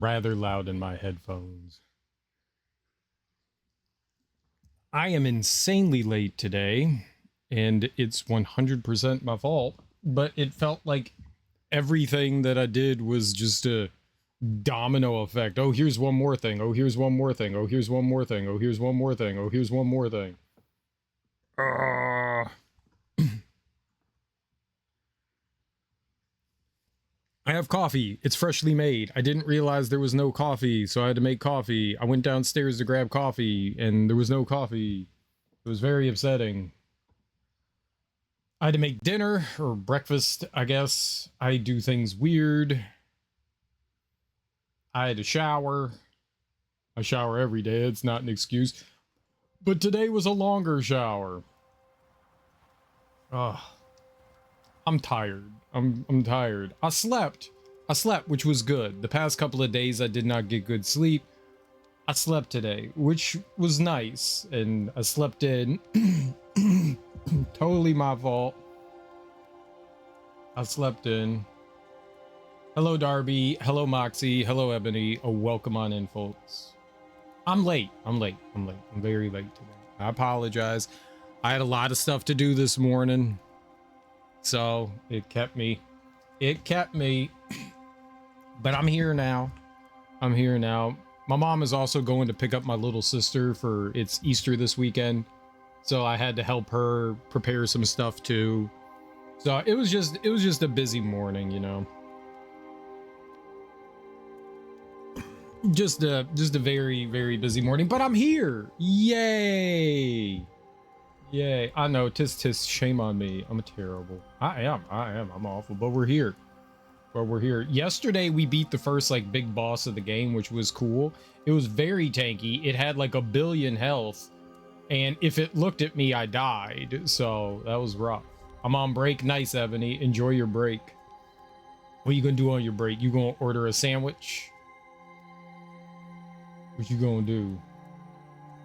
rather loud in my headphones. I am insanely late today, and it's 100% my fault, but it felt like everything that I did was just a domino effect. Oh, here's one more thing. Oh, here's one more thing. Oh, here's one more thing. Oh, here's one more thing. Oh, here's one more thing. I have coffee. It's freshly made. I didn't realize there was no coffee, so I had to make coffee. I went downstairs to grab coffee, and there was no coffee. It was very upsetting. I had to make dinner, or breakfast, I guess. I do things weird. I had to shower. I shower every day. It's not an excuse. But today was a longer shower. Ugh. I'm tired. I'm tired. I slept, which was good. The past couple of days I did not get good sleep. I slept today, which was nice, and I slept in. Totally my fault. I slept in. Hello, Darby. Hello, Moxie. Hello, Ebony. Oh, welcome on in, folks. I'm late. I'm very late today. I apologize. I had a lot of stuff to do this morning, so it kept me. But I'm here now. My mom is also going to pick up my little sister for it's Easter this weekend, so I had to help her prepare some stuff too. So it was just a busy morning, you know. Just a very, very busy morning, but I'm here. Yay. I know, tis, shame on me. I'm terrible. I am. I'm awful, but we're here. Yesterday we beat the first like big boss of the game, which was cool. It was very tanky. It had like 1 billion health, and if it looked at me, I died. So that was rough. I'm on break. Nice, Ebony. Enjoy your break. What are you gonna do on your break? You gonna order a sandwich? What you gonna do?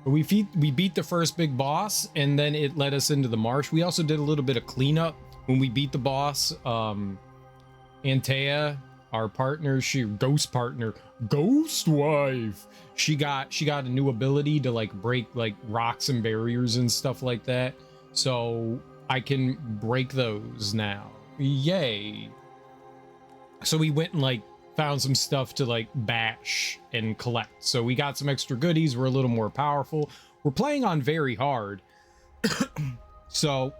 But we beat the first big boss, and then it led us into the marsh. We also did a little bit of cleanup when we beat the boss. Antea, our partner, ghost wife, she got a new ability to like break like rocks and barriers and stuff like that, so I can break those now. Yay. So we went and like found some stuff to like bash and collect, so we got some extra goodies. We're a little more powerful. We're playing on very hard. So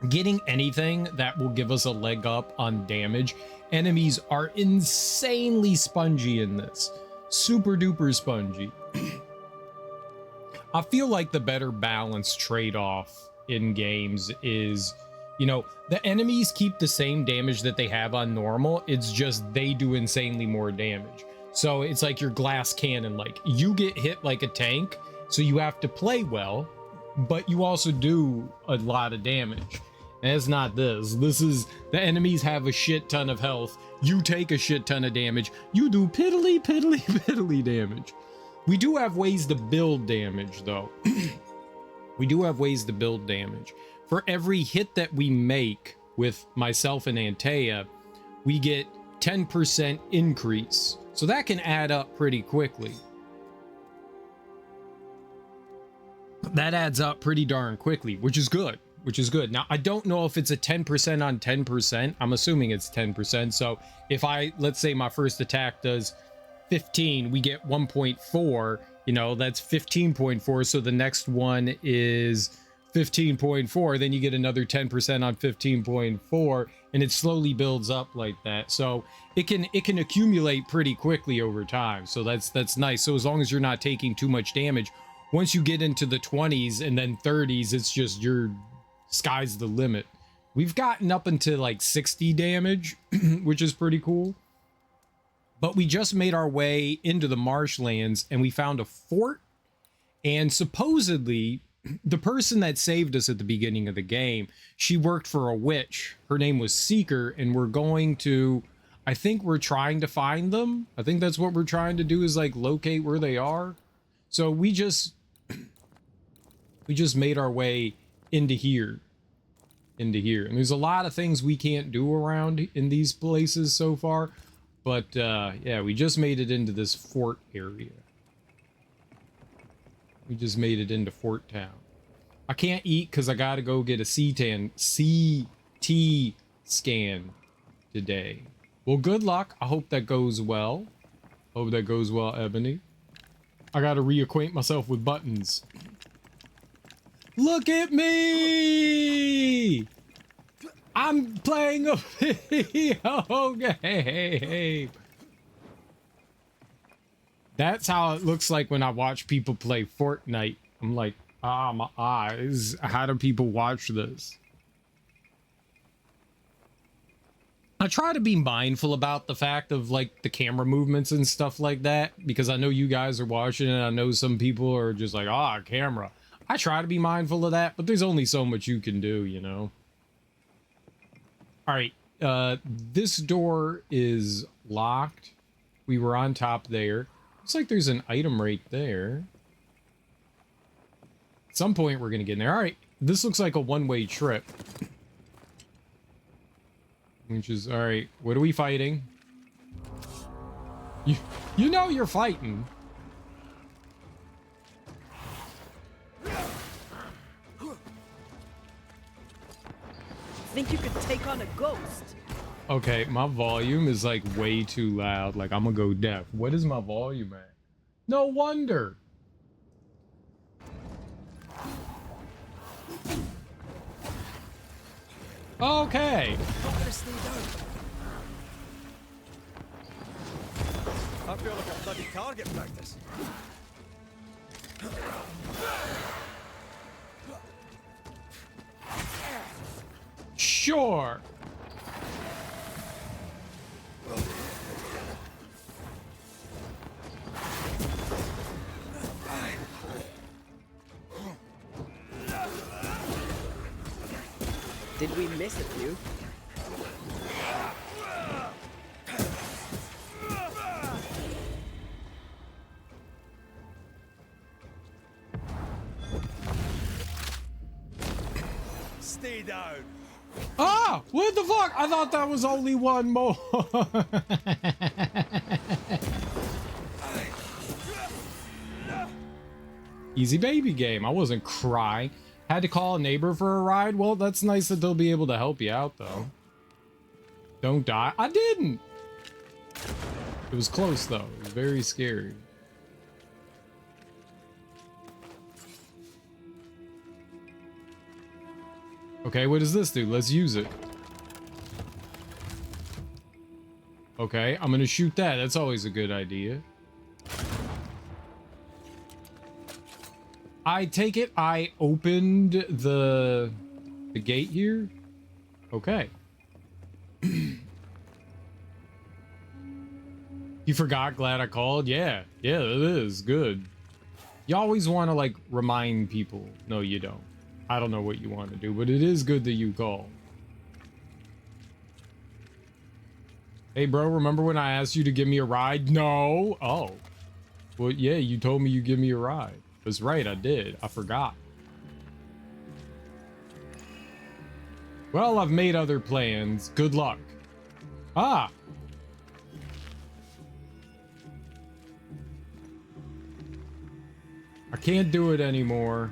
getting anything that will give us a leg up on damage. Enemies are insanely spongy in this. Super duper spongy. I feel like the better balance trade-off in games is, you know, the enemies keep the same damage that they have on normal. It's just they do insanely more damage. So it's like your glass cannon. Like, you get hit like a tank, so you have to play well, but you also do a lot of damage. And it's not this. This is, the enemies have a shit ton of health. You take a shit ton of damage. You do piddly, piddly, piddly damage. We do have ways to build damage, though. We do have ways to build damage. For every hit that we make with myself and Antea, we get 10% increase. So that can add up pretty quickly. That adds up pretty darn quickly, which is good. Now, I don't know if it's a 10% on 10%. I'm assuming it's 10%. So if let's say my first attack does 15, we get 1.4, you know, that's 15.4. So the next one is 15.4. Then you get another 10% on 15.4, and it slowly builds up like that. So it can accumulate pretty quickly over time. So that's nice. So as long as you're not taking too much damage, once you get into the 20s and then 30s, it's just your sky's the limit. We've gotten up into like 60 damage, which is pretty cool. But we just made our way into the marshlands, and we found a fort. And supposedly, the person that saved us at the beginning of the game, she worked for a witch. Her name was Seeker, and I think we're trying to find them. I think that's what we're trying to do, is like locate where they are. So we just made our way into here. And there's a lot of things we can't do around in these places so far. But yeah, we just made it into this fort area. We just made it into Fort Town. I can't eat because I gotta go get a CT scan today. Well, good luck. I hope that goes well. Hope that goes well, Ebony. I gotta reacquaint myself with buttons. Look at me! I'm playing a video game. That's how it looks like when I watch people play Fortnite. I'm like, ah, my eyes. How do people watch this? I try to be mindful about the fact of like the camera movements and stuff like that, because I know you guys are watching and I know some people are just like, ah, camera. I try to be mindful of that, but there's only so much you can do, you know? All right, this door is locked. We were on top there. Looks like there's an item right there. At some point we're gonna get in there. All right, this looks like a one-way trip. Which is, all right, what are we fighting? You know you're fighting. Think you could take on a ghost? Okay, my volume is like way too loud. Like I'm gonna go deaf. What is my volume at? No wonder. Okay. I feel like a bloody target practice. Sure. Did we miss a few? Stay down. Ah! What the fuck? I thought that was only one more. Easy baby game. I wasn't crying. Had to call a neighbor for a ride. Well, that's nice that they'll be able to help you out, though. Don't die. I didn't. It was close, though. It was very scary. Okay, what does this do? Let's use it. Okay, I'm gonna shoot that. That's always a good idea. I take it I opened the gate here? Okay. You forgot? Glad I called? Yeah. Yeah, it is. Good. You always want to, like, remind people. No, you don't. I don't know what you want to do, but it is good that you call. Hey, bro, remember when I asked you to give me a ride? No. Oh. Well, yeah, you told me you'd give me a ride. That's right, I did. I forgot. Well, I've made other plans. Good luck. Ah. I can't do it anymore.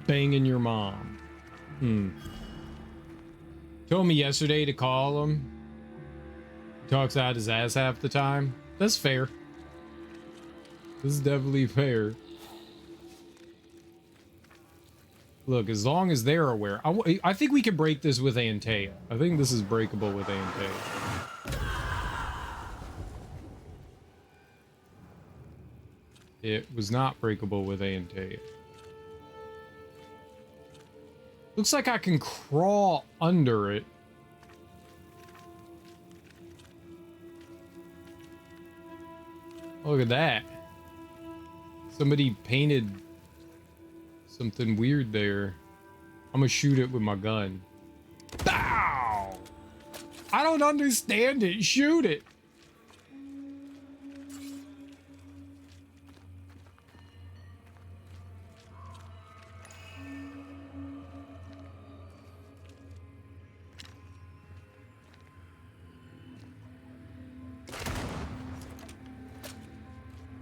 Banging your mom. Told me yesterday to call him. He talks out his ass half the time. That's fair. This is definitely fair. Look, as long as they're aware. I think we can break this with Antea. I think this is breakable with Antea. It was not breakable with Antea. Looks like I can crawl under it. Look at that. Somebody painted something weird there. I'm gonna shoot it with my gun. Bow! I don't understand it. Shoot it.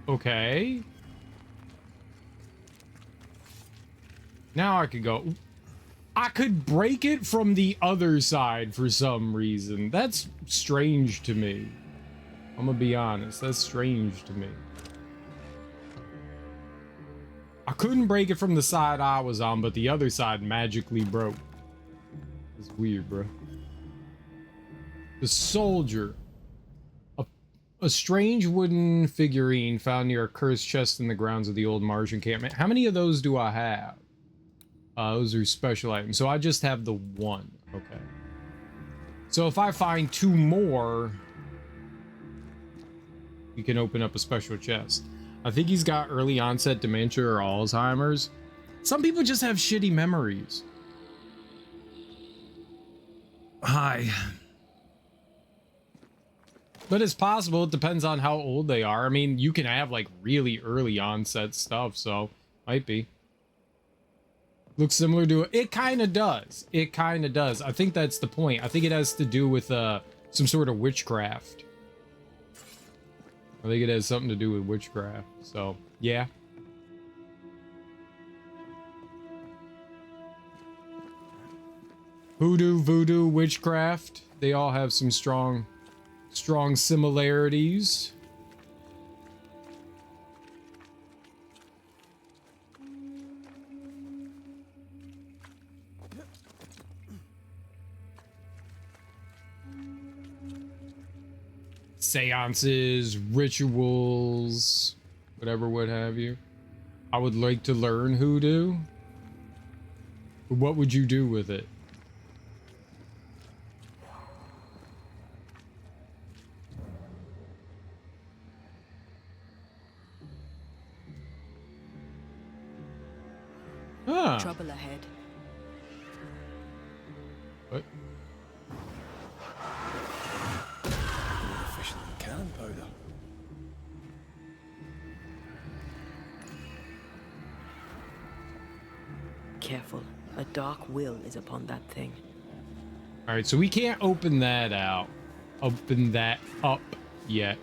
Okay. Now I could go. I could break it from the other side for some reason. That's strange to me. I'm gonna be honest. That's strange to me. I couldn't break it from the side I was on, but the other side magically broke. It's weird, bro. The soldier. A strange wooden figurine found near a cursed chest in the grounds of the old Marsh encampment. How many of those do I have? Those are special items. So I just have the one. Okay. So if I find 2 more, we can open up a special chest. I think he's got early onset dementia or Alzheimer's. Some people just have shitty memories. Hi. But it's possible. It depends on how old they are. I mean, you can have like really early onset stuff, so might be. Looks similar to it. It kind of does. It kind of does. I think that's the point. I think it has to do with some sort of witchcraft. I think it has something to do with witchcraft. So, yeah. Hoodoo, voodoo, witchcraft. They all have some strong similarities. Seances, rituals, whatever, what have you. I would like to learn hoodoo. What would you do with it? Ah. Trouble ahead. What? More efficient than cannon powder. Careful. A dark will is upon that thing. All right, so we can't open that out. Open that up yet.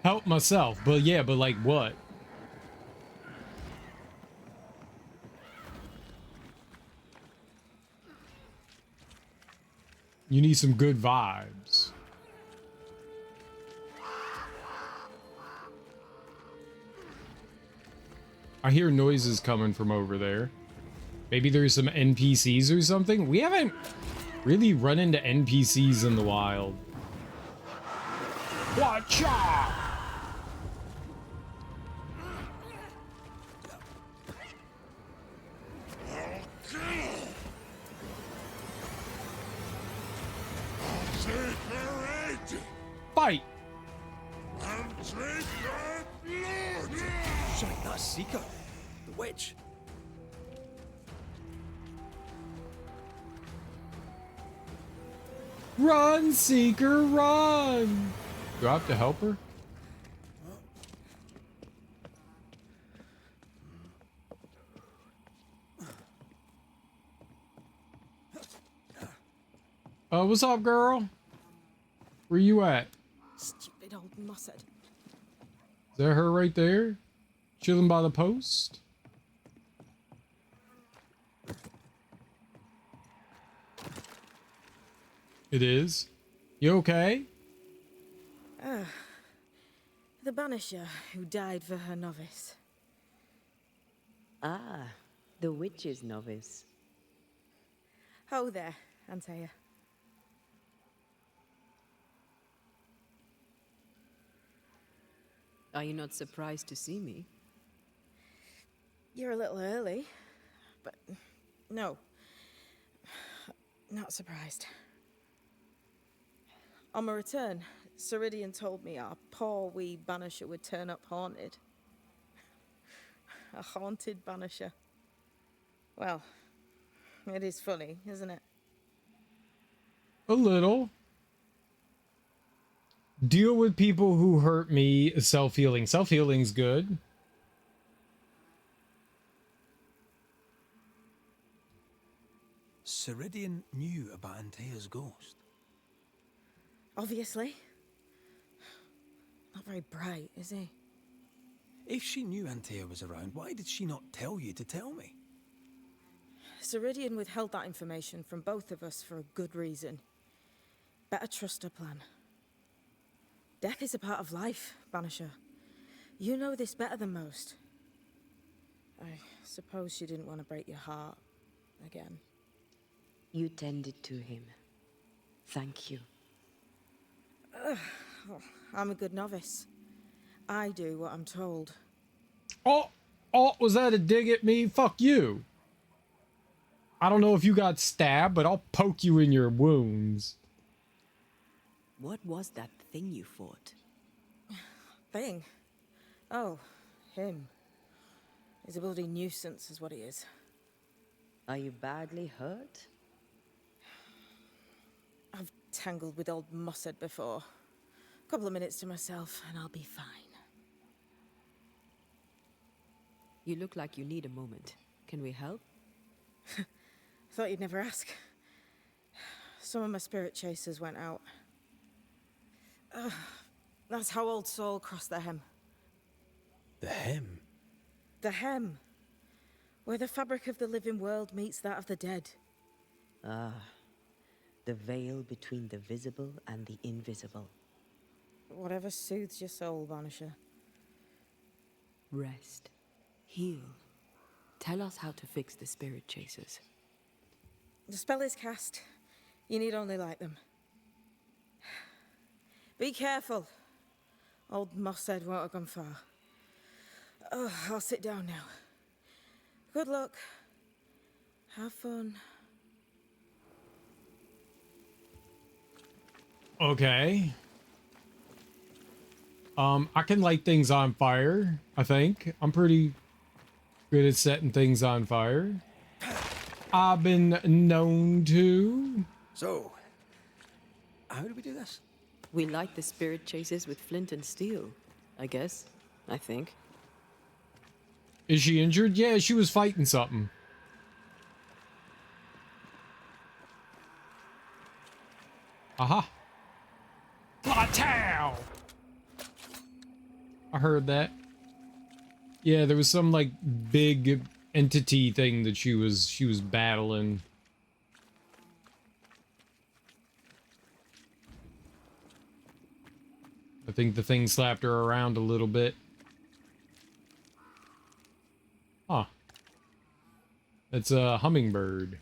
Help myself, but yeah, but like what? You need some good vibes. I hear noises coming from over there. Maybe there's some NPCs or something. We haven't really run into NPCs in the wild. Watch out! Fight! Shite, that's Seeker. The witch. Run, Seeker, run! Do I have to help her? What's up, girl? Where you at? Stupid old mussed. Is that her right there? Chilling by the post? It is. You okay? The Banisher who died for her novice. Ah, the witch's novice. Ho there, Antea. Are you not surprised to see me? You're a little early, but no, not surprised. On my return, Ceridian told me our poor wee Banisher would turn up haunted. A haunted Banisher. Well, it is funny, isn't it? A little. Deal with people who hurt me. Self-healing. Self-healing's good. Ceridian knew about Antea's ghost. Obviously. Not very bright, is he? If she knew Antea was around, why did she not tell you to tell me? Ceridian withheld that information from both of us for a good reason. Better trust her plan. Death is a part of life, Banisher. You know this better than most. I suppose she didn't want to break your heart again. You tended to him. Thank you. I'm a good novice. I do what I'm told. Oh, was that a dig at me? Fuck you. I don't know if you got stabbed, but I'll poke you in your wounds. What was that thing you fought? Thing? Oh, him. He's a bloody nuisance is what he is. Are you badly hurt? I've tangled with old Mossad before. A couple of minutes to myself and I'll be fine. You look like you need a moment. Can we help? Thought you'd never ask. Some of my spirit chasers went out. That's how old Saul crossed the hem. The hem? The hem. Where the fabric of the living world meets that of the dead. Ah, the veil between the visible and the invisible. Whatever soothes your soul, Banisher. Rest. Heal. Tell us how to fix the spirit chasers. The spell is cast. You need only light them. Be careful. Old Mossad won't have gone far. Oh, I'll sit down now. Good luck. Have fun. Okay. I can light things on fire, I think. I'm pretty good at setting things on fire. I've been known to. So, how do we do this? We light the spirit chasers with flint and steel, I guess. I think. Is she injured? Yeah, she was fighting something. Aha. Platow! I heard that. Yeah, there was some like big entity thing that she was battling. I think the thing slapped her around a little bit. Huh. It's a hummingbird.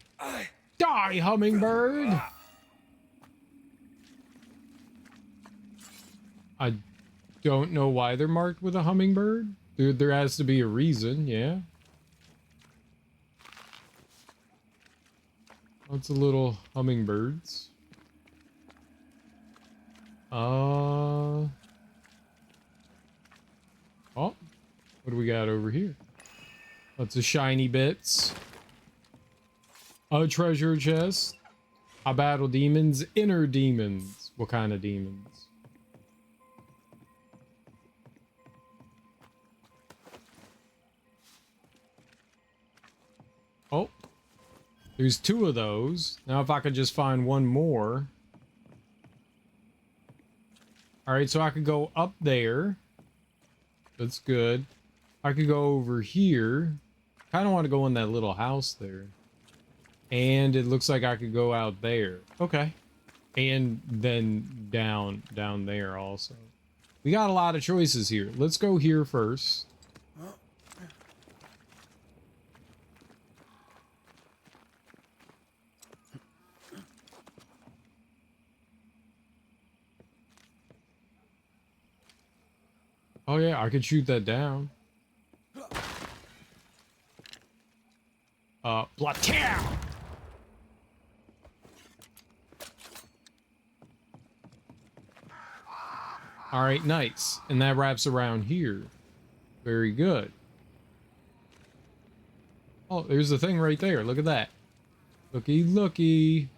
Die, hummingbird! I don't know why they're marked with a hummingbird. There has to be a reason, yeah. Lots of little hummingbirds. Oh, what do we got over here? Lots of shiny bits. A treasure chest. I battle demons. Inner demons. What kind of demons? Oh, there's 2 of those. Now if I could just find one more. All right, so I could go up there. That's good. I could go over here. Kind of want to go in that little house there. And it looks like I could go out there. Okay. And then down there also. We got a lot of choices here. Let's go here first. Oh yeah, I could shoot that down. Platow! All right, nice. And that wraps around here. Very good. Oh, there's the thing right there. Look at that. Looky, looky.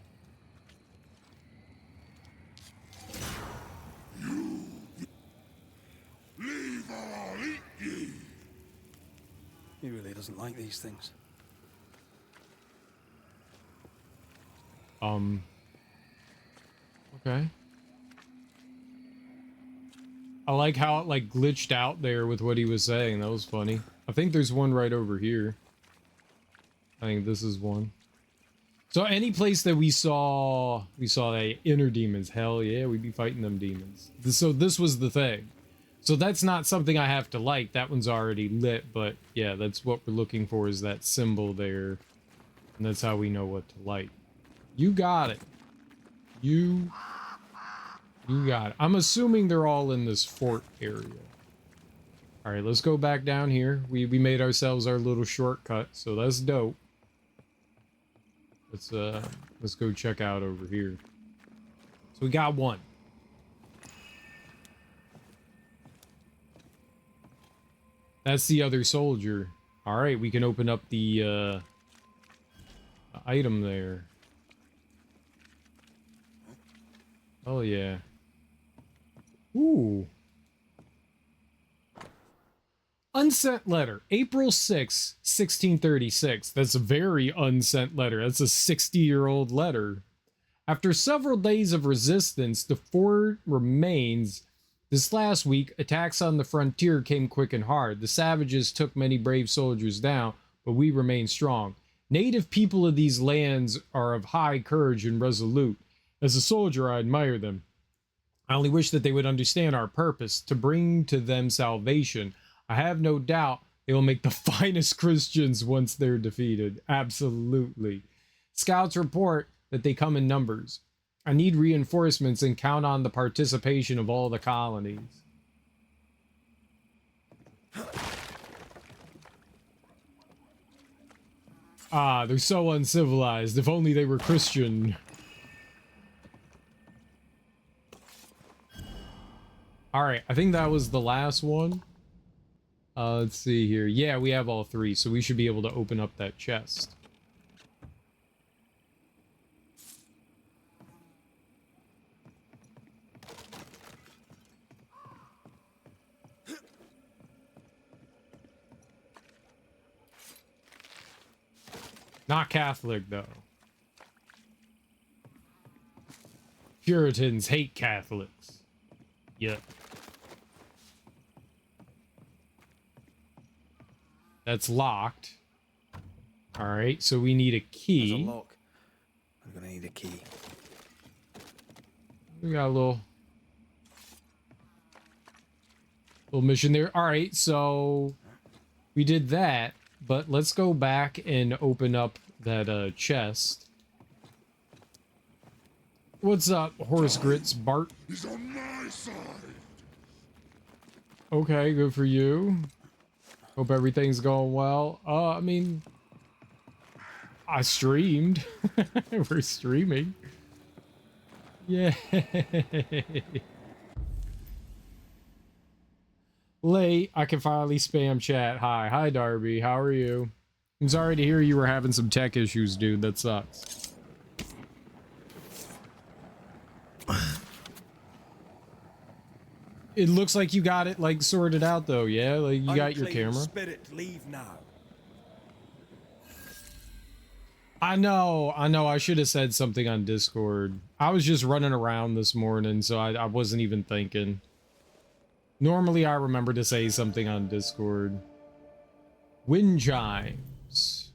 He really doesn't like these things. Okay. I like how it like glitched out there with what he was saying. That was funny. I think there's one right over here. I think this is one. So any place that we saw that inner demons, hell yeah, we'd be fighting them demons. So this was the thing. So that's not something I have to light. That one's already lit, but yeah, that's what we're looking for, is that symbol there. And that's how we know what to light. You got it. You got it. I'm assuming they're all in this fort area. All right, let's go back down here. We made ourselves our little shortcut, so that's dope. Let's go check out over here. So we got one. That's the other soldier. All right, we can open up the item there. Oh yeah. Ooh. Unsent letter, April 6, 1636. That's a very unsent letter. That's a 60-year-old letter. After several days of resistance, the fort remains. This last week, attacks on the frontier came quick and hard. The savages took many brave soldiers down, but we remain strong. Native people of these lands are of high courage and resolute. As a soldier, I admire them. I only wish that they would understand our purpose, to bring to them salvation. I have no doubt they will make the finest Christians once they're defeated. Absolutely. Scouts report that they come in numbers. I need reinforcements and count on the participation of all the colonies. Ah, they're so uncivilized. If only they were Christian. Alright, I think that was the last one. Let's see here. Yeah, we have all three, so we should be able to open up that chest. Not Catholic, though. Puritans hate Catholics. Yep. That's locked. Alright, so we need a key. There's a lock. I'm gonna need a key. We got a little mission there. Alright, so we did that, but let's go back and open up that chest. What's up, Horse Grits Bart? He's on my side. Okay, good for you. Hope everything's going well. I mean, I streamed. We're streaming. Yay. Late, I can finally spam chat. Hi Darby, how are you? I'm sorry to hear you were having some tech issues, dude. That sucks. It looks like you got it like sorted out though, yeah? Like you got your camera. Spirit, leave now. I know. I should have said something on Discord. I was just running around this morning, so I wasn't even thinking. Normally I remember to say something on Discord. Wind chimes.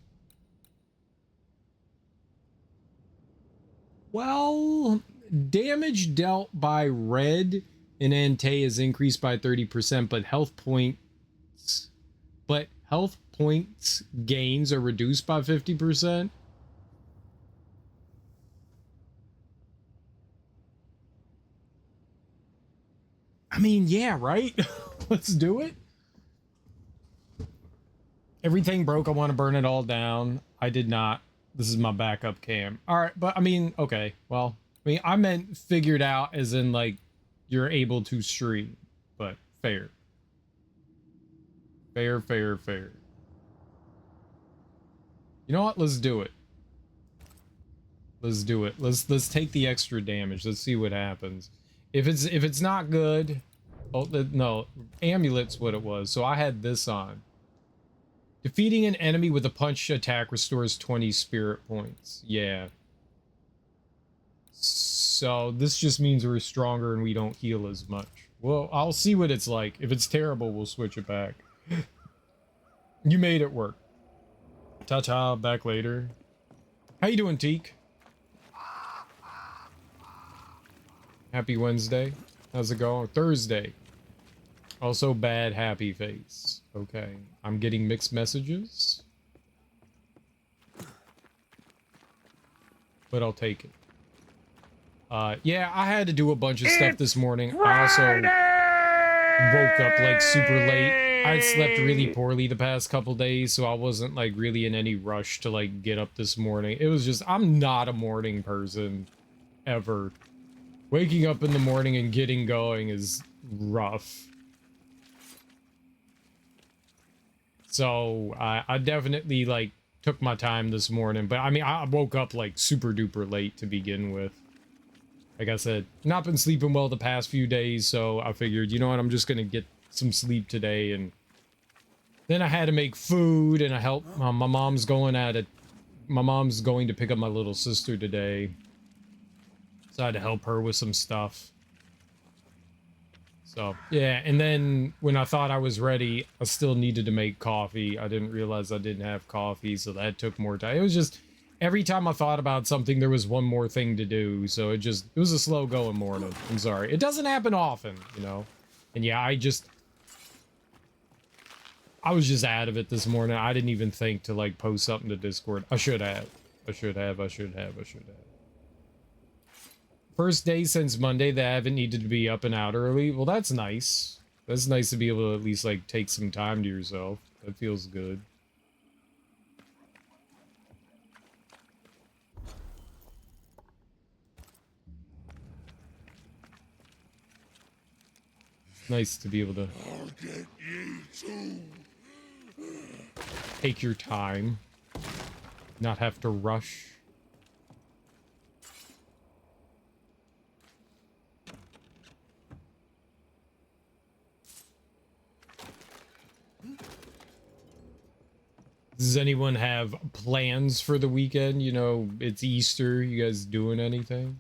Well, damage dealt by red in Ante is increased by 30%, but health points gains are reduced by 50%. I mean, yeah, right? Let's do it. Everything broke. I want to burn it all down. I did not. This is my backup cam. All right, but I mean, okay. Well, I mean, I meant figured out as in like you're able to stream, but fair. Fair. You know what? Let's do it. Let's do it. Let's take the extra damage. Let's see what happens. If it's not good, oh no, amulet's what it was. So I had this on. Defeating an enemy with a punch attack restores 20 spirit points. Yeah. so this just means we're stronger and we don't heal as much. Well, I'll see what it's like. If it's terrible, we'll switch it back. You made it work. Ta-ta, back later. How you doing, Teak? Happy Wednesday. How's it going? Thursday. Also bad happy face. Okay. I'm getting mixed messages. But I'll take it. Yeah, I had to do a bunch of stuff this morning. I also woke up like super late. I slept really poorly the past couple days, so I wasn't like really in any rush to like get up this morning. It was just, I'm not a morning person ever. Waking up in the morning and getting going is rough. So I definitely like took my time this morning, but I mean, I woke up like super duper late to begin with. Like I said, not been sleeping well the past few days, so I figured, you know what, I'm just gonna get some sleep today. And then I had to make food, and I helped. My mom's going to pick up my little sister today, so I had to help her with some stuff. So yeah, and then when I thought I was ready, I still needed to make coffee. I didn't realize I didn't have coffee, so that took more time. It was just, every time I thought about something, there was one more thing to do. So it was a slow going morning. I'm sorry. It doesn't happen often, you know? And yeah, I was just out of it this morning. I didn't even think to like post something to Discord. I should have. First day since Monday that I haven't needed to be up and out early. Well, that's nice. That's nice to be able to at least like take some time to yourself. That feels good. Nice to be able to take your time, not have to rush. Does anyone have plans for the weekend? You know, it's Easter. You guys doing anything?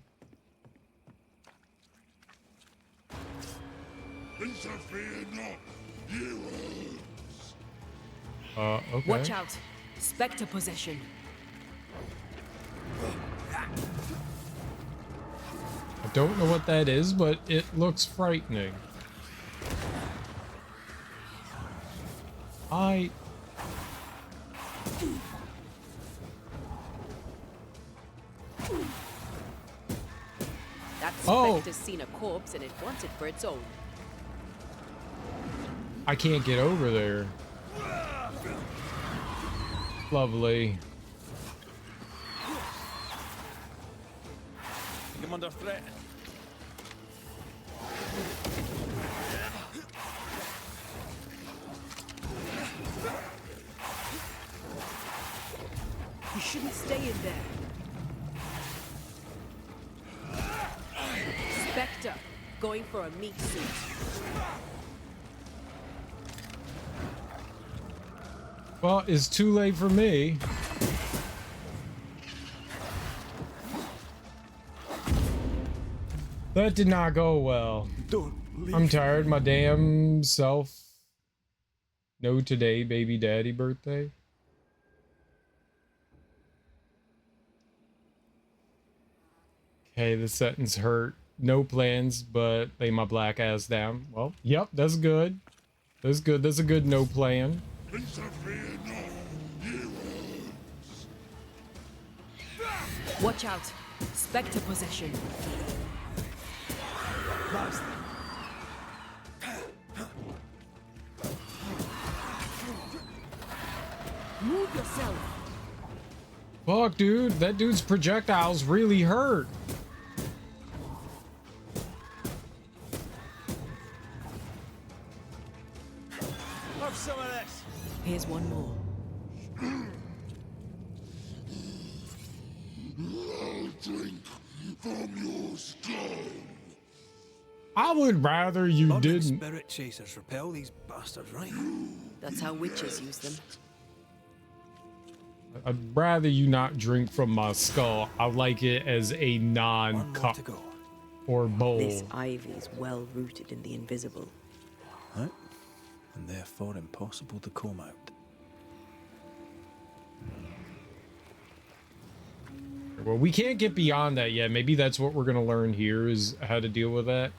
Okay. Watch out. Spectre possession. I don't know what that is, but it looks frightening. That spectre's seen a corpse and it wants it for its own. I can't get over there. Lovely. I'm under threat. You shouldn't stay in there. Spectre, going for a meat suit. Well, it's too late for me. That did not go well. Don't leave. I'm tired. My damn self. No today, baby daddy birthday. Okay, the sentence hurt. No plans, but lay my black ass down. Well, yep, that's good. That's good. That's a good no plan. Watch out. Spectre possession. Move yourself. Fuck, dude. That dude's projectiles really hurt. Have some of this. Here's one more. I'll drink from your stone. I would rather you Burning didn't. spirit chasers repel these bastards, right? That's how witches use them. I'd rather you not drink from my skull. I like it as a One more non-cup to go. or bowl. This ivy's well rooted in the invisible. Right? And therefore impossible to comb out. Well, we can't get beyond that yet. Maybe that's what we're going to learn here, is how to deal with that.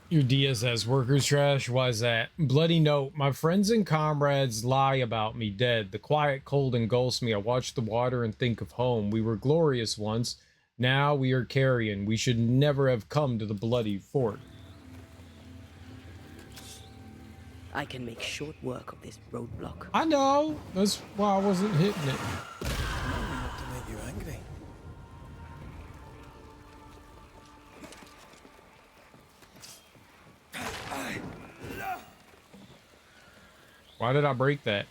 Your DSS workers trash? Why is that? Bloody note. My friends and comrades lie about me dead. The quiet cold engulfs me. I watch the water and think of home. We were glorious once. Now we are carrion. We should never have come to the bloody fort. I can make short work of this roadblock. I know. That's why I wasn't hitting it. Not to make you angry. Why did I break that?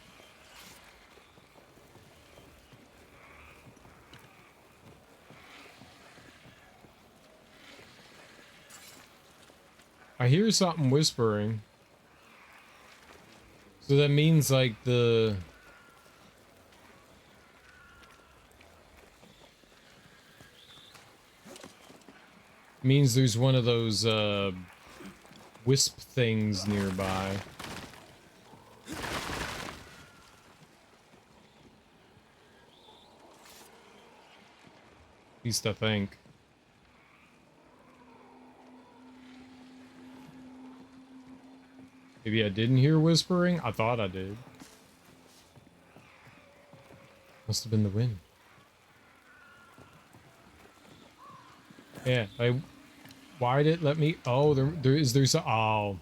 I hear something whispering. So that means like the... means there's one of those wisp things nearby. At least I think. Maybe I didn't hear whispering? I thought I did. Must have been the wind. Yeah, why did it let me... Oh, there's oh.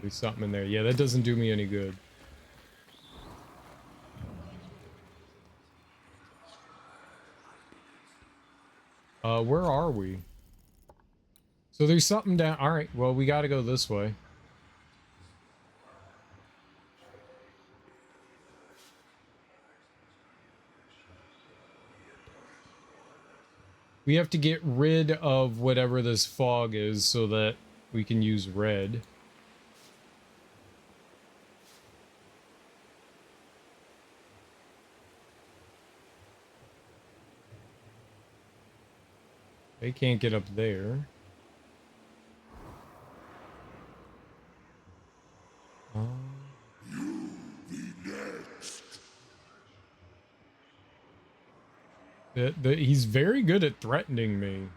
There's something in there. Yeah, that doesn't do me any good. Where are we? So there's something down... Alright, well, we gotta go this way. We have to get rid of whatever this fog is so that we can use red. They can't get up there. He's very good at threatening me.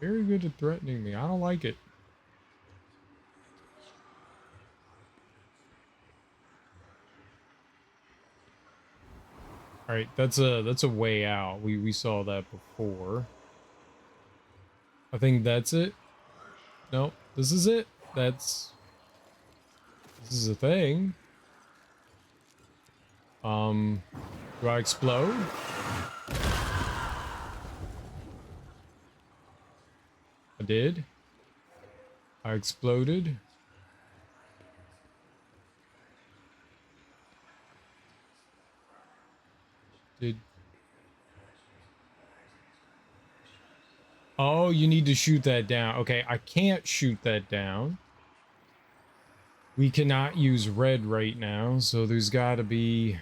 Very good at threatening me. I don't like it. All right, that's a way out. We saw that before. I think that's it. No, this is it. This is a thing. Do I explode? I did. I exploded. Oh, you need to shoot that down. Okay, I can't shoot that down. We cannot use red right now, so there's got to be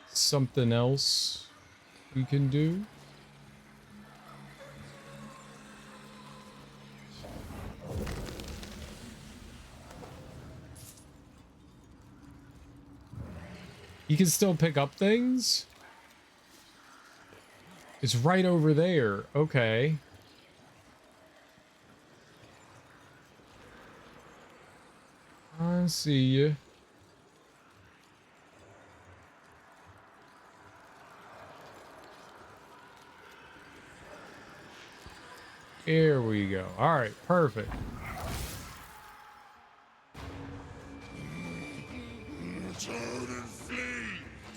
something else we can do. You can still pick up things? It's right over there. Okay. I see you. Here we go. All right, perfect. Turn and flee,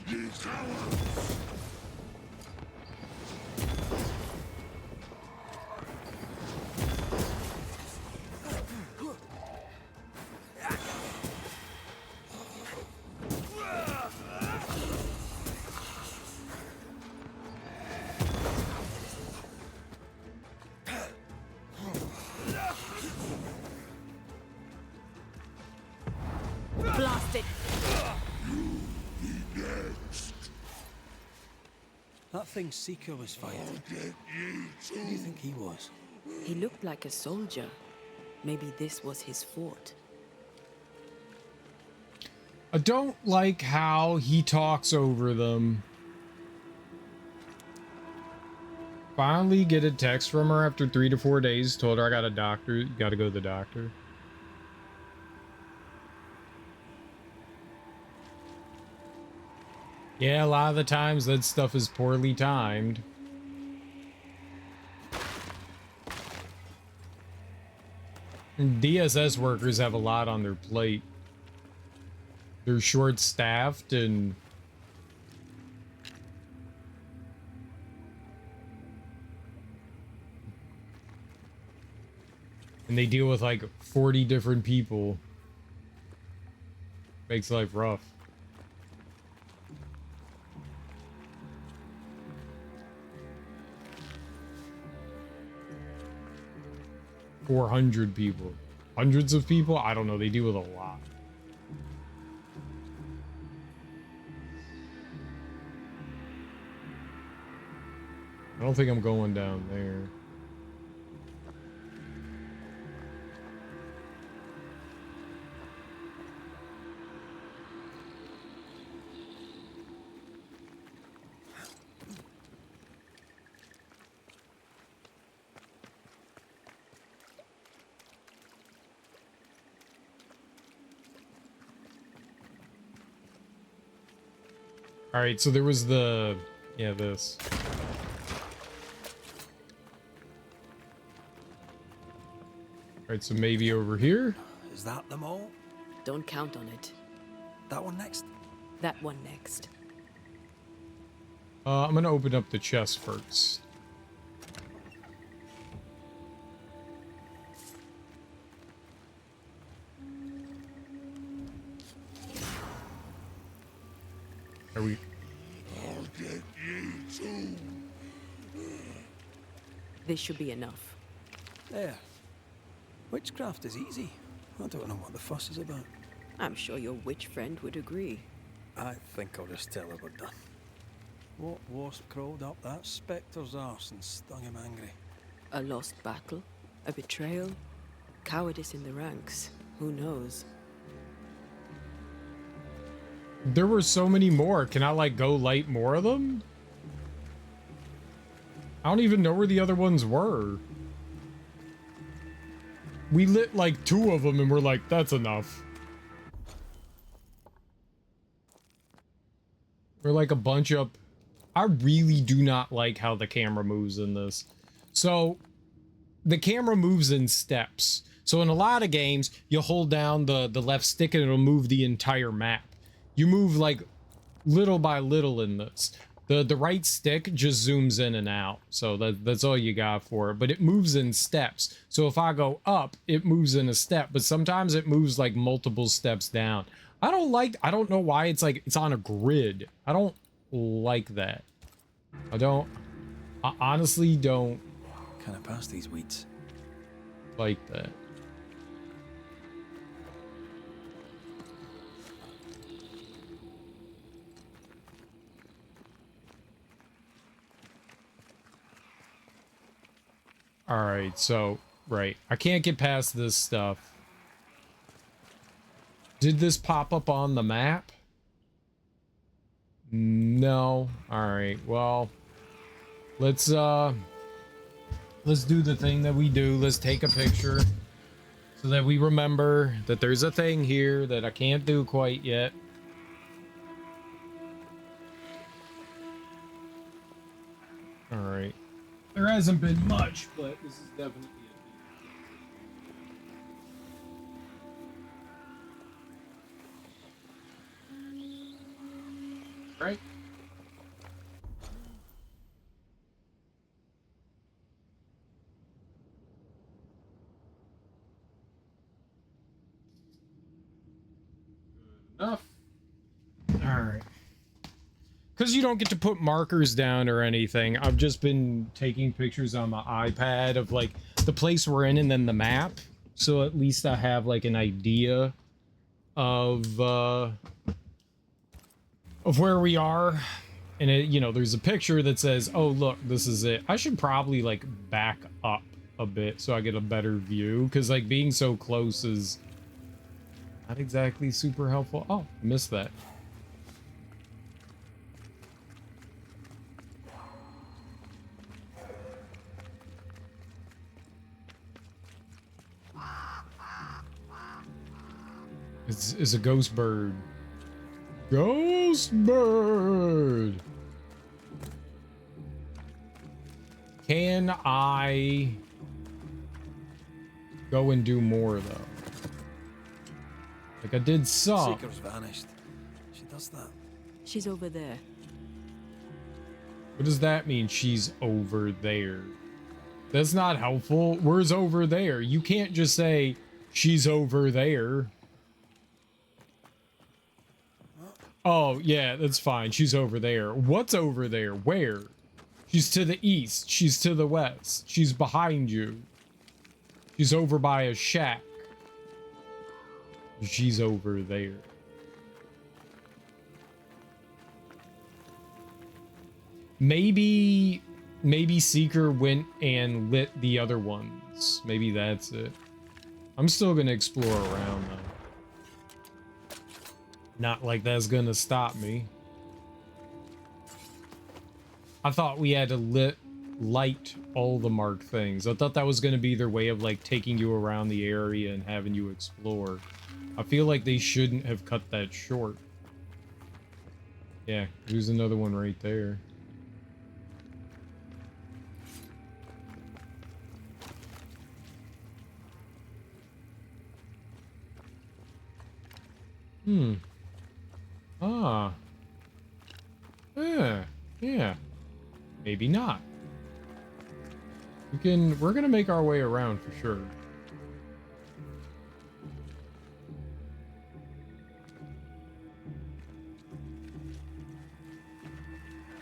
ye cowards! think Seeker was fighting. Get you Who do you think he was? He looked like a soldier. Maybe this was his fort. I don't like how he talks over them. Finally get a text from her after 3 to 4 days. Told her I got a doctor. Got to go to the doctor. Yeah, a lot of the times that stuff is poorly timed. And DSS workers have a lot on their plate. They're short-staffed and they deal with like 40 different people. Makes life rough. $400 people. Hundreds of people? I don't know. They deal with a lot. I don't think I'm going down there. All right, so there was the, yeah, this. All right, so maybe over here. Is that them all? Don't count on it. That one next? That one next. I'm gonna open up the chest first. Are we? I'll get you too. This should be enough. There. Witchcraft is easy. I don't know what the fuss is about. I'm sure your witch friend would agree. I think I'll just tell her we're done. What wasp crawled up that spectre's arse and stung him angry? A lost battle? A betrayal? Cowardice in the ranks? Who knows? There were so many more. Can I like go light more of them? I don't even know where the other ones were. We lit like 2 of them and we're like, that's enough. We're like a bunch up. I really do not like how the camera moves in this. So the camera moves in steps. So in a lot of games, you hold down the left stick and it'll move the entire map. You move like little by little in this. The right stick just zooms in and out. So that's all you got for it. But it moves in steps. So if I go up, it moves in a step. But sometimes it moves like multiple steps down. I don't know why it's like it's on a grid. I don't like that. I honestly don't Can I pass these weeds? like that. All right, so, right. I can't get past this stuff. Did this pop up on the map? No. All right, well, let's do the thing that we do. Let's take a picture so that we remember that there's a thing here that I can't do quite yet. All right. There hasn't been much, but this is definitely a right. Enough. All right. Because you don't get to put markers down or anything. I've just been taking pictures on my iPad of like the place we're in and then the map. So at least I have like an idea of where we are. And it, you know, there's a picture that says, oh, look, this is it. I should probably like back up a bit so I get a better view, because like being so close is not exactly super helpful. Oh, I missed that. It's a ghost bird. Ghost bird. Can I go and do more though? Like I did some. Seeker's vanished. She does that. She's over there. What does that mean? She's over there. That's not helpful. Where's over there? You can't just say she's over there. Oh, yeah, that's fine. She's over there. What's over there? Where? She's to the east. She's to the west. She's behind you. She's over by a shack. She's over there. Maybe Seeker went and lit the other ones. Maybe that's it. I'm still gonna explore around though. Not like that's gonna stop me. I thought we had to light all the marked things. I thought that was gonna be their way of like taking you around the area and having you explore. I feel like they shouldn't have cut that short. Yeah, there's another one right there. Ah. Yeah. Maybe not. We're gonna make our way around for sure.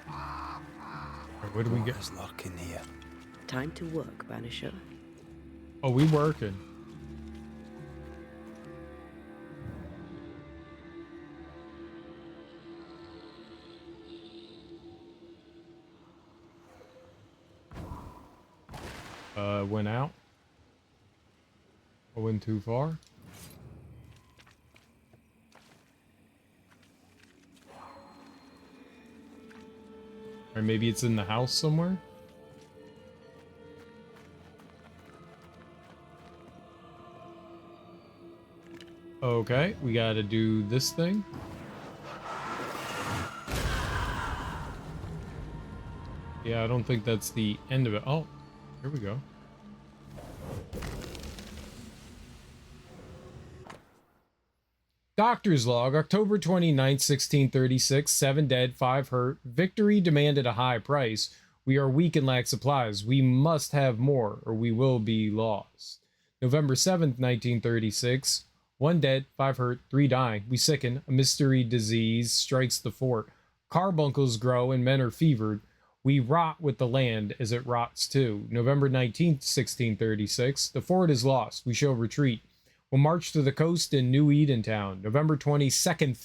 Alright, what do we get? What is lurking here? Time to work, Banisher. Oh, we working. Went out. I went too far. Or maybe it's in the house somewhere. Okay, we gotta do this thing. Yeah, I don't think that's the end of it. Oh, here we go. Doctor's log, October 29th, 1636. 7 dead, 5 hurt. Victory demanded a high price. We are weak and lack supplies. We must have more, or we will be lost. November 7th, 1936. 1 dead, 5 hurt, 3 dying. We sicken. A mystery disease strikes the fort. Carbuncles grow and men are fevered. We rot with the land as it rots too. November 19th, 1636. The fort is lost. We shall retreat. We'll march to the coast in New Edentown. November 22nd,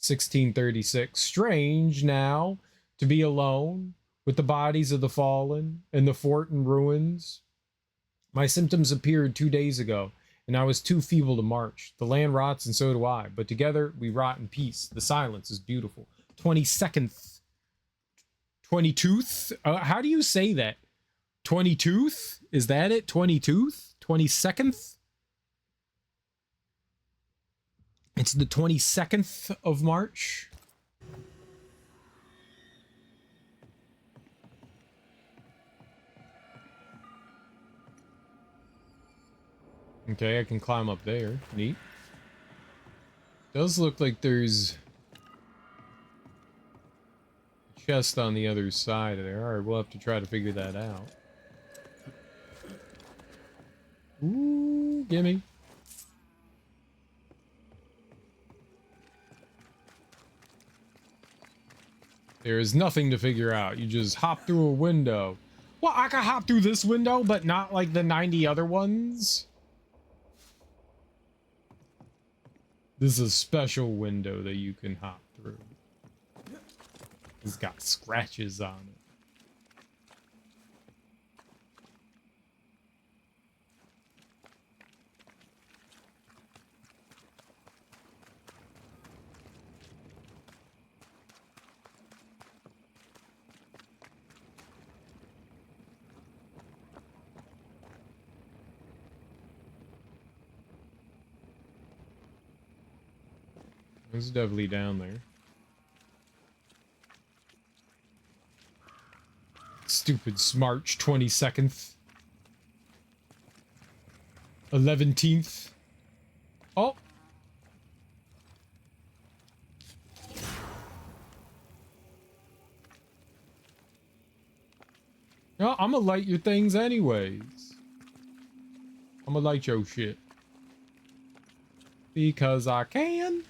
1636. Strange now to be alone with the bodies of the fallen and the fort in ruins. My symptoms appeared 2 days ago, and I was too feeble to march. The land rots and so do I, but together we rot in peace. The silence is beautiful. 22nd. 22th? How do you say that? 22th? Is that it? 22th? 22nd? It's the 22nd of March. Okay, I can climb up there. Neat. Does look like there's a chest on the other side of there. Alright, we'll have to try to figure that out. Ooh, gimme. There is nothing to figure out. You just hop through a window. Well, I can hop through this window, but not like the 90 other ones. This is a special window that you can hop through. It's got scratches on it. It's definitely down there. Stupid March 22nd. 11th. Oh. No, I'm gonna light your things anyways. I'm gonna light your shit. Because I can.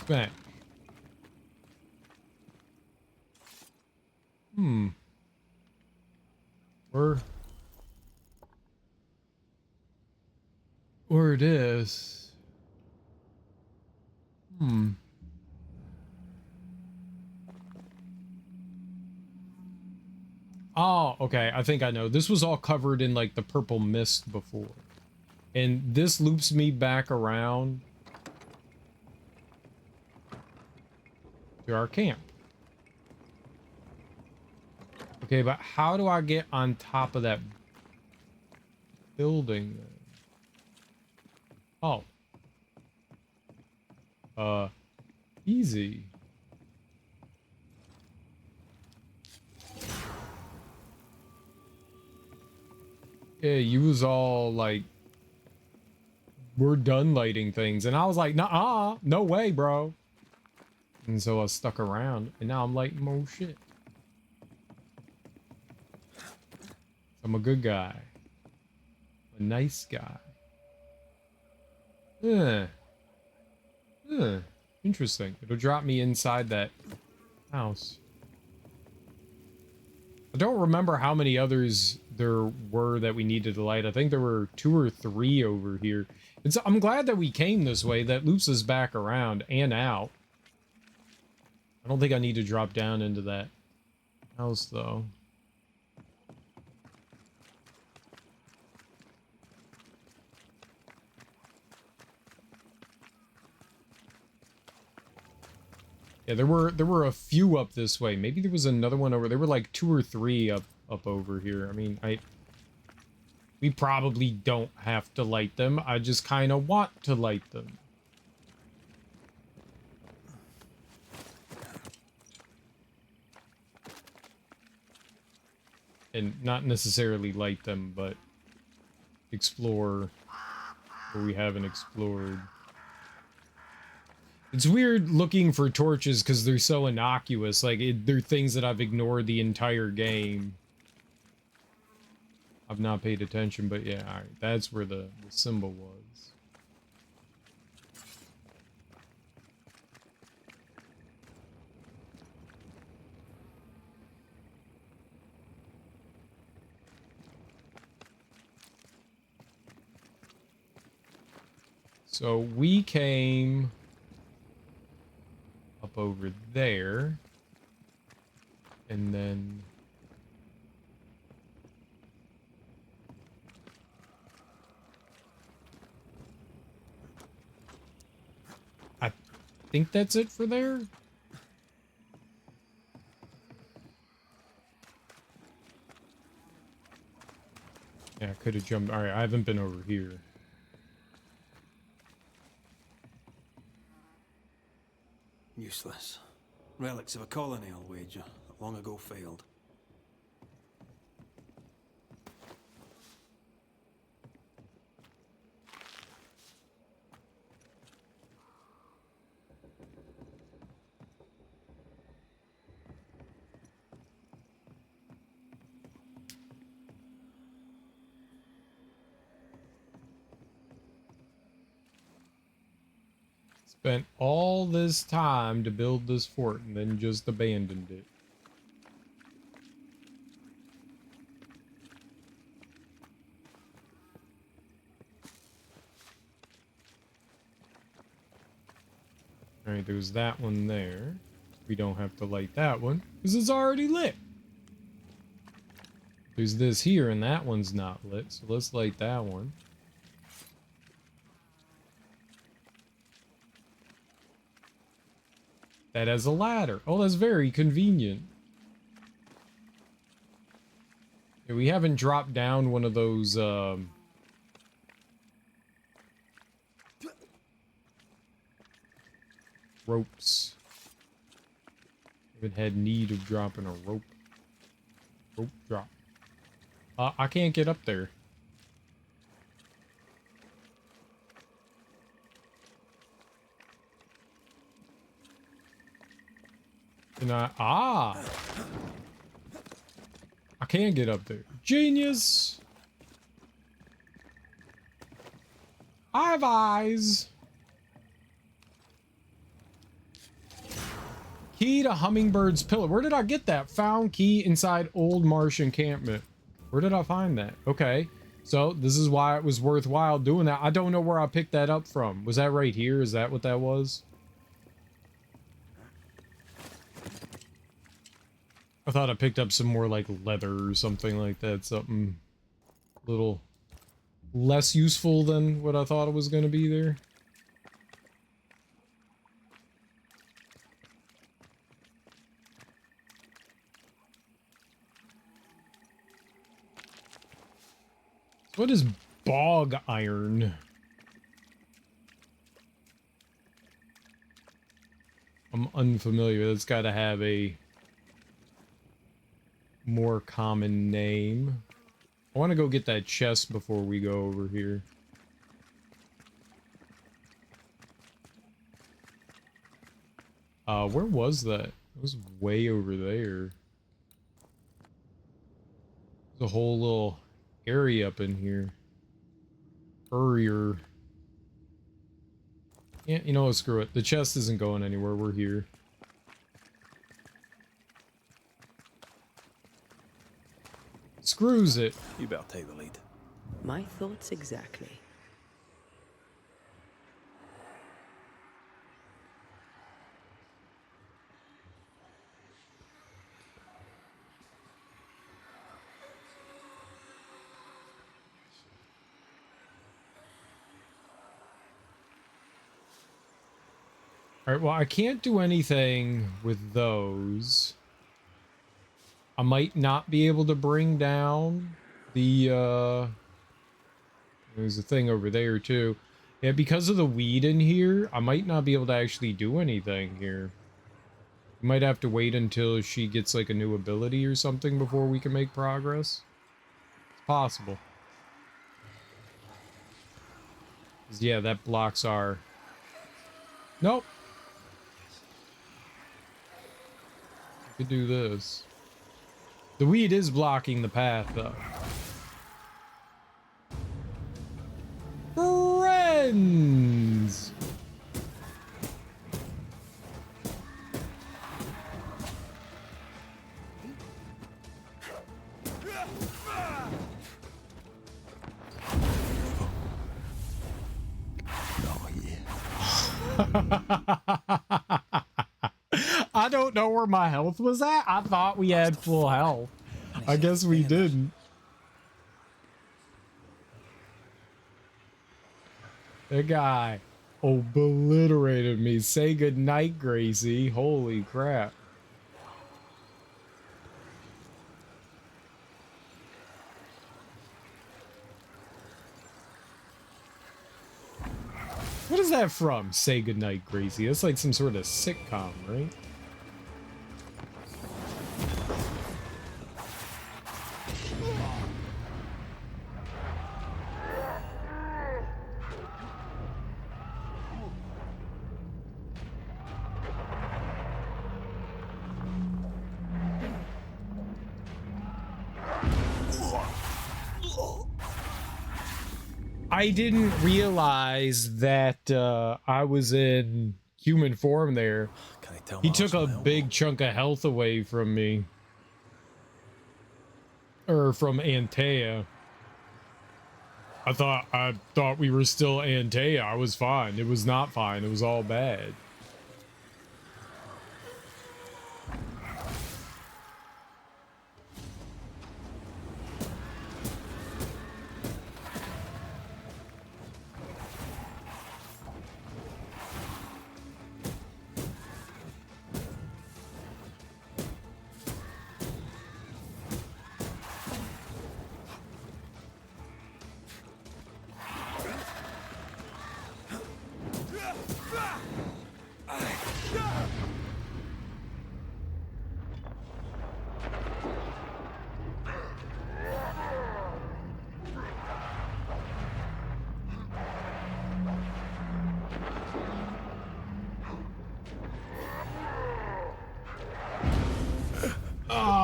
Bang. Where it is. Oh, okay. I think I know. This was all covered in like the purple mist before. And this loops me back around to our camp. Okay, but how do I get on top of that building then? Oh. Easy. Yeah, you was all like, we're done lighting things. And I was like, nah, no way, bro. And so I stuck around, and now I'm lighting more shit. I'm a good guy. A nice guy. Interesting. It'll drop me inside that house. I don't remember how many others there were that we needed to light. I think there were 2 or 3 over here. I'm glad that we came this way. That loops us back around and out. I don't think I need to drop down into that house, though. Yeah, there were a few up this way. Maybe there was another one over. There were like 2 or 3 up over here. I mean, we probably don't have to light them. I just kind of want to light them. And not necessarily light them, but explore where we haven't explored. It's weird looking for torches because they're so innocuous. Like, they're things that I've ignored the entire game. I've not paid attention, but yeah, alright. That's where the symbol was. So we came up over there, and then I think that's it for there. Yeah, I could have jumped. All right, I haven't been over here. Useless. Relics of a colony, I'll wager, that long ago failed. Spent all this time to build this fort and then just abandoned it. All right, there's that one there. We don't have to light that one because it's already lit. There's this here, and that one's not lit, so let's light that one. That has a ladder. Oh, that's very convenient. Yeah, we haven't dropped down one of those, ropes. Haven't had need of dropping a rope. Rope drop. I can't get up there. Can I? Ah! I can't get up there. Genius! I have eyes! Key to Hummingbird's Pillow. Where did I get that? Found key inside Old Marsh encampment. Where did I find that? Okay. So, this is why it was worthwhile doing that. I don't know where I picked that up from. Was that right here? Is that what that was? I thought I picked up some more, like, leather or something like that. Something a little less useful than what I thought it was going to be there. What is bog iron? I'm unfamiliar. That's got to have a more common name. I want to go get that chest before we go over here. Where was that? It was way over there. There's a whole little area up in here. Furrier. Yeah, you know what? Screw it. The chest isn't going anywhere. We're here. Screws it. You better take the lead. My thoughts exactly. Alright, well, I can't do anything with those. I might not be able to bring down the, there's a thing over there, too. Yeah, because of the weed in here, I might not be able to actually do anything here. We might have to wait until she gets, like, a new ability or something before we can make progress. It's possible. 'Cause, yeah, that blocks our... Nope. Could do this. The weed is blocking the path, though. Friends! I don't know where my health was at. I thought we had full health. I guess we didn't. That guy obliterated me. Say goodnight, Gracie. Holy crap. What is that from? Say goodnight, Gracie. That's like some sort of sitcom, right? I didn't realize that I was in human form there. Can I tell He my took a arse now? big chunk of health away from me. Or from Antea. I thought we were still Antea. I was fine. It was not fine. It was all bad.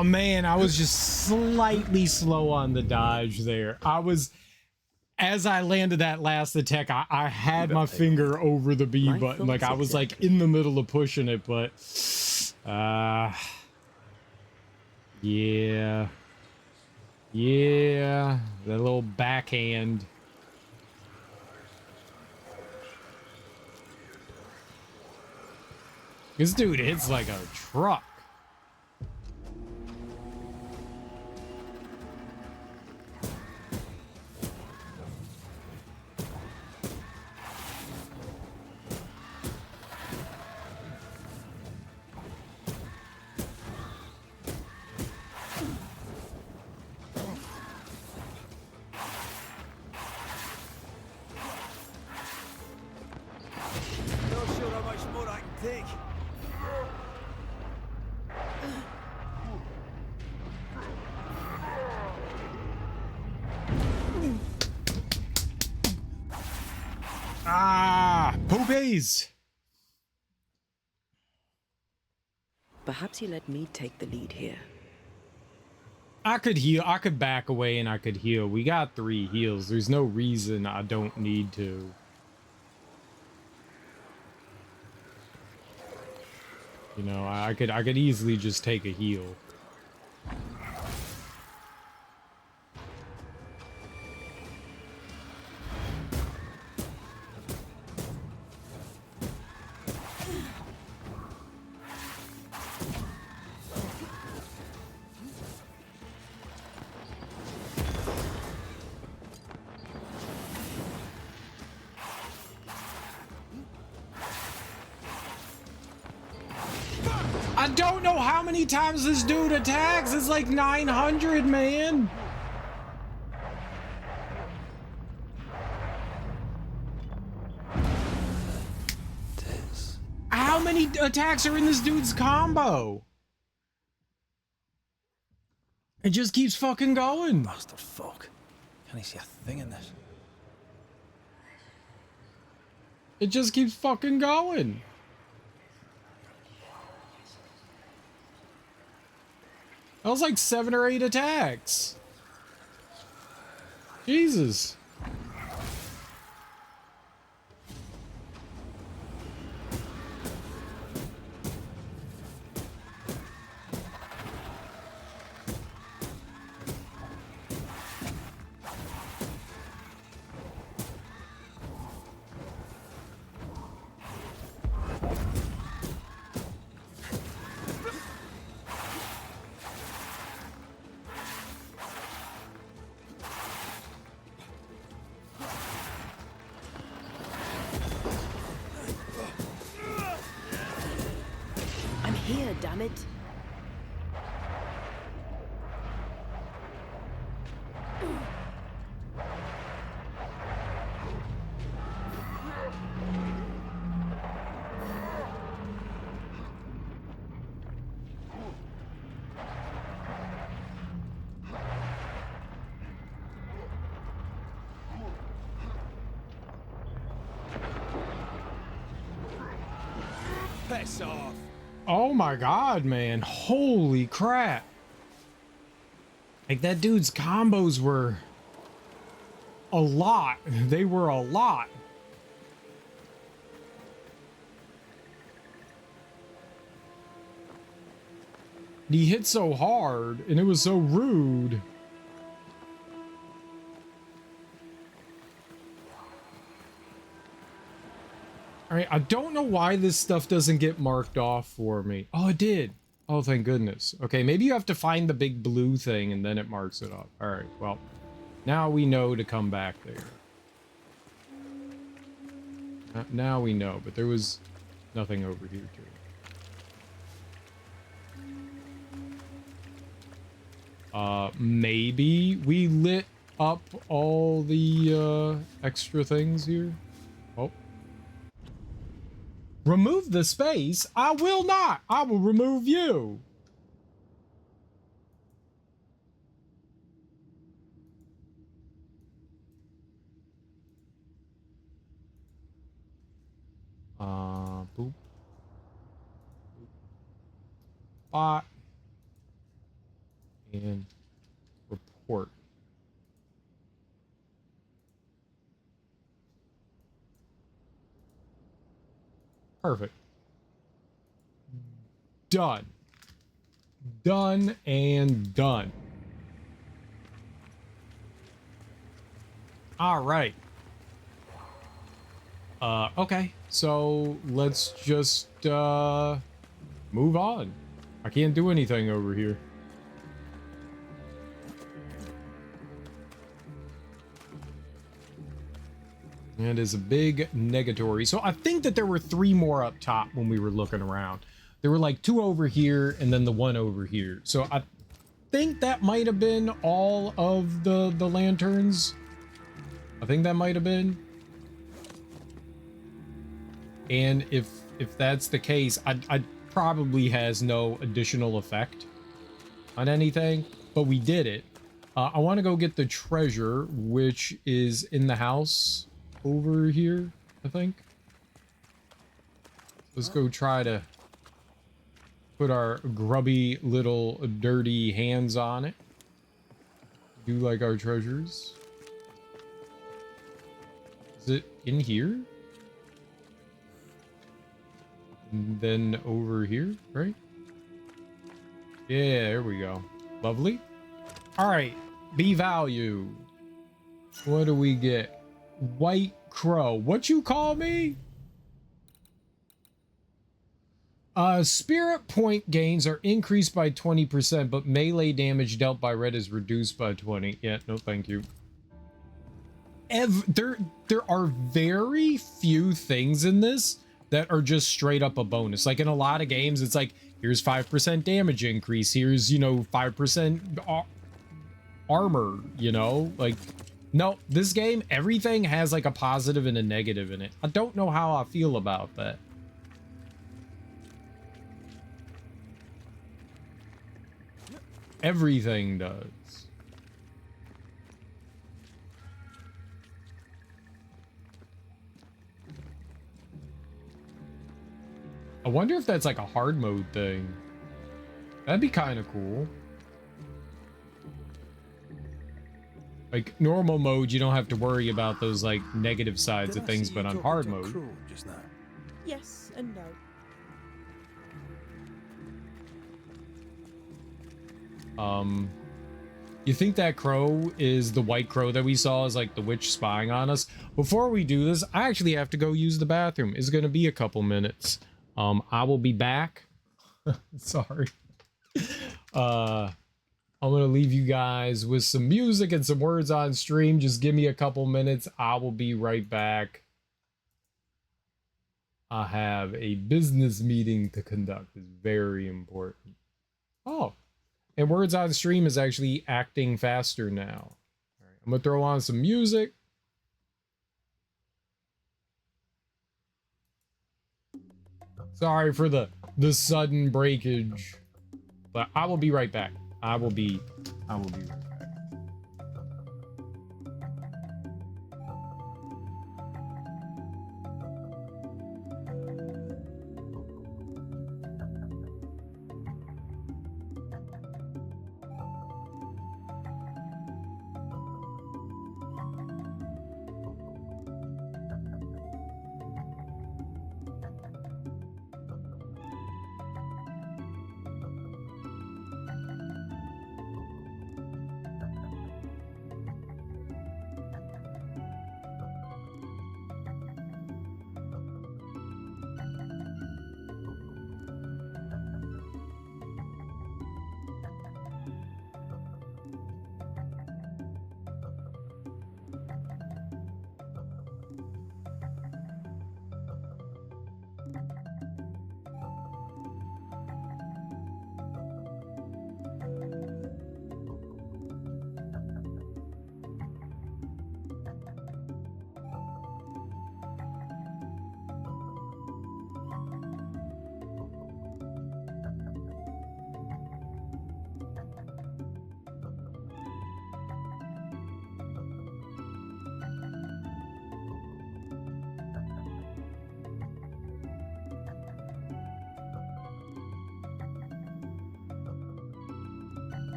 Oh man, I was just slightly slow on the dodge there. As I landed that last attack, I had my finger over the B My button. Like I thoughts was like exactly. in the middle of pushing it, but yeah. Yeah, that little backhand. This dude hits like a truck. Not sure how much more I can take. Ah, poopies. Perhaps you let me take the lead here. I could heal. I could back away and I could heal. We got 3 heals. There's no reason I don't need to. You know, I could easily just take a heal. I don't know how many times this dude attacks. It's like 900, man. How many attacks are in this dude's combo? It just keeps fucking going. Bastard fuck. Can I see a thing in this? It just keeps fucking going. That was like 7 or 8 attacks. Jesus. I'm here, damn it. Piss off. Oh my god, man. Holy crap. Like that dude's combos were a lot. They were a lot. He hit so hard and it was so rude. All right, I don't know why this stuff doesn't get marked off for me. Oh, it did. Oh, thank goodness. Okay, maybe you have to find the big blue thing and then it marks it off. All right, well, now we know to come back there. Now we know, but there was nothing over here too. Maybe we lit up all the extra things here. Oh. Remove the space? I will not. I will remove you. Boop. Bot. And report. Perfect. Done. Done and done. All right. Okay. So let's just move on. I can't do anything over here. That is a big negatory. So I think that there were 3 more up top when we were looking around. There were like 2 over here and then the 1 over here. So I think that might have been all of the lanterns. I think that might have been. And if that's the case, I probably has no additional effect on anything, but we did it. I want to go get the treasure, which is in the house over here, I think. Let's go try to put our grubby little dirty hands on it. Do like our treasures. Is it in here? And then over here, right? Yeah, there we go. Lovely. All right, B value. What do we get? White crow. What you call me? Spirit point gains are increased by 20%, but melee damage dealt by red is reduced by 20. Yeah, no thank you. There are very few things in this that are just straight up a bonus. Like in a lot of games, it's like, here's 5% damage increase. Here's, you know, 5% armor, you know? Like, no, this game, everything has like a positive and a negative in it. I don't know how I feel about that. Everything does. I wonder if that's like a hard mode thing. That'd be kind of cool. Like normal mode, you don't have to worry about those like negative sides of things, but on hard mode. Just now? Yes and no. You think that crow is the white crow that we saw is like the witch spying on us? Before we do this, I actually have to go use the bathroom. It's going to be a couple minutes. I will be back. Sorry. I'm going to leave you guys with some music and some words on stream. Just give me a couple minutes. I will be right back. I have a business meeting to conduct. It's very important. Oh. And words on stream is actually acting faster now. All right, I'm gonna throw on some music. Sorry for the sudden breakage, but I will be right back. I will be right back.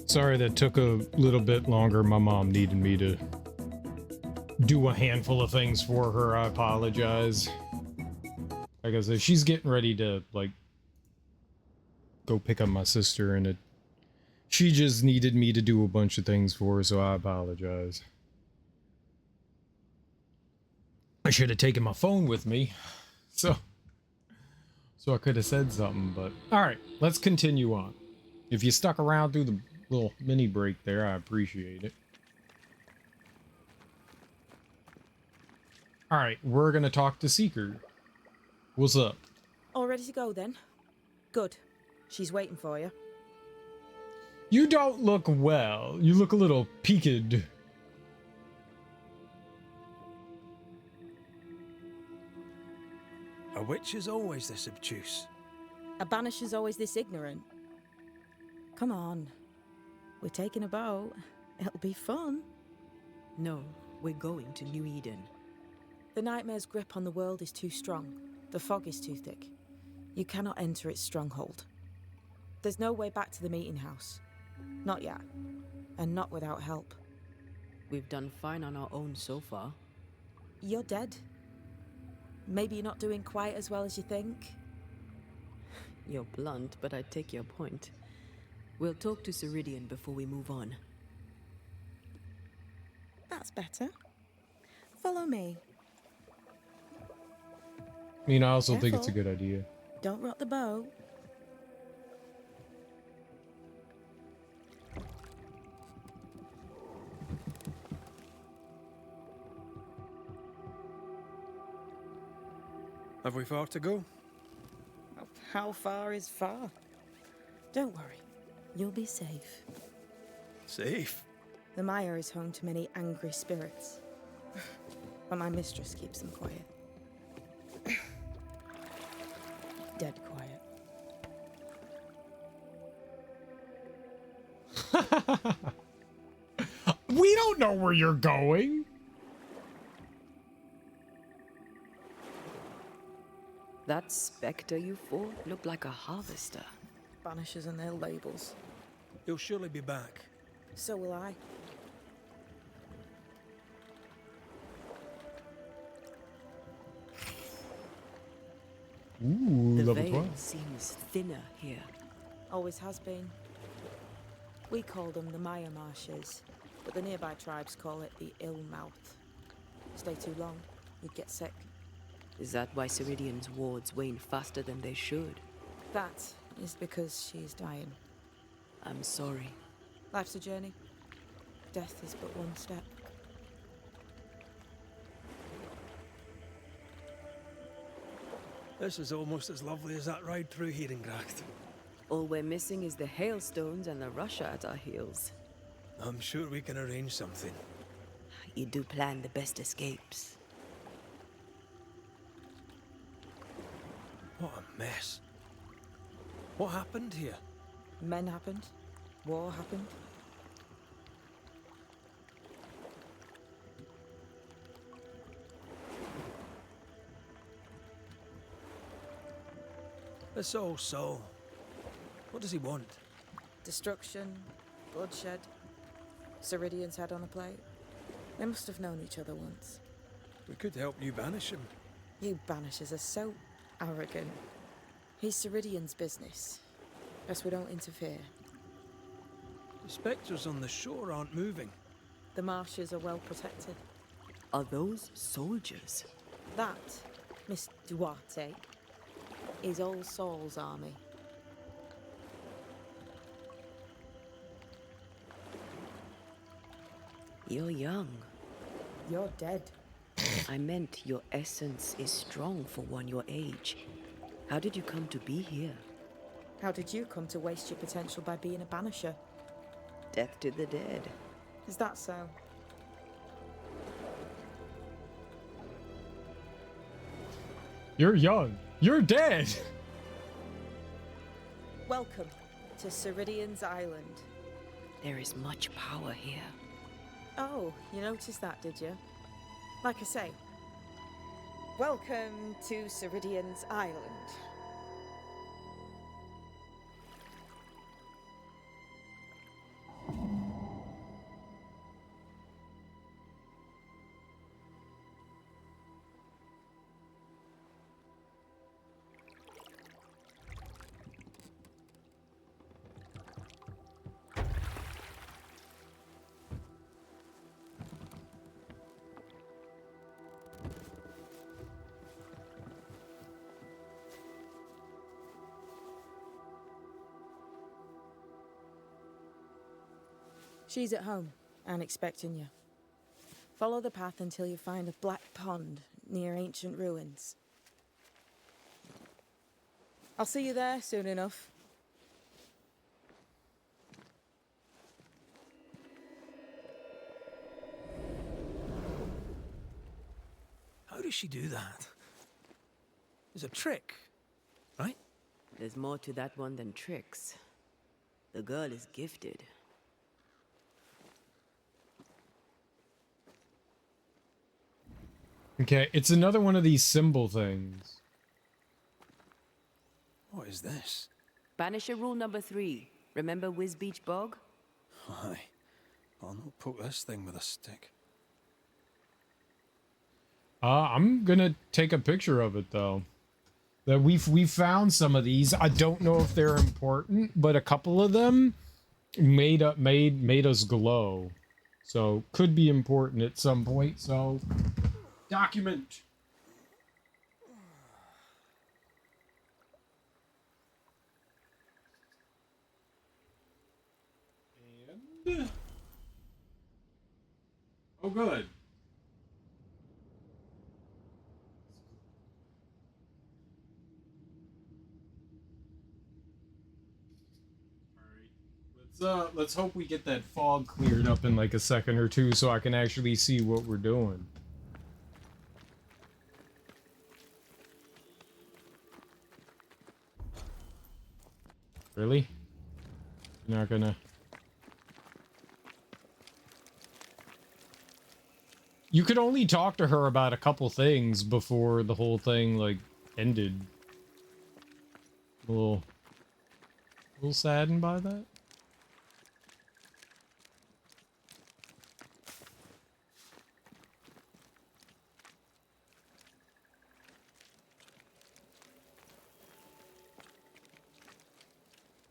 Sorry that took a little bit longer. My mom needed me to do a handful of things for her. I apologize. Like I said, she's getting ready to, like, go pick up my sister, and she just needed me to do a bunch of things for her, so I apologize. I should have taken my phone with me, so I could have said something, but... Alright, let's continue on. If you stuck around through the little mini break there, I appreciate it. Alright, we're gonna talk to Seeker. What's up? All ready to go then? Good. She's waiting for you. You don't look well. You look a little peaked. A witch is always this obtuse. A banisher's always this ignorant. Come on. We're taking a boat. It'll be fun. No, we're going to New Eden. The nightmare's grip on the world is too strong. The fog is too thick. You cannot enter its stronghold. There's no way back to the meeting house. Not yet. And not without help. We've done fine on our own so far. You're dead. Maybe you're not doing quite as well as you think. You're blunt, but I take your point. We'll talk to Ceridian before we move on. That's better. Follow me. I mean, I also think it's a Careful. good idea. Don't rock the boat. Have we far to go? How far is far? Don't worry. You'll be safe. Safe. The mire is home to many angry spirits. But my mistress keeps them quiet. Dead quiet. We don't know where you're going. That spectre you fought looked like a harvester. Banishers and their labels. He'll surely be back. So will I. Ooh, The level veil 12. seems thinner here. Always has been. We call them the Maya Marshes, but the nearby tribes call it the Ill Mouth. Stay too long, you'd get sick. Is that why Ceridian's wards wane faster than they should? That is because she is dying. I'm sorry. Life's a journey. Death is but one step. This is almost as lovely as that ride through Herengracht. All we're missing is the hailstones and the Russia at our heels. I'm sure we can arrange something. You do plan the best escapes. What a mess. What happened here? Men happened. War happened. This old soul. What does he want? Destruction, bloodshed. Ceridian's head on a plate. They must have known each other once. We could help you banish him. You Banishers are so arrogant. He's Ceridian's business. Best we don't interfere. The spectres on the shore aren't moving. The marshes are well protected. Are those soldiers? That, Miss Duarte, is All Saul's army. You're young. You're dead. I meant your essence is strong for one your age. How did you come to be here? How did you come to waste your potential by being a banisher? Death to the dead. Is that so? You're young. You're dead. Welcome to Ceridian's Island. There is much power here. Oh, you noticed that, did you? Like I say, welcome to Ceridian's Island. She's at home and expecting you. Follow the path until you find a black pond near ancient ruins. I'll see you there soon enough. How does she do that? It's a trick, right? There's more to that one than tricks. The girl is gifted. Okay, it's another one of these symbol things. What is this? Banisher rule number 3. Remember Wisbeach Bog? Aye. I'll not poke this thing with a stick. I'm gonna take a picture of it though. That we've found some of these. I don't know if they're important, but a couple of them made us glow. So could be important at some point. So document. And oh, good. Let's hope we get that fog cleared up in like a second or two so I can actually see what we're doing. Really? You're not gonna... You could only talk to her about a couple things before the whole thing, like, ended. A little saddened by that.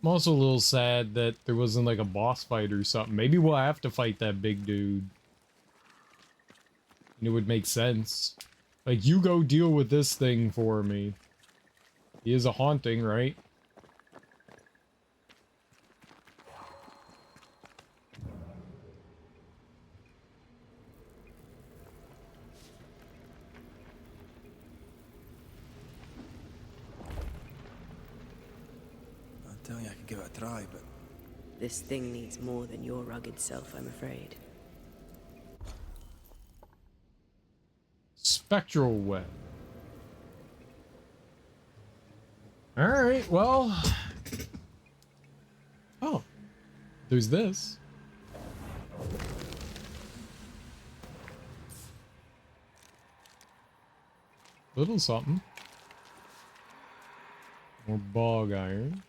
I'm also a little sad that there wasn't like a boss fight or something. Maybe we'll have to fight that big dude. And it would make sense. Like, you go deal with this thing for me. He is a haunting, right? I'll tell you I could give it a try, but This thing needs more than your rugged self, I'm afraid. Spectral web. Alright, well... Oh. There's this. Little something. More bog iron.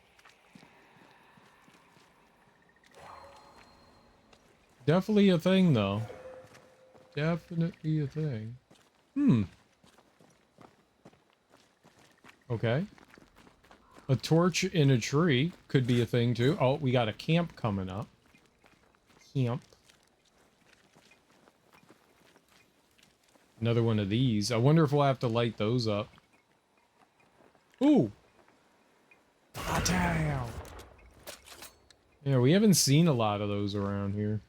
Definitely a thing, though. Definitely a thing. Okay. A torch in a tree could be a thing, too. Oh, we got a camp coming up. Camp. Another one of these. I wonder if we'll have to light those up. Ooh! Ah, damn! Yeah, we haven't seen a lot of those around here.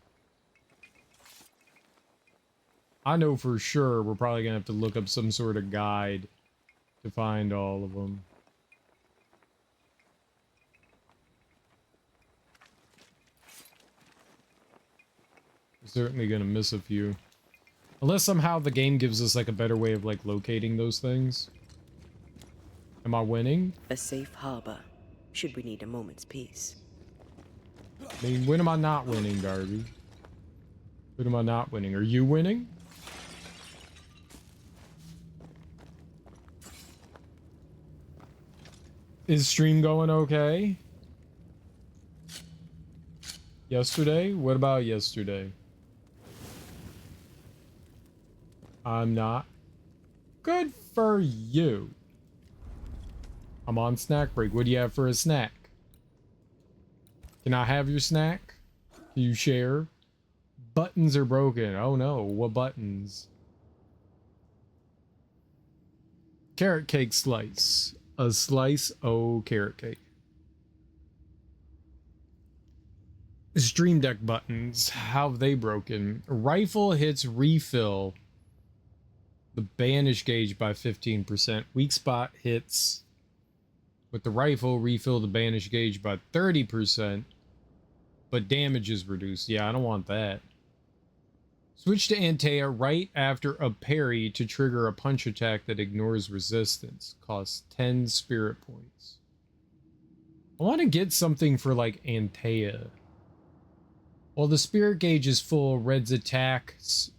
I know for sure we're probably gonna have to look up some sort of guide to find all of them. We're certainly gonna miss a few. Unless somehow the game gives us like a better way of like locating those things. Am I winning? A safe harbor, should we need a moment's peace. I mean, when am I not winning, Darby? When am I not winning? Are you winning? Is stream going okay? Yesterday? What about yesterday? I'm not. Good for you. I'm on snack break. What do you have for a snack? Can I have your snack? Can you share? Buttons are broken. Oh no, what buttons? Carrot cake slice. A slice, oh, carrot cake. Stream Deck buttons. How have they broken? Rifle hits refill the banish gauge by 15%. Weak spot hits with the rifle refill the banish gauge by 30%, but damage is reduced. Yeah, I don't want that. Switch to Antea right after a parry to trigger a punch attack that ignores resistance. Costs 10 spirit points. I want to get something for like Antea. While the spirit gauge is full, Red's attacks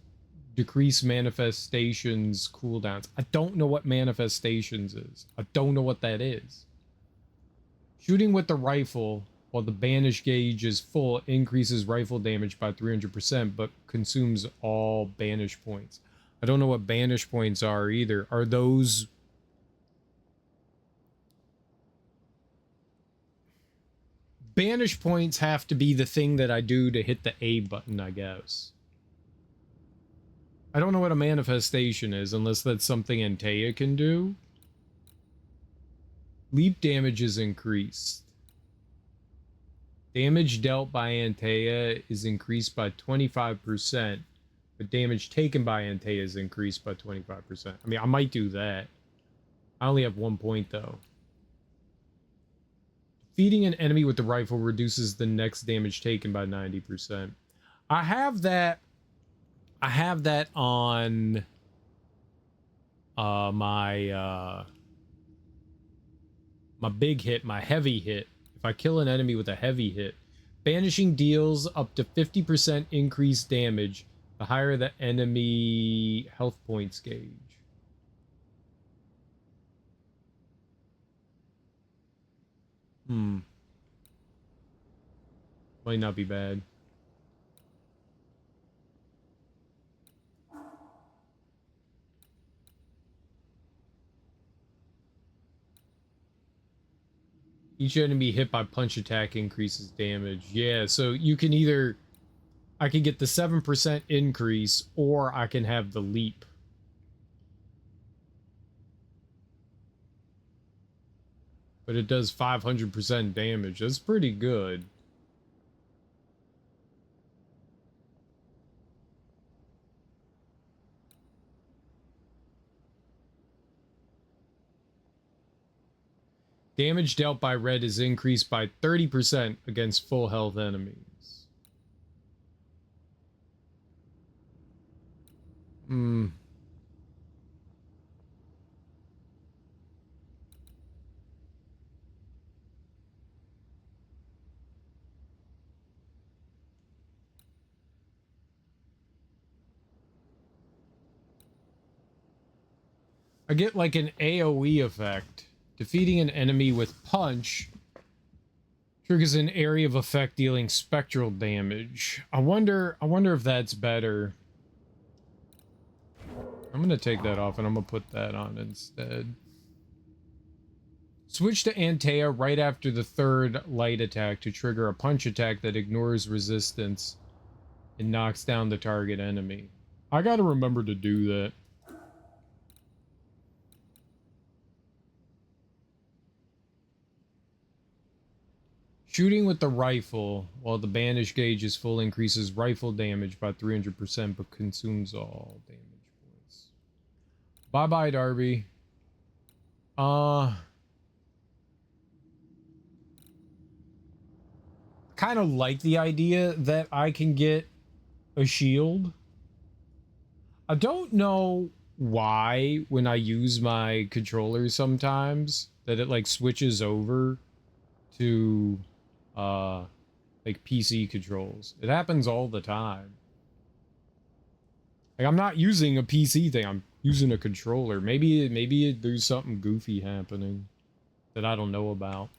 decrease manifestations cooldowns. I don't know what manifestations is. I don't know what that is. Shooting with the rifle while the banish gauge is full increases rifle damage by 300%, but consumes all banish points. I don't know what banish points are either. Are those... Banish points have to be the thing that I do to hit the A button, I guess. I don't know what a manifestation is, unless that's something Antea can do. Leap damage is increased. Damage dealt by Antea is increased by 25%, but damage taken by Antea is increased by 25%. I mean, I might do that. I only have 1 point, though. Defeating an enemy with the rifle reduces the next damage taken by 90%. I have that on my big hit, my heavy hit. If I kill an enemy with a heavy hit, banishing deals up to 50% increased damage the higher the enemy health points gauge. Might not be bad. Each enemy hit by punch attack increases damage. Yeah, so you can either... I can get the 7% increase, or I can have the leap. But it does 500% damage. That's pretty good. Damage dealt by Red is increased by 30% against full health enemies. I get like an AoE effect. Defeating an enemy with punch triggers an area of effect dealing spectral damage. I wonder if that's better. I'm gonna take that off and I'm gonna put that on instead. Switch to Antea right after the third light attack to trigger a punch attack that ignores resistance and knocks down the target enemy. I gotta remember to do that. Shooting with the rifle while the banish gauge is full increases rifle damage by 300%, but consumes all damage points. Bye-bye, Darby. Kind of like the idea that I can get a shield. I don't know why when I use my controller sometimes that it like switches over to like PC controls. It happens all the time. Like I'm not using a PC thing, I'm using a controller. Maybe there's something goofy happening that I don't know about.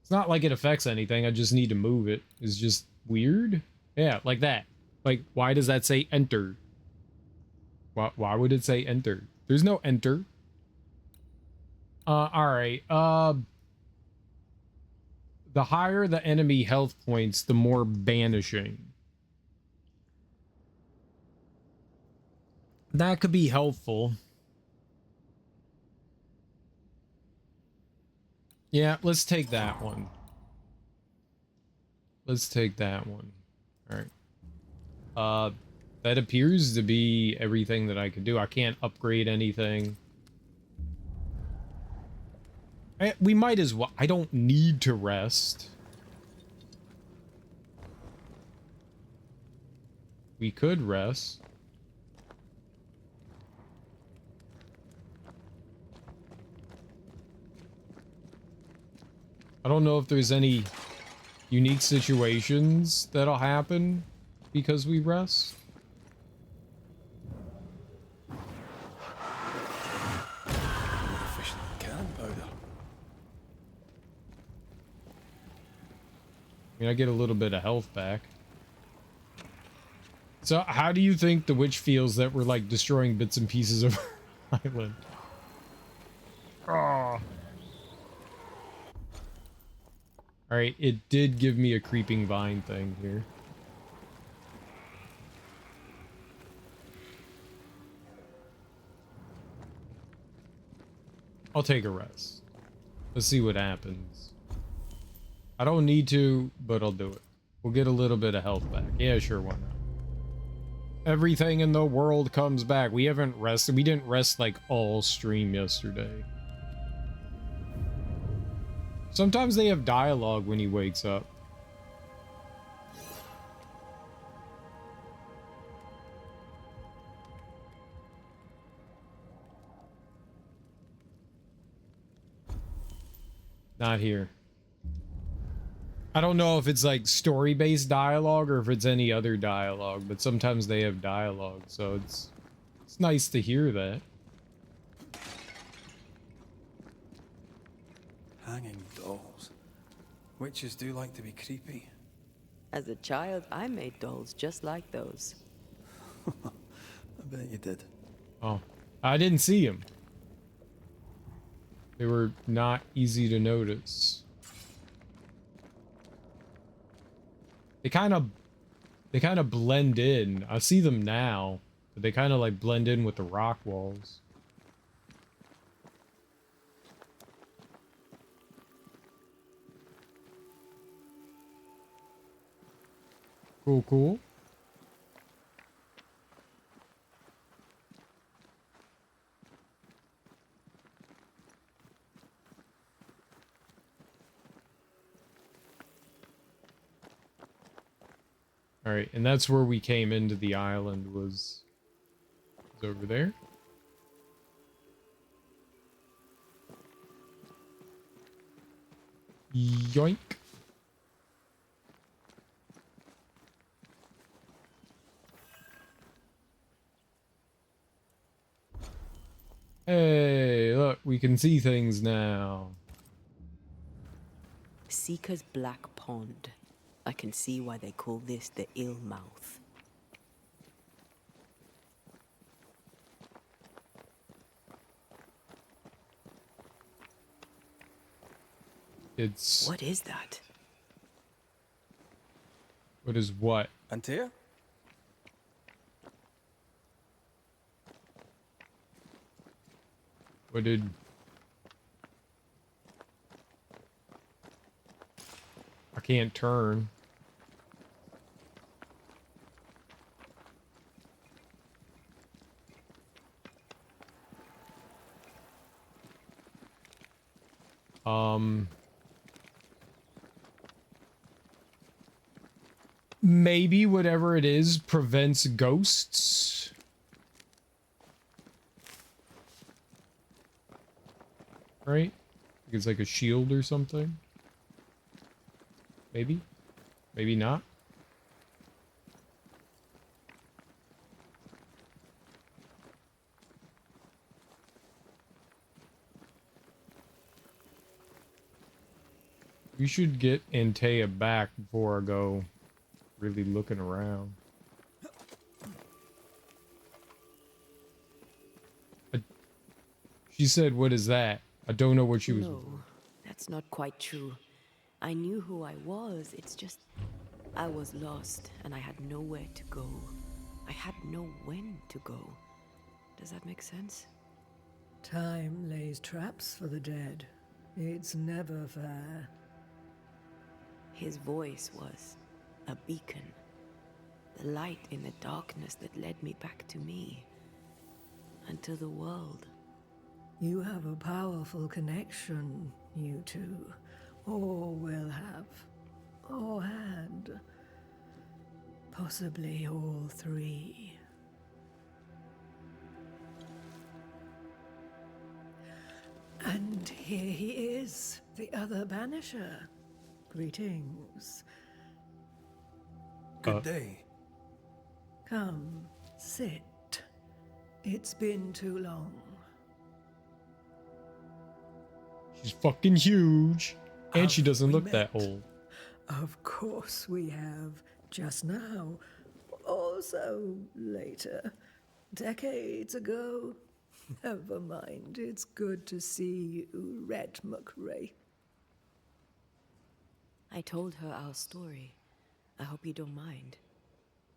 It's not like it affects anything, I just need to move it. It's just weird. Yeah, like that. Like, why does that say enter? Why would it say enter? There's no enter. Alright. The higher the enemy health points, the more banishing. That could be helpful. Yeah, let's take that one. Let's take that one. All right. That appears to be everything that I can do. I can't upgrade anything. We might as well. I don't need to rest. We could rest. I don't know if there's any unique situations that'll happen because we rest. More efficient than cannon powder. I mean, I get a little bit of health back. So, how do you think the witch feels that we're like destroying bits and pieces of her island? Oh. Alright, it did give me a creeping vine thing here. I'll take a rest. Let's see what happens. I don't need to, but I'll do it. We'll get a little bit of health back. Yeah, sure, why not? Everything in the world comes back. We haven't rested. We didn't rest like all stream yesterday. Sometimes they have dialogue when he wakes up. Not here. I don't know if it's like story-based dialogue or if it's any other dialogue, but sometimes they have dialogue, so it's nice to hear that. Hanging dolls. Witches do like to be creepy. As a child, I made dolls just like those. I bet you did. Oh, I didn't see him. They were not easy to notice. They kind of blend in. I see them now, but they kind of like blend in with the rock walls. Cool, cool. All right, and that's where we came into the island was over there. Yoink. Hey, look, we can see things now. Seeker's Black Pond. I can see why they call this the Ill Mouth. It's... What is that? What is what? Antea? What did... I can't turn. Maybe whatever it is prevents ghosts. Right? It's like a shield or something. Maybe? Maybe not? We should get Antea back before I go really looking around. She said, "What is that?" I don't know what she was. No, that's not quite true. I knew who I was, it's just... I was lost, and I had nowhere to go. I had no when to go. Does that make sense? Time lays traps for the dead. It's never fair. His voice was a beacon, the light in the darkness that led me back to me, and to the world. You have a powerful connection, you two. Or will have. Or had. Possibly all three. And here he is, the other Banisher. Greetings. Good day. Come, sit. It's been too long. She's fucking huge. And she Have doesn't we look that met? old. Of course we have. Just now. Also later. Decades ago. Never mind. It's good to see you, Red McRae. I told her our story. I hope you don't mind.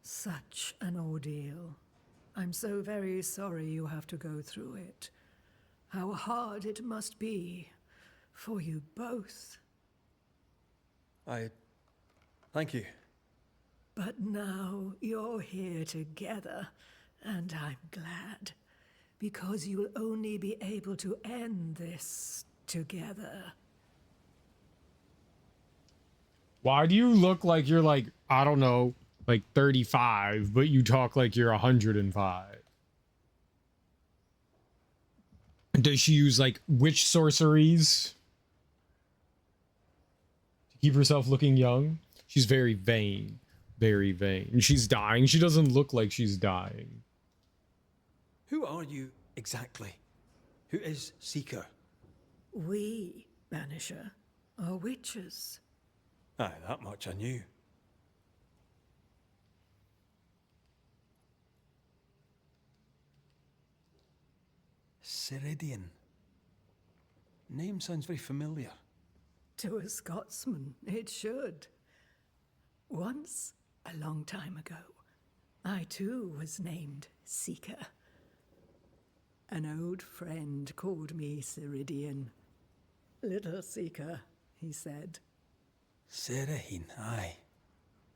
Such an ordeal. I'm so very sorry you have to go through it. How hard it must be for you both. Thank you. But now you're here together, and I'm glad. Because you'll only be able to end this together. Why do you look like you're like, I don't know, like 35, but you talk like you're 105? Does she use like witch sorceries to keep herself looking young? She's very vain, very vain. And she's dying. She doesn't look like she's dying. Who are you exactly? Who is Seeker? We, Banisher, are witches. Aye, that much I knew. Ceridian. Name sounds very familiar. To a Scotsman, it should. Once, a long time ago, I too was named Seeker. An old friend called me Ceridian. Little Seeker, he said. Serahine, aye.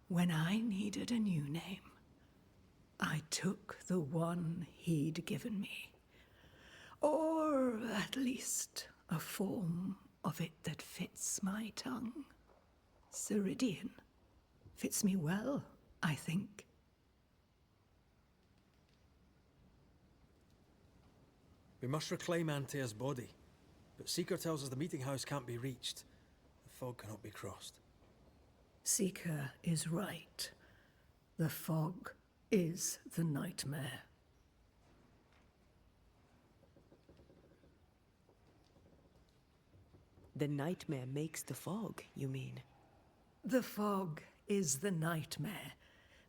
When I needed a new name, I took the one he'd given me. Or at least a form of it that fits my tongue. Ceridian. Fits me well, I think. We must reclaim Antea's body, but Seeker tells us the meeting house can't be reached. The fog cannot be crossed. Seeker is right. The fog is the nightmare. The nightmare makes the fog, you mean? The fog is the nightmare.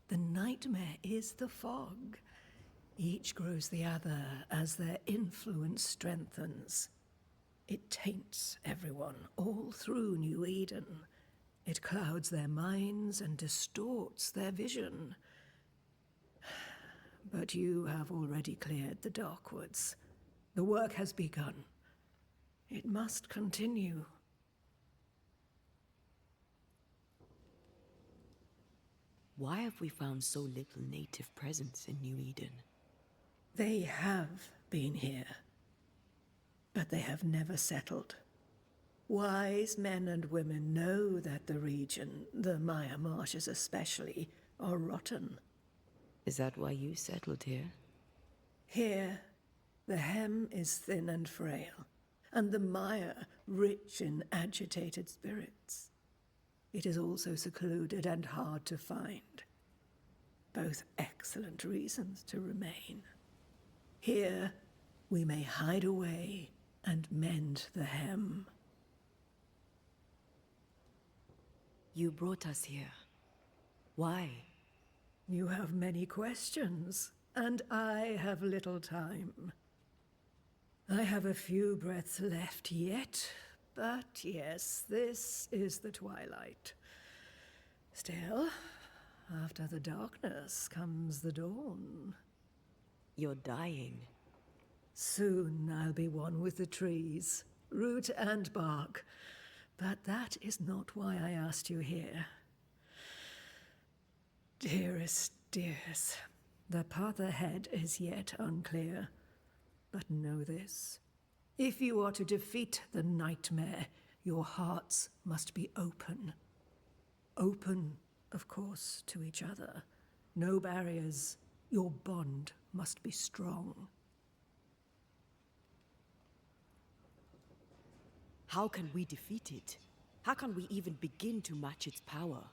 The nightmare is the fog. Each grows the other as their influence strengthens. It taints everyone all through New Eden. It clouds their minds and distorts their vision. But you have already cleared the Darkwoods. The work has begun. It must continue. Why have we found so little native presence in New Eden? They have been here, but they have never settled. Wise men and women know that the region, the Maya Marshes especially, are rotten. Is that why you settled here? Here, the hem is thin and frail, and the Maya rich in agitated spirits. It is also secluded and hard to find. Both excellent reasons to remain. Here, we may hide away and mend the hem. You brought us here. Why? You have many questions, and I have little time. I have a few breaths left yet, but yes, this is the twilight. Still, after the darkness comes the dawn. You're dying. Soon I'll be one with the trees, root and bark. But that is not why I asked you here. Dearest dears, the path ahead is yet unclear. But know this. If you are to defeat the nightmare, your hearts must be open. Open, of course, to each other. No barriers. Your bond must be strong. How can we defeat it? How can we even begin to match its power?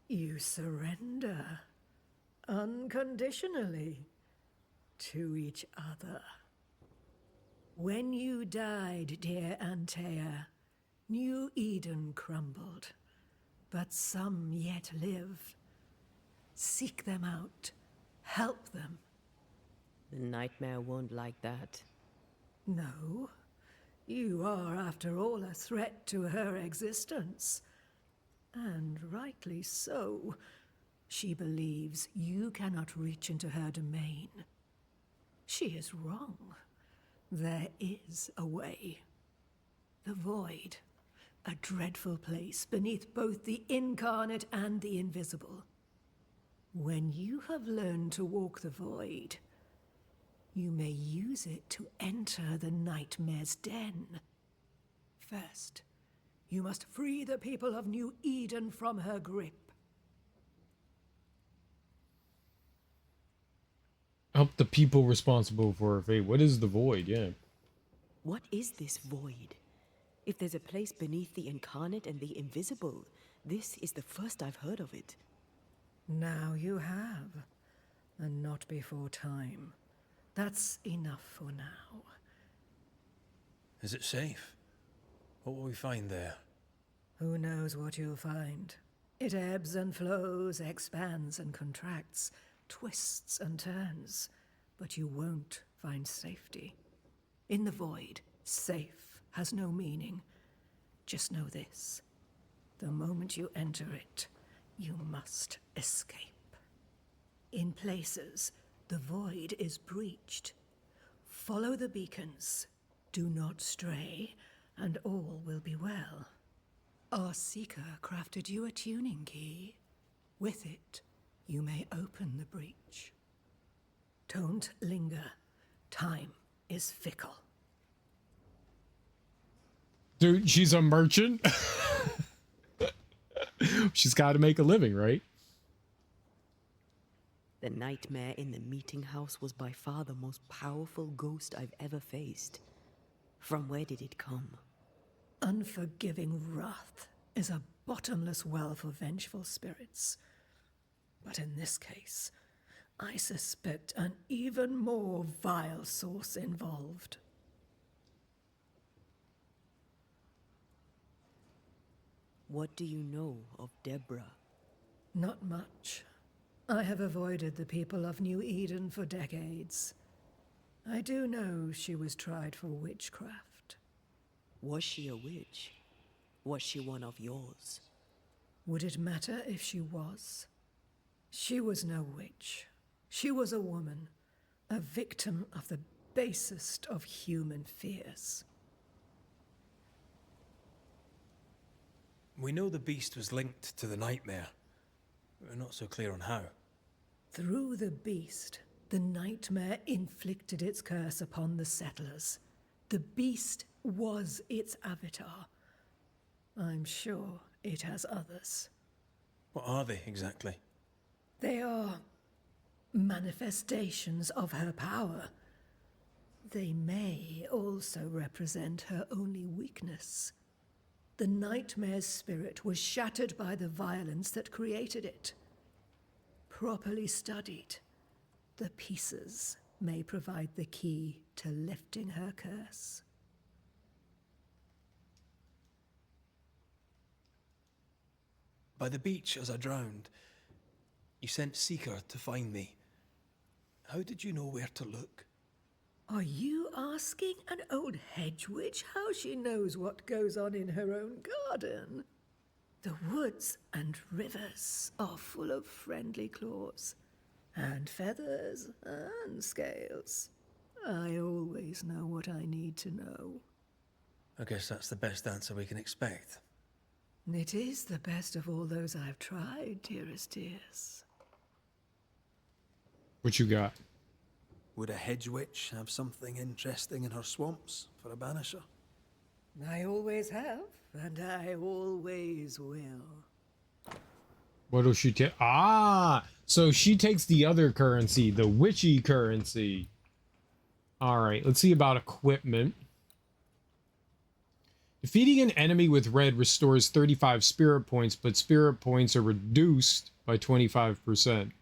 You surrender unconditionally to each other. When you died, dear Antea, New Eden crumbled, but some yet live. Seek them out. Help them. The nightmare won't like that. No. You are, after all, a threat to her existence. And rightly so. She believes you cannot reach into her domain. She is wrong. There is a way. The Void. A dreadful place beneath both the incarnate and the invisible. When you have learned to walk the Void, you may use it to enter the nightmare's den. First, you must free the people of New Eden from her grip. Help the people responsible for her fate. What is the Void? Yeah. What is this void? If there's a place beneath the incarnate and the invisible, this is the first I've heard of it. Now you have, and not before time. That's enough for now. Is it safe? What will we find there? Who knows what you'll find? It ebbs and flows, expands and contracts, twists and turns, but you won't find safety. In the Void, safe has no meaning. Just know this. The moment you enter it, you must escape. In places, the Void is breached. Follow the beacons. Do not stray, and all will be well. Our Seeker crafted you a tuning key. With it, you may open the breach. Don't linger. Time is fickle. Dude, she's a merchant. She's got to make a living, right? The nightmare in the meeting house was by far the most powerful ghost I've ever faced. From where did it come? Unforgiving wrath is a bottomless well for vengeful spirits. But in this case, I suspect an even more vile source involved. What do you know of Deborah? Not much. I have avoided the people of New Eden for decades. I do know she was tried for witchcraft. Was she a witch? Was she one of yours? Would it matter if she was? She was no witch. She was a woman, a victim of the basest of human fears. We know the beast was linked to the nightmare. We're not so clear on how. Through the beast, the nightmare inflicted its curse upon the settlers. The beast was its avatar. I'm sure it has others. What are they exactly? They are manifestations of her power. They may also represent her only weakness. The nightmare's spirit was shattered by the violence that created it. Properly studied, the pieces may provide the key to lifting her curse. By the beach as I drowned, you sent Seeker to find me. How did you know where to look? Are you asking an old hedge witch how she knows what goes on in her own garden? The woods and rivers are full of friendly claws, and feathers and scales. I always know what I need to know. I guess that's the best answer we can expect. It is the best of all those I've tried, dearest dears. What you got? Would a hedge witch have something interesting in her swamps for a banisher? I always have, and I always will. What does she take? Ah, so she takes the other currency, the witchy currency. All right, let's see about equipment. Defeating an enemy with red restores 35 spirit points, but spirit points are reduced by 25%.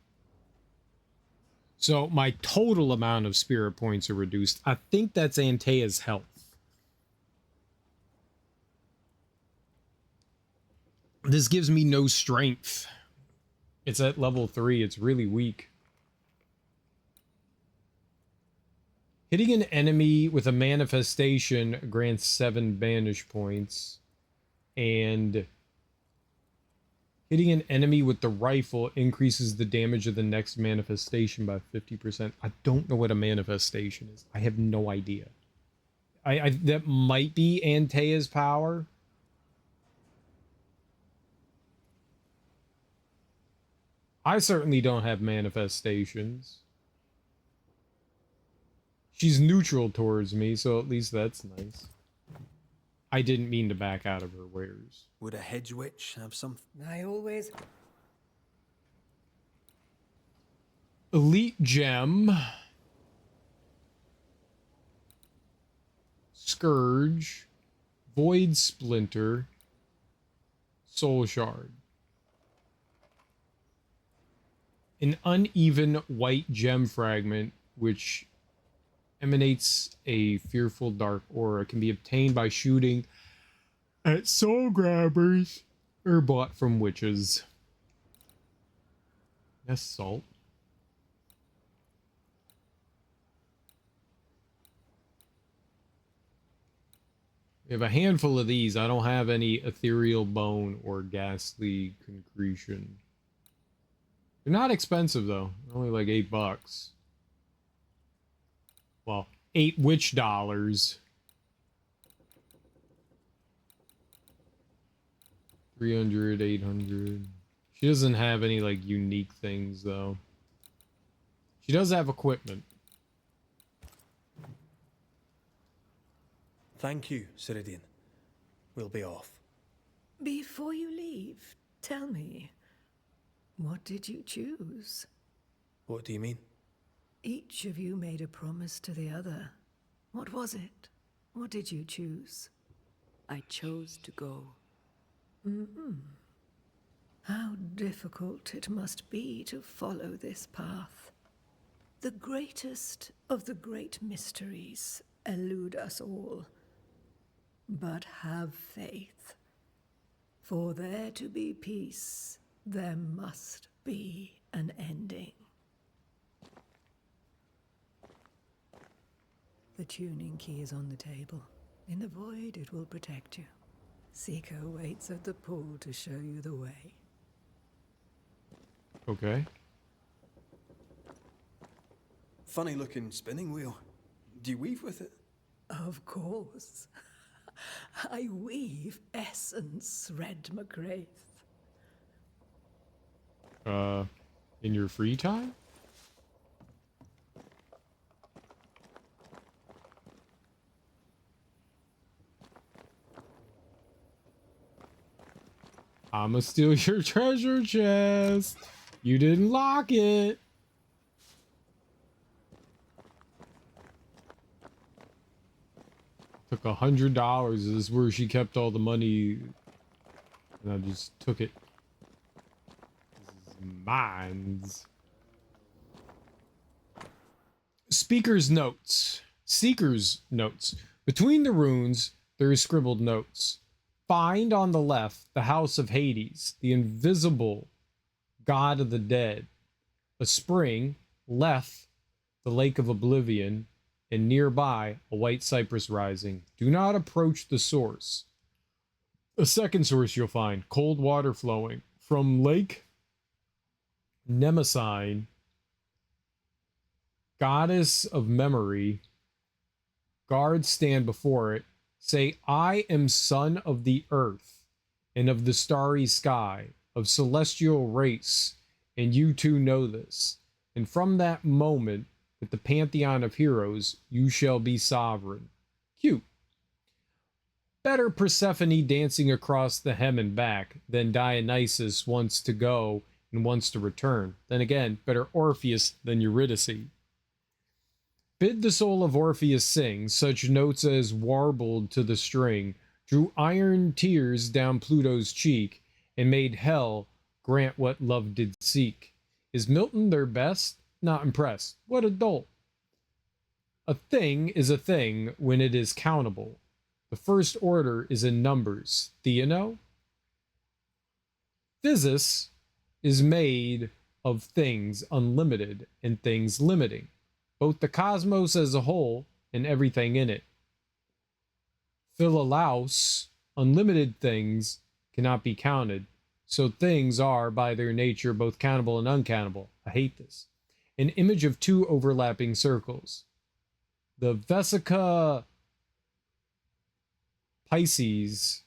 So my total amount of spirit points are reduced. I think that's Antea's health. This gives me no strength. It's at level 3. It's really weak. Hitting an enemy with a manifestation grants 7 banish points. And hitting an enemy with the rifle increases the damage of the next manifestation by 50%. I don't know what a manifestation is. I have no idea. I that might be Antea's power. I certainly don't have manifestations. She's neutral towards me, so at least that's nice. I didn't mean to back out of her wares. Would a hedge witch have something? I always... Elite Gem. Scourge. Void Splinter. Soul Shard. An uneven white gem fragment, which emanates a fearful dark aura, can be obtained by shooting at soul grabbers or bought from witches. That's salt. We have a handful of these. I don't have any ethereal bone or ghastly concretion. They're not expensive though. Only like $8. Well, 8 witch dollars. 300, 800. She doesn't have any like unique things though. She does have equipment. Thank you, Ceridian. We'll be off. Before you leave, tell me, what did you choose? What do you mean? Each of you made a promise to the other. What was it? What did you choose? I chose to go. How difficult it must be to follow this path. The greatest of the great mysteries elude us all. But have faith. For there to be peace, there must be an ending. The tuning key is on the table. In the void, it will protect you. Seeker waits at the pool to show you the way. Okay. Funny looking spinning wheel. Do you weave with it? Of course. I weave essence, Red McGrath. In your free time? I'ma steal your treasure chest. You didn't lock it. Took $100. This is where she kept all the money. And I just took it. This is mine. Speaker's notes. Seeker's notes. Between the runes, there is scribbled notes. Find on the left the house of Hades, the invisible god of the dead. A spring, Leth, the lake of oblivion, and nearby a white cypress rising. Do not approach the source. A second source you'll find, cold water flowing from Lake Nemesine, goddess of memory. Guards stand before it, Say, I am son of the earth and of the starry sky, of celestial race, and you too know this. And from that moment, with the pantheon of heroes, you shall be sovereign. Cute. Better Persephone dancing across the hem and back than Dionysus wants to go and wants to return. Then again, better Orpheus than Eurydice. Bid the soul of Orpheus sing such notes as warbled to the string, drew iron tears down Pluto's cheek, and made hell grant what love did seek. Is Milton their best? Not impressed. What a dolt. A thing is a thing when it is countable. The first order is in numbers. Do you know? Physis is made of things unlimited and things limiting, both the cosmos as a whole and everything in it. Philolaus, unlimited things cannot be counted, so things are by their nature both countable and uncountable. I hate this. An image of two overlapping circles. The Vesica Pisces,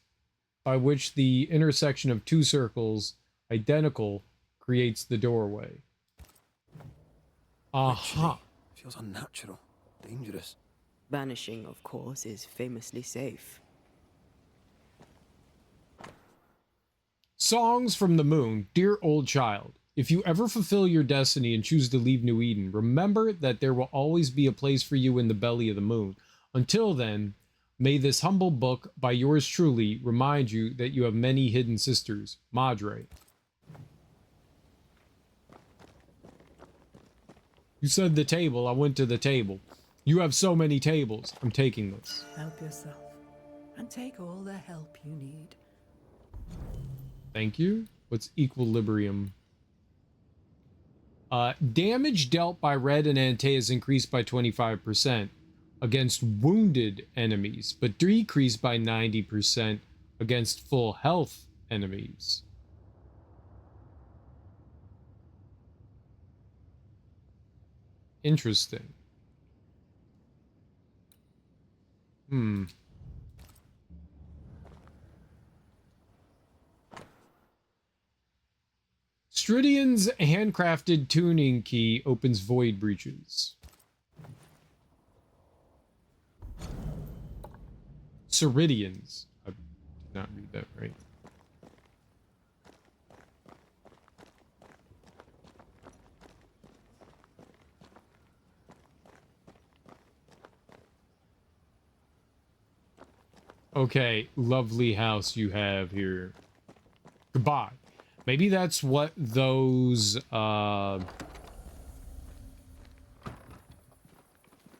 by which the intersection of two circles identical creates the doorway. Aha. Feels unnatural, dangerous. Banishing, of course, is famously safe. Songs from the Moon. Dear old child, if you ever fulfill your destiny and choose to leave New Eden, remember that there will always be a place for you in the belly of the moon. Until then, may this humble book by yours truly remind you that you have many hidden sisters. Madre. You said the table. I went to the table. You have so many tables. I'm taking this. Help yourself, and take all the help you need. Thank you. What's equilibrium? Damage dealt by red and Ante is increased by 25% against wounded enemies, but decreased by 90% against full health enemies. Interesting. Stridian's handcrafted tuning key opens void breaches. Ceridians. I did not read that right. Okay, lovely house you have here. Goodbye. Maybe that's what those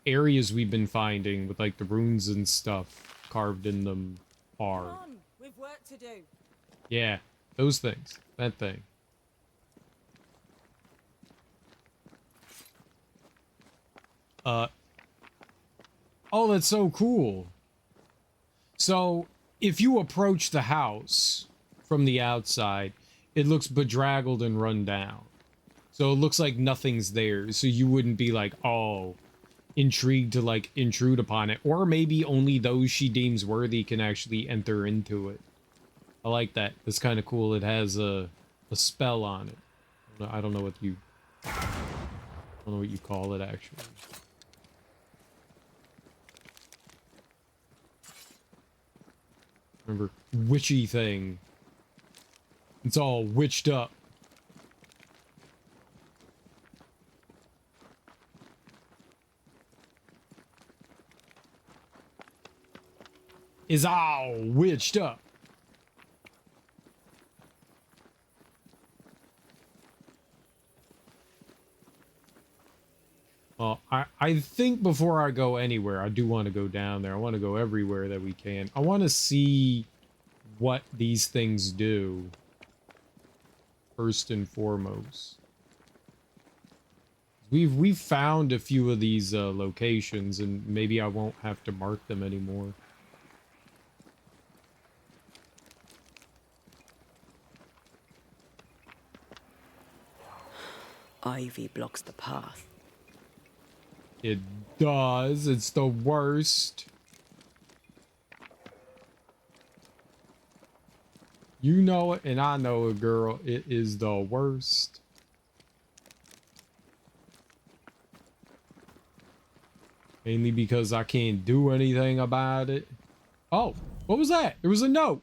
areas we've been finding with like the runes and stuff carved in them are. Come on, we've work to do. Yeah, those things. That thing. Oh, that's so cool. So, if you approach the house from the outside, it looks bedraggled and run down. So it looks like nothing's there. So you wouldn't be like, oh, intrigued to like intrude upon it. Or maybe only those she deems worthy can actually enter into it. I like that. That's kind of cool. It has a spell on it. I don't know what you call it actually. Remember, witchy thing. It's all witched up. Is all witched up. Well, I think before I go anywhere, I do want to go down there. I want to go everywhere that we can. I want to see what these things do. First and foremost. We've found a few of these locations, and maybe I won't have to mark them anymore. Ivy blocks the path. It does. It's the worst. You know it, and I know it, girl. It is the worst. Mainly because I can't do anything about it. Oh, what was that? There was a note.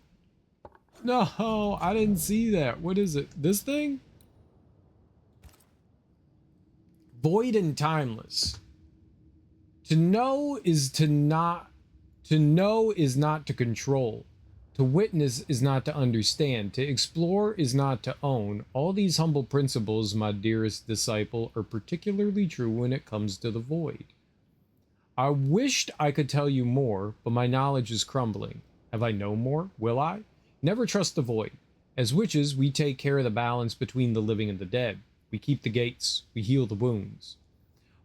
No, I didn't see that. What is it? This thing? Void and timeless. To know is to not. To know is not to control. To witness is not to understand. To explore is not to own. All these humble principles, my dearest disciple, are particularly true when it comes to the void. I wished I could tell you more, but my knowledge is crumbling. Have I no more? Will I? Never trust the void. As witches, we take care of the balance between the living and the dead. We keep the gates. We heal the wounds.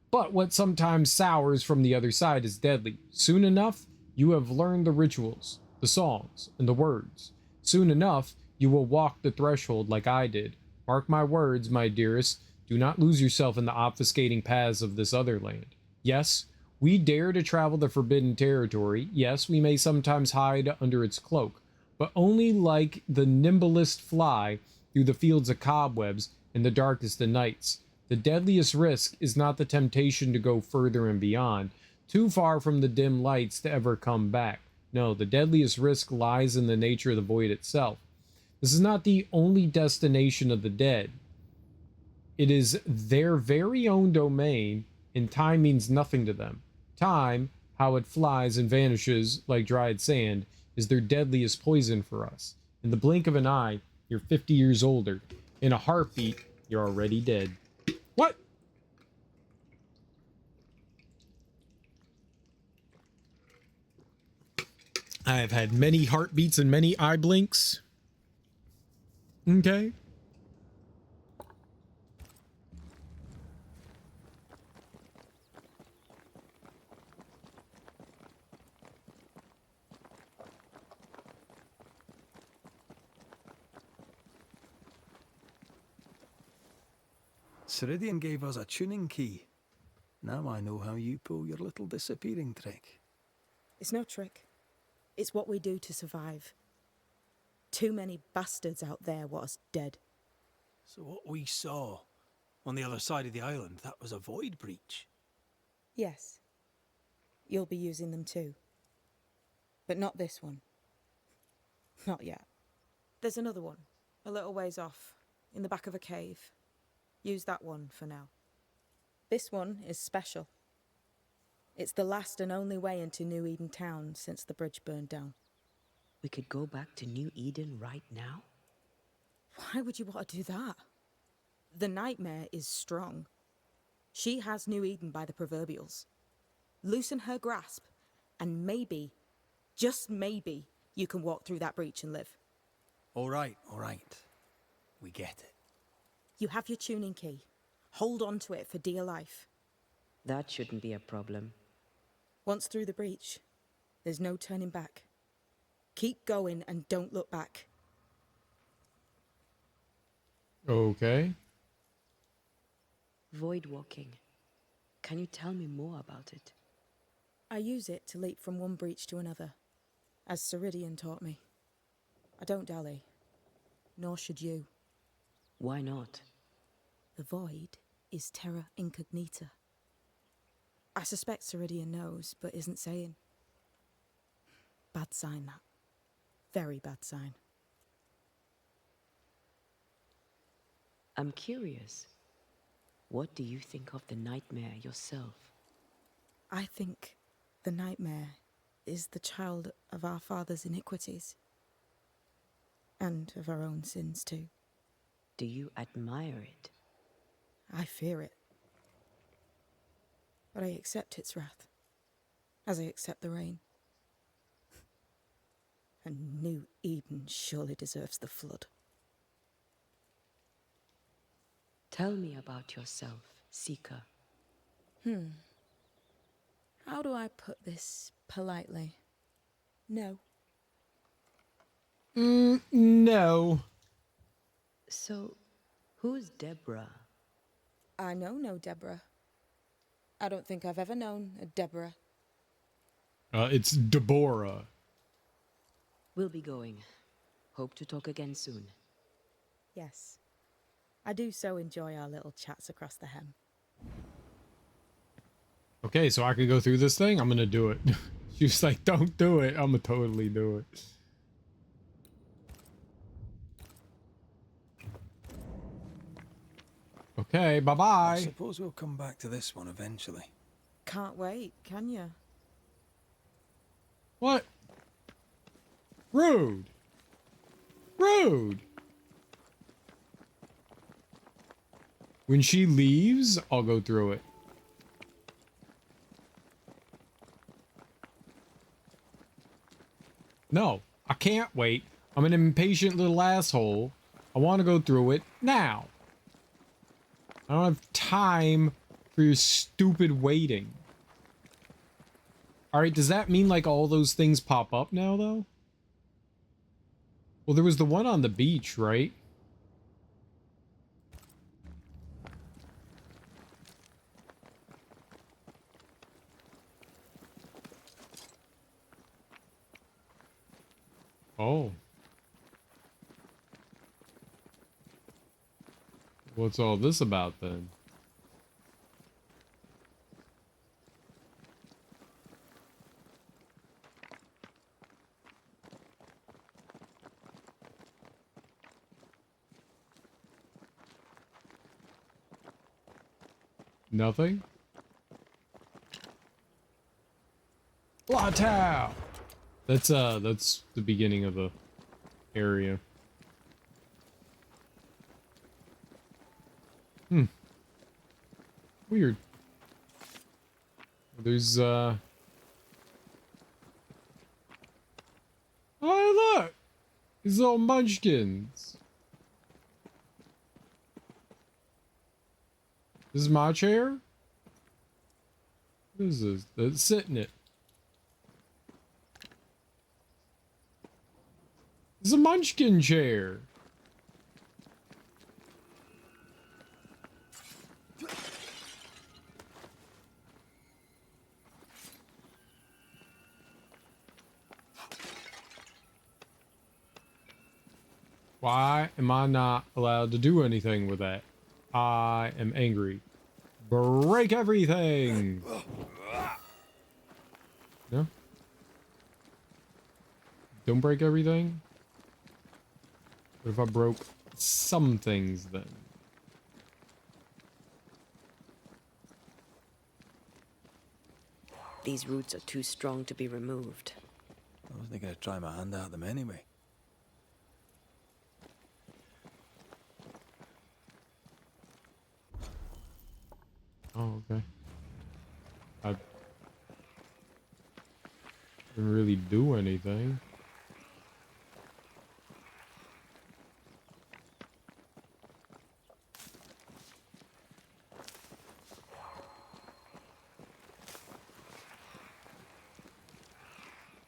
But what sometimes sours from the other side is deadly. Soon enough, you have learned the rituals, the songs, and the words. Soon enough, you will walk the threshold like I did. Mark my words, my dearest. Do not lose yourself in the obfuscating paths of this other land. Yes, we dare to travel the forbidden territory. Yes, we may sometimes hide under its cloak, but only like the nimblest fly through the fields of cobwebs in the darkest of nights. The deadliest risk is not the temptation to go further and beyond, too far from the dim lights to ever come back. No, the deadliest risk lies in the nature of the void itself. This is not the only destination of the dead. It is their very own domain, and time means nothing to them. Time, how it flies and vanishes like dried sand, is their deadliest poison for us. In the blink of an eye, you're 50 years older. In a heartbeat, you're already dead. What? I have had many heartbeats and many eye blinks. Okay. Ceridian gave us a tuning key. Now I know how you pull your little disappearing trick. It's no trick. It's what we do to survive. Too many bastards out there want us dead. So what we saw on the other side of the island, that was a void breach? Yes. You'll be using them too. But not this one. Not yet. There's another one, a little ways off, in the back of a cave. Use that one for now. This one is special. It's the last and only way into New Eden town since the bridge burned down. We could go back to New Eden right now? Why would you want to do that? The nightmare is strong. She has New Eden by the proverbials. Loosen her grasp, and maybe, just maybe, you can walk through that breach and live. All right. We get it. You have your tuning key. Hold on to it for dear life. That shouldn't be a problem. Once through the breach, there's no turning back. Keep going and don't look back. Okay. Void walking. Can you tell me more about it? I use it to leap from one breach to another, as Ceridian taught me. I don't dally, nor should you. Why not? The void is terra incognita. I suspect Ceridian knows, but isn't saying. Bad sign, that. Very bad sign. I'm curious. What do you think of the nightmare yourself? I think the nightmare is the child of our father's iniquities. And of our own sins, too. Do you admire it? I fear it. But I accept its wrath, as I accept the rain. And New Eden surely deserves the flood. Tell me about yourself, Seeker. How do I put this politely? No. No. So, who's Deborah? I know no Deborah. I don't think I've ever known a Deborah. It's Deborah. We'll be going. Hope to talk again soon. Yes. I do so enjoy our little chats across the hem. Okay, so I could go through this thing. I'm gonna do it. She was like, "Don't do it." I'm gonna totally do it. Okay, bye I bye. suppose we'll come back to this one eventually. Can't wait, can you? What? Rude. Rude. When she leaves, I'll go through it. No, I can't wait. I'm an impatient little asshole. I want to go through it now. I don't have time for your stupid waiting. Alright, does that mean like all those things pop up now though? Well, there was the one on the beach, right? Oh. What's all this about then? Nothing? Blatow! That's the beginning of the area. Weird. There's oh look! These little munchkins. This is my chair? What is this? Let's sit in it. This is a munchkin chair. Why am I not allowed to do anything with that? I am angry. Break everything! No? Don't break everything? What if I broke some things then? These roots are too strong to be removed. I wasn't going to try my hand at them anyway. Oh, okay. I didn't really do anything.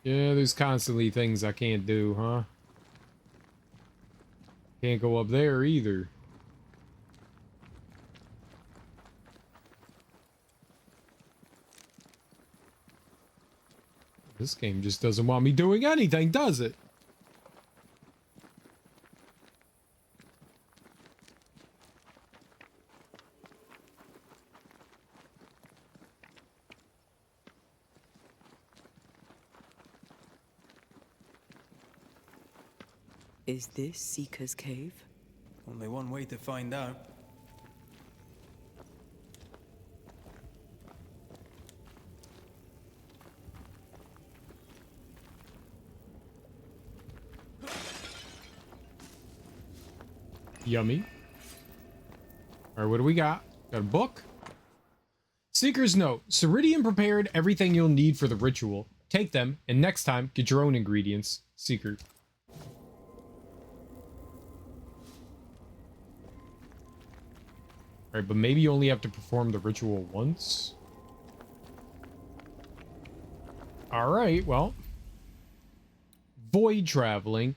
Yeah, there's constantly things I can't do, huh? Can't go up there either. This game just doesn't want me doing anything, does it? Is this Seeker's Cave? Only one way to find out. Yummy. Alright, what do we got? Got a book? Seeker's note. Ceridian prepared everything you'll need for the ritual. Take them, and next time, get your own ingredients. Seeker. Alright, but maybe you only have to perform the ritual once? Alright, well. Void traveling.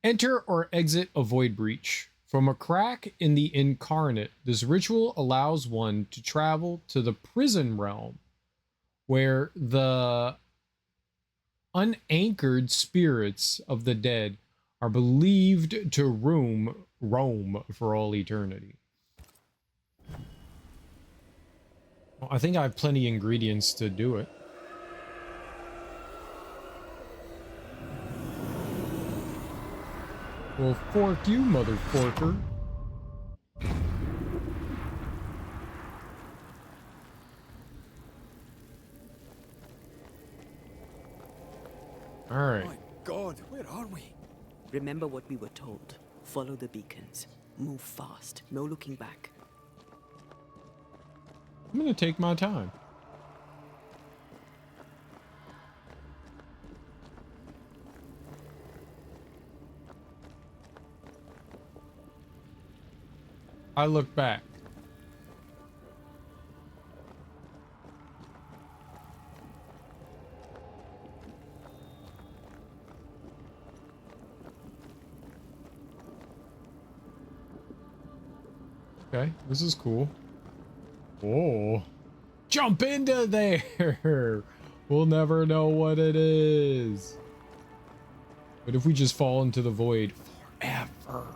Enter or exit a void breach. From a crack in the incarnate, this ritual allows one to travel to the prison realm, where the unanchored spirits of the dead are believed to roam for all eternity. Well, I think I have plenty of ingredients to do it. Well, fork you, mother forker. All right. My God, where are we? Remember what we were told. Follow the beacons. Move fast. No looking back. I'm gonna take my time. I look back. Okay, this is cool. Oh, jump into there. We'll never know what it is. But if we just fall into the void forever.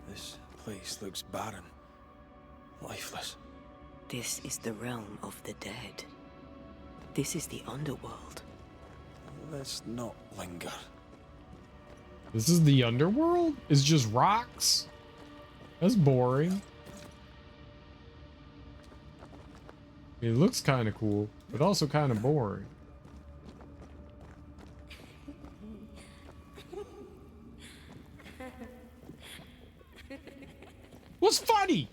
This place looks barren, lifeless. This is the realm of the dead. This is the underworld. Let's not linger. This is the underworld? It's just rocks? That's boring. It looks kind of cool, but also kind of boring. What's funny?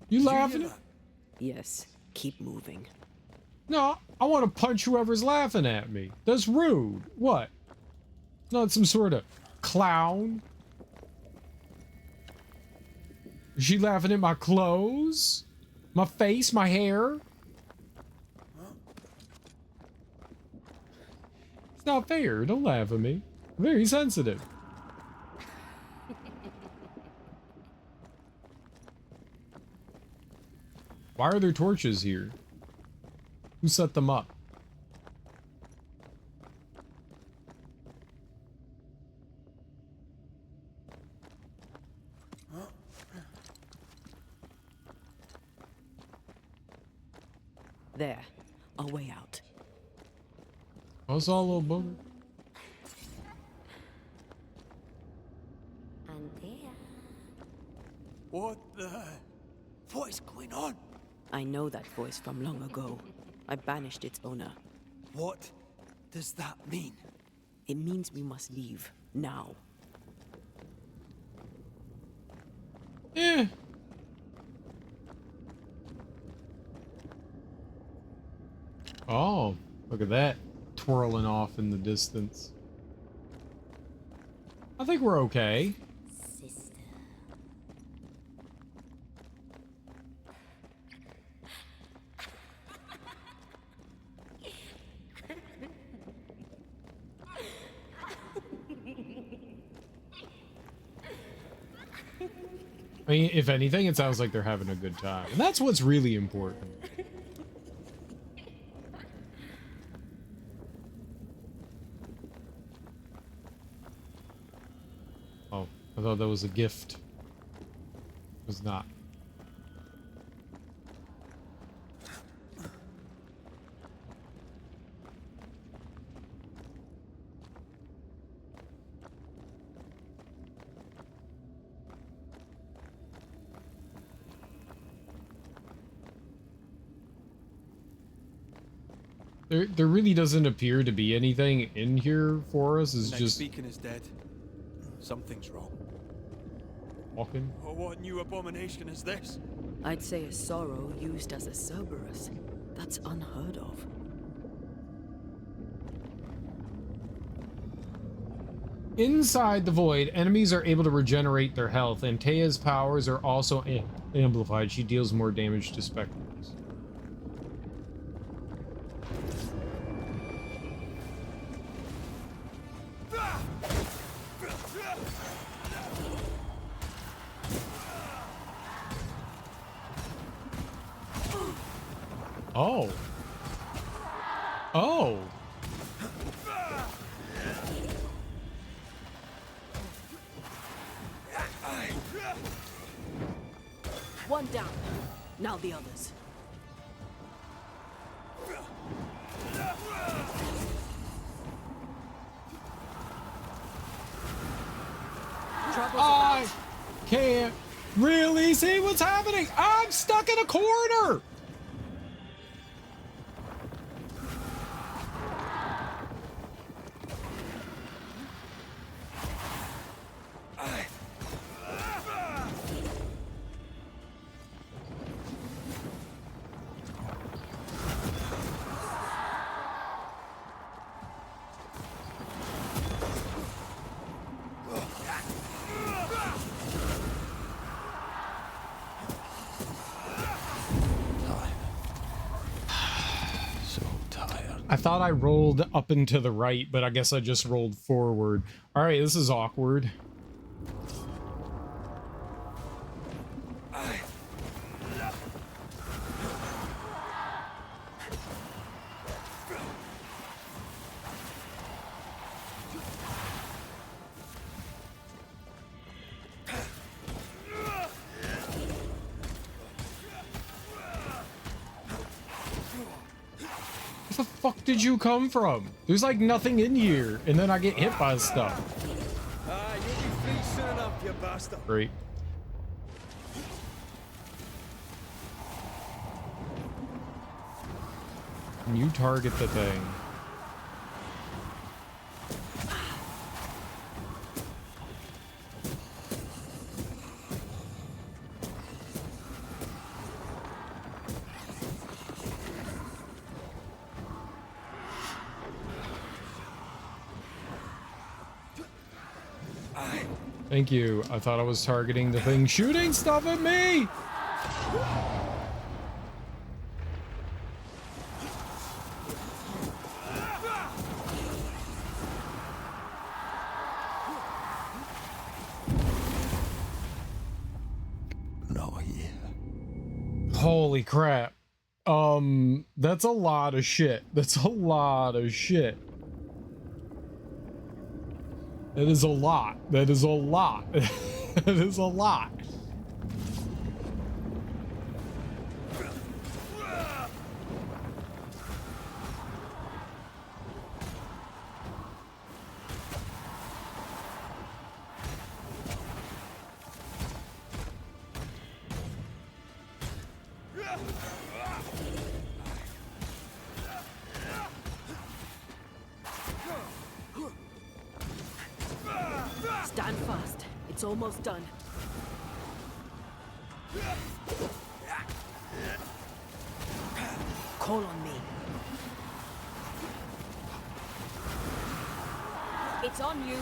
You laughing? Yes, keep moving. No, I want to punch whoever's laughing at me. That's rude. What? Not some sort of clown. Is she laughing at my clothes? My face? My hair? It's not fair. Don't laugh at me. I'm very sensitive. Why are there torches here? Who set them up? There, a way out. Oh, it's all a little booger. And there. What the? What is going on? I know that voice from long ago. I banished its owner. What does that mean? It means we must leave, now. Eh. Oh, look at that. Twirling off in the distance. I think we're okay. Sister. I mean, if anything, it sounds like they're having a good time. And that's what's really important. Oh, I thought that was a gift. It was not. There really doesn't appear to be anything in here for us. It's Next just beacon is dead. Something's wrong. walking. Oh, what new abomination is this? I'd say a sorrow used as a Cerberus. That's unheard of. Inside the void, enemies are able to regenerate their health. Antea's powers are also amplified. She deals more damage to specters. Oh. Oh. One down. Now the others. I can't really see what's happening. I'm stuck in a corner. I thought I rolled up and to the right, but I guess I just rolled forward. All right, this is awkward. Where the fuck did you come from? There's like nothing in here, and then I get hit by stuff. You'll be free soon enough, you bastard. Great. Can you target the thing? Thank you. I thought I was targeting the thing shooting stuff at me. Not here. Holy crap. That's a lot of shit. That's a lot of shit. That is a lot. That is a lot. That is a lot. Stand fast. It's almost done. Call on me. It's on you.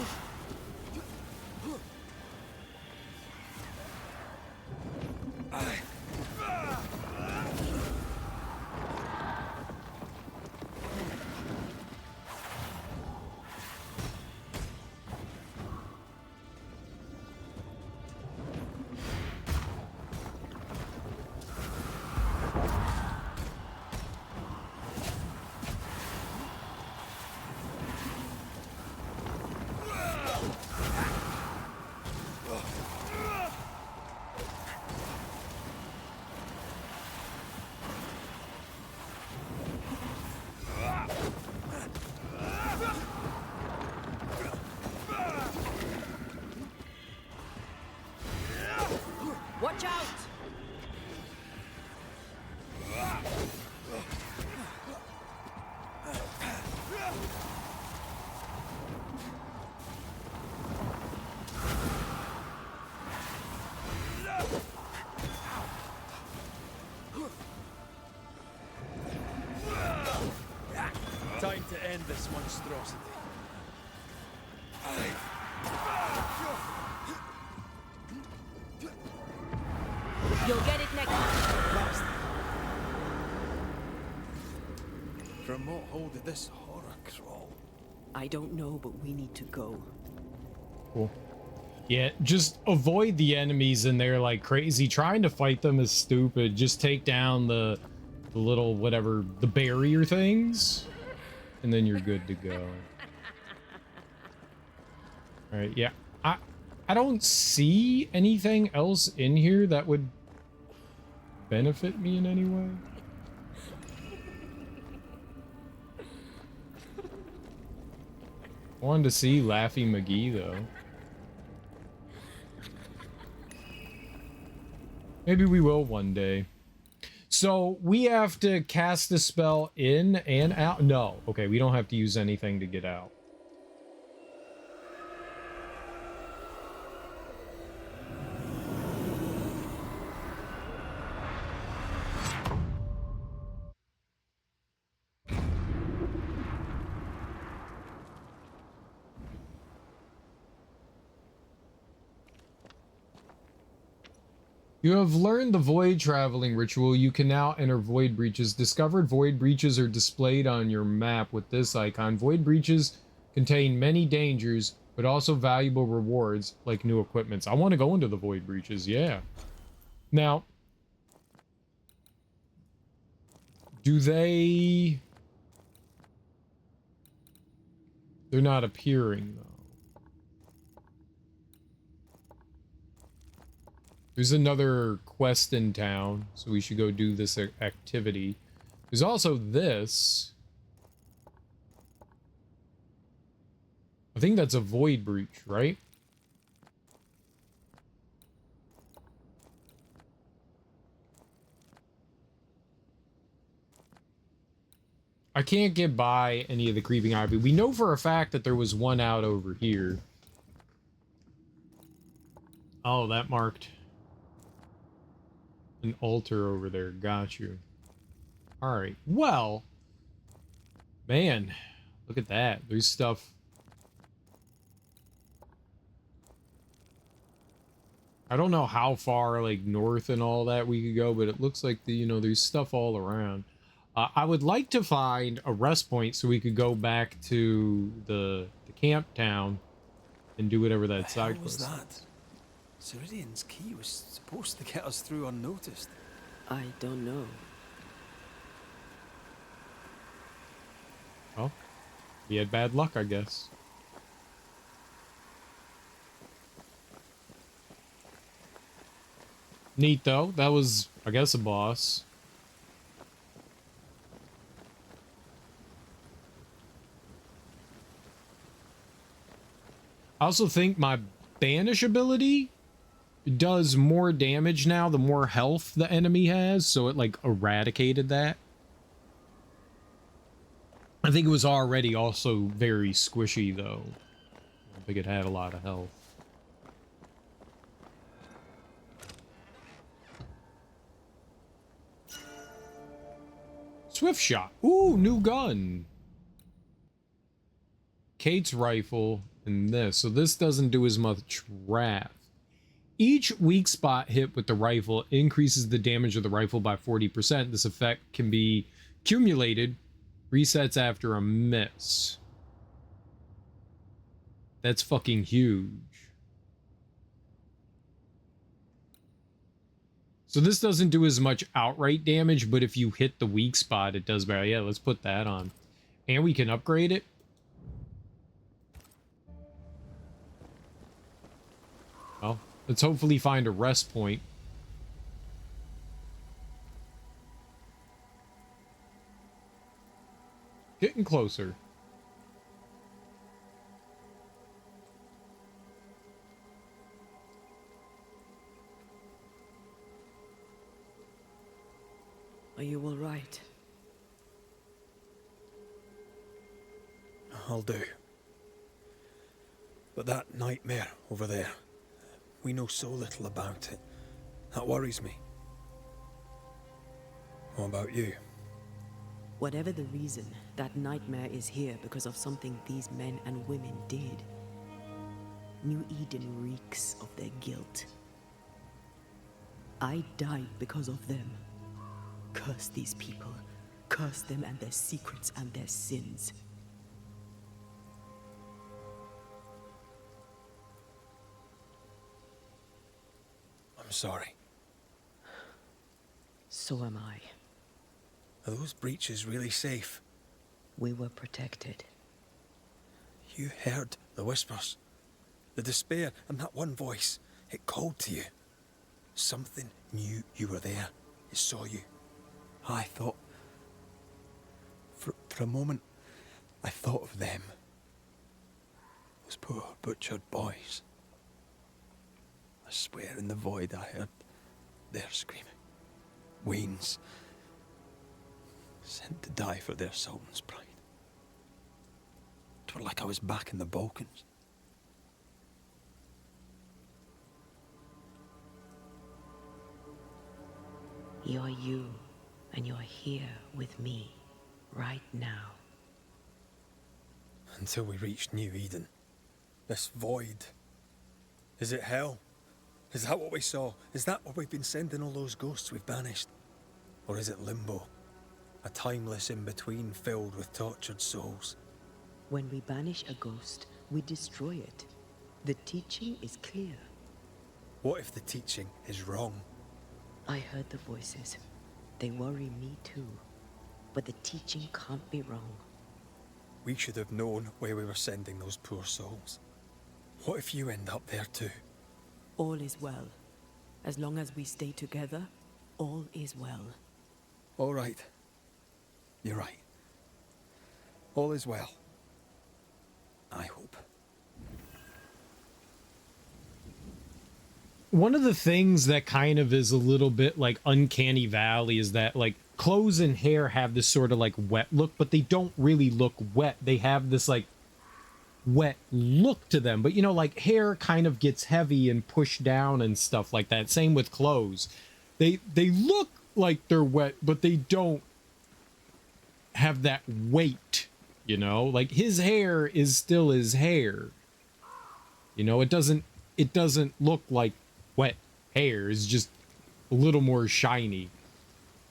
Watch out! Time to end this monstrosity. You'll get it next time. From what hold did this horror crawl? I don't know, but we need to go. Cool. Yeah, just avoid the enemies in there like crazy. Trying to fight them is stupid. Just take down the the little whatever, the barrier things, and then you're good to go. All right, yeah. I don't see anything else in here that would benefit me in any way. I wanted to see Laffy McGee though. Maybe we will one day. So we have to cast the spell in and out? No. Okay, we don't have to use anything to get out. You have learned the void traveling ritual. You can now enter void breaches. Discovered void breaches are displayed on your map with this icon. Void breaches contain many dangers, but also valuable rewards like new equipments. I want to go into the void breaches, yeah. Now, do they... They're not appearing, though. There's another quest in town, so we should go do this activity. There's also this. I think that's a void breach, right? I can't get by any of the creeping ivy. We know for a fact that there was one out over here. Oh, that marked an altar over there. Got you. All right. Well, man, look at that. There's stuff. I don't know how far, like, north and all that we could go, but it looks like, you know, there's stuff all around. I would like to find a rest point so we could go back to the camp town and do whatever that side quest is. What was that? Ceridian's key was supposed to get us through unnoticed. I don't know. Well, we had bad luck, I guess. Neat, though. That was, I guess, a boss. I also think my banish ability does more damage now the more health the enemy has, so it like eradicated that. I think it was already also very squishy though. I don't think it had a lot of health. Swift shot. Ooh, new gun. Kate's rifle and this. So this doesn't do as much wrath. Each weak spot hit with the rifle increases the damage of the rifle by 40%. This effect can be accumulated, resets after a miss. That's fucking huge. So this doesn't do as much outright damage, but if you hit the weak spot, it does better. Yeah, let's put that on. And we can upgrade it. Well, let's hopefully find a rest point. Getting closer. Are you all right? I'll do. But that nightmare over there, we know so little about it. That worries me. What about you? Whatever the reason, that nightmare is here because of something these men and women did. New Eden reeks of their guilt. I died because of them. Curse these people. Curse them and their secrets and their sins. I'm sorry. So am I. Are those breaches really safe? We were protected. You heard the whispers, the despair, and that one voice. It called to you. Something knew you were there. It saw you. I thought... For a moment, I thought of them. Those poor butchered boys. I swear in the void I heard their screaming. Wains. Sent to die for their sultan's pride. It were like I was back in the Balkans. You're you, and you're here with me, right now. Until we reached New Eden. This void. Is it hell? Is that what we saw? Is that where we've been sending all those ghosts we've banished? Or is it limbo? A timeless in-between filled with tortured souls? When we banish a ghost, we destroy it. The teaching is clear. What if the teaching is wrong? I heard the voices. They worry me too. But the teaching can't be wrong. We should have known where we were sending those poor souls. What if you end up there too? All is well. As long as we stay together, all is well. All right. You're right. All is well. I hope. One of the things that kind of is a little bit like uncanny valley is that like clothes and hair have this sort of like wet look, but they don't really look wet. They have this like wet look to them, but you know, like hair kind of gets heavy and pushed down and stuff like that. Same with clothes. They look like they're wet, but they don't have that weight, you know? Like his hair is still his hair. You know, it doesn't look like wet hair. It's just a little more shiny.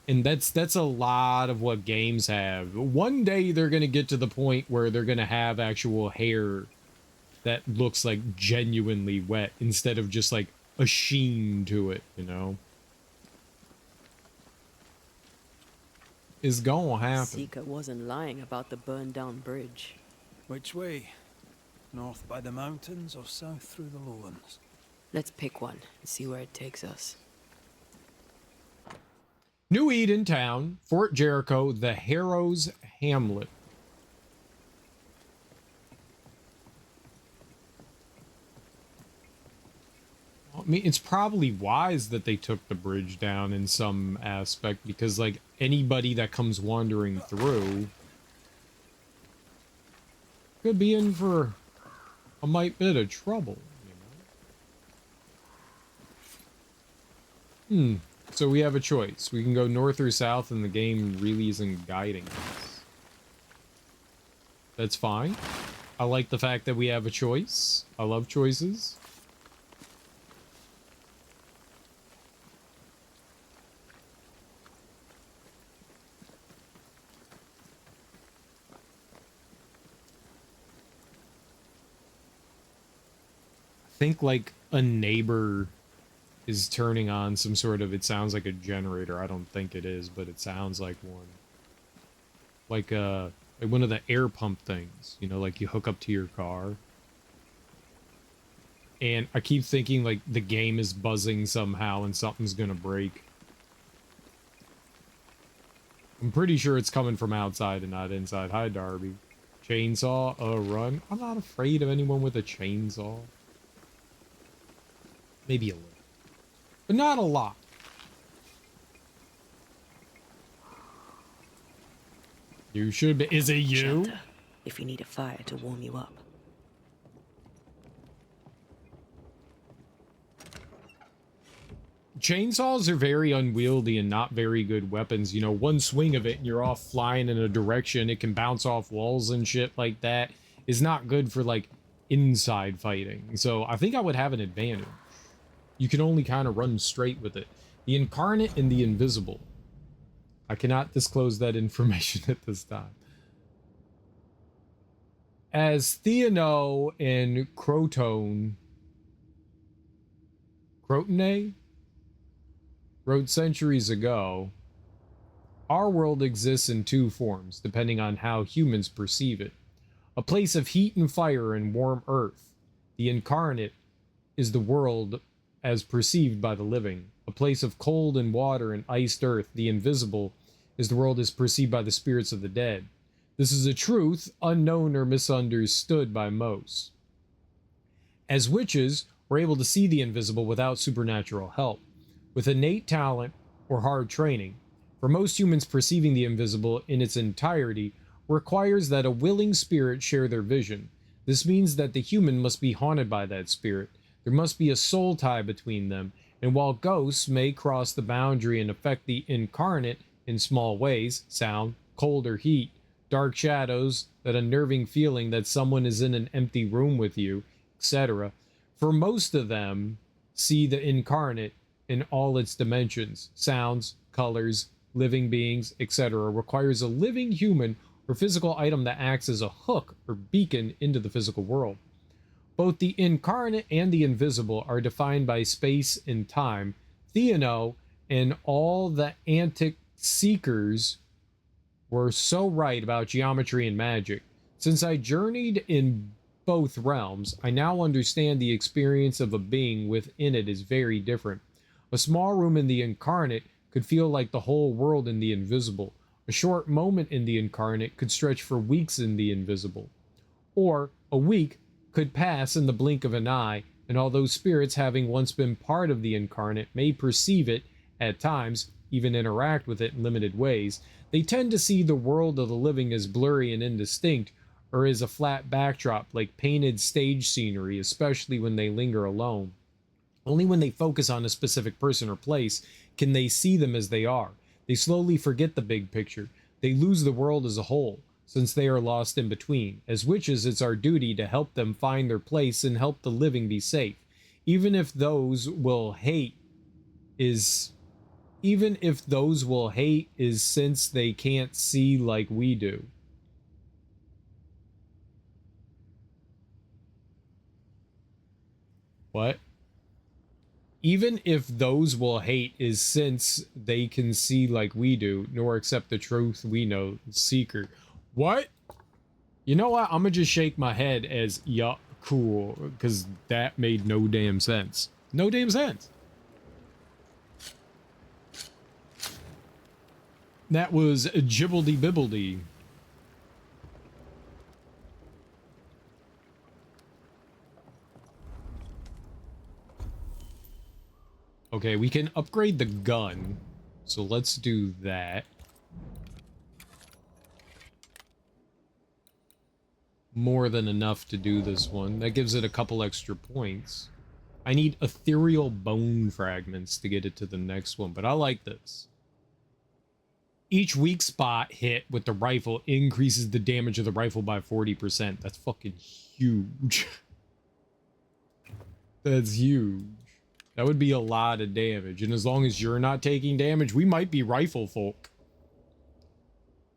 And that's a lot of what games have. One day they're going to get to the point where they're going to have actual hair that looks like genuinely wet instead of just like a sheen to it, you know? Is gonna happen. Seeker wasn't lying about the burned down bridge. Which way? North by the mountains or south through the lowlands? Let's pick one and see where it takes us. New Eden Town, Fort Jericho, the Harrows Hamlet. I mean, it's probably wise that they took the bridge down in some aspect because, like, anybody that comes wandering through could be in for a mite bit of trouble, you know? So we have a choice. We can go north or south, and the game really isn't guiding us. That's fine. I like the fact that we have a choice. I love choices. Think like a neighbor is turning on some sort of, it sounds like a generator. I don't think it is, but it sounds like one. Like one of the air pump things, you know, like you hook up to your car. And I keep thinking like the game is buzzing somehow and something's gonna break. I'm pretty sure it's coming from outside and not inside. Hi, Darby. Chainsaw, run. I'm not afraid of anyone with a chainsaw. Maybe a little. But not a lot. You should be. Is it you? Shelter, if you need a fire to warm you up. Chainsaws are very unwieldy and not very good weapons. You know, one swing of it and you're off flying in a direction. It can bounce off walls and shit like that. Is not good for, like, inside fighting. So I think I would have an advantage. You can only kind of run straight with it. The Incarnate and the Invisible. I cannot disclose that information at this time. As Theano and Crotone wrote centuries ago, Our world exists in two forms, depending on how humans perceive it. A place of heat and fire and warm earth. The incarnate is the world as perceived by the living. A place of cold and water and iced earth. The invisible is the world as perceived by the spirits of the dead. This is a truth unknown or misunderstood by most. As witches, we're able to see the invisible without supernatural help. With innate talent or hard training, for most humans, perceiving the invisible in its entirety requires that a willing spirit share their vision. This means that the human must be haunted by that spirit. There must be a soul tie between them, and while ghosts may cross the boundary and affect the incarnate in small ways, sound, cold or heat, dark shadows, that unnerving feeling that someone is in an empty room with you, etc., for most of them, see the incarnate in all its dimensions, sounds, colors, living beings, etc., requires a living human or physical item that acts as a hook or beacon into the physical world. Both the incarnate and the invisible are defined by space and time. Theano and all the antic seekers were so right about geometry and magic. Since I journeyed in both realms, I now understand the experience of a being within it is very different. A small room in the incarnate could feel like the whole world in the invisible. A short moment in the incarnate could stretch for weeks in the invisible. Or a week could pass in the blink of an eye, and although spirits having once been part of the incarnate may perceive it at times, even interact with it in limited ways, they tend to see the world of the living as blurry and indistinct, or as a flat backdrop like painted stage scenery, especially when they linger alone. Only when they focus on a specific person or place can they see them as they are. They slowly forget the big picture. They lose the world as a whole, since they are lost in between. As witches, it's our duty to help them find their place and help the living be safe. Even if those will hate is since they can't see like we do. What? Even if those will hate is since they can see like we do, nor accept the truth we know, seeker. What? You know what? I'm gonna just shake my head as, yup, cool, because that made no damn sense. No damn sense. That was jibbledy-bibbledy. Okay, we can upgrade the gun. So let's do that. More than enough to do this one. That gives it a couple extra points. I need ethereal bone fragments to get it to the next one, but I like this. Each weak spot hit with the rifle increases the damage of the rifle by 40%. That's fucking huge. That's huge. That would be a lot of damage. And as long as you're not taking damage, we might be rifle folk.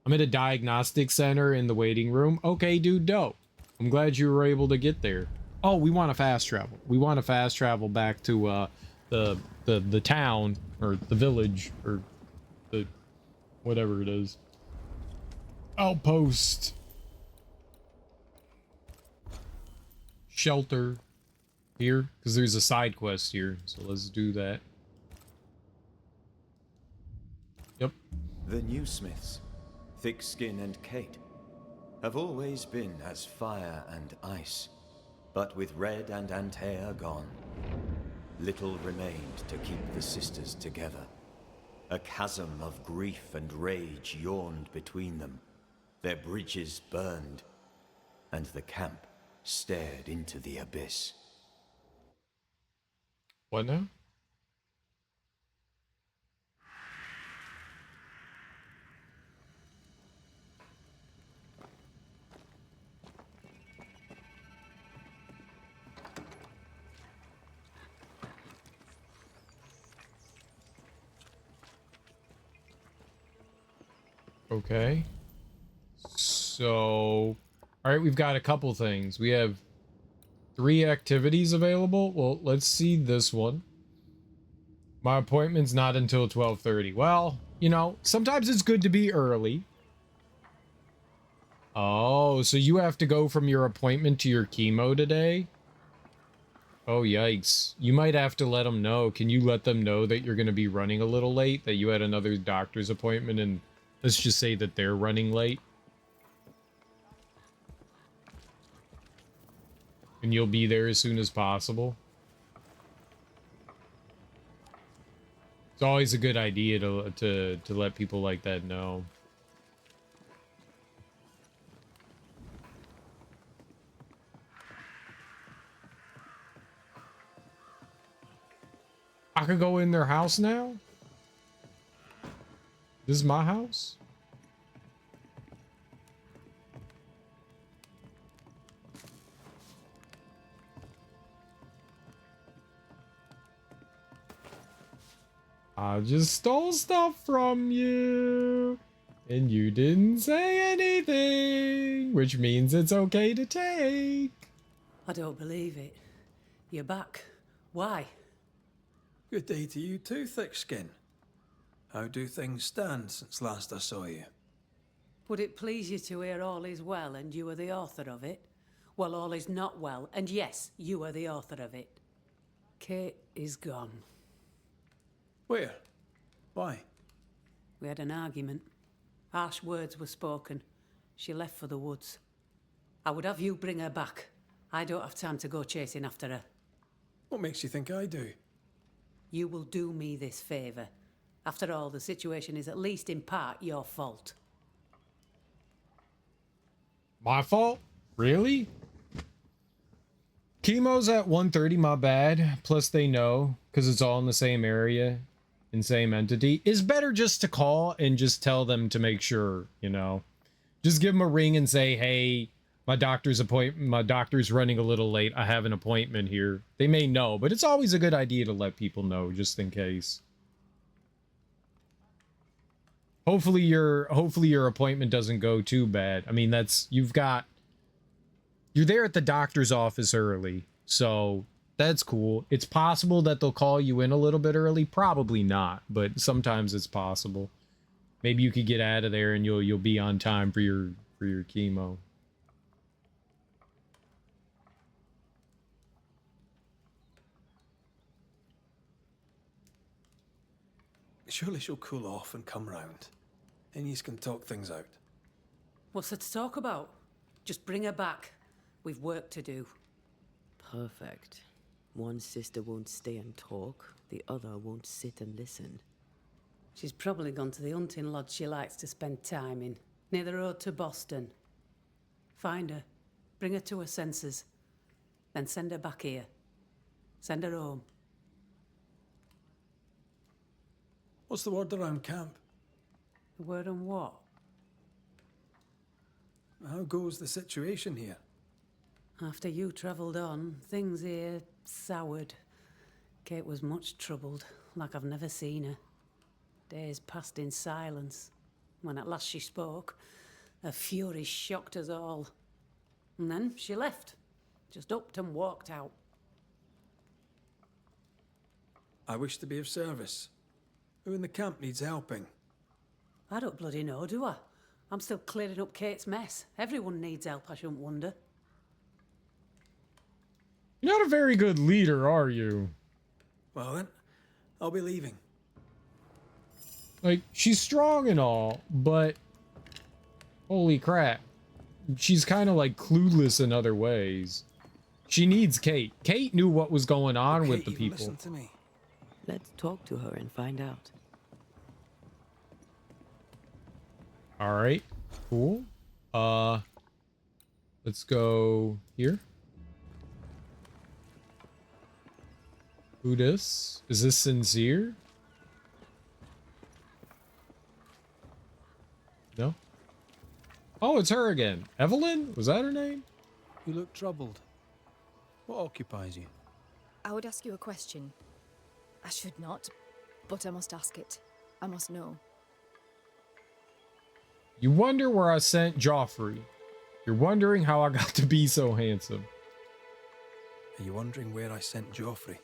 I'm at a diagnostic center in the waiting room. Okay, dude, dope. I'm glad you were able to get there. Oh, we want to fast travel. We want to fast travel back to the town or the village or the whatever it is. Outpost. Shelter. Here, because there's a side quest here, so let's do that. Yep. The new Smiths, Thick Skin and Kate, have always been as fire and ice, but with Red and Antea gone, little remained to keep the sisters together. A chasm of grief and rage yawned between them, their bridges burned, and the camp stared into the abyss. What now? Okay. So, all right, we've got a couple things. We have 3 activities available. Well, let's see this one. My appointment's not until 12:30. Well, you know, sometimes it's good to be early. Oh, so you have to go from your appointment to your chemo today? Oh, yikes. You might have to let them know. Can you let them know that you're going to be running a little late? That you had another doctor's appointment and let's just say that they're running late? And you'll be there as soon as possible? It's always a good idea to let people like that know. I could go in their house now? This is my house? I just stole stuff from you. And you didn't say anything, which means it's okay to take. I don't believe it. You're back. Why? Good day to you too, thick skin. How do things stand since last I saw you? Would it please you to hear all is well and you are the author of it? Well, all is not well, and yes, you are the author of it. Kate is gone. Where? Why? We had an argument. Harsh words were spoken. She left for the woods. I would have you bring her back. I don't have time to go chasing after her. What makes you think I do? You will do me this favour. After all, the situation is at least in part your fault. My fault? Really? Chemo's at 1:30, my bad. Plus they know, because it's all in the same area, and same entity. It's better just to call and just tell them to make sure, you know. Just give them a ring and say, hey, my doctor's running a little late. I have an appointment here. They may know, but it's always a good idea to let people know, just in case. Hopefully your appointment doesn't go too bad. I mean, you're there at the doctor's office early, so that's cool. It's possible that they'll call you in a little bit early. Probably not, but sometimes it's possible. Maybe you could get out of there and you'll be on time for your chemo. Surely she'll cool off and come round. And you can talk things out. What's there to talk about? Just bring her back. We've work to do. Perfect. One sister won't stay and talk, the other won't sit and listen. She's probably gone to the hunting lodge she likes to spend time in, near the road to Boston. Find her, bring her to her senses, then send her back here. Send her home. What's the word around camp? The word on what? How goes the situation here? After you travelled on, things here soured. Kate was much troubled, like I've never seen her. Days passed in silence. When at last she spoke, her fury shocked us all. And then she left. Just upped and walked out. I wish to be of service. Who in the camp needs helping? I don't bloody know, do I? I'm still clearing up Kate's mess. Everyone needs help, I shouldn't wonder. You're not a very good leader, are you? Well then, I'll be leaving. Like, she's strong and all, but holy crap. She's kind of like clueless in other ways. She needs Kate. Kate knew what was going on with the people. Listen to me. Let's talk to her and find out. All right, cool. Let's go here. Who this? Is this Sincere? No? Oh, it's her again. Evelyn? Was that her name? You look troubled. What occupies you? I would ask you a question. I should not, but I must ask it. I must know. You wonder where I sent Joffrey. You're wondering how I got to be so handsome. Are you wondering where I sent Joffrey?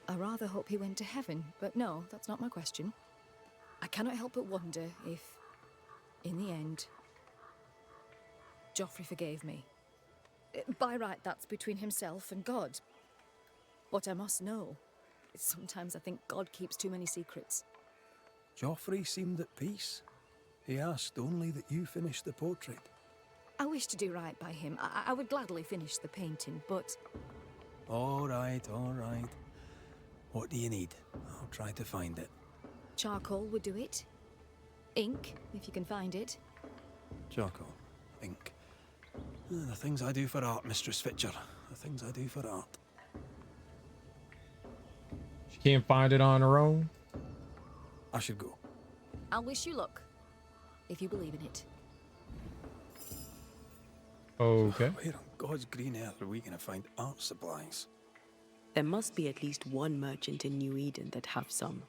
I rather hope he went to heaven, but no, that's not my question. I cannot help but wonder if, in the end, Joffrey forgave me. By right, that's between himself and God. But I must know. Sometimes I think God keeps too many secrets. Joffrey seemed at peace. He asked only that you finish the portrait. I wish to do right by him. I would gladly finish the painting, but... All right, all right. What do you need? I'll try to find it. Charcoal would do it. Ink, if you can find it. Charcoal. Ink. The things I do for art, Mistress Fitcher. The things I do for art. She can't find it on her own. I should go. I'll wish you luck, if you believe in it. Okay. Where on God's green earth are we going to find art supplies? There must be at least one merchant in New Eden that have some.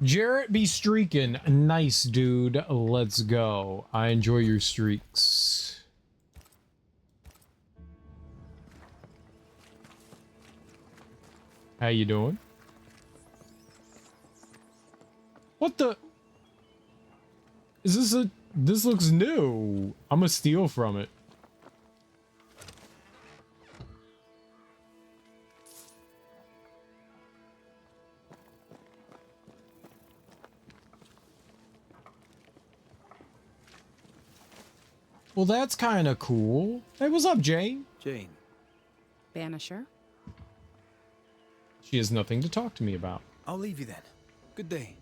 Jarrett be streaking. Nice, dude. Let's go. I enjoy your streaks. How you doing? What the? Is this a... This looks new. I'm gonna steal from it. Well, that's kind of cool. Hey, what's up, Jane? Jane. Banisher? She has nothing to talk to me about. I'll leave you then. Good day.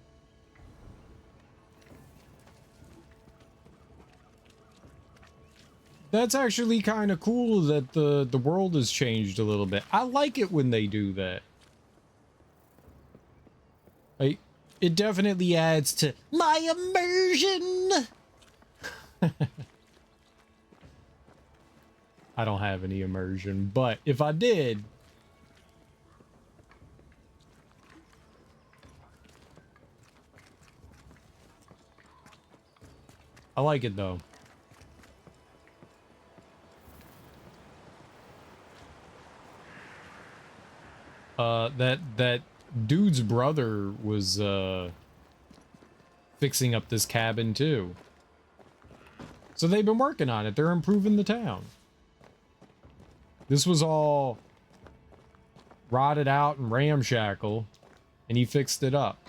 That's actually kind of cool that the world has changed a little bit. I like it when they do that. Like, it definitely adds to my immersion. I don't have any immersion, but if I did, I like it though. That dude's brother was fixing up this cabin too. So they've been working on it. They're improving the town. This was all rotted out and ramshackle, and he fixed it up.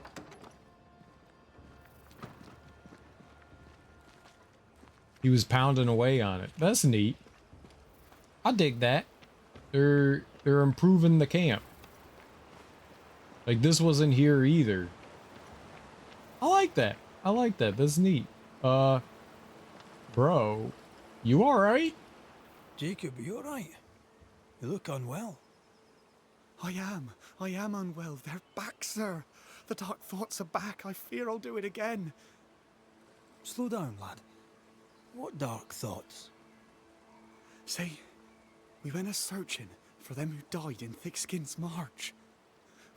He was pounding away on it. That's neat. I dig that. They're improving the camp. Like, this wasn't here either. I like that. I like that. That's neat. Bro, you alright? Jacob, you alright? You look unwell. I am unwell. They're back, sir. The dark thoughts are back. I fear I'll do it again. Slow down, lad. What dark thoughts? See, we went a-searching for them who died in Thickskin's march.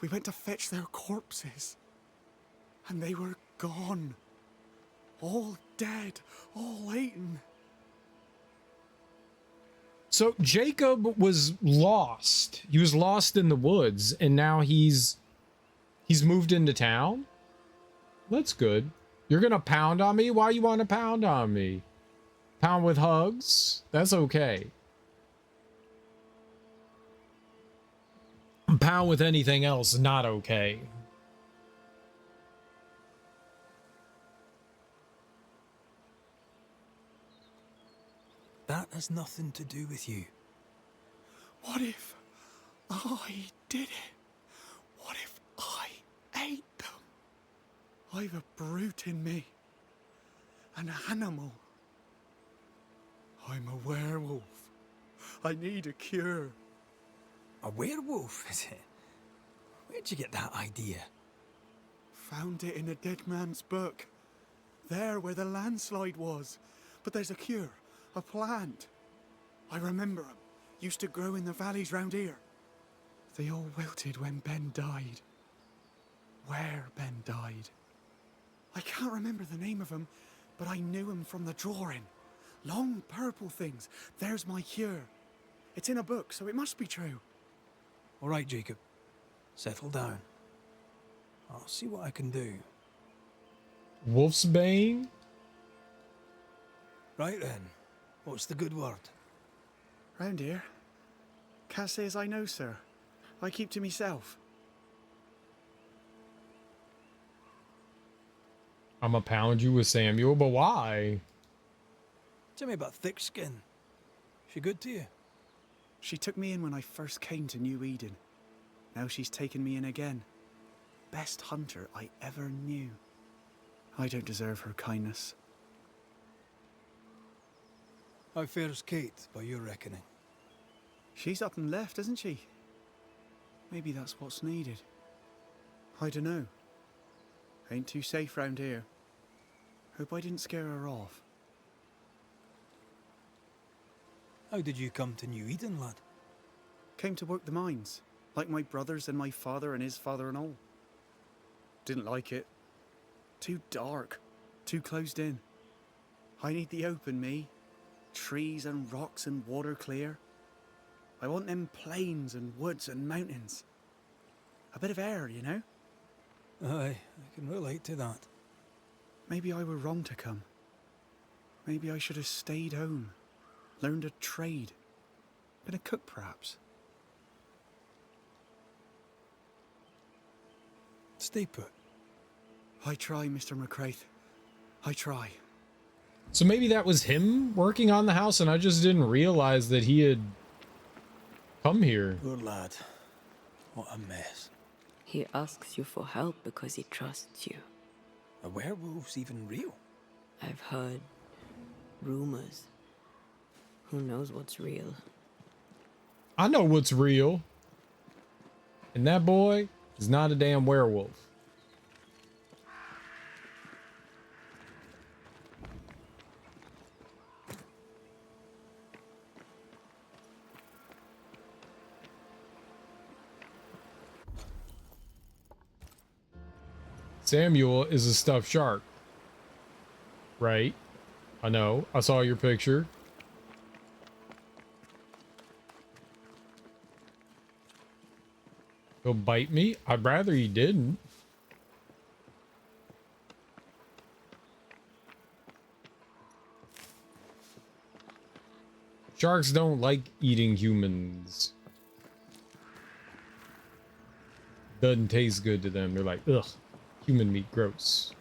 We went to fetch their corpses. And they were gone. All dead, all eaten. So Jacob was lost. He was lost in the woods, and now he's moved into town? That's good. You're gonna pound on me? Why you want to pound on me? Pound with hugs? That's okay. Pound with anything else, not okay. That has nothing to do with you. What if I did it? What if I ate them? I've a brute in me. An animal. I'm a werewolf. I need a cure. A werewolf, is it? Where'd you get that idea? Found it in a dead man's book. There where the landslide was. But there's a cure. A plant. I remember 'em. Used to grow in the valleys round here. They all wilted when Ben died. Where Ben died. I can't remember the name of 'em, but I knew 'em from the drawing. Long purple things. There's my cure. It's in a book, so it must be true. All right, Jacob. Settle down. I'll see what I can do. Wolfsbane? Right then, what's the good word? Round here? Can't say as I know, sir. I keep to myself. I'ma pound you with Samuel, but why? Tell me about Thick Skin. She good to you? She took me in when I first came to New Eden. Now she's taken me in again. Best hunter I ever knew. I don't deserve her kindness. How fares Kate, by your reckoning? She's up and left, isn't she? Maybe that's what's needed. I dunno. Ain't too safe round here. Hope I didn't scare her off. How did you come to New Eden, lad? Came to work the mines, like my brothers and my father and his father and all. Didn't like it. Too dark, too closed in. I need the open, me. Trees and rocks and water clear. I want them plains and woods and mountains. A bit of air, you know? Aye, I can relate to that. Maybe I were wrong to come. Maybe I should have stayed home, learned a trade, been a cook perhaps. Stay put. I try, Mr. McCraith. I try. So maybe that was him working on the house and I just didn't realize that he had come here. Poor lad. What a mess. He asks you for help because he trusts you. Are werewolves even real? I've heard rumors. Who knows what's real? I know what's real. And that boy is not a damn werewolf. Samuel is a stuffed shark. Right? I know. I saw your picture. He'll bite me? I'd rather he didn't. Sharks don't like eating humans. Doesn't taste good to them. They're like, ugh, human meat, gross.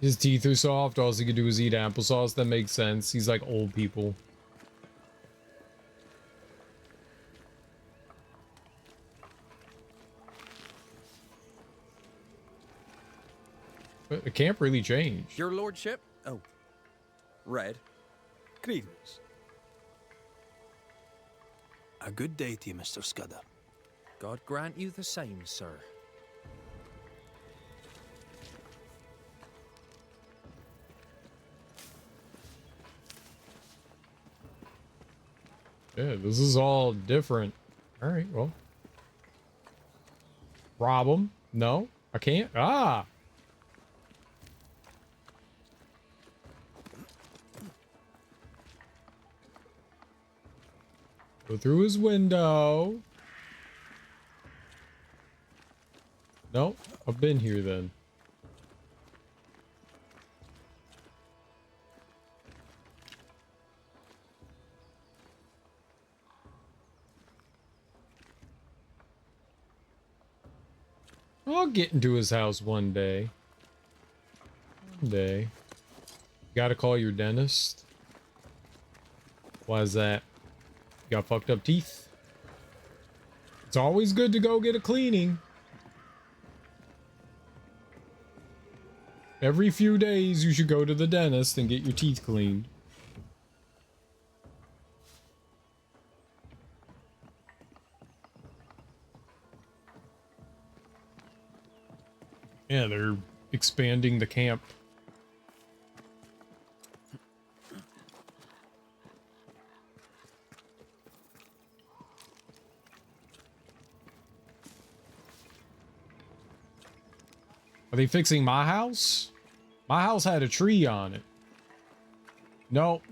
His teeth are soft. All he can do is eat applesauce. That makes sense. He's like old people. But it can't really change. Your lordship? Oh. Red. Greetings. A good day to you, Mr. Scudder. God grant you the same, sir. Yeah, this is all different. All right, well. Rob him? No, I can't. Ah! Go through his window. Nope, I've been here then. I'll get into his house one day. One day. You gotta call your dentist. Why is that? You got fucked up teeth? It's always good to go get a cleaning. Every few days you should go to the dentist and get your teeth cleaned. Yeah, they're expanding the camp. Are they fixing my house? My house had a tree on it. Nope.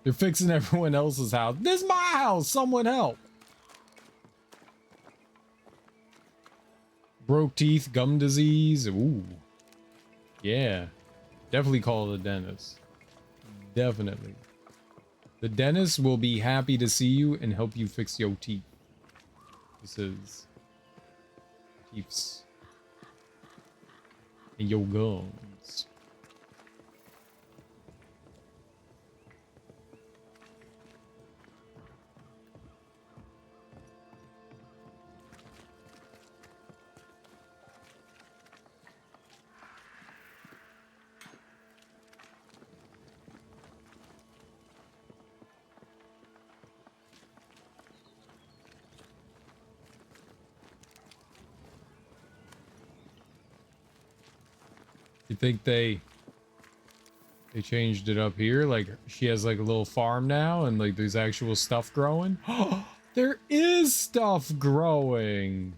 They're fixing everyone else's house. This is my house. Someone help. Broke teeth, gum disease. Ooh. Yeah. Definitely call the dentist. Definitely. The dentist will be happy to see you and help you fix your teeth. This is teeths. And your gums. You think they changed it up here? Like she has like a little farm now and like there's actual stuff growing? There is stuff growing.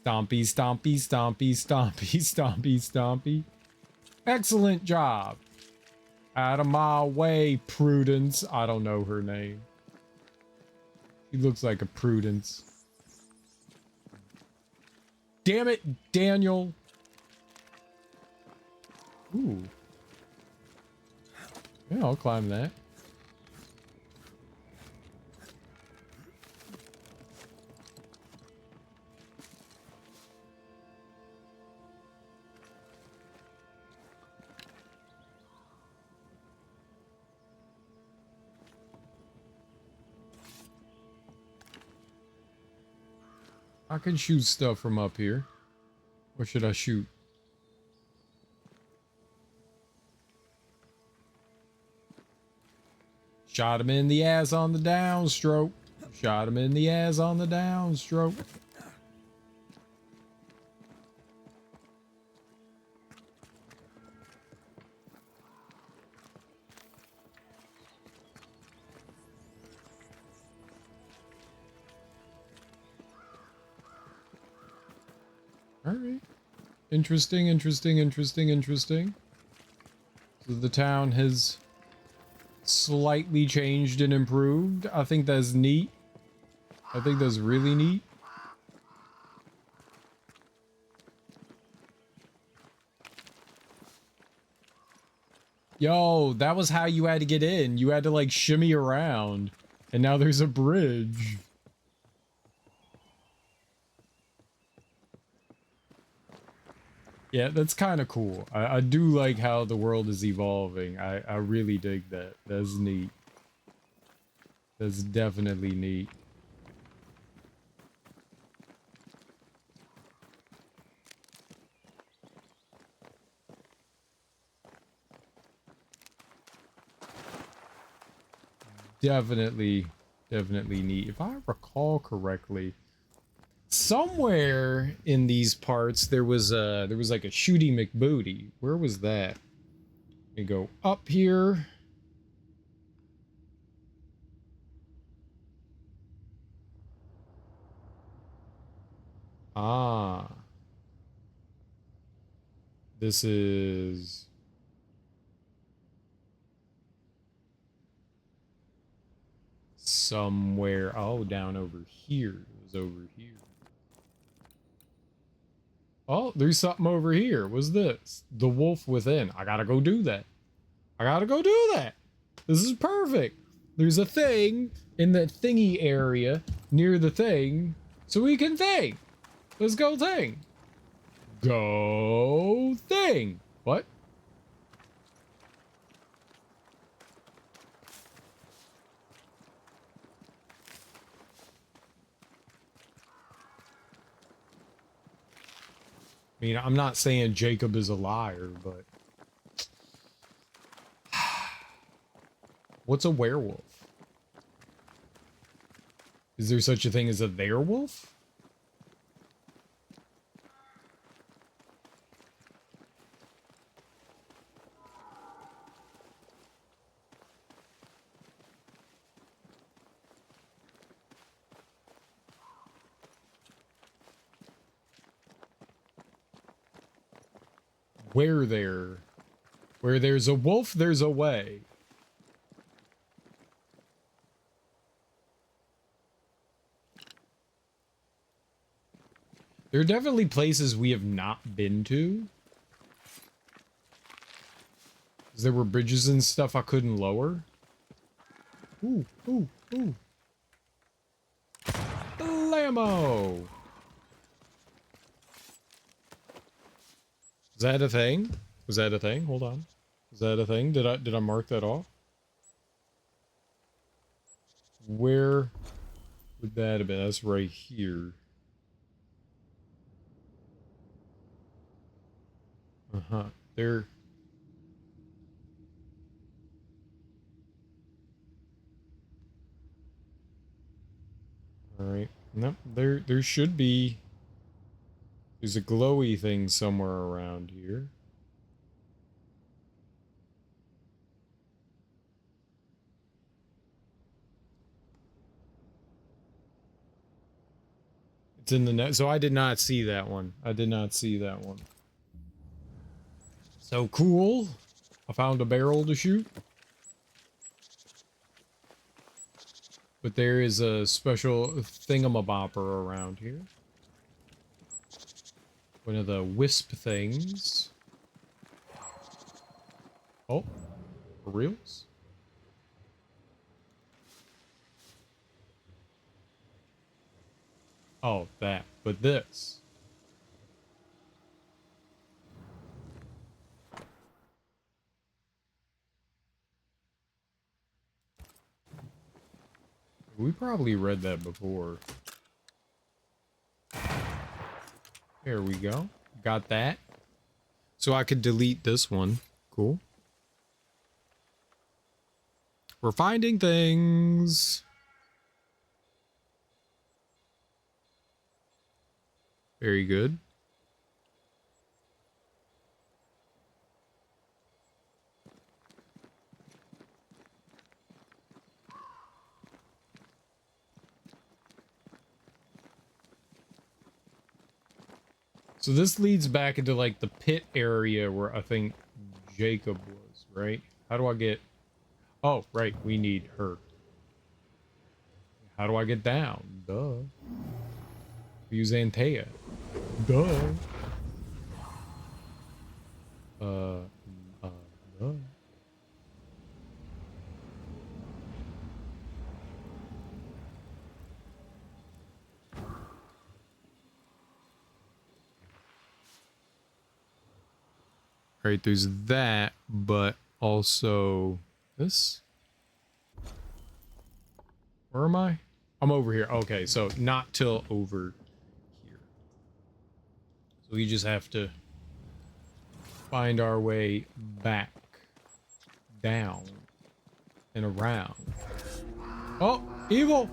Stompy, stompy, stompy, stompy, stompy, stompy. Excellent job. Out of my way, Prudence. I don't know her name. She looks like a Prudence. Damn it, Daniel. Ooh. Yeah, I'll climb that. I can shoot stuff from up here. What should I shoot? Shot him in the ass on the downstroke. Shot him in the ass on the downstroke. All right. Interesting, interesting, interesting, interesting. So the town has slightly changed and improved. I think that's neat. I think that's really neat. Yo, that was how you had to get in. You had to like shimmy around. And now there's a bridge. Yeah, that's kind of cool. I do like how the world is evolving. I really dig that. That's neat. That's definitely neat. Definitely neat. If I recall correctly, somewhere in these parts there was like a Shooty McBooty. Where was that? We go up here. Ah. This is somewhere. Oh, down over here. It was over here. Oh, there's something over here. What's this? The Wolf Within. I gotta go do that. I gotta go do that. This is perfect. There's a thing in the thingy area near the thing, so we can thing. Let's go thing. Go thing. What? I mean, I'm not saying Jacob is a liar, but what's a werewolf? Is there such a thing as a werewolf? Where there's a wolf, there's a way. There are definitely places we have not been to. 'Cause there were bridges and stuff I couldn't lower. Ooh, ooh, ooh. Blammo! Is that a thing? Was that a thing? Hold on. Is that a thing? Did I mark that off? Where would that have been? That's right here. Uh-huh. There. Alright. Nope. There should be. There's a glowy thing somewhere around here. It's in the net. So I did not see that one. I did not see that one. So cool. I found a barrel to shoot. But there is a special thingamabopper around here. One of the wisp things. Oh, for reals? Oh, that. But this. We probably read that before. There we go. Got that. So I could delete this one. Cool. We're finding things. Very good. So this leads back into like the pit area where I think Jacob was, right? How do I get... Oh, right. We need her. How do I get down? Duh. Use Antea. Duh. Duh. Right, there's that, but also this. Where am I? I'm over here. Okay, so not till over here. So we just have to find our way back, down, and around. Oh, evil!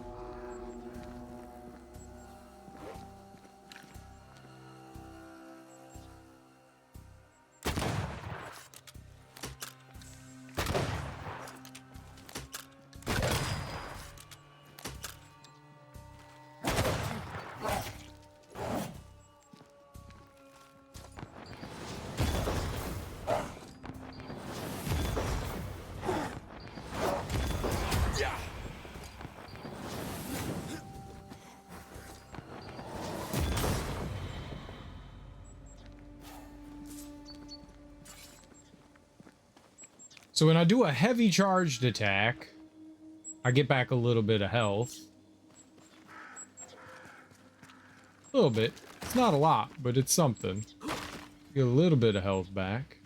So when I do a heavy charged attack, I get back a little bit of health. A little bit. It's not a lot, but it's something. Get a little bit of health back.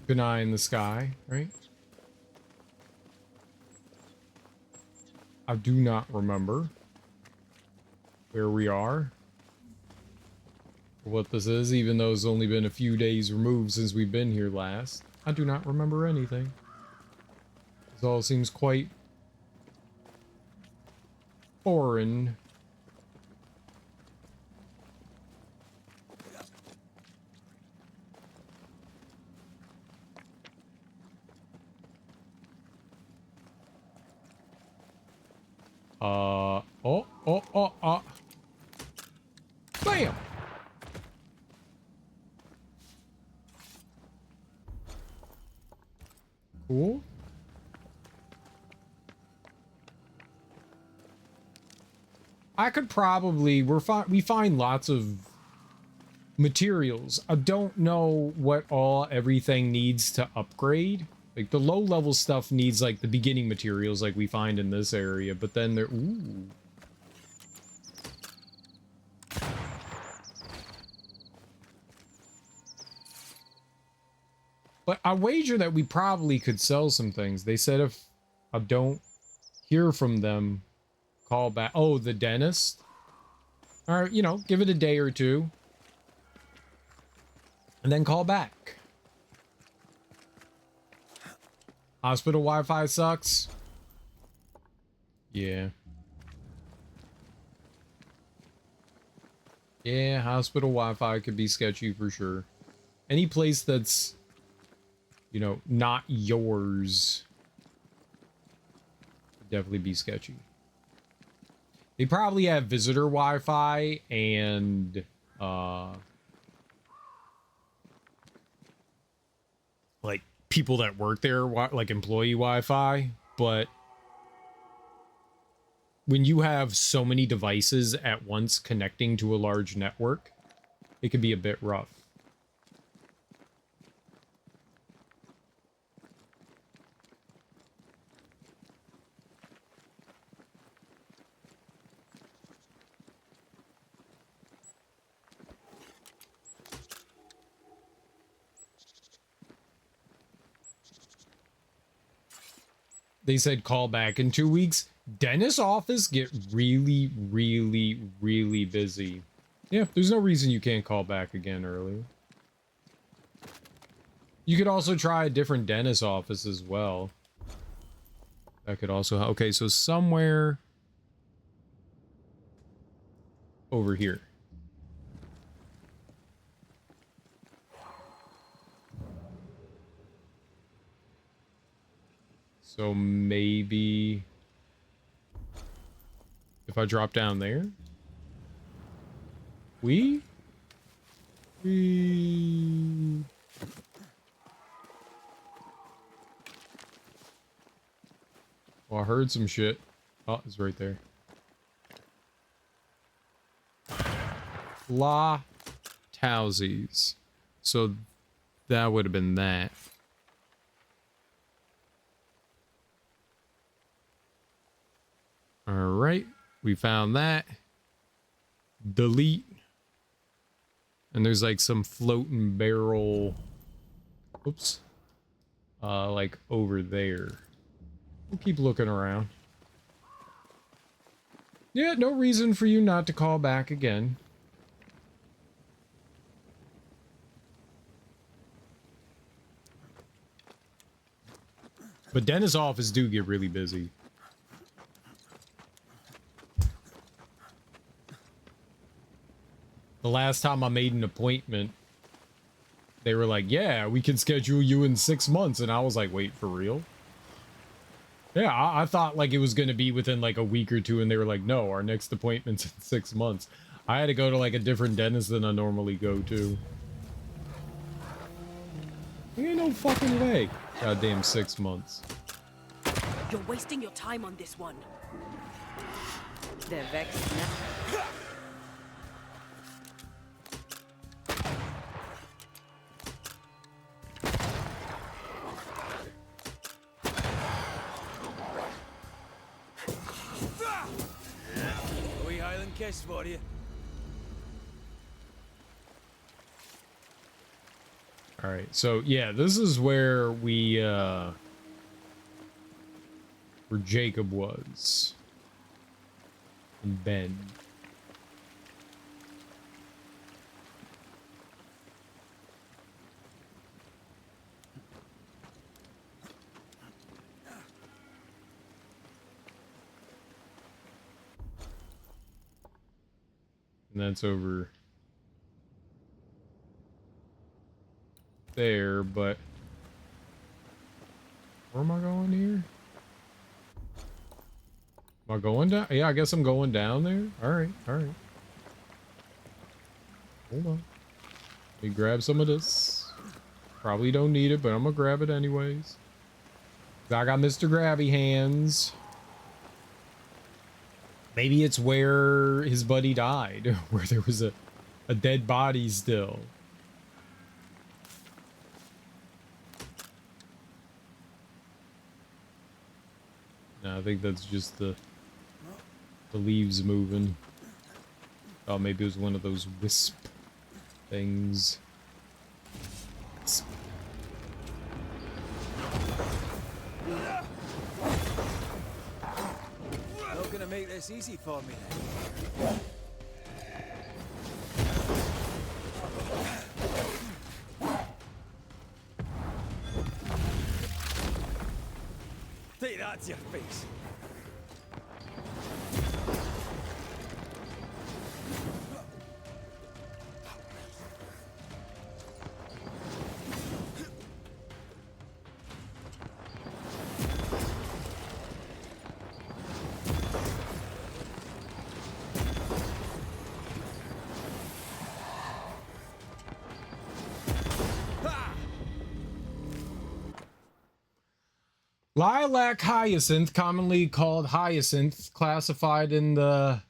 Keep an eye in the sky, right? I do not remember where we are, or what this is, even though it's only been a few days removed since we've been here last. I do not remember anything. This all seems quite foreign. Bam! Cool. I could probably, we find lots of materials. I don't know what all everything needs to upgrade. Like the low level stuff needs like the beginning materials like we find in this area, but then there, ooh. But I wager that we probably could sell some things. They said if I don't hear from them, call back. Oh, the dentist? All right, you know, give it a day or two. And then call back. Hospital Wi-Fi sucks. Yeah. Yeah, hospital Wi-Fi could be sketchy for sure. Any place that's, you know, not yours could definitely be sketchy. They probably have visitor Wi-Fi and like people that work there, like employee Wi-Fi, but when you have so many devices at once connecting to a large network, it can be a bit rough. They said call back in 2 weeks. Dentist office get really, really, really busy. Yeah, there's no reason you can't call back again early. You could also try a different dentist office as well. That could also help. Okay, so somewhere over here. So maybe if I drop down there, we. Well, I heard some shit. Oh, it's right there. La Towsies. So that would have been that. All right, we found that. Delete. And there's like some floating barrel. Oops. Like over there. We'll keep looking around. Yeah, no reason for you not to call back again. But dentist office do get really busy. The last time I made an appointment, they were like, yeah, we can schedule you in 6 months. And I was like, wait, for real? Yeah, I thought like it was going to be within like a week or two. And they were like, no, our next appointment's in 6 months. I had to go to like a different dentist than I normally go to. Ain't no fucking way. Goddamn 6 months. You're wasting your time on this one. They're vexed now. Wee Highland kiss for you. All right, so yeah, this is where we where Jacob was and Ben. And that's over there, but where am I going here? Am I going down? Yeah, I guess I'm going down there. All right, all right. Hold on. Let me grab some of this. Probably don't need it, but I'm gonna grab it anyways. I got Mr. Grabby hands. Maybe it's where his buddy died, where there was a dead body still. No, I think that's just the leaves moving. Oh, maybe it was one of those wisp things. Not gonna make this easy for me then. Take that to your face. Lilac hyacinth, commonly called hyacinth, classified in the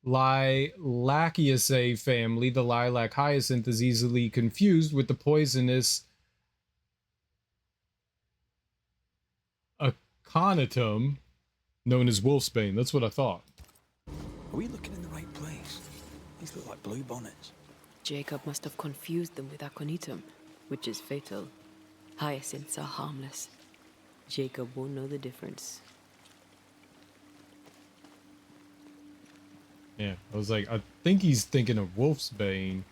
Lilacaceae family. The lilac hyacinth is easily confused with the poisonous aconitum, known as wolfsbane. That's what I thought. Are we looking in the right place? These look like blue bonnets. Jacob must have confused them with aconitum, which is fatal. Hyacinths are harmless. Jacob won't know the difference. Yeah, I was like, I think he's thinking of wolfsbane.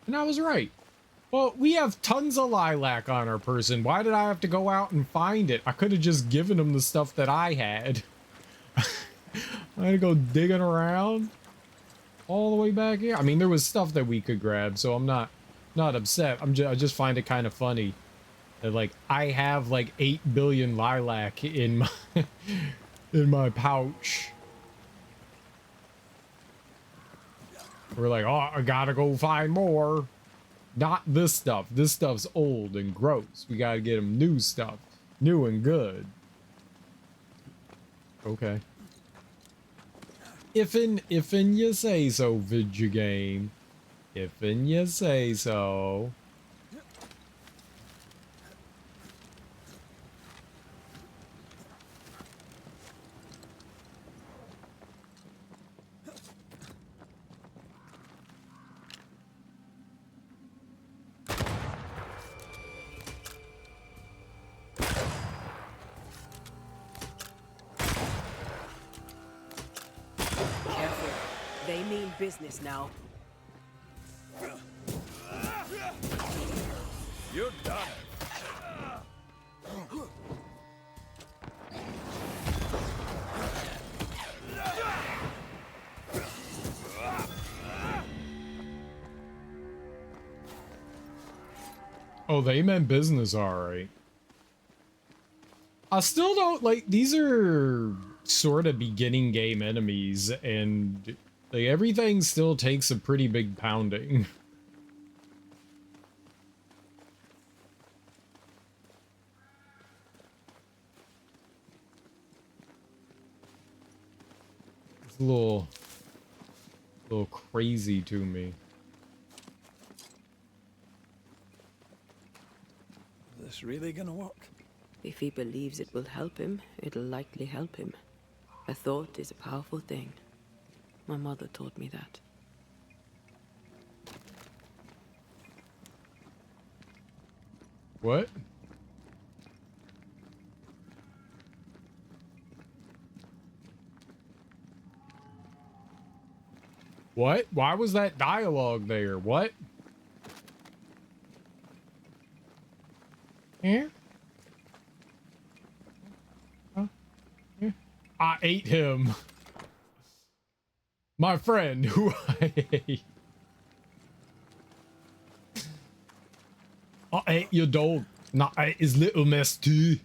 And I was right. Well, we have tons of lilac on our person. Why did I have to go out and find it? I could have just given him the stuff that I had. I had to go digging around all the way back here. I mean, there was stuff that we could grab, so I'm not upset. I just find it kind of funny that, like, I have like 8 billion lilac in my in my pouch. We're like, oh, I gotta go find more. Not this stuff. This stuff's old and gross. We gotta get him new stuff. New and good. Okay. If'n you say so, video game. If'n you say so. They mean business now. You're done. Oh, they meant business, alright. I still don't, like, these are sort of beginning game enemies, and like everything still takes a pretty big pounding. It's a little crazy to me. Is this really gonna work? If he believes it will help him, it'll likely help him. A thought is a powerful thing. My mother taught me that. What? What? Why was that dialogue there? What? Yeah? Yeah. I ate him. My friend, who I ate. I ate your dog. Not ate his little mess too.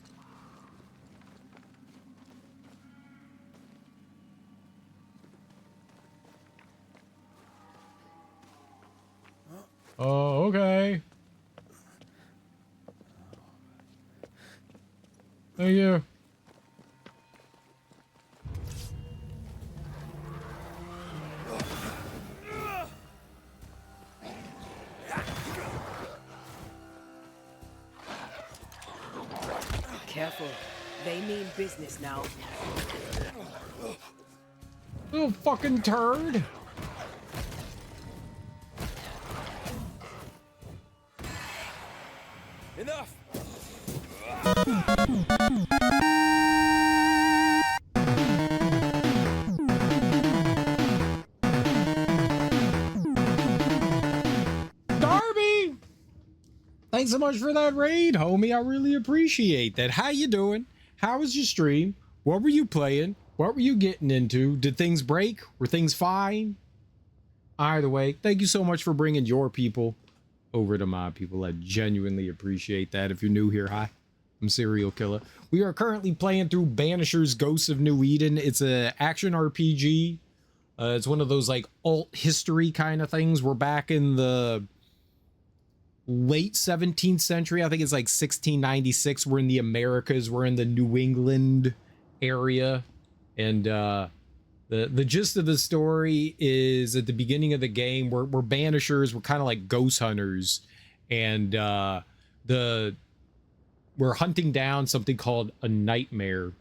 Okay. Thank you. Careful. They mean business now. Little fucking turd. Enough! Darby! Thanks so much for that raid, homie. I really appreciate that. How you doing? How was your stream? What were you playing? What were you getting into? Did things break? Were things fine? Either way, thank you so much for bringing your people over to my people. I genuinely appreciate that. If you're new here, hi. I'm Serial Killer. We are currently playing through Banishers Ghosts of New Eden. It's a action RPG. It's one of those like alt history kind of things. We're back in the late 17th century. I think it's like 1696. We're in the Americas. We're in the New England area. And the gist of the story is at the beginning of the game, we're banishers. We're kind of like ghost hunters. And we're hunting down something called a nightmare.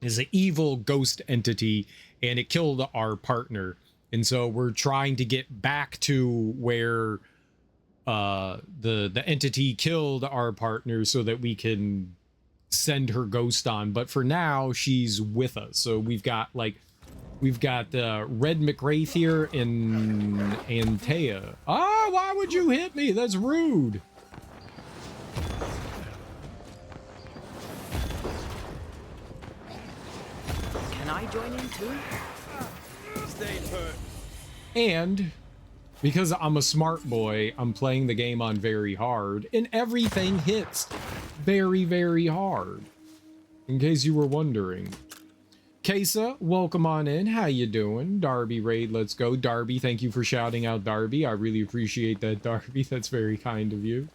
It's an evil ghost entity, and it killed our partner. And so we're trying to get back to where the entity killed our partner so that we can send her ghost on. But for now, she's with us. So we've got Red McWraith here and Antea. Oh, why would you hit me? That's rude. Can I join in too? Stay put. And because I'm a smart boy, I'm playing the game on very hard, and everything hits very, very hard. In case you were wondering. Kesa, welcome on in. How you doing? Darby raid, let's go. Darby, thank you for shouting out Darby. I really appreciate that, Darby. That's very kind of you.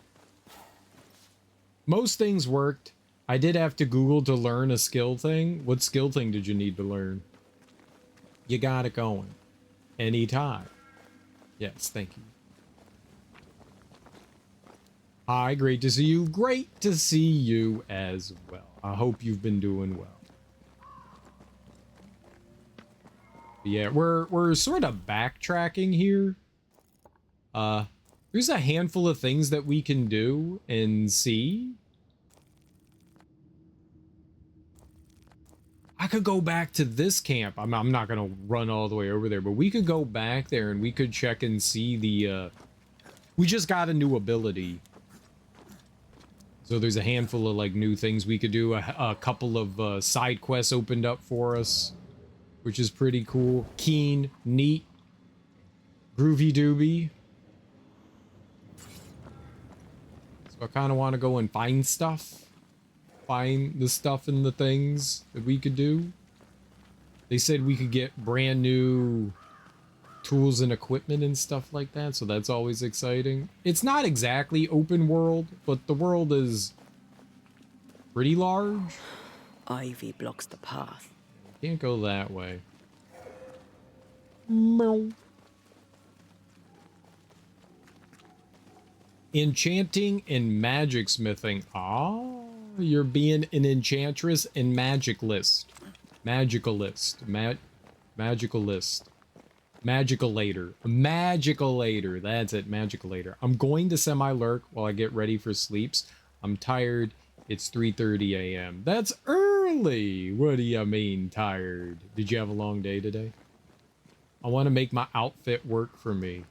Most things worked. I did have to Google to learn a skill thing. What skill thing did you need to learn? You got it going. Anytime. Yes, thank you. Hi, great to see you. Great to see you as well. I hope you've been doing well. Yeah, we're sort of backtracking here. There's a handful of things that we can do and see. I could go back to this camp. I'm not gonna run all the way over there, but we could go back there and we could check and see the we just got a new ability. So there's a handful of like new things we could do. A couple of side quests opened up for us, which is pretty cool. Keen, neat, groovy dooby. So I kind of want to go and find stuff. Find the stuff and the things that we could do. They said we could get brand new tools and equipment and stuff like that, so that's always exciting. It's not exactly open world, but the world is pretty large. Ivy blocks the path. Can't go that way. Meow. Enchanting and magic smithing. Ah, you're being an enchantress and magic list. Magical list. Magical list. Magicalator. Magicalator. That's it. Magicalator. I'm going to semi-lurk while I get ready for sleeps. I'm tired. It's 3:30 a.m. That's early. What do you mean tired? Did you have a long day today? I want to make my outfit work for me.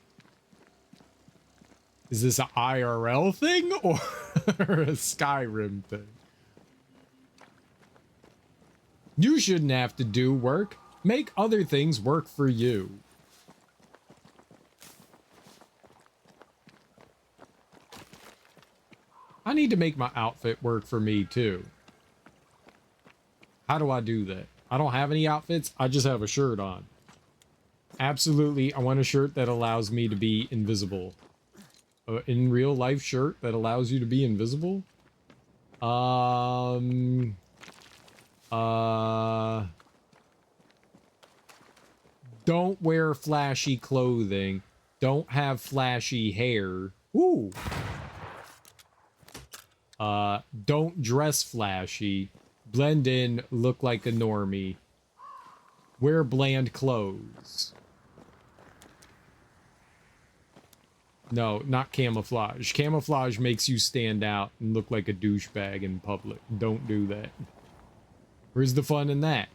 Is this an IRL thing or a Skyrim thing? You shouldn't have to do work. Make other things work for you. I need to make my outfit work for me too. How do I do that? I don't have any outfits. I just have a shirt on. Absolutely, I want a shirt that allows me to be invisible. in real life shirt that allows you to be invisible? Don't wear flashy clothing. Don't have flashy hair. Ooh. Don't dress flashy. Blend in, look like a normie. Wear bland clothes. No, not camouflage. Camouflage makes you stand out and look like a douchebag in public. Don't do that. Where's the fun in that?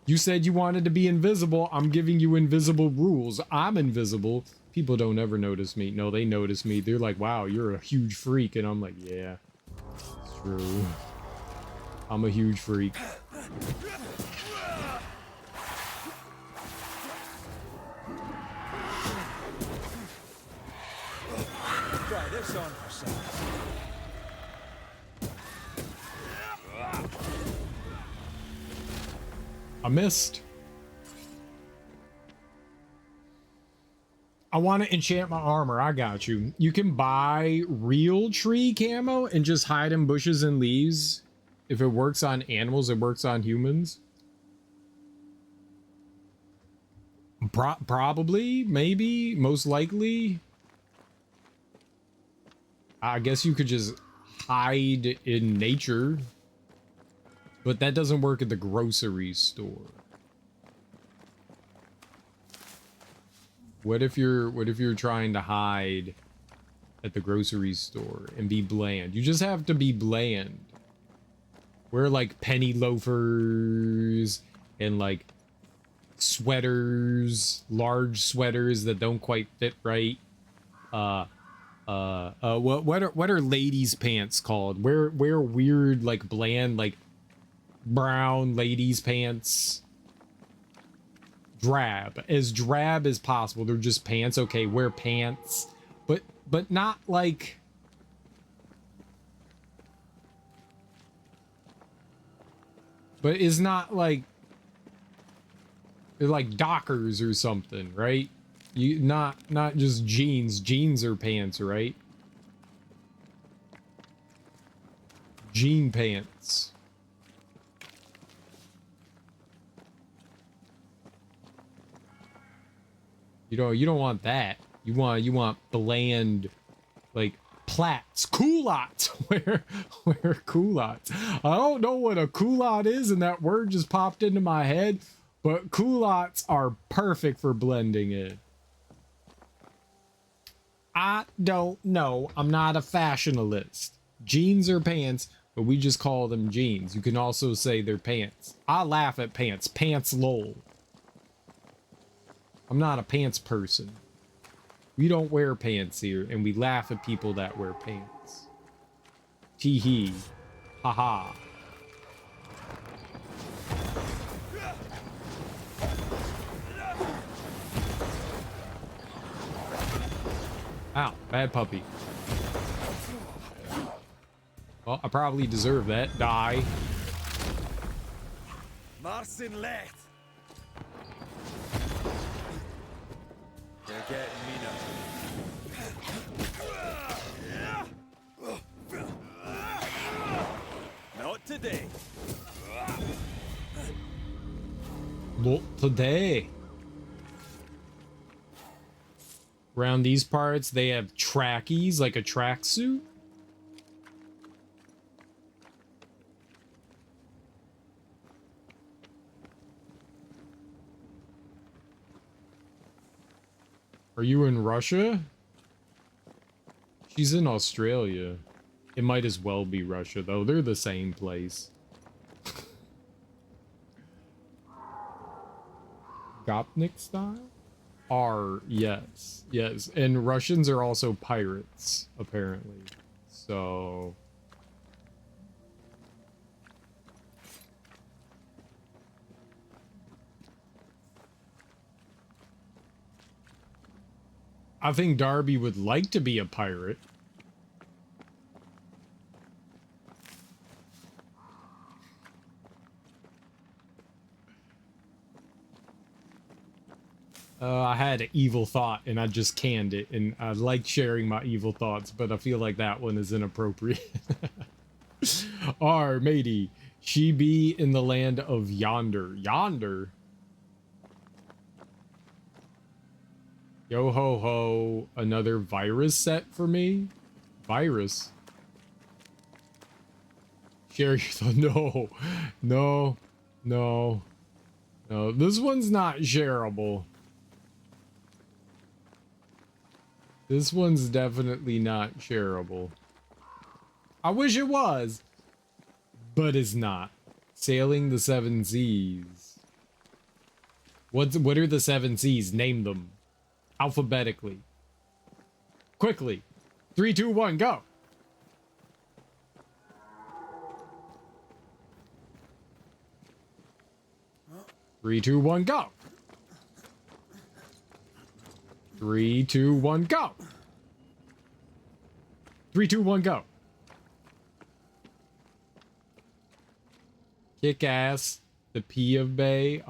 You said you wanted to be invisible. I'm giving you invisible rules. I'm invisible. People don't ever notice me. No, they notice me. They're like, wow, you're a huge freak. And I'm like, yeah, it's true. I'm a huge freak. Try this on for size. I missed. I want to enchant my armor. I got you. You can buy real tree camo and just hide in bushes and leaves. If it works on animals, it works on humans. Probably, maybe, most likely. I guess you could just hide in nature. But that doesn't work at the grocery store. What if you're trying to hide at the grocery store and be bland? You just have to be bland. Wear like penny loafers and like sweaters, large sweaters that don't quite fit right. What are ladies' pants called? Wear weird like bland like brown ladies' pants. Drab as possible. They're just pants. Okay, wear pants, but not like it's not like they're like Dockers or something, right? You not just jeans. Jeans are pants, right? Jean pants. You don't want that. You want bland, like plats, culottes. Wear culottes. I don't know what a culotte is, and that word just popped into my head. But culottes are perfect for blending in. I don't know. I'm not a fashionalist. Jeans are pants, but we just call them jeans. You can also say they're pants. I laugh at pants. Pants lol. I'm not a pants person. We don't wear pants here, and we laugh at people that wear pants. Tee hee. Ha ha. Ow, bad puppy. Well, I probably deserve that. Die. Marcin Leth. They're getting me now. Not today. Not today. Around these parts, they have trackies, like a tracksuit. Are you in Russia? She's in Australia. It might as well be Russia, though. They're the same place. Gopnik style? Yes. Yes. And Russians are also pirates, apparently. So... I think Darby would like to be a pirate. I had an evil thought and I just canned it, and I like sharing my evil thoughts, but I feel like that one is inappropriate. Our matey, she be in the land of yonder. Yonder? Yo ho ho, another virus set for me? Virus? Share your thought. No, no, no, no. This one's not shareable. This one's definitely not shareable. I wish it was, but it's not. Sailing the seven seas. What are the seven seas? Name them. Alphabetically. Quickly. 3, 2, 1, go. Three, two, one, go. 3, 2, 1, go. 3, 2, 1, go. Kick ass. The P of Bay.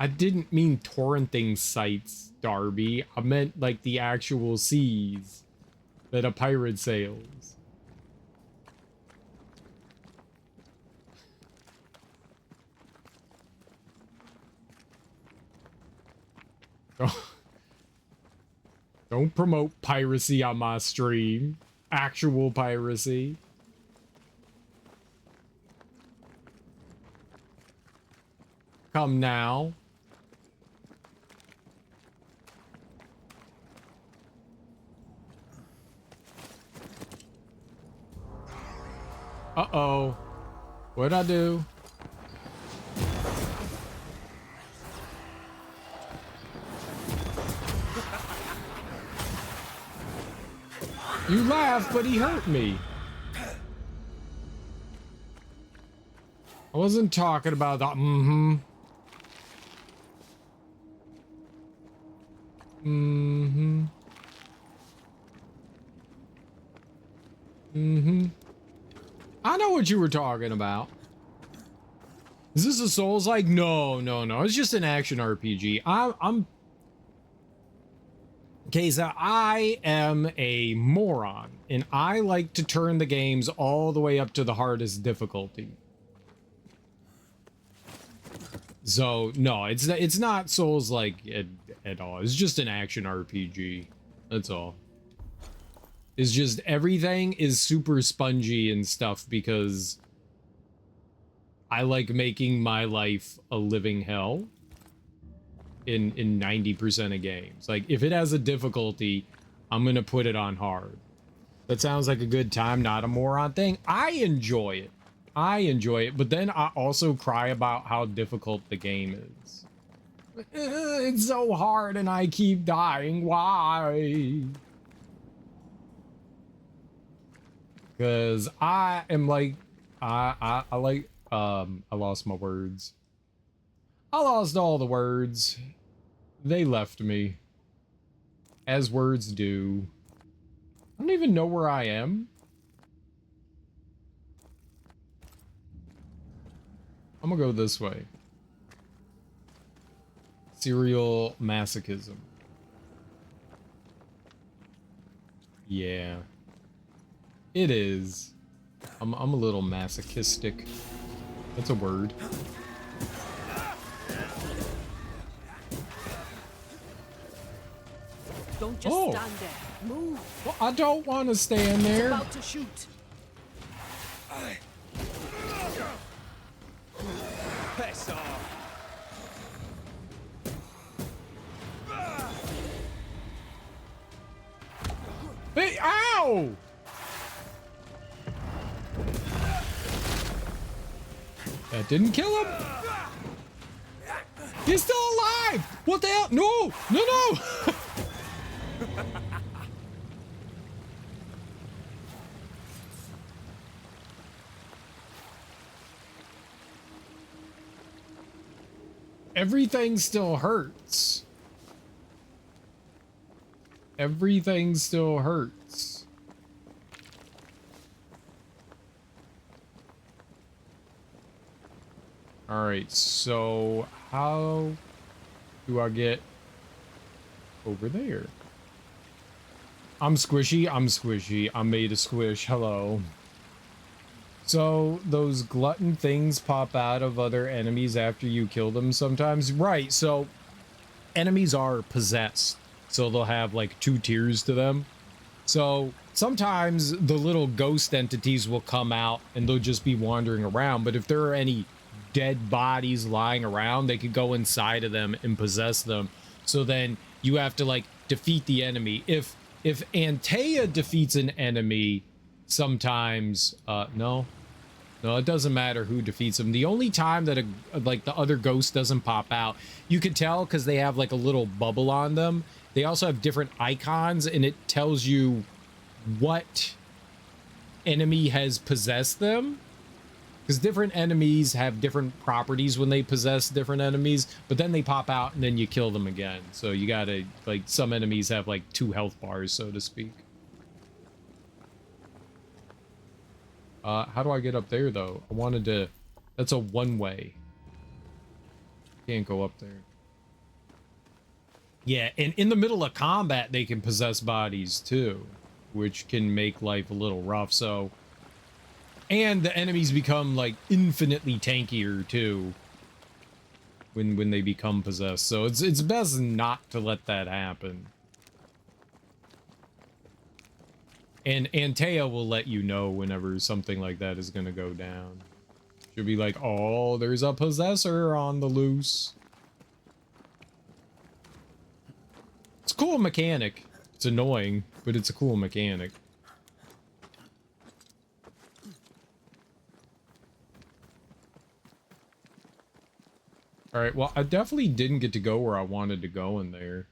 I didn't mean torrenting sites, Darby. I meant like the actual seas that a pirate sails. Don't promote piracy on my stream. Actual piracy. Come now. Uh-oh. What'd I do? You laughed, but he hurt me. I wasn't talking about that. Mm-hmm. Mm-hmm. Mm-hmm. I know what you were talking about. Is this a Souls-like? No, no, no. It's just an action RPG. I'm... Okay, so I am a moron, and I like to turn the games all the way up to the hardest difficulty. So, no, it's not Souls-like at all. It's just an action RPG. That's all. It's just everything is super spongy and stuff because I like making my life a living hell in 90% of games. Like, if it has a difficulty, I'm gonna put it on hard. That sounds like a good time, not a moron thing. I enjoy it. I enjoy it, but then I also cry about how difficult the game is. It's so hard and I keep dying. Why? Because I am like, I lost my words. I lost all the words. They left me. As words do. I don't even know where I am. I'm gonna go this way. Serial masochism. Yeah. It is. I'm a little masochistic. That's a word. Don't just stand there. Move. Well, I don't want to stand there. He's about to shoot. Piss off. Hey, ow! That didn't kill him. He's still alive. What the hell? No, no, no. Everything still hurts. Everything still hurts. All right, so how do I get over there? I'm squishy. I'm squishy. I'm made of squish. Hello. So those glutton things pop out of other enemies after you kill them sometimes. Right. So enemies are possessed. So they'll have like 2 tiers to them. So sometimes the little ghost entities will come out and they'll just be wandering around. But if there are any dead bodies lying around, they could go inside of them and possess them. So then you have to like defeat the enemy. If Antea defeats an enemy, sometimes no, it doesn't matter who defeats them. The only time that like the other ghost doesn't pop out, you can tell because they have like a little bubble on them. They also have different icons and it tells you what enemy has possessed them. Because different enemies have different properties when they possess different enemies, but then they pop out and then you kill them again. So you gotta, like, some enemies have like 2 health bars, so to speak. How do I get up there though? I wanted to, that's a one-way. Can't go up there. Yeah, and in the middle of combat, they can possess bodies too, which can make life a little rough, so... And the enemies become, like, infinitely tankier, too, when they become possessed. So it's best not to let that happen. And Antea will let you know whenever something like that is going to go down. She'll be like, oh, there's a possessor on the loose. It's a cool mechanic. It's annoying, but it's a cool mechanic. All right, well, I definitely didn't get to go where I wanted to go in there.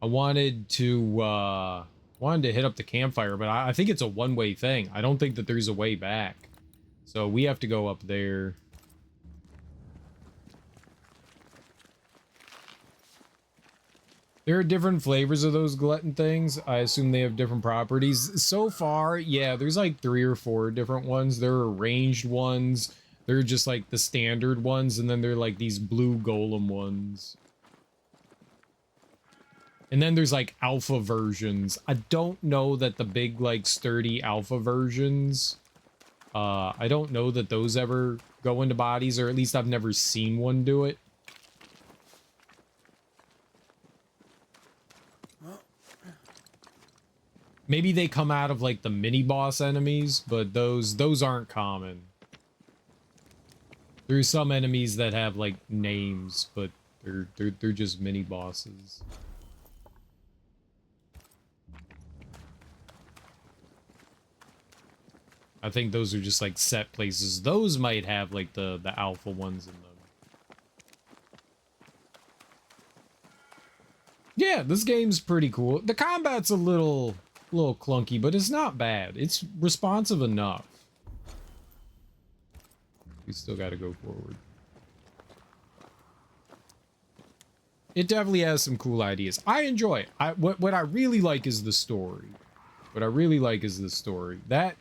I wanted to hit up the campfire, but I think it's a one-way thing. I don't think that there's a way back. So we have to go up there. There are different flavors of those glutton things. I assume they have different properties. So far, yeah, there's like 3 or 4 different ones. There are ranged ones. They're just like the standard ones, and then they're like these blue golem ones. And then there's like alpha versions. I don't know that the big like sturdy alpha versions, I don't know that those ever go into bodies, or at least I've never seen one do it. Maybe they come out of like the mini boss enemies, but those aren't common. There's some enemies that have like names, but they're just mini bosses. I think those are just like set places. Those might have like the alpha ones in them. Yeah, this game's pretty cool. The combat's a little clunky, but it's not bad. It's responsive enough. We still got to go forward. It definitely has some cool ideas. I enjoy it. What I really like is the story. What I really like is the story. That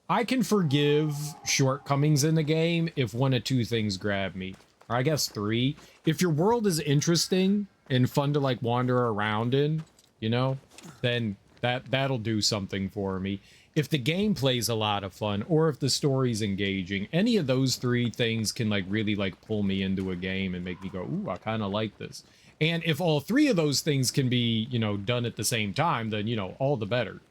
I can forgive shortcomings in the game if 1 of 2 things grab me. Or I guess 3. If your world is interesting and fun to like wander around in, you know, then that'll do something for me. If the gameplay's a lot of fun, or if the story's engaging, any of those 3 things can like really like pull me into a game and make me go, ooh, I kind of like this. And if all 3 of those things can be, you know, done at the same time, then, you know, all the better.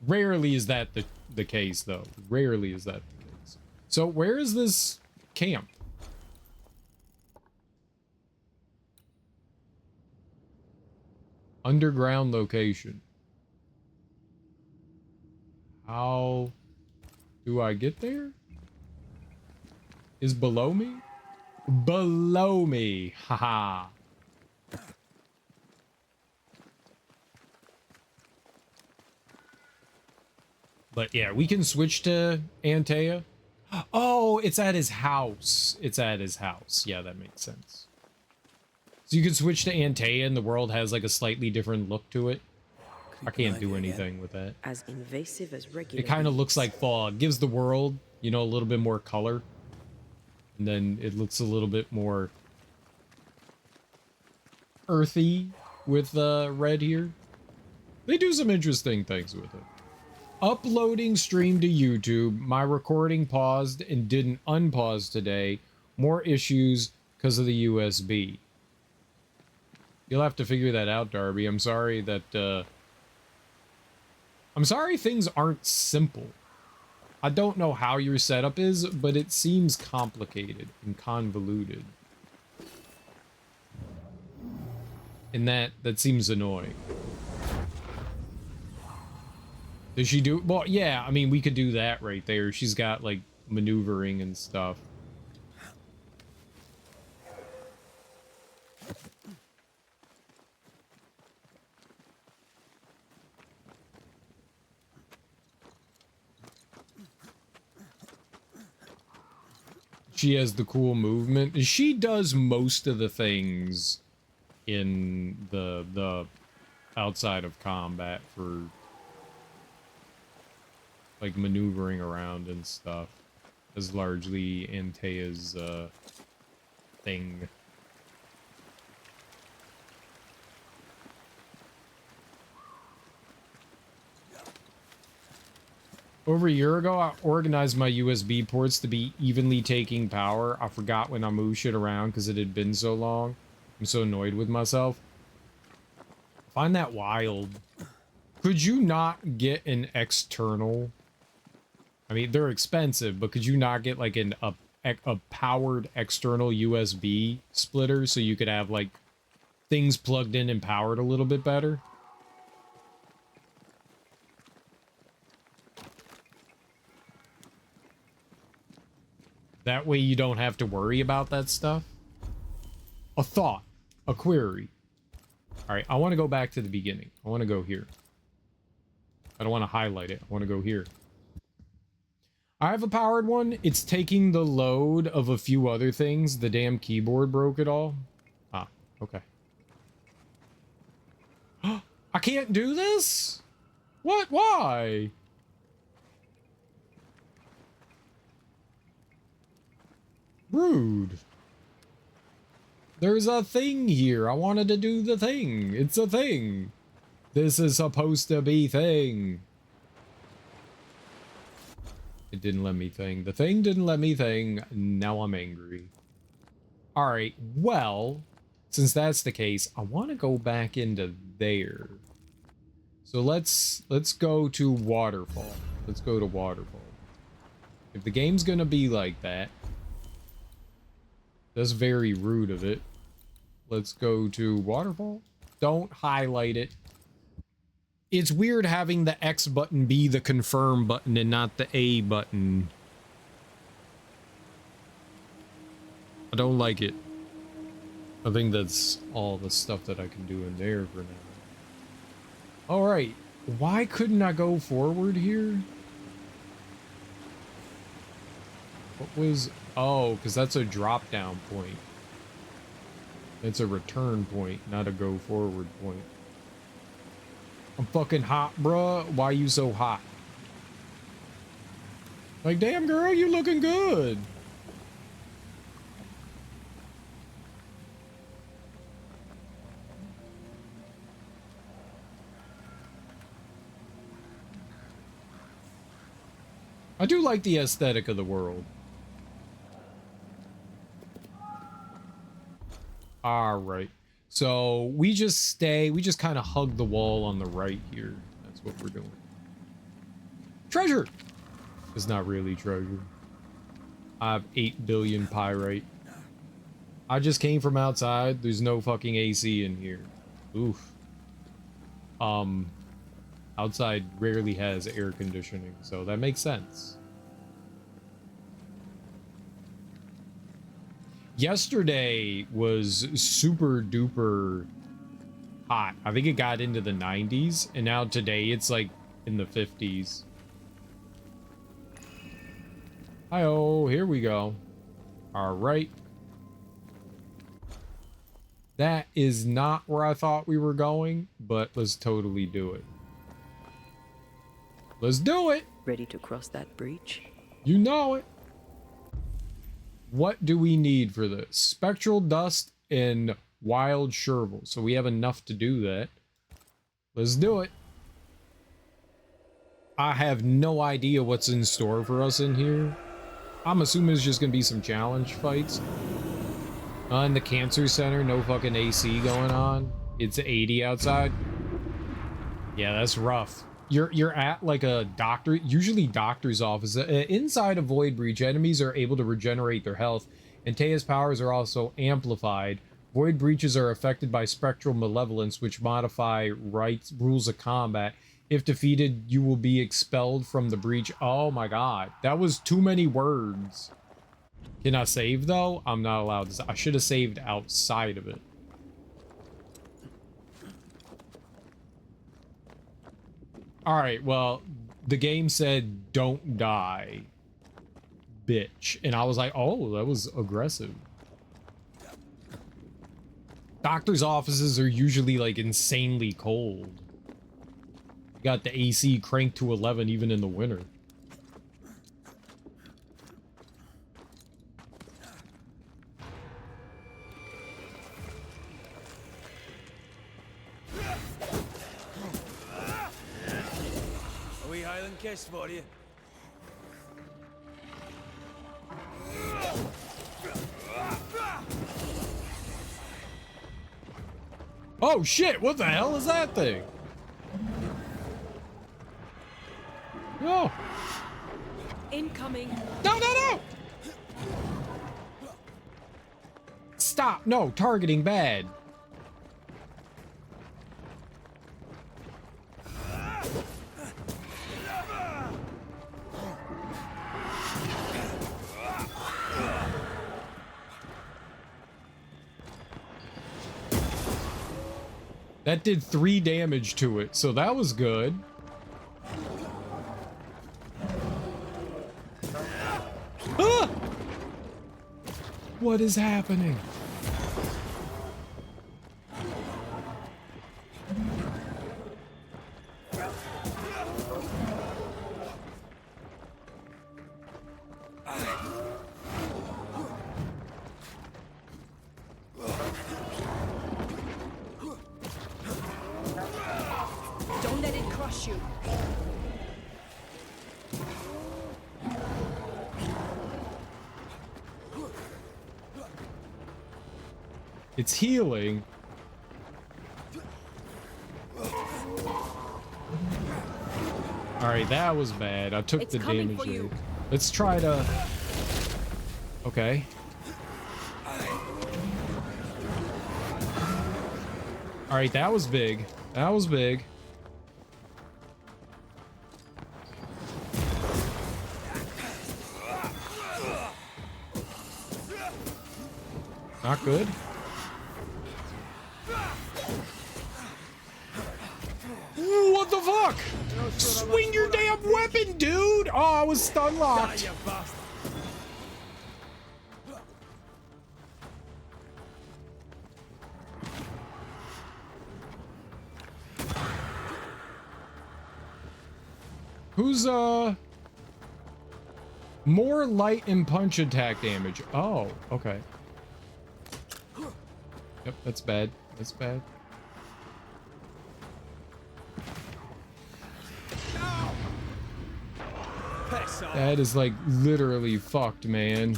Rarely is that the case, though. Rarely is that the case. So where is this camp? Underground location. How do I get there? Is below me? Below me. Haha. But yeah, we can switch to Antea. Oh, it's at his house. It's at his house. Yeah, that makes sense. So you can switch to Antea and the world has like a slightly different look to it. I can't do anything with that. As invasive as regular. It kind of looks like fog. Gives the world, you know, a little bit more color. And then it looks a little bit more earthy with red here. They do some interesting things with it. Uploading stream to YouTube. My recording paused and didn't unpause today. More issues because of the USB. You'll have to figure that out, Darby. I'm sorry that, I'm sorry things aren't simple. I don't know how your setup is, but it seems complicated and convoluted. And that seems annoying. Does she do? Well, yeah, I mean, we could do that right there. She's got, like, maneuvering and stuff. She has the cool movement. She does most of the things in the outside of combat for like maneuvering around and stuff. Is largely Antea's thing. Over a year ago, I organized my USB ports to be evenly taking power. I forgot when I moved shit around because it had been so long. I'm so annoyed with myself. I find that wild. Could you not get an external? I mean, they're expensive, but could you not get like a powered external USB splitter so you could have like things plugged in and powered a little bit better? That way you don't have to worry about that stuff. A thought, a query. All right, I want to go back to the beginning. I want to go here. I don't want to highlight it. I want to go here. I have a powered one. It's taking the load of a few other things. The damn keyboard broke it all. Ah, okay. I can't do this? What? Why? Rude. There's a thing here. I wanted to do the thing. It's a thing. This is supposed to be thing. It didn't let me thing. The thing didn't let me thing. Now I'm angry. Alright, well, since that's the case, I want to go back into there. So let's go to Waterfall. Let's go to Waterfall. If the game's gonna be like that, that's very rude of it. Let's go to Waterfall. Don't highlight it. It's weird having the X button be the confirm button and not the A button. I don't like it. I think that's all the stuff that I can do in there for now. Alright. Why couldn't I go forward here? What was... Oh, because that's a drop down point. It's a return point, not a go forward point. I'm fucking hot, bruh. Why you so hot? Like, damn girl, you looking good. I do like the aesthetic of the world. All right. So we just kind of hug the wall on the right here. That's what we're doing. Treasure! It's not really treasure. I have 8 billion pyrite. I just came from outside. There's no fucking AC in here. Oof. Outside rarely has air conditioning, so that makes sense. Yesterday was super duper hot. I think it got into the 90s, and now today it's like in the 50s. Hi-oh, here we go. All right. That is not where I thought we were going, but let's totally do it. Let's do it! Ready to cross that breach? You know it. What do we need for this? Spectral dust and wild chervil. So we have enough to do that. Let's do it. I have no idea what's in store for us in here. I'm assuming it's just gonna be some challenge fights. In the cancer center, no fucking AC going on. It's 80 outside. Yeah, that's rough. You're at like a doctor, usually doctor's office. Inside a void breach, enemies are able to regenerate their health, and Tea's powers are also amplified. Void breaches are affected by spectral malevolence, which modify rules of combat. If defeated, you will be expelled from the breach. Oh my god, that was too many words. Can I save though? I'm not allowed to. I should have saved outside of it. Alright, well, the game said don't die, bitch. And I was like, oh, that was aggressive. Doctor's offices are usually like insanely cold. Got the AC cranked to 11 even in the winter. A wee Highland kiss for you. Oh shit, what the hell is that thing? No. Incoming. No, no, no! Stop, no, targeting bad. That did 3 damage to it, so that was good. Ah! What is happening? Don't let it crush you. It's healing. Alright, that was bad. I took the damage rate. Let's try to... Okay. Alright, that was big. That was big. Not good. Ooh, what the fuck? Swing your damn weapon, dude! Oh, I was stun locked. Who's more light and punch attack damage? Oh, okay. Yep, that's bad. That's bad. That is like literally fucked, man.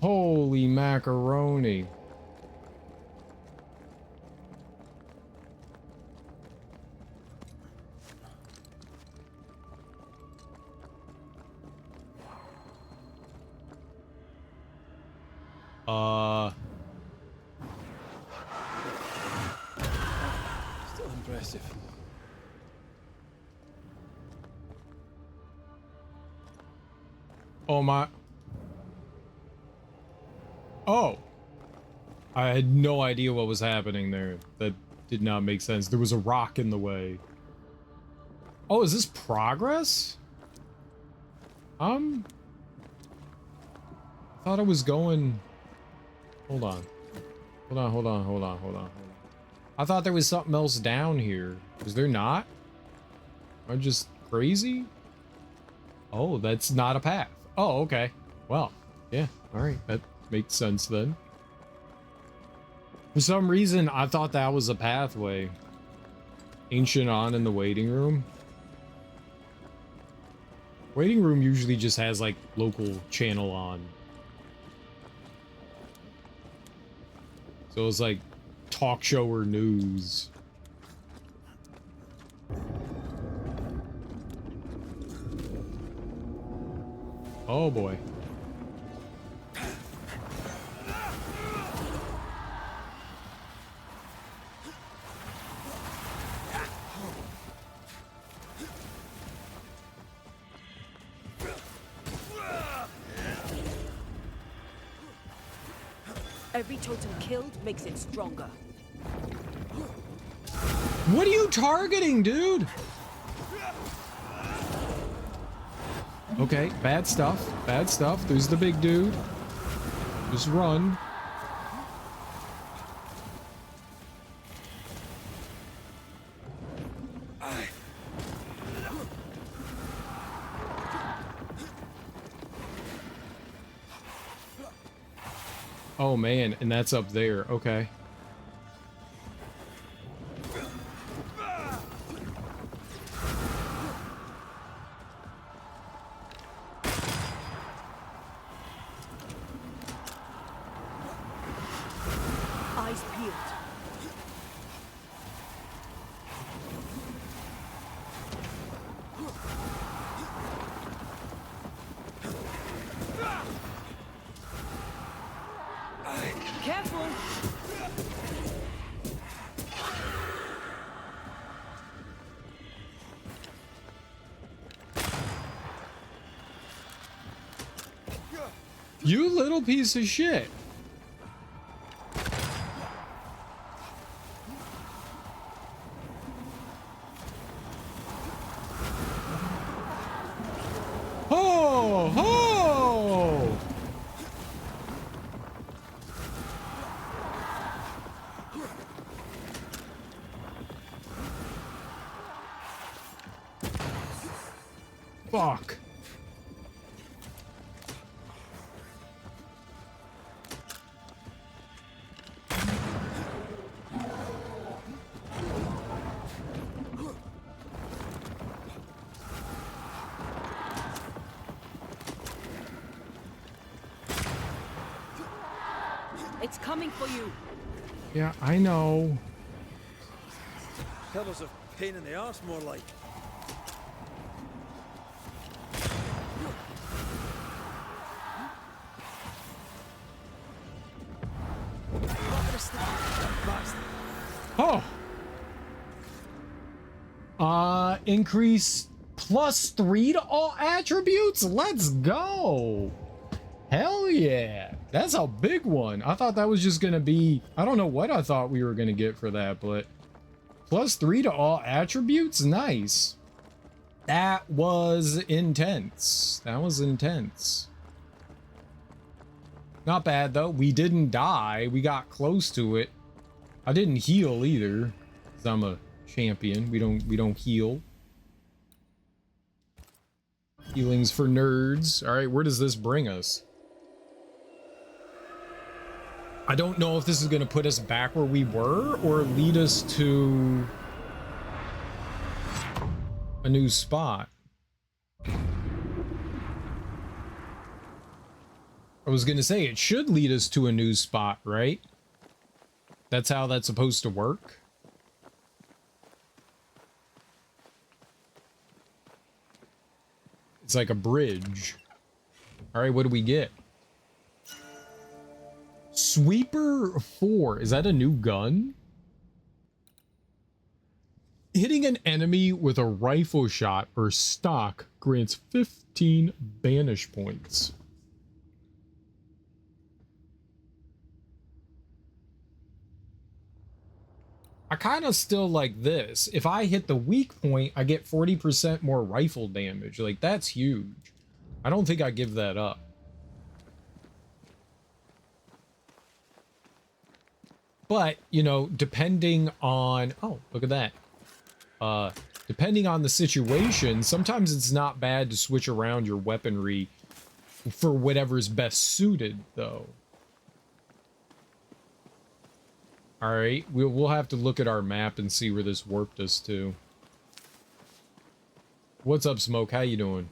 Holy macaroni. Still impressive. Oh my. Oh. I had no idea what was happening there. That did not make sense. There was a rock in the way. Oh, is this progress? I thought I was going... Hold on. Hold on. I thought there was something else down here. Is there not? Am I just crazy? Oh, that's not a path. Oh, okay. Well, yeah. All right. That makes sense then. For some reason, I thought that was a pathway. Ancient on in the waiting room. Waiting room usually just has like local channel on. So it's like talk show or news. Oh boy. Every totem killed makes it stronger. What are you targeting, dude? Okay, bad stuff. Bad stuff. There's the big dude. Just run. Oh man, and that's up there. Okay. Eyes peeled. Careful! You little piece of shit. Ho! Ho! Fuck. It's coming for you. Yeah, I know. Pillars of pain in the arse, more like. Oh. Increase +3 to all attributes. Let's go. Hell yeah. That's a big one. I thought that was just gonna be, I don't know what I thought we were gonna get for that, but +3 to all attributes. Nice. That was intense. That was intense. Not bad though. We didn't die. We got close to it. I didn't heal either, 'cause I'm a champion. We don't heal. Healing's for nerds. All right, where does this bring us? I don't know if this is going to put us back where we were or lead us to a new spot. I was going to say it should lead us to a new spot, right? That's how that's supposed to work. It's like a bridge. All right, what do we get? Sweeper 4. Is that a new gun? Hitting an enemy with a rifle shot or stock grants 15 banish points. I kind of still like this. If I hit the weak point, I get 40% more rifle damage. Like, that's huge. I don't think I give that up. But, you know, depending on... Oh, look at that. Depending on the situation, sometimes it's not bad to switch around your weaponry for whatever's best suited, though. Alright, we'll have to look at our map and see where this warped us to. What's up, Smoke? How you doing?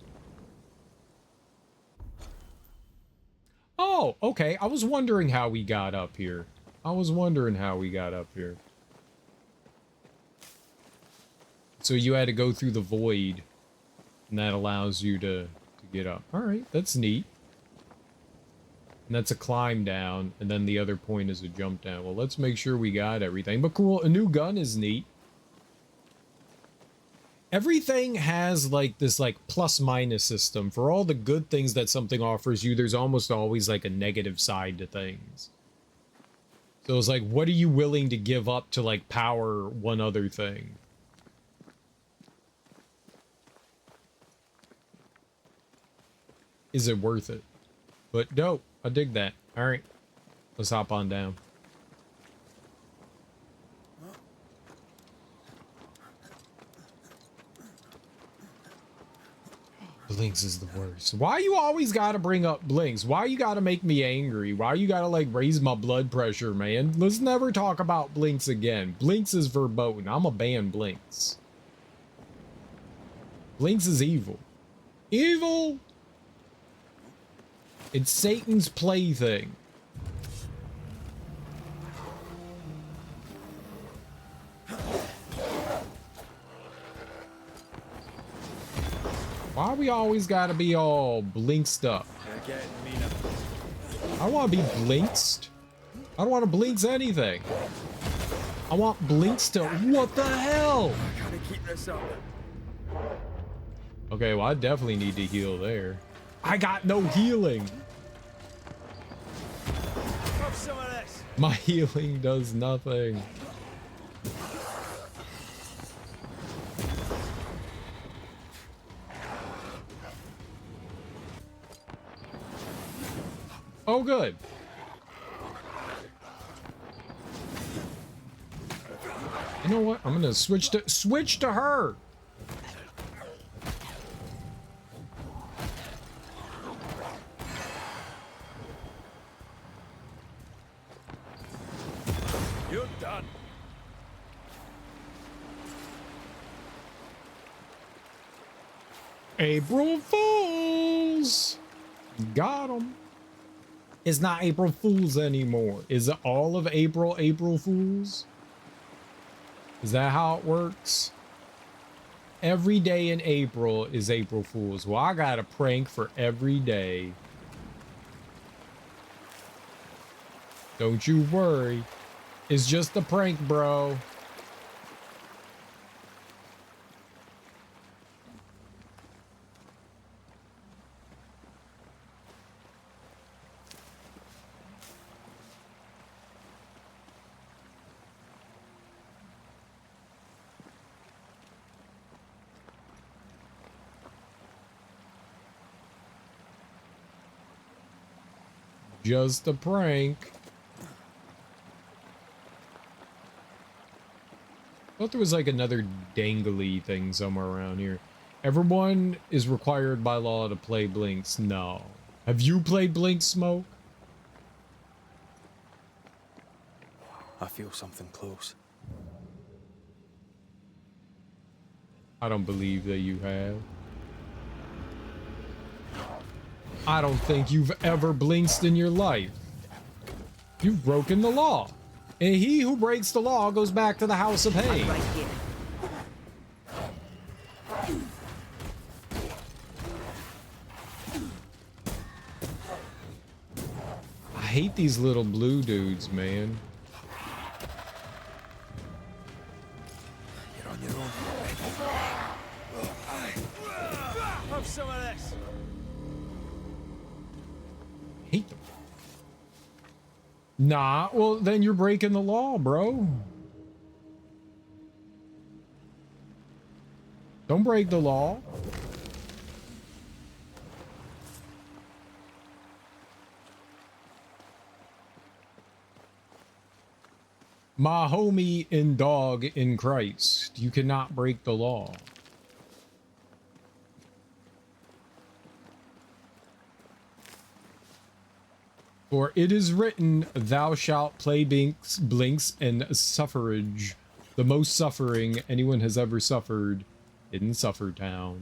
Oh, okay. I was wondering how we got up here. So you had to go through the void, and that allows you to get up. Alright, that's neat. And that's a climb down, and then the other point is a jump down. Well, let's make sure we got everything. But cool, a new gun is neat. Everything has like this like plus minus system. For all the good things that something offers you, there's almost always like a negative side to things. So it's like, what are you willing to give up to like power one other thing? Is it worth it? But dope. I dig that. All right. Let's hop on down. Blinks is the worst. Why you always gotta bring up Blinks? Why you gotta make me angry? Why you gotta like raise my blood pressure, man? Let's never talk about Blinks again. Blinks is verboten. I'ma ban Blinks. Blinks is evil. Evil! It's Satan's plaything. Why we always gotta be all blinksed up? I don't want to be blinksed. I don't want to blinks anything. I want blinks to... What the hell? I gotta keep this up. Okay, well, I definitely need to heal there. I got no healing. Have some of this. My healing does nothing. Oh, good. You know what? I'm gonna switch to her. You're done. April Fools. Got 'em. It's not April Fools anymore. Is it all of April Fools? Is that how it works? Every day in April is April Fools. Well, I got a prank for every day. Don't you worry. It's just a prank, bro. Just a prank. I thought there was like another dangly thing somewhere around here. Everyone is required by law to play Blinks. No. Have you played Blinks, Smoke? I feel something close. I don't believe that you have. I don't think you've ever blinked in your life. You've broken the law. And he who breaks the law goes back to the house of hay. Right here. I hate these little blue dudes, man. You're on your own. Have some of this. Hate them. Nah, well, then you're breaking the law, bro. Don't break the law. My homie and dog in Christ, you cannot break the law. For it is written, thou shalt play blinks and suffrage, the most suffering anyone has ever suffered in Suffertown.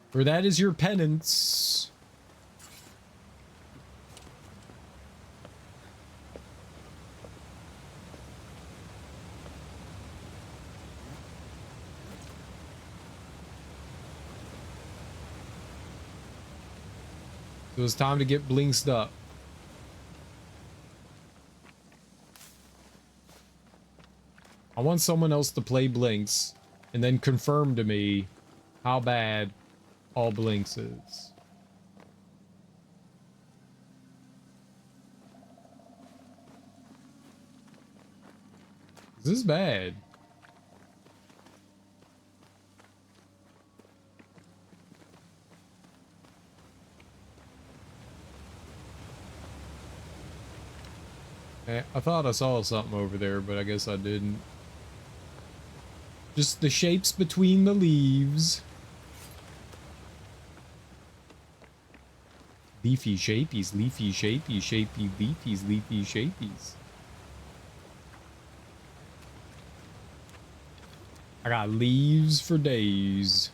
For that is your penance. So it's time to get blinksed up. I want someone else to play Blinks and then confirm to me how bad all Blinks is. This is bad. I thought I saw something over there, but I guess I didn't. Just the shapes between the leaves. Leafy shapies, leafy shapy, shapy leafies, leafy shapies. I got leaves for days.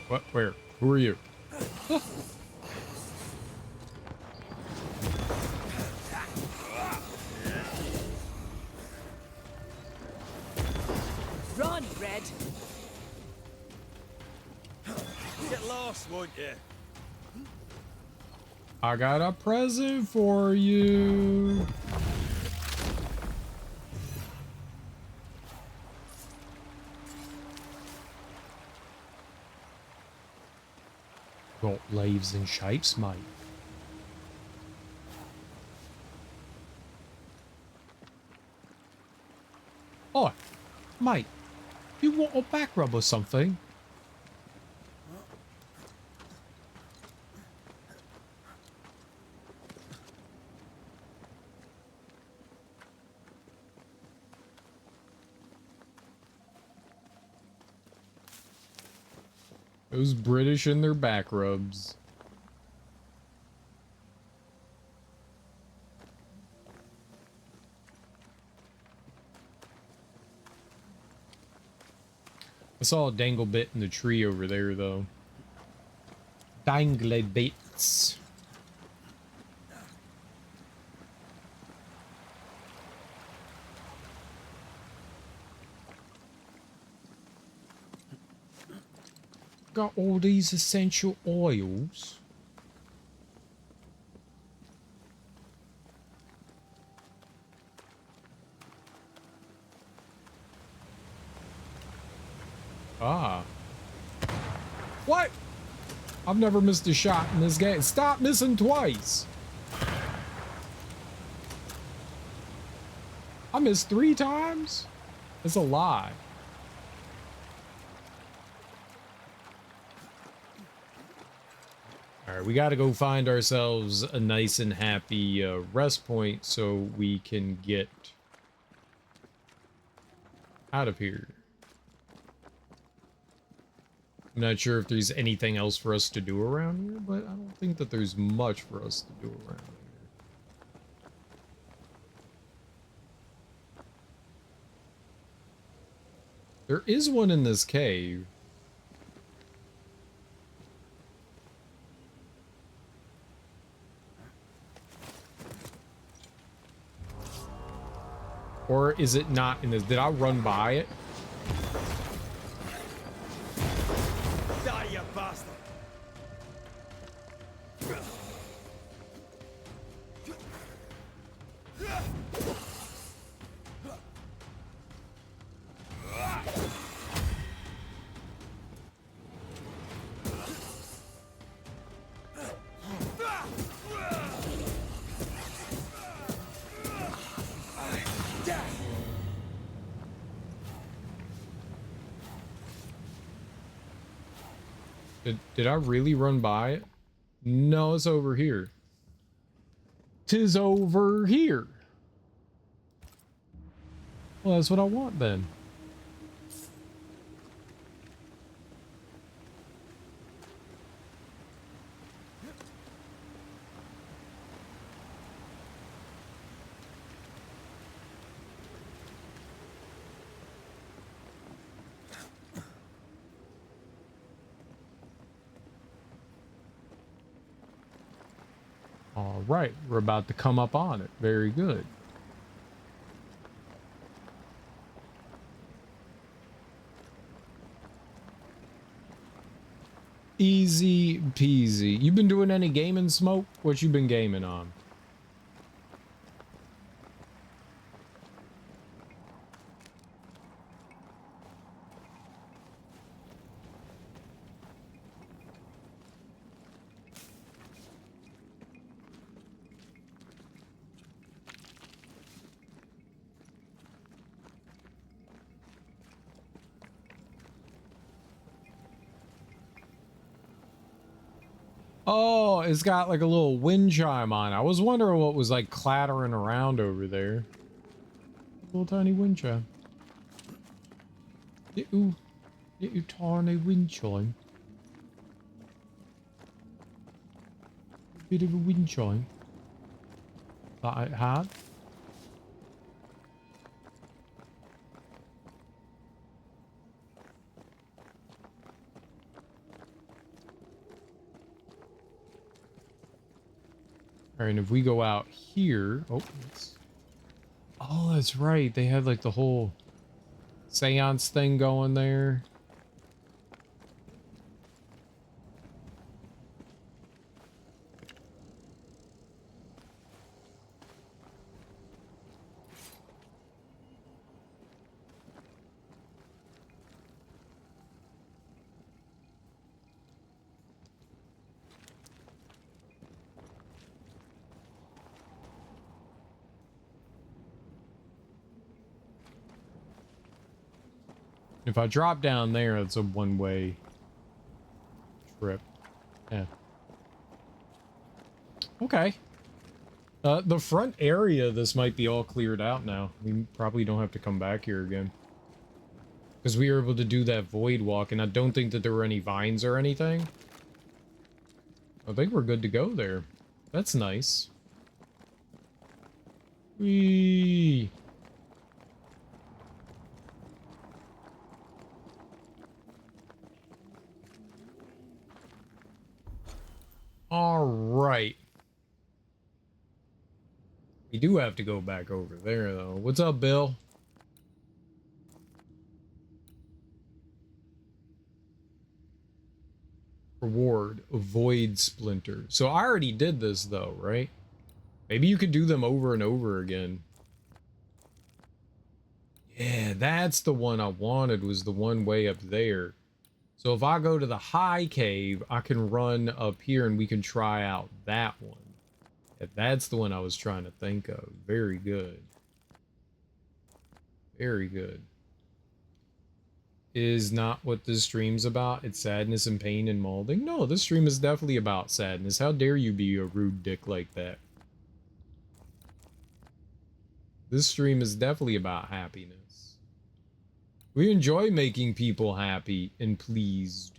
What? Where? Who are you? Run, Red! Get lost, won't you? I got a present for you. Got leaves and shapes, mate. Oh, mate, you want a back rub or something? Those British and their back rubs. I saw a dangle bit in the tree over there, though. Dangle bits. Got all these essential oils. Ah. What? I've never missed a shot in this game. Stop missing twice. I missed 3 times? That's a lie. Alright, we gotta go find ourselves a nice and happy rest point so we can get out of here. I'm not sure if there's anything else for us to do around here, but I don't think that there's much for us to do around here. There is one in this cave. Or is it not in this? Did I run by it? Die, you bastard! Did I really run by it? No, it's over here. 'Tis over here. Well, that's what I want then. All right, we're about to come up on it. Very good. Easy peasy. You been doing any gaming, Smoke? What you been gaming on? Oh, it's got like a little wind chime on. I was wondering what was like clattering around over there. Little tiny wind chime. Little tiny wind chime. Bit of a wind chime. That it had. Alright, and if we go out here... Oh, that's right. They had like the whole seance thing going there. If I drop down there, it's a one-way trip. Yeah. Okay. The front area, this might be all cleared out now. We probably don't have to come back here again. Because we were able to do that void walk, and I don't think that there were any vines or anything. I think we're good to go there. That's nice. Whee! All right. We do have to go back over there, though. What's up, Bill? Reward, avoid splinter. So I already did this, though, right? Maybe you could do them over and over again. Yeah, that's the one I wanted, was the one way up there. So if I go to the high cave, I can run up here and we can try out that one. Yeah, that's the one I was trying to think of. Very good. Very good. Is not what this stream's about. It's sadness and pain and molding. No, this stream is definitely about sadness. How dare you be a rude dick like that? This stream is definitely about happiness. We enjoy making people happy and pleased.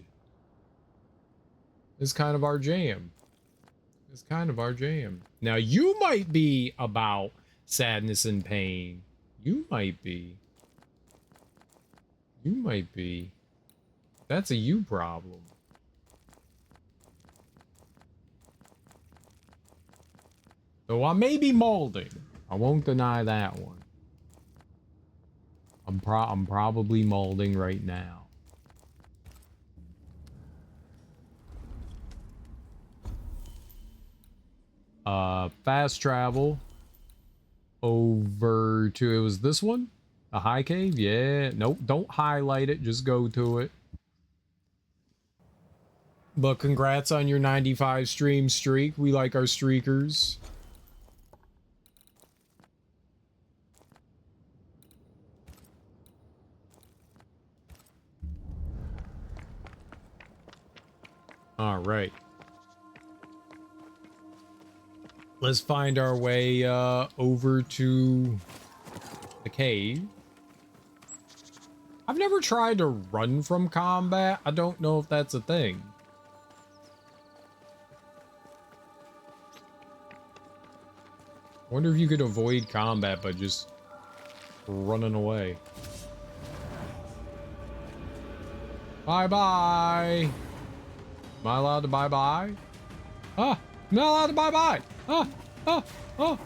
It's kind of our jam. It's kind of our jam. Now, you might be about sadness and pain. You might be. You might be. That's a you problem. So I may be molding. I won't deny that one. I'm probably molding right now. Fast travel over to, it was this one? A high cave? Yeah. Nope, don't highlight it. Just go to it. But congrats on your 95 stream streak. We like our streakers. All right. Let's find our way over to the cave. I've never tried to run from combat. I don't know if that's a thing. Wonder if you could avoid combat by just running away. Bye-bye. Am I allowed to bye-bye? Ah, I'm not allowed to bye-bye. Ah, ah, ah.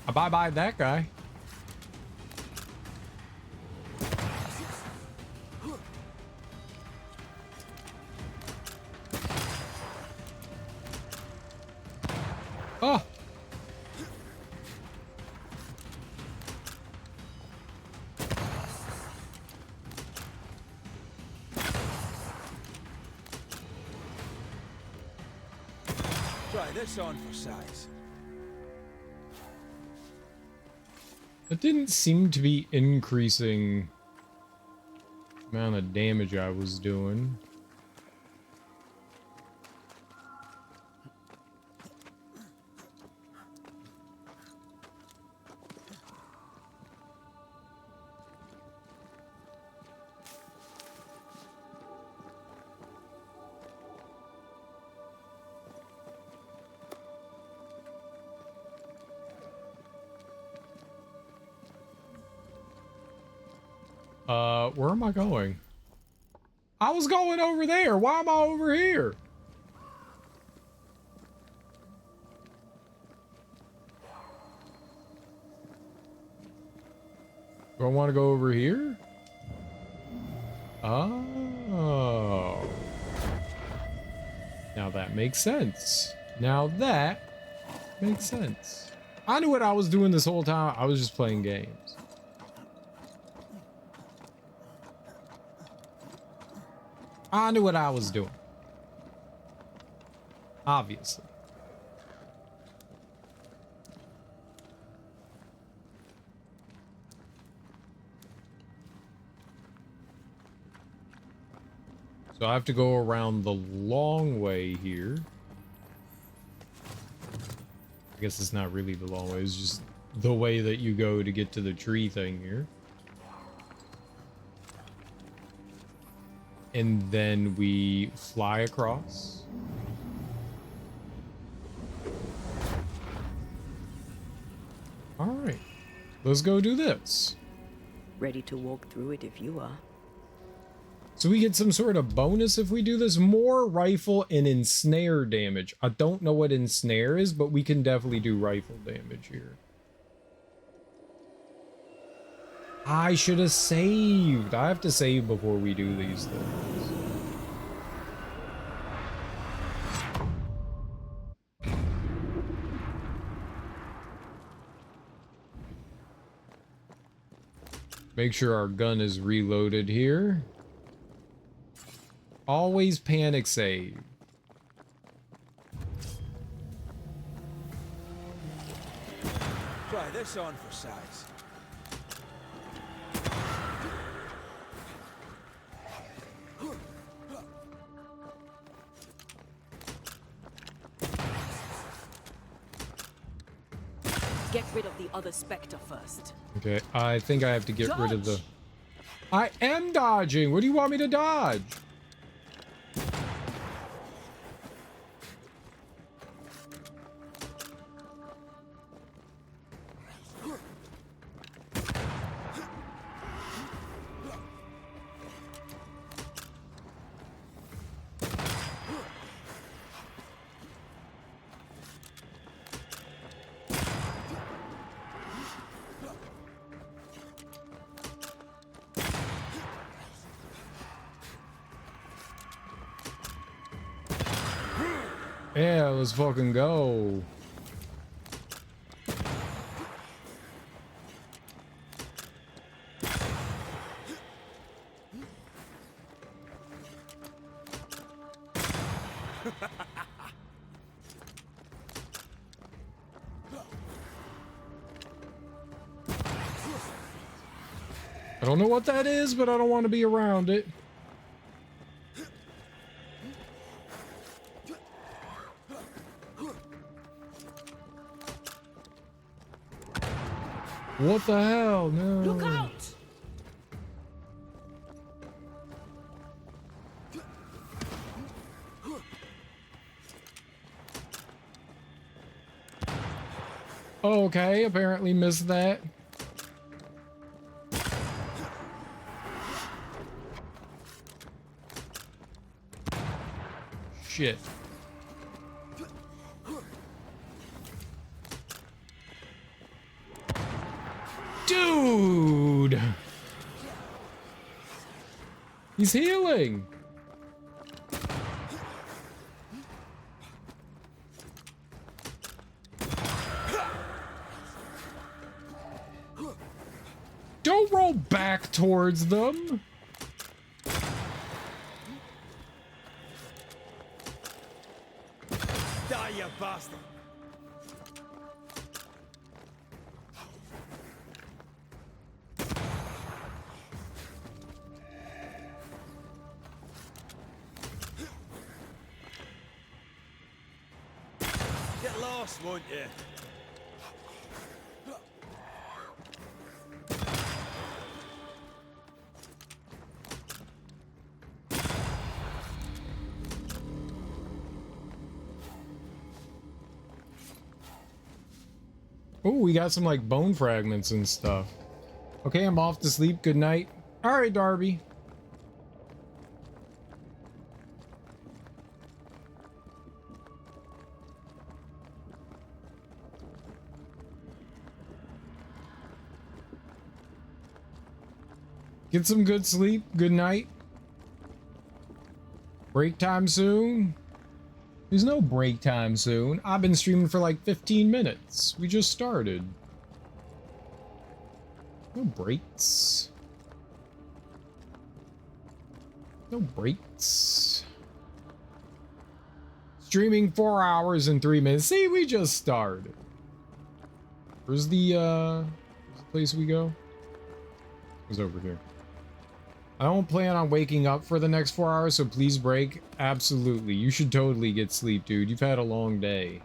I bye-bye that guy. Oh. Try this on for size. It didn't seem to be increasing the amount of damage I was doing. Where am I going? I was going over there. Why am I over here? Do I want to go over here? Oh. Now that makes sense. Now that makes sense. I knew what I was doing this whole time. I was just playing games. I knew what I was doing. Obviously. So I have to go around the long way here. I guess it's not really the long way. It's just the way that you go to get to the tree thing here. And then we fly across. All right, let's go do this. Ready to walk through it if you are. So we get some sort of bonus if we do this. More rifle and ensnare damage. I don't know what ensnare is, but we can definitely do rifle damage here. I should have saved. I have to save before we do these things. Make sure our gun is reloaded here. Always panic save. Try this on for size. Get rid of the other Spectre first. Okay, I think I have to get rid of the... I am dodging! What do you want me to dodge? Yeah, let's fucking go. I don't know what that is, but I don't want to be around it. What the hell? No. Look out! Okay, apparently missed that. Shit. Dude! He's healing! Don't roll back towards them! Die, you bastard! Get lost, won't you? Oh, we got some like bone fragments and stuff. Okay, I'm off to sleep. Good night. All right, Darby. Get some good sleep. Good night. Break time soon. There's no break time soon. I've been streaming for like 15 minutes. We just started. No breaks. No breaks. Streaming 4 hours and 3 minutes. See, we just started. Where's the place we go? It's over here. I don't plan on waking up for the next 4 hours, so please break. Absolutely. You should totally get sleep, dude. You've had a long day.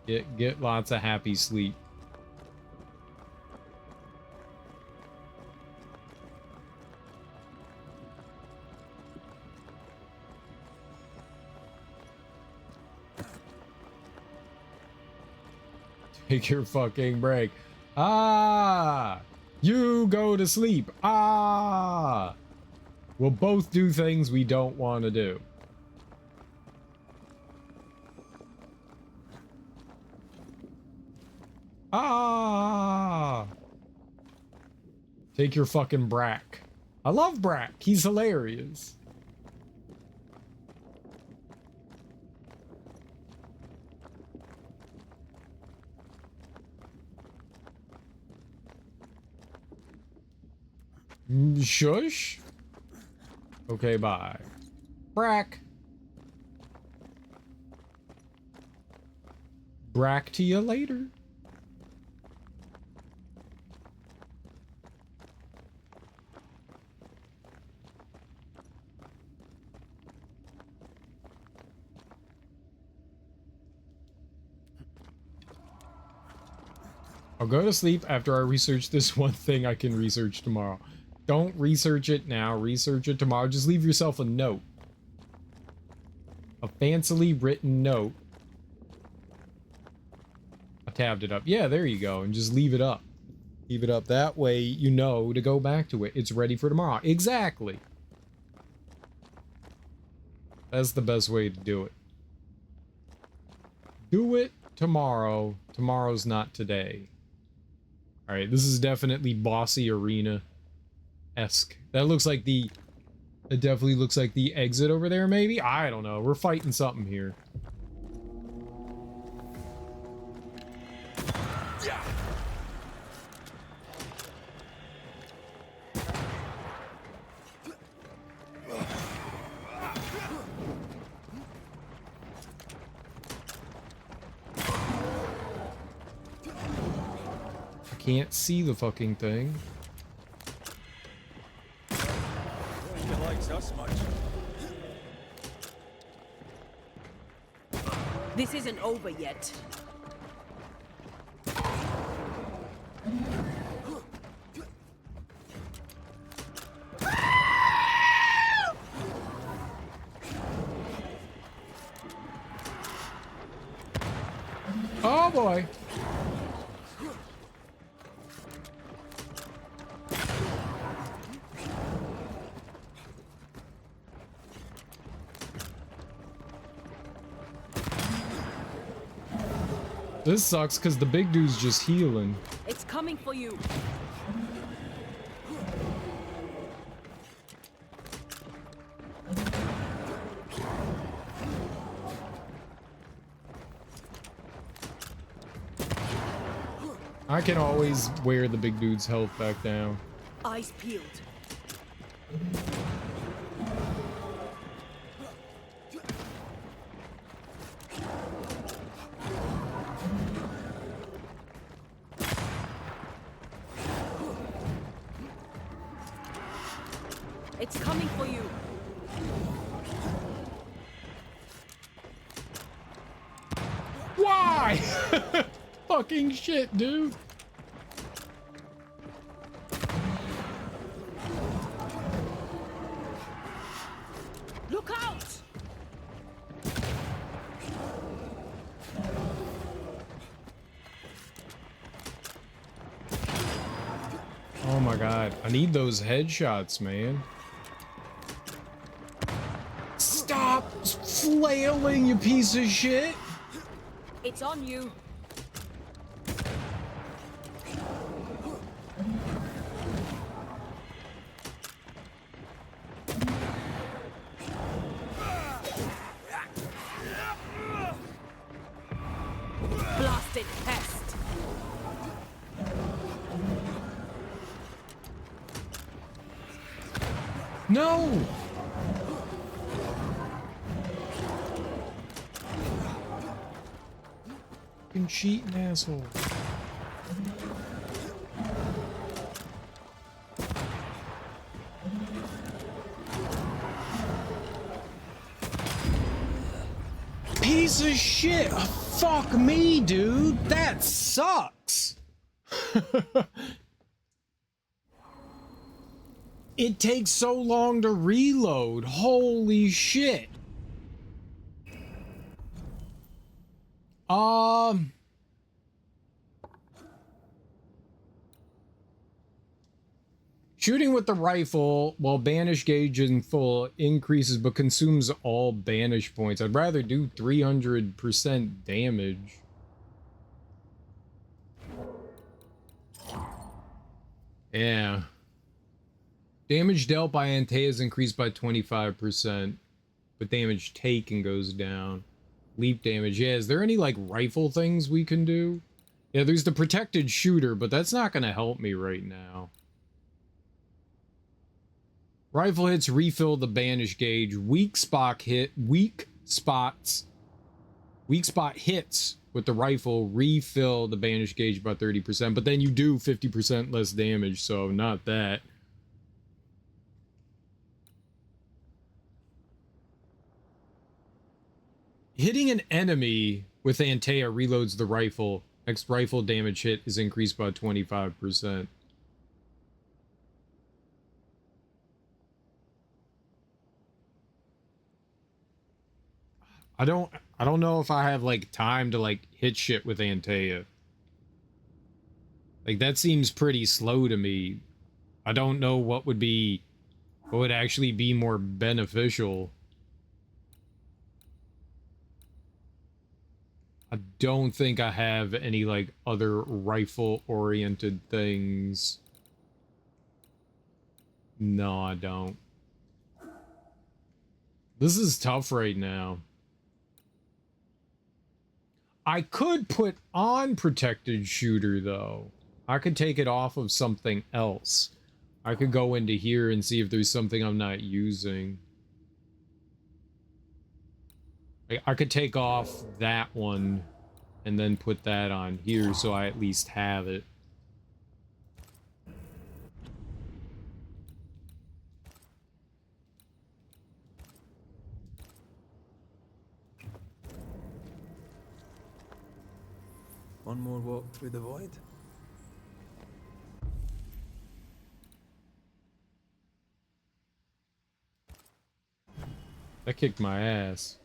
Get lots of happy sleep. Take your fucking break. Ah! You go to sleep. Ah! We'll both do things we don't want to do. Ah! Take your fucking Brack. I love Brack. He's hilarious. Shush. Okay, bye. Brack. Brack to you later. I'll go to sleep after I research this one thing I can research tomorrow. Don't research it now. Research it tomorrow. Just leave yourself a note. A fancily written note. I tabbed it up. Yeah, there you go. And just leave it up. Leave it up. That way you know to go back to it. It's ready for tomorrow. Exactly. That's the best way to do it. Do it tomorrow. Tomorrow's not today. Alright, this is definitely bossy arena-esque. That looks like the... It definitely looks like the exit over there, maybe? I don't know. We're fighting something here. Can't see the fucking thing. likes us much. This isn't over yet. Oh boy. This sucks because the big dude's just healing. It's coming for you. I can always wear the big dude's health back down. Eyes peeled. It's coming for you. Why? Fucking shit, dude. Look out! Oh my god. I need those headshots, man. Stop flailing, you piece of shit. It's on you. Blasted pest. No! Fucking cheating asshole. Piece of shit! Fuck me, dude! That sucks! It takes so long to reload. Holy shit. Shooting with the rifle while banish gauge in full increases but consumes all banish points. I'd rather do 300% damage. Yeah. Damage dealt by Antea is increased by 25%, but damage taken goes down. Leap damage. Yeah, is there any, like, rifle things we can do? Yeah, there's the protected shooter, but that's not going to help me right now. Rifle hits refill the banish gauge. Weak spot hits with the rifle refill the banish gauge by 30%, but then you do 50% less damage, so not that. Hitting an enemy with Antea reloads the rifle. Next rifle damage hit is increased by 25%. I don't know if I have like time to like hit shit with Antea. Like that seems pretty slow to me. I don't know what would actually be more beneficial. I don't think I have any like other rifle oriented things. No, I don't. This is tough right now. I could put on protected shooter though. I could take it off of something else. I could go into here and see if there's something I'm not using. I could take off that one and then put that on here so I at least have it. One more walk through the void. That kicked my ass.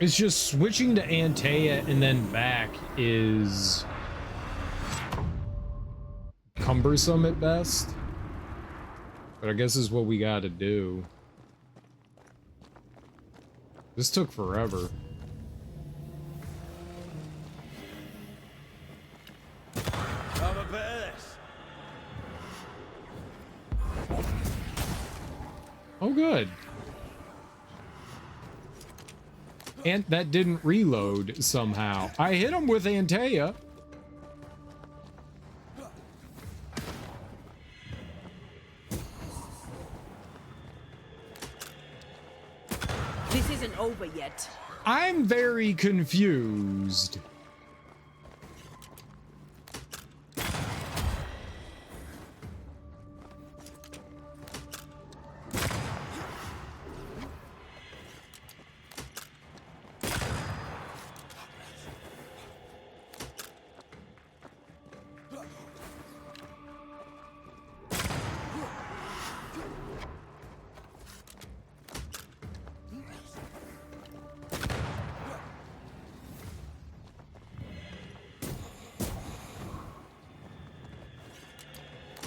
It's just switching to Antea and then back is cumbersome at best. But I guess is what we gotta do. This took forever. I'm a bit of this. Oh, good. And that didn't reload somehow. I hit him with Antea. This isn't over yet. I'm very confused.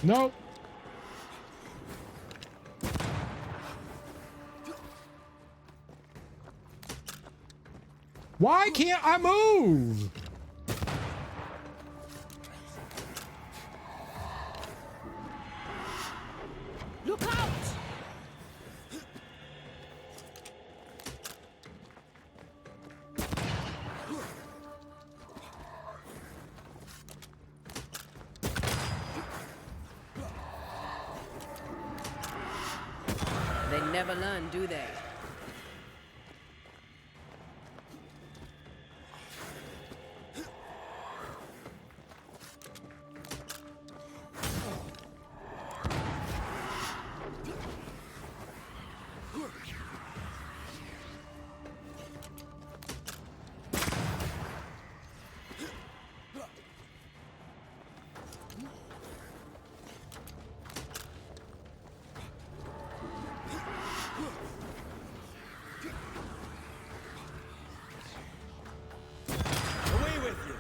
Nope. Why can't I move? Look out! They never learn, do they? Away with you.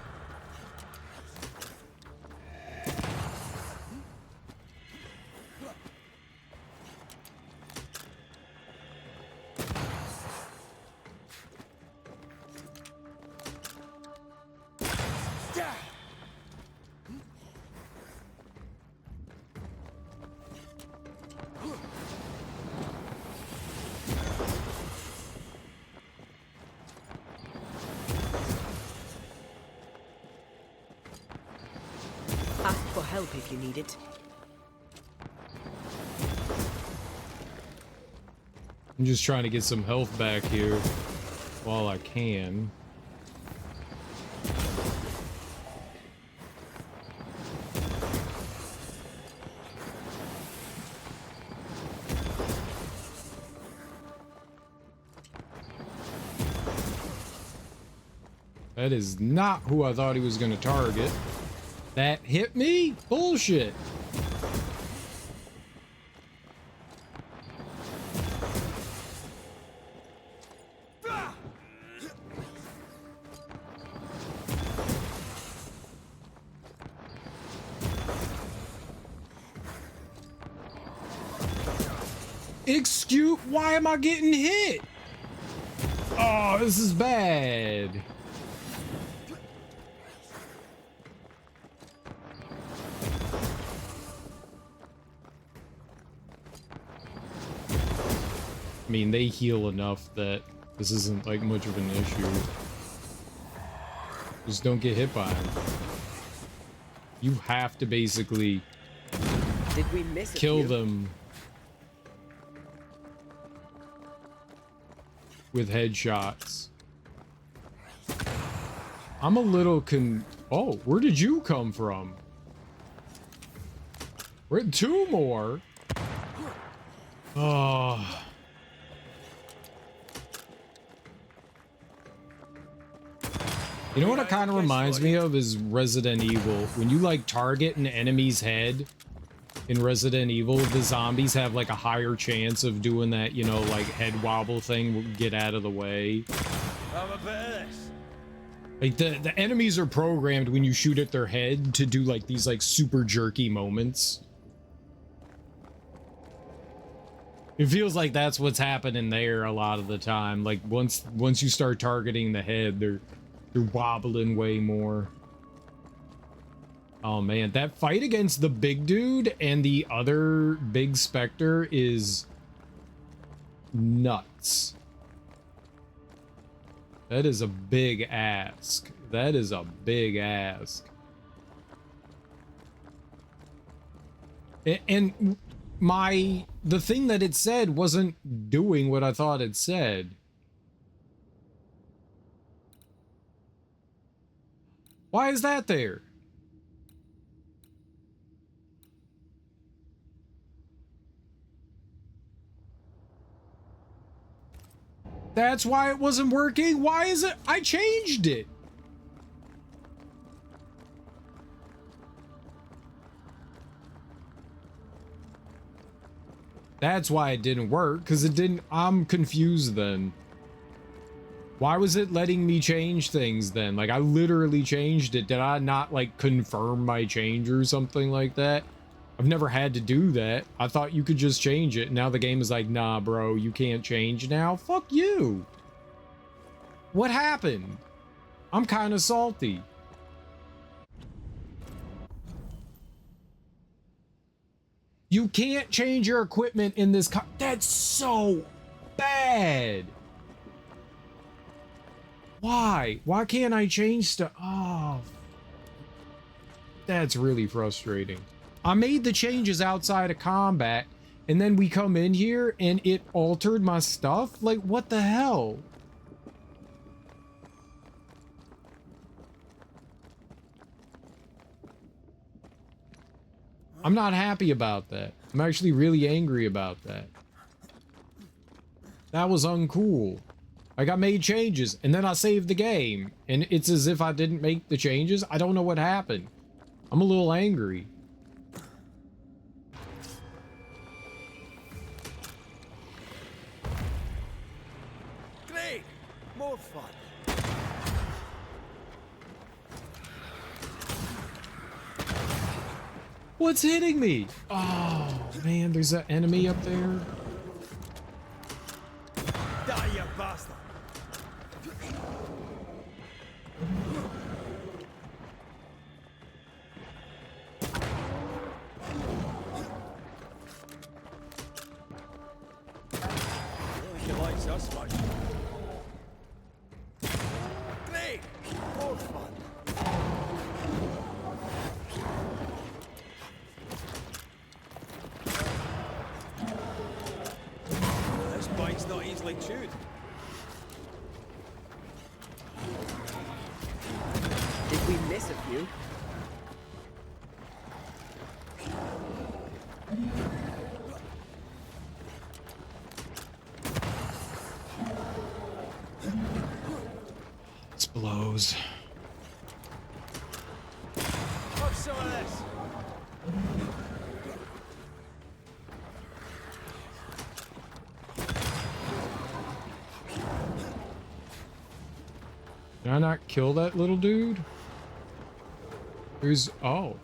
Ask for help if you need it. I'm just trying to get some health back here while I can. That is not who I thought he was going to target. That hit me? Bullshit. Excuse, why am I getting hit? Oh, this is bad. I mean, they heal enough that this isn't like much of an issue. Just don't get hit by him. You have to basically Did we miss kill them with headshots. I'm a little oh, where did you come from? We're at 2 more. Oh. You know what it kind of reminds me of is Resident Evil. When you like target an enemy's head in Resident Evil, the zombies have like a higher chance of doing that, you know, like head wobble thing, get out of the way. Have a bit of this. Like the enemies are programmed when you shoot at their head to do like these like super jerky moments. It feels like that's what's happening there a lot of the time. Like once you start targeting the head, they're wobbling way more. Oh man, that fight against the big dude and the other big specter is nuts. That is a big ask. That is a big ask. And the thing that it said wasn't doing what I thought it said. Why is that there? That's why it wasn't working? Why is it? I changed it. That's why it didn't work, because it didn't. I'm confused then. Why was it letting me change things then? Like, I literally changed it. Did I not, like, confirm my change or something like that? I've never had to do that. I thought you could just change it. Now the game is like, nah, bro, you can't change now. Fuck you. What happened? I'm kind of salty. You can't change your equipment in this that's so bad. Why? Why can't I change stuff? Oh, that's really frustrating. I made the changes outside of combat, and then we come in here and it altered my stuff? Like, what the hell? I'm not happy about that. I'm actually really angry about that. That was uncool. Like, I made changes, and then I saved the game, and it's as if I didn't make the changes. I don't know what happened. I'm a little angry. Great! More fun. What's hitting me? Oh, man, there's an enemy up there. Die, you bastard! He likes us much. Great! More fun. This bike's not easily chewed. Did we miss a few? This blows. Have some of this. Did I not kill that little dude? Who's... oh.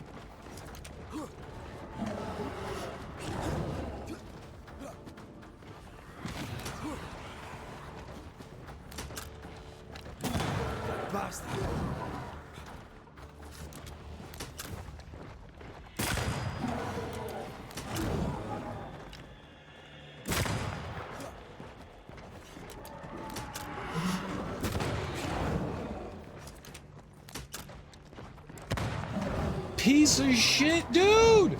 Bastard. Piece of shit, dude!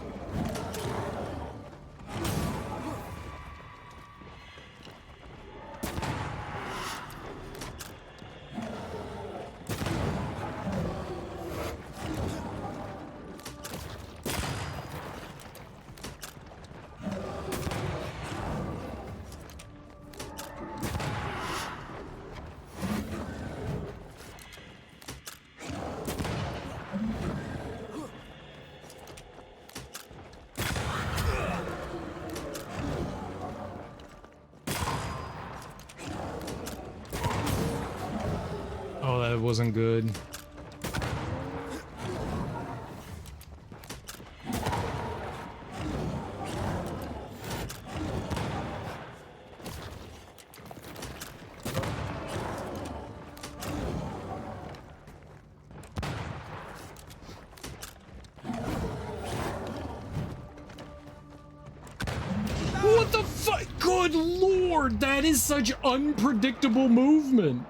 wasn't good. What the fuck? Good lord, that is such unpredictable movement.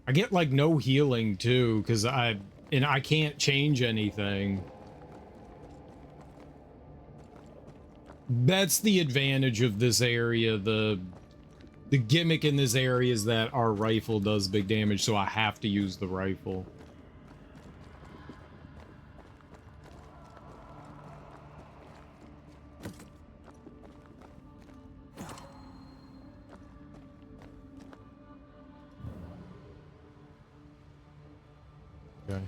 I get like no healing too, because I can't change anything. That's the advantage of this area. The gimmick in this area is that our rifle does big damage, so I have to use the rifle. Okay.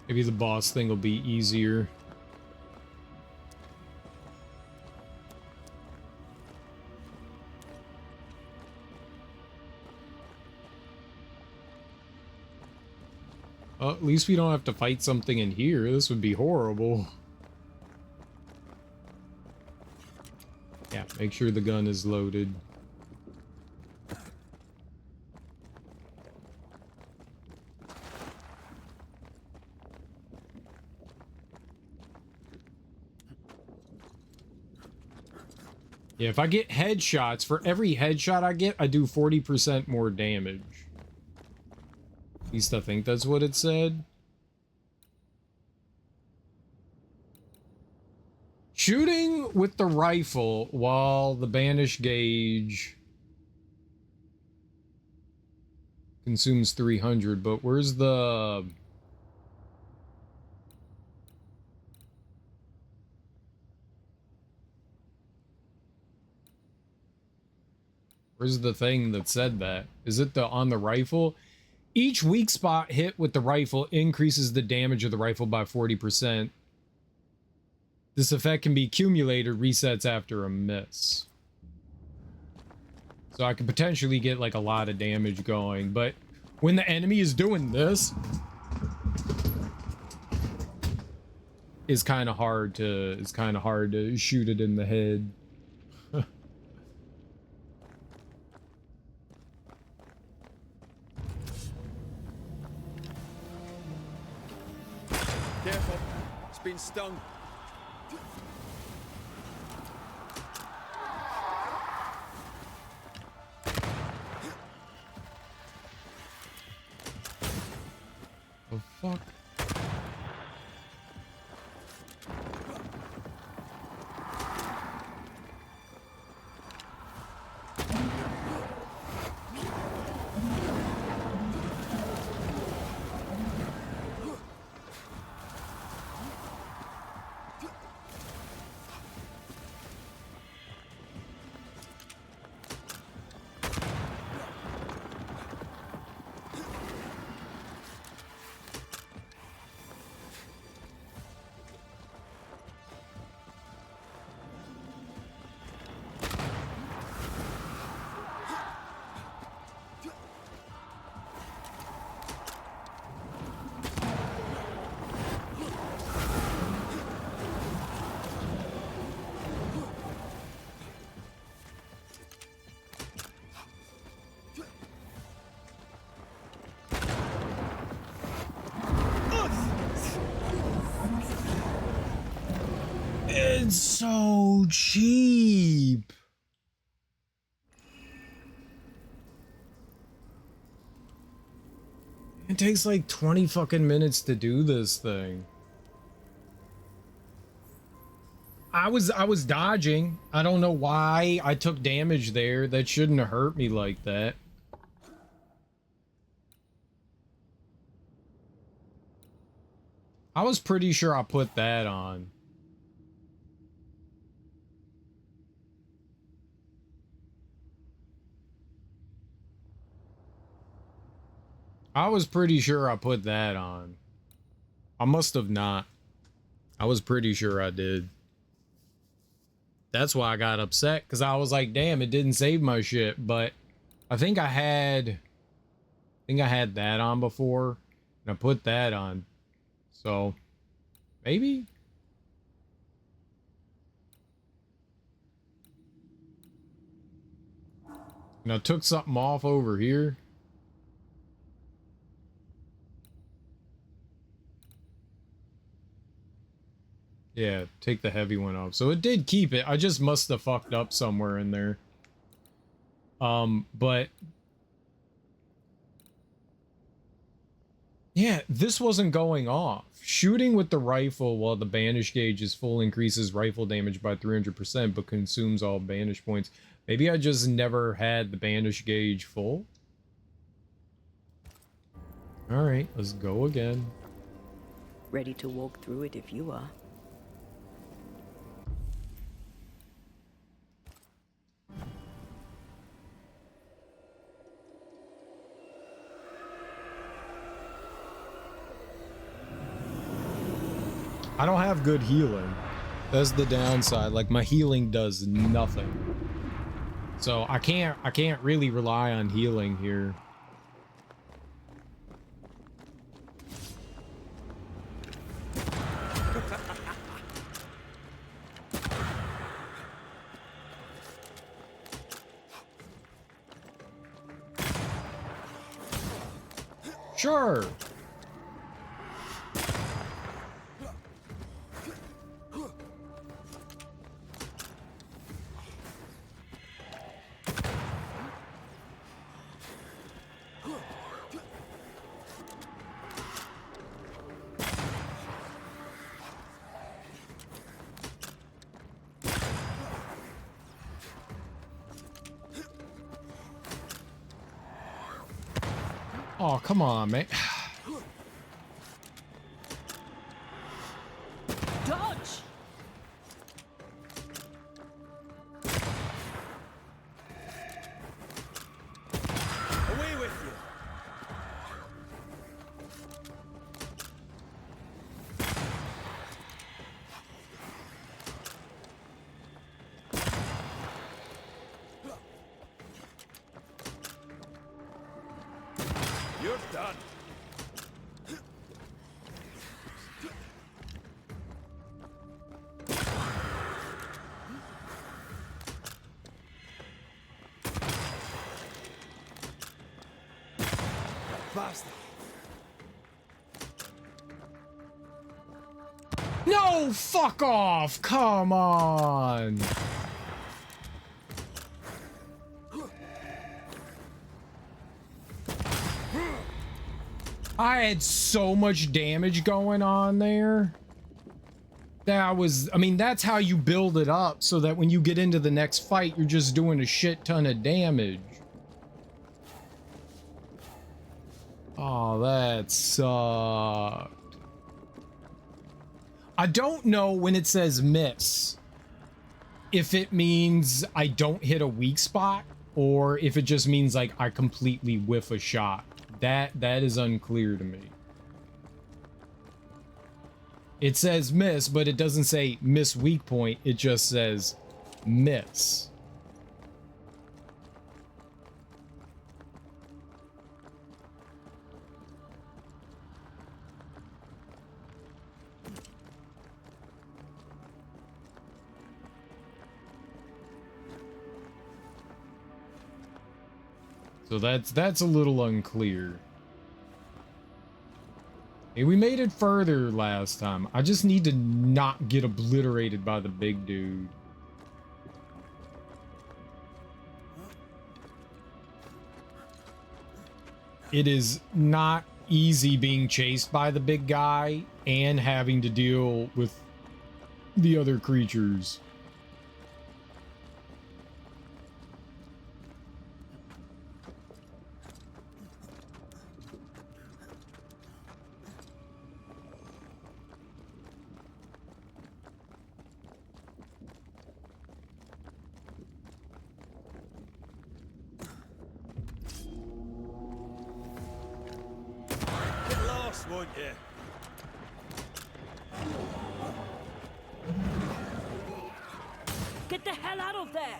Maybe the boss thing will be easier. At least we don't have to fight something in here. This would be horrible. Yeah, make sure the gun is loaded. Yeah, if I get headshots, for every headshot I get, I do 40% more damage. At least I think that's what it said. Shooting with the rifle while the banish gauge consumes 300, but where's the... Where's the thing that said that? Is it on the rifle? Each weak spot hit with the rifle increases the damage of the rifle by 40%. This effect can be accumulated, resets after a miss. So I could potentially get like a lot of damage going, but when the enemy is doing this, it's kind of hard to shoot it in the head. Careful, it's been stung. Oh fuck. It's so cheap. It takes like 20 fucking minutes to do this thing. I was dodging. I don't know why I took damage there. That shouldn't have hurt me like that. I was pretty sure I put that on. I was pretty sure I put that on. I must have not. I was pretty sure I did. That's why I got upset, because I was like, damn, it didn't save my shit. But I think I had that on before, and I put that on. So maybe. And I took something off over here. Yeah, take the heavy one off. So it did keep it. I just must have fucked up somewhere in there. But yeah, this wasn't going off. Shooting with the rifle while the banish gauge is full increases rifle damage by 300%, but consumes all banish points. Maybe I just never had the banish gauge full. All right, let's go again. Ready to walk through it if you are. I don't have good healing. That's the downside. Like, my healing does nothing. So I can't really rely on healing here. Sure. Oh, come on, man. Dodge! Away with you! You're done. Basta. No, fuck off. Come on. I had so much damage going on there. That was, I mean, that's how you build it up so that when you get into the next fight, you're just doing a shit ton of damage. Oh, that sucked. I don't know when it says miss, if it means I don't hit a weak spot or if it just means like I completely whiff a shot. That is unclear to me. It says miss, but it doesn't say miss weak point. It just says miss. So that's a little unclear. Hey, we made it further last time. I just need to not get obliterated by the big dude. It is not easy being chased by the big guy and having to deal with the other creatures. Get lost, won't you? Get the hell out of there!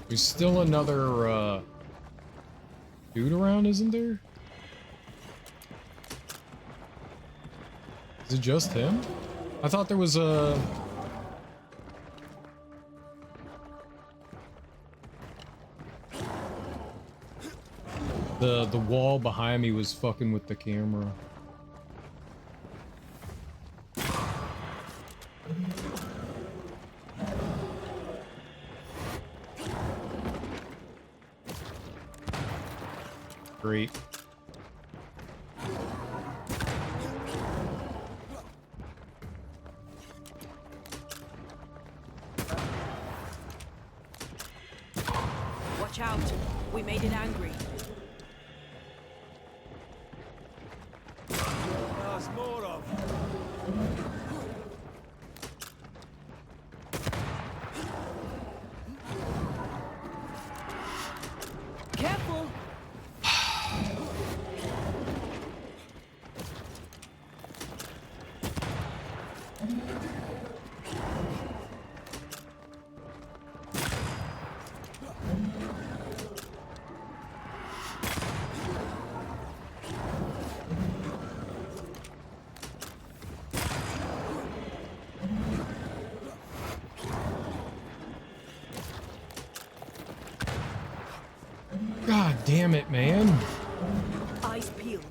There's still another dude around, isn't there? Is it just him? I thought there was a... The wall behind me was fucking with the camera. Great. Watch out. We made it angry. There's more of Careful! God damn it, man. Eyes peeled.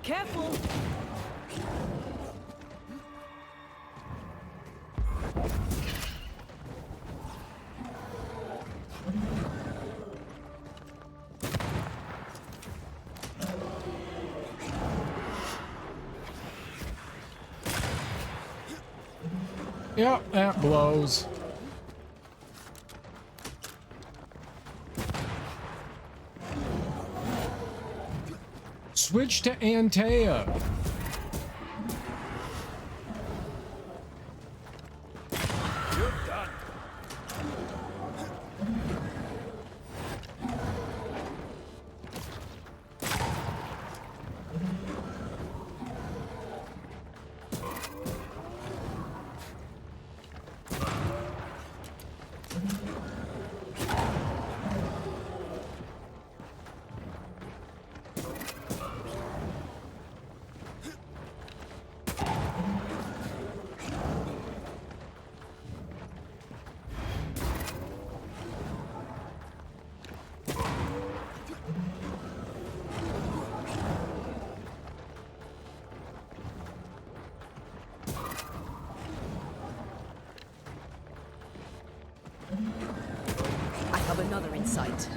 Careful! Yep, that blows. Switch to Antea. You're done. I have another insight.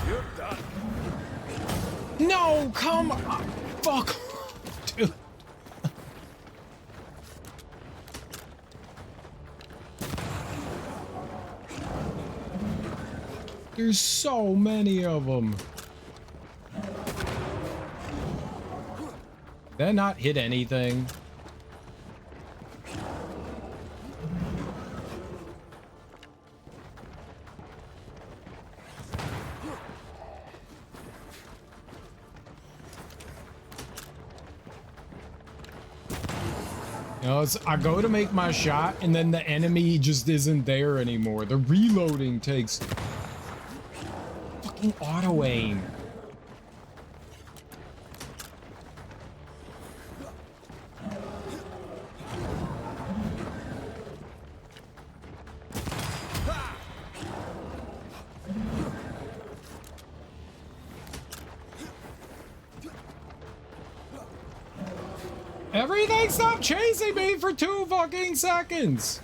You're done. No, come on. Fuck. Dude. There's so many of them. Did that not hit anything? You know, I go to make my shot and then the enemy just isn't there anymore. The reloading takes fucking auto aim. Everything stopped chasing me for 2 fucking seconds.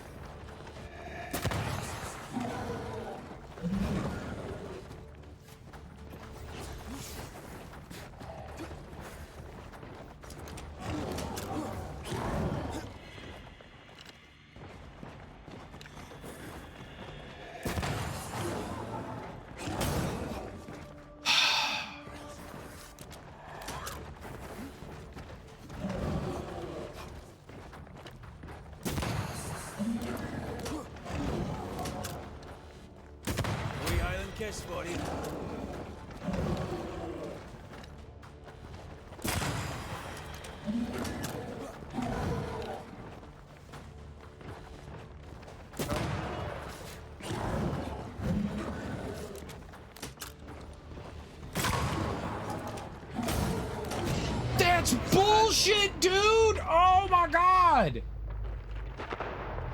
Kiss, buddy. That's bullshit, dude! Oh my god!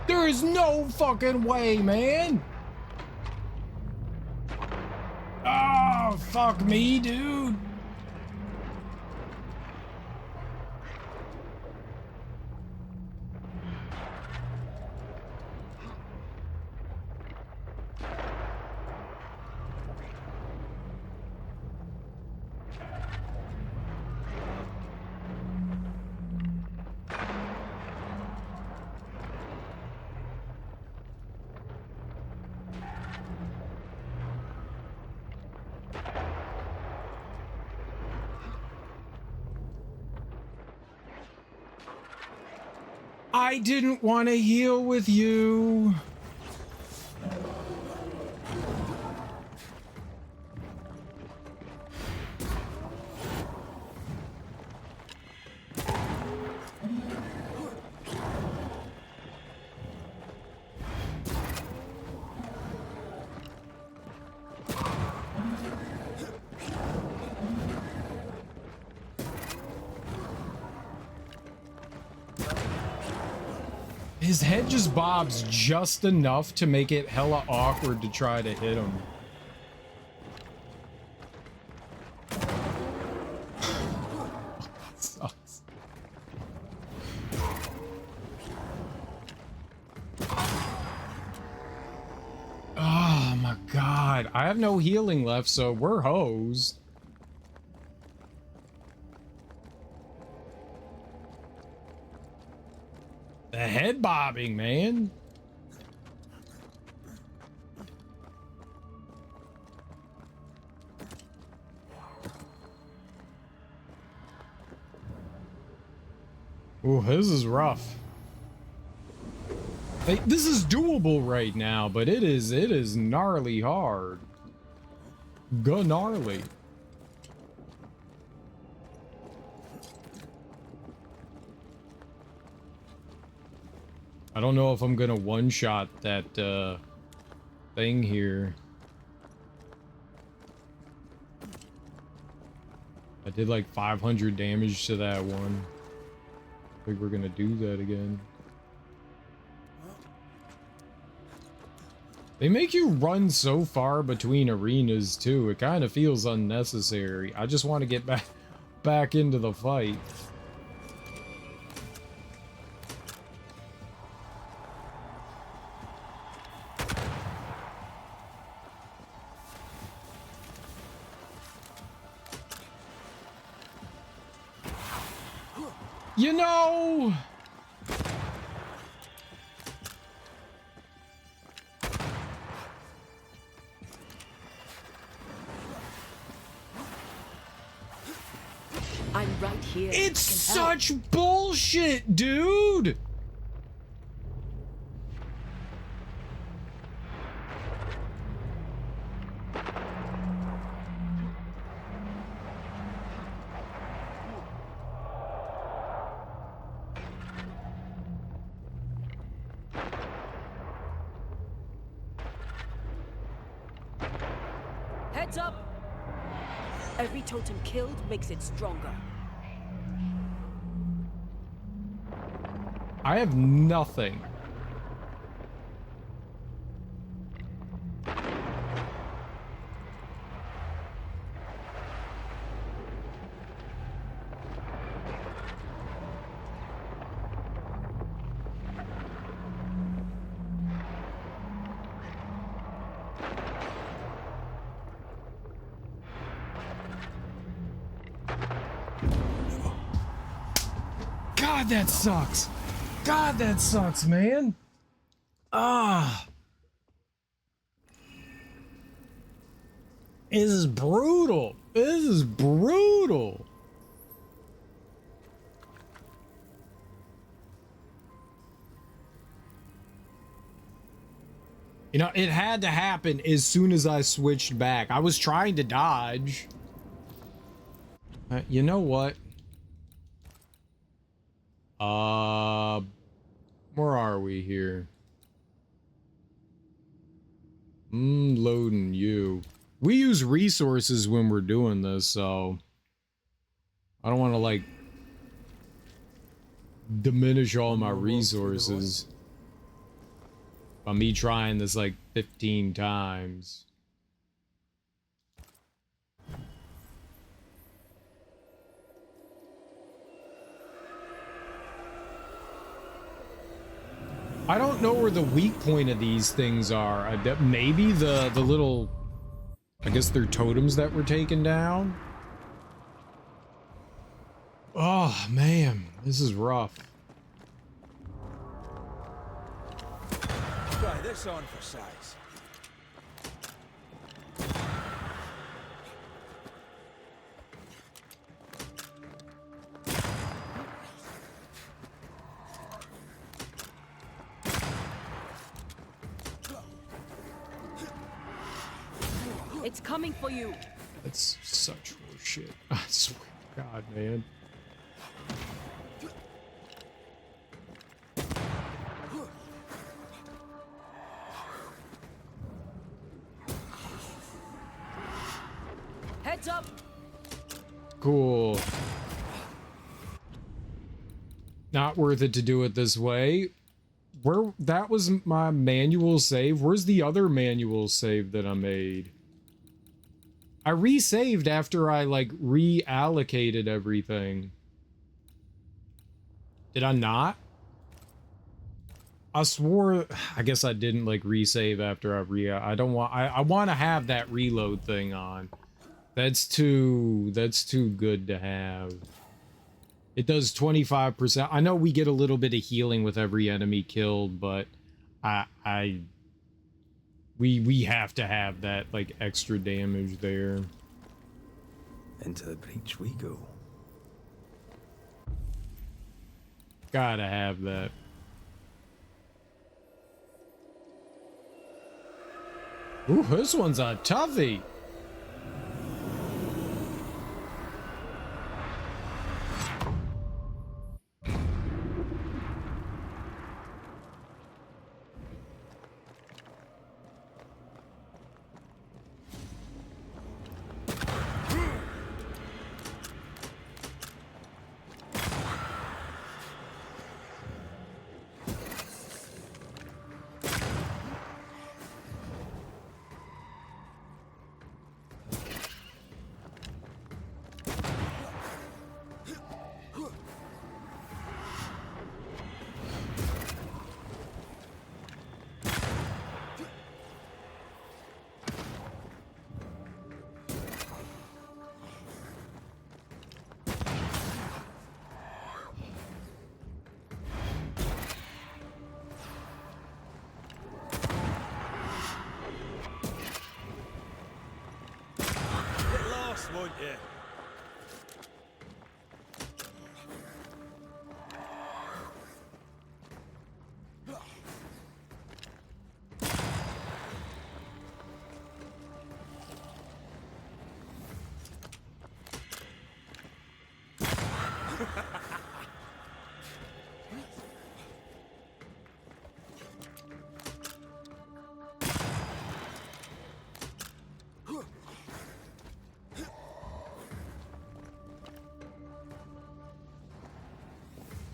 There is no fucking way, man! Oh, fuck me, dude. I didn't want to heal with you. His head just bobs just enough to make it hella awkward to try to hit him. Sucks. Oh my god. I have no healing left, so we're hosed. The head bobbing, man. Oh, this is rough. Hey, this is doable right now, but it is gnarly hard. Gnarly. I don't know if I'm gonna one-shot that thing here. I did like 500 damage to that one. I think we're gonna do that again. They make you run so far between arenas too. It kind of feels unnecessary. I just want to get back into the fight. You know, I'm right here. It's I can help. such bullshit, dude! Heads up! Every totem killed makes it stronger. I have nothing. God, that sucks. God, that sucks, man. Ah. This is brutal. This is brutal. You know, it had to happen as soon as I switched back. I was trying to dodge. You know what? Where are we here? Loading you. We use resources when we're doing this, so I don't want to like diminish all my resources by me trying this like 15 times. I don't know where the weak point of these things are. Maybe the little, I guess they're totems that were taken down. Oh man, this is rough. Try this on for size. It's coming for you. That's such horseshit. I swear to God, man. Heads up. Cool. Not worth it to do it this way. Where that was my manual save. Where's the other manual save that I made? I resaved after I like reallocated everything. Did I not? I swore, I guess I didn't like resave after I don't want, I want to have that reload thing on. That's too good to have. It does 25%. I know we get a little bit of healing with every enemy killed, but we have to have that like extra damage there. Into the breach we go. Gotta have that. Ooh, this one's a toughie. Won't you?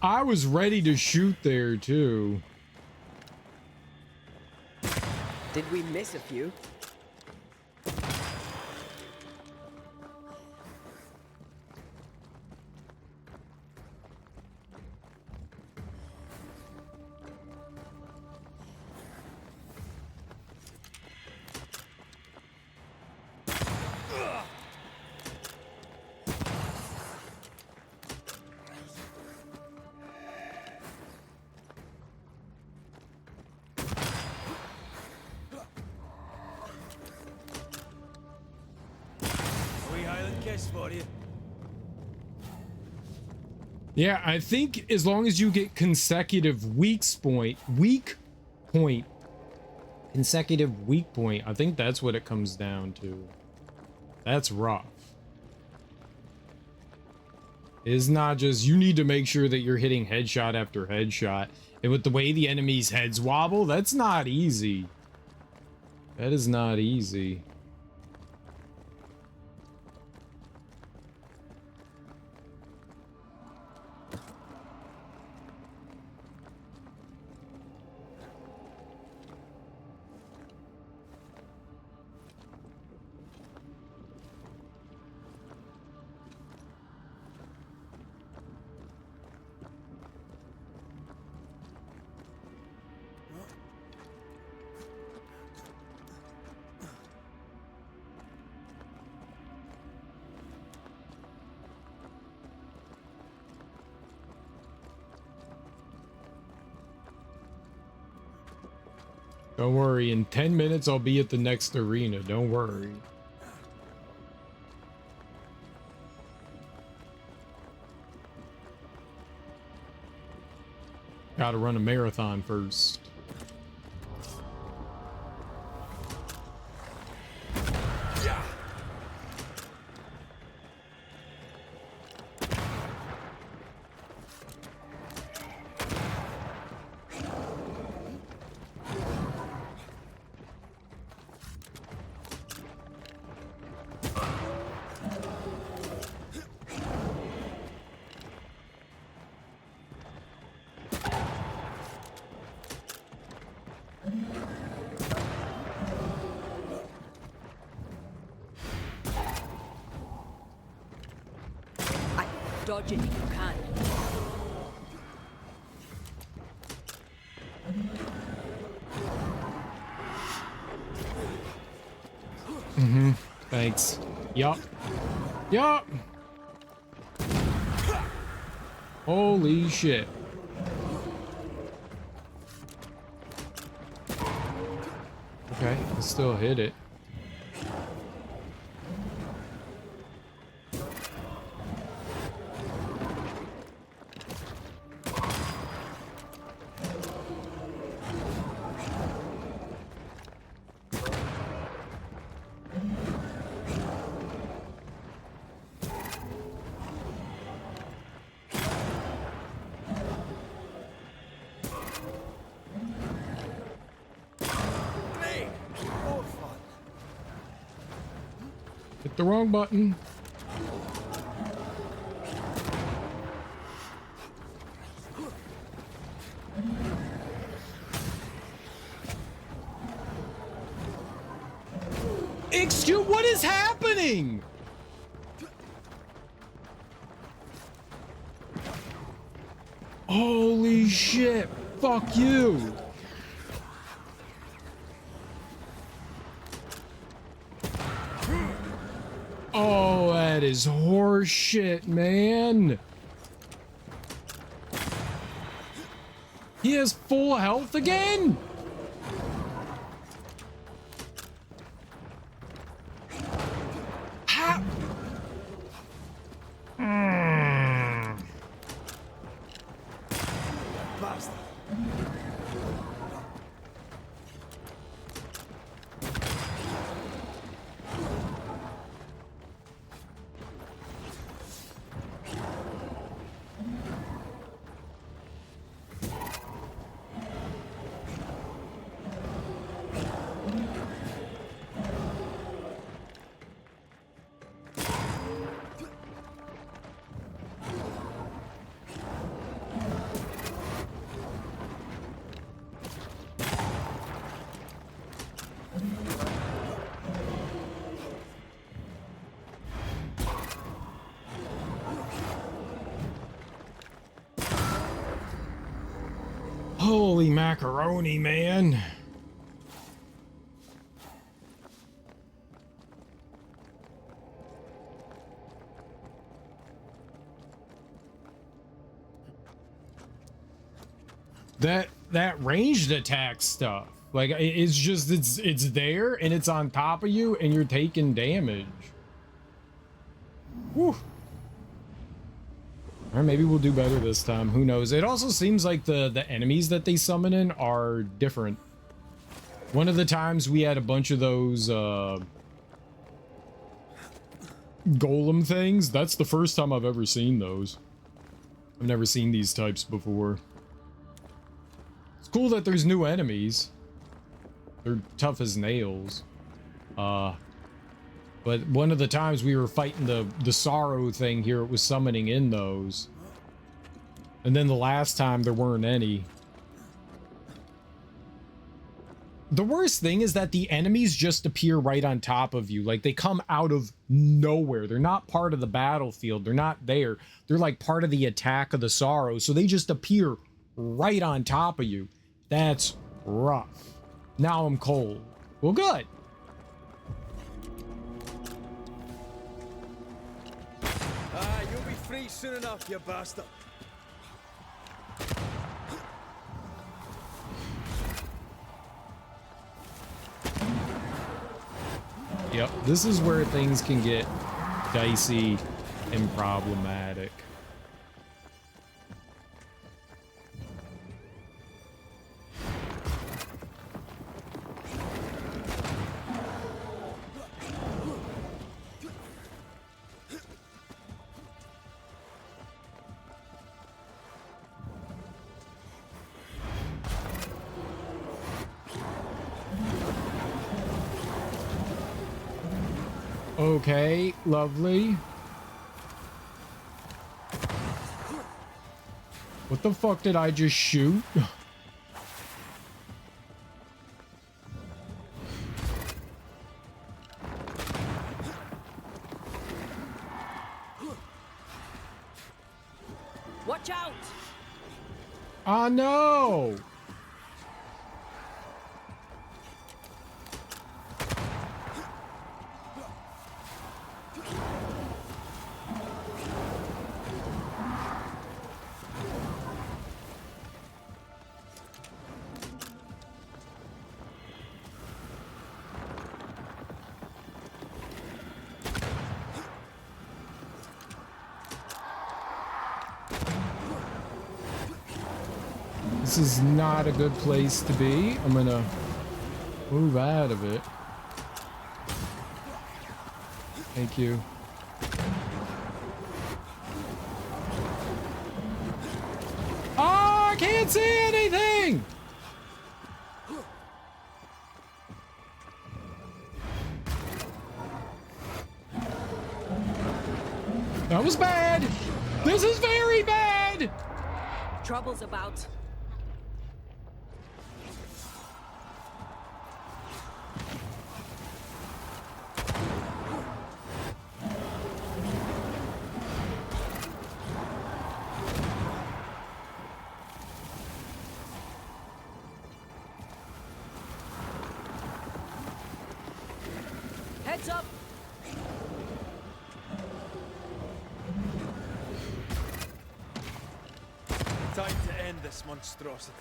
I was ready to shoot there too. Did we miss a few? Yeah, I think as long as you get consecutive weak point, consecutive weak point, I think that's what it comes down to. That's rough. It's not just, you need to make sure that you're hitting headshot after headshot. And with the way the enemy's heads wobble, that's not easy. That is not easy. Don't worry, in 10 minutes I'll be at the next arena, don't worry. Gotta run a marathon first. Dodge it if you can. Mm-hmm. Thanks. Yup. Yup. Holy shit. Okay, I still hit it. Hit the wrong button. Excuse, what is happening? Holy shit. Fuck you. Oh, that is horse shit, man. He has full health again? How? Holy macaroni, man. That ranged attack stuff, like it's just it's there and it's on top of you and you're taking damage. Whew. Or maybe we'll do better this time. Who knows? It also seems like the enemies that they summon in are different. One of the times we had a bunch of those golem things. That's the first time I've ever seen those. I've never seen these types before. It's cool that there's new enemies. They're tough as nails. But one of the times we were fighting the sorrow thing here, it was summoning in those. And then the last time there weren't any. The worst thing is that the enemies just appear right on top of you. Like they come out of nowhere. They're not part of the battlefield. They're not there. They're like part of the attack of the sorrow. So they just appear right on top of you. That's rough. Now I'm cold. Well, good. You'll be free soon enough, you bastard. Yep, this is where things can get dicey and problematic. Okay, lovely. What the fuck did I just shoot? Watch out! Oh no! This is not a good place to be. I'm gonna move out of it. Thank you. Oh, I can't see anything! That was bad! This is very bad! Trouble's about. Heads up! Time to end this monstrosity.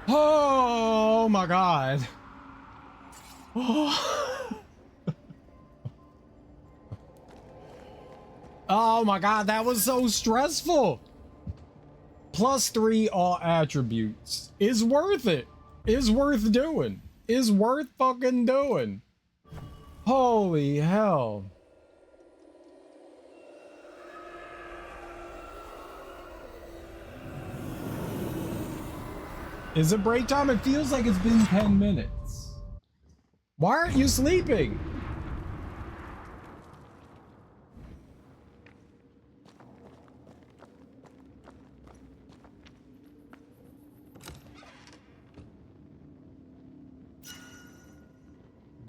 Oh my god. Oh. Oh my god, that was so stressful. +3 all attributes is worth it. Is worth doing. Is worth fucking doing. Holy hell. Is it break time? It feels like it's been 10 minutes. Why aren't you sleeping?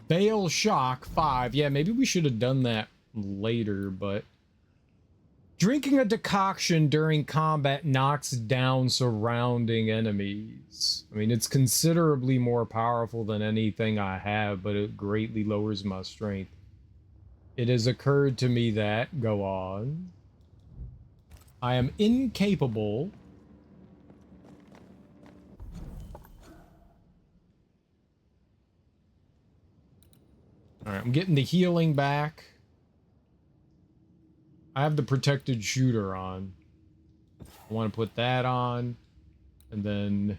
Bale Shock 5. Yeah, maybe we should have done that later, but... Drinking a decoction during combat knocks down surrounding enemies. I mean, it's considerably more powerful than anything I have, but it greatly lowers my strength. It has occurred to me that... Go on. I am incapable... Alright, I'm getting the healing back. I have the protected shooter on. I want to put that on. And then...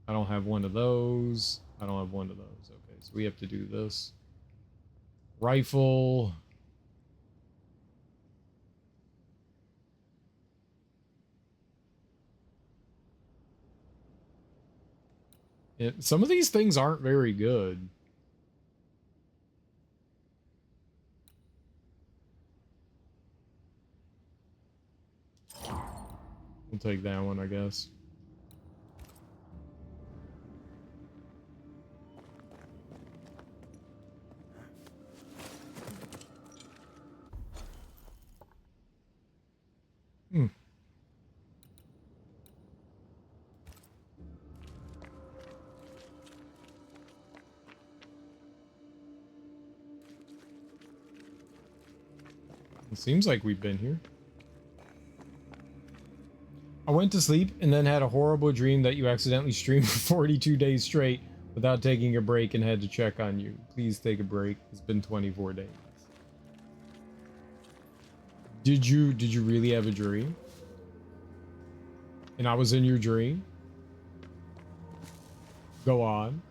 I don't have one of those. I don't have one of those. Okay, so we have to do this. Rifle... Some of these things aren't very good. We'll take that one, I guess. Hmm. It seems like we've been here. I went to sleep and then had a horrible dream that you accidentally streamed for 42 days straight without taking a break and had to check on you. Please take a break. It's been 24 days. Did you really have a dream? And I was in your dream? Go on.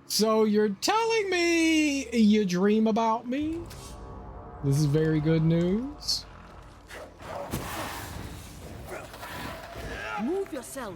So you're telling me you dream about me? This is very good news. Move yourself.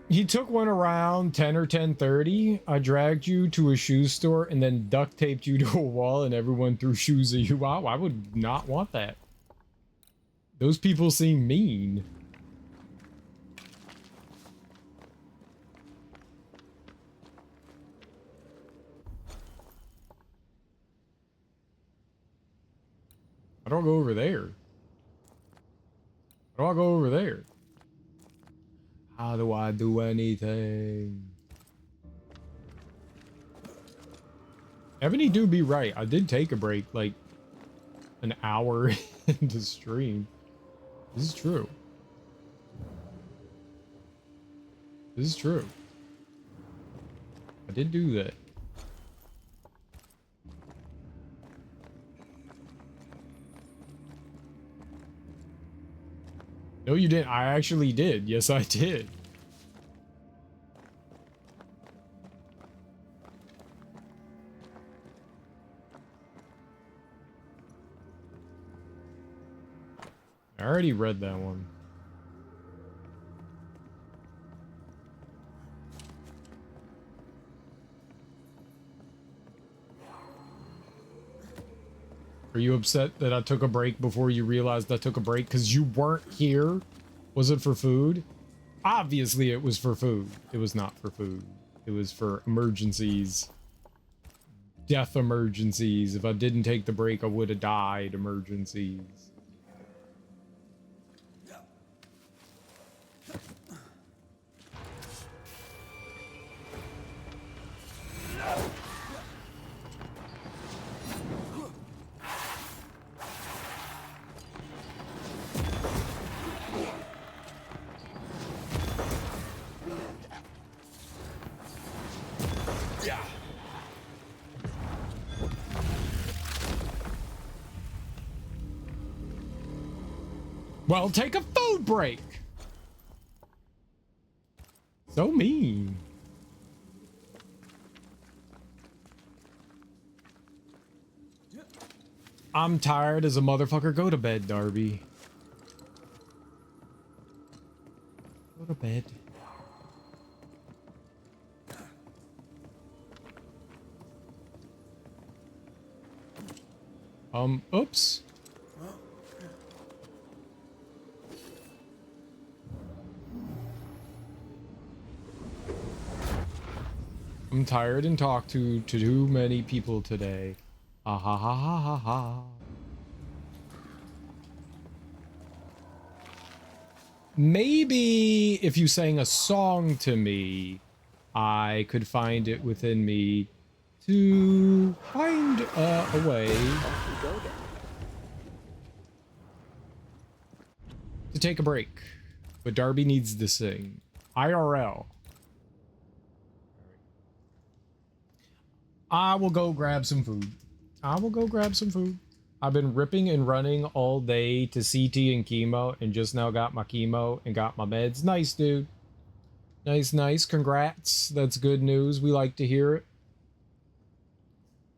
He took one around 10 or 10:30. I dragged you to a shoe store and then duct taped you to a wall and everyone threw shoes at you. Wow, I would not want that. Those people seem mean. I don't go over there. How do I go over there? How do I do anything? Ebony do be right. I did take a break like an hour into stream. This is true. This is true. I did do that. No, you didn't. I actually did. Yes, I did. I already read that one. Are you upset that I took a break before you realized I took a break because you weren't here? Was it for food? Obviously it was for food. It was not for food. It was for emergencies. Death emergencies. If I didn't take the break, I would have died emergencies. Well, take a food break. So mean. I'm tired as a motherfucker. Go to bed, Darby. Go to bed. Oops. I'm tired and talked to too many people today. Ha ha ha ha ha ha. Maybe if you sang a song to me, I could find it within me to find a way to take a break. But Darby needs to sing. IRL. I will go grab some food. I will go grab some food. I've been ripping and running all day to CT and chemo and just now got my chemo and got my meds. Nice, dude. Nice, nice. Congrats. That's good news. We like to hear it.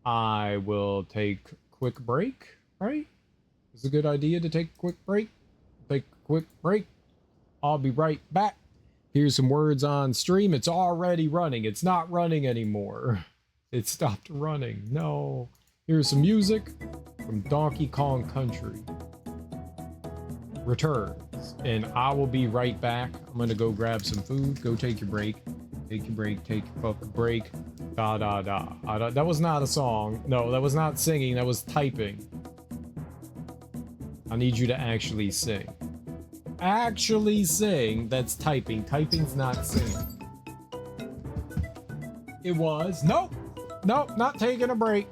I will take a quick break, right? It's a good idea to take a quick break. Take a quick break. I'll be right back. Here's some words on stream. It's already running. It's not running anymore. It stopped running. No. Here's some music from Donkey Kong Country. Returns. And I will be right back. I'm going to go grab some food. Go take your break. Take your break. Take your fucking break. Da da da. That was not a song. No, that was not singing. That was typing. I need you to actually sing. Actually sing. That's typing. Typing's not singing. It was. Nope. Nope. Not taking a break.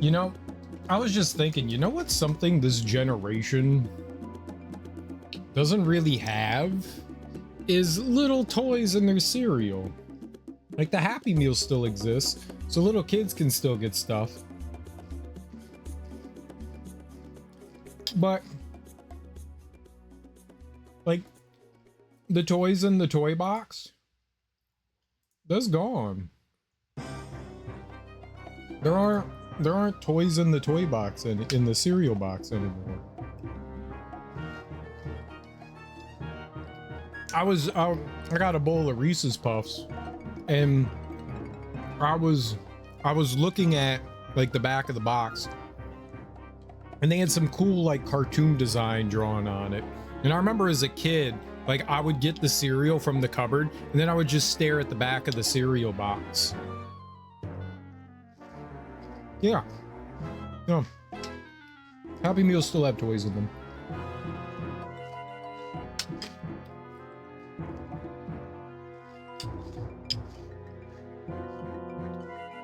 You know, I was just thinking, you know what's something this generation doesn't really have? Is little toys in their cereal. Like the Happy Meal still exists, so little kids can still get stuff. But like the toys in the toy box, that's gone. There aren't toys in the toy box and in the cereal box anymore. I got a bowl of Reese's Puffs, and I was looking at like the back of the box, and they had some cool like cartoon design drawn on it. And I remember as a kid, like I would get the cereal from the cupboard, and then I would just stare at the back of the cereal box. Yeah. No. Happy Meals still have toys in them.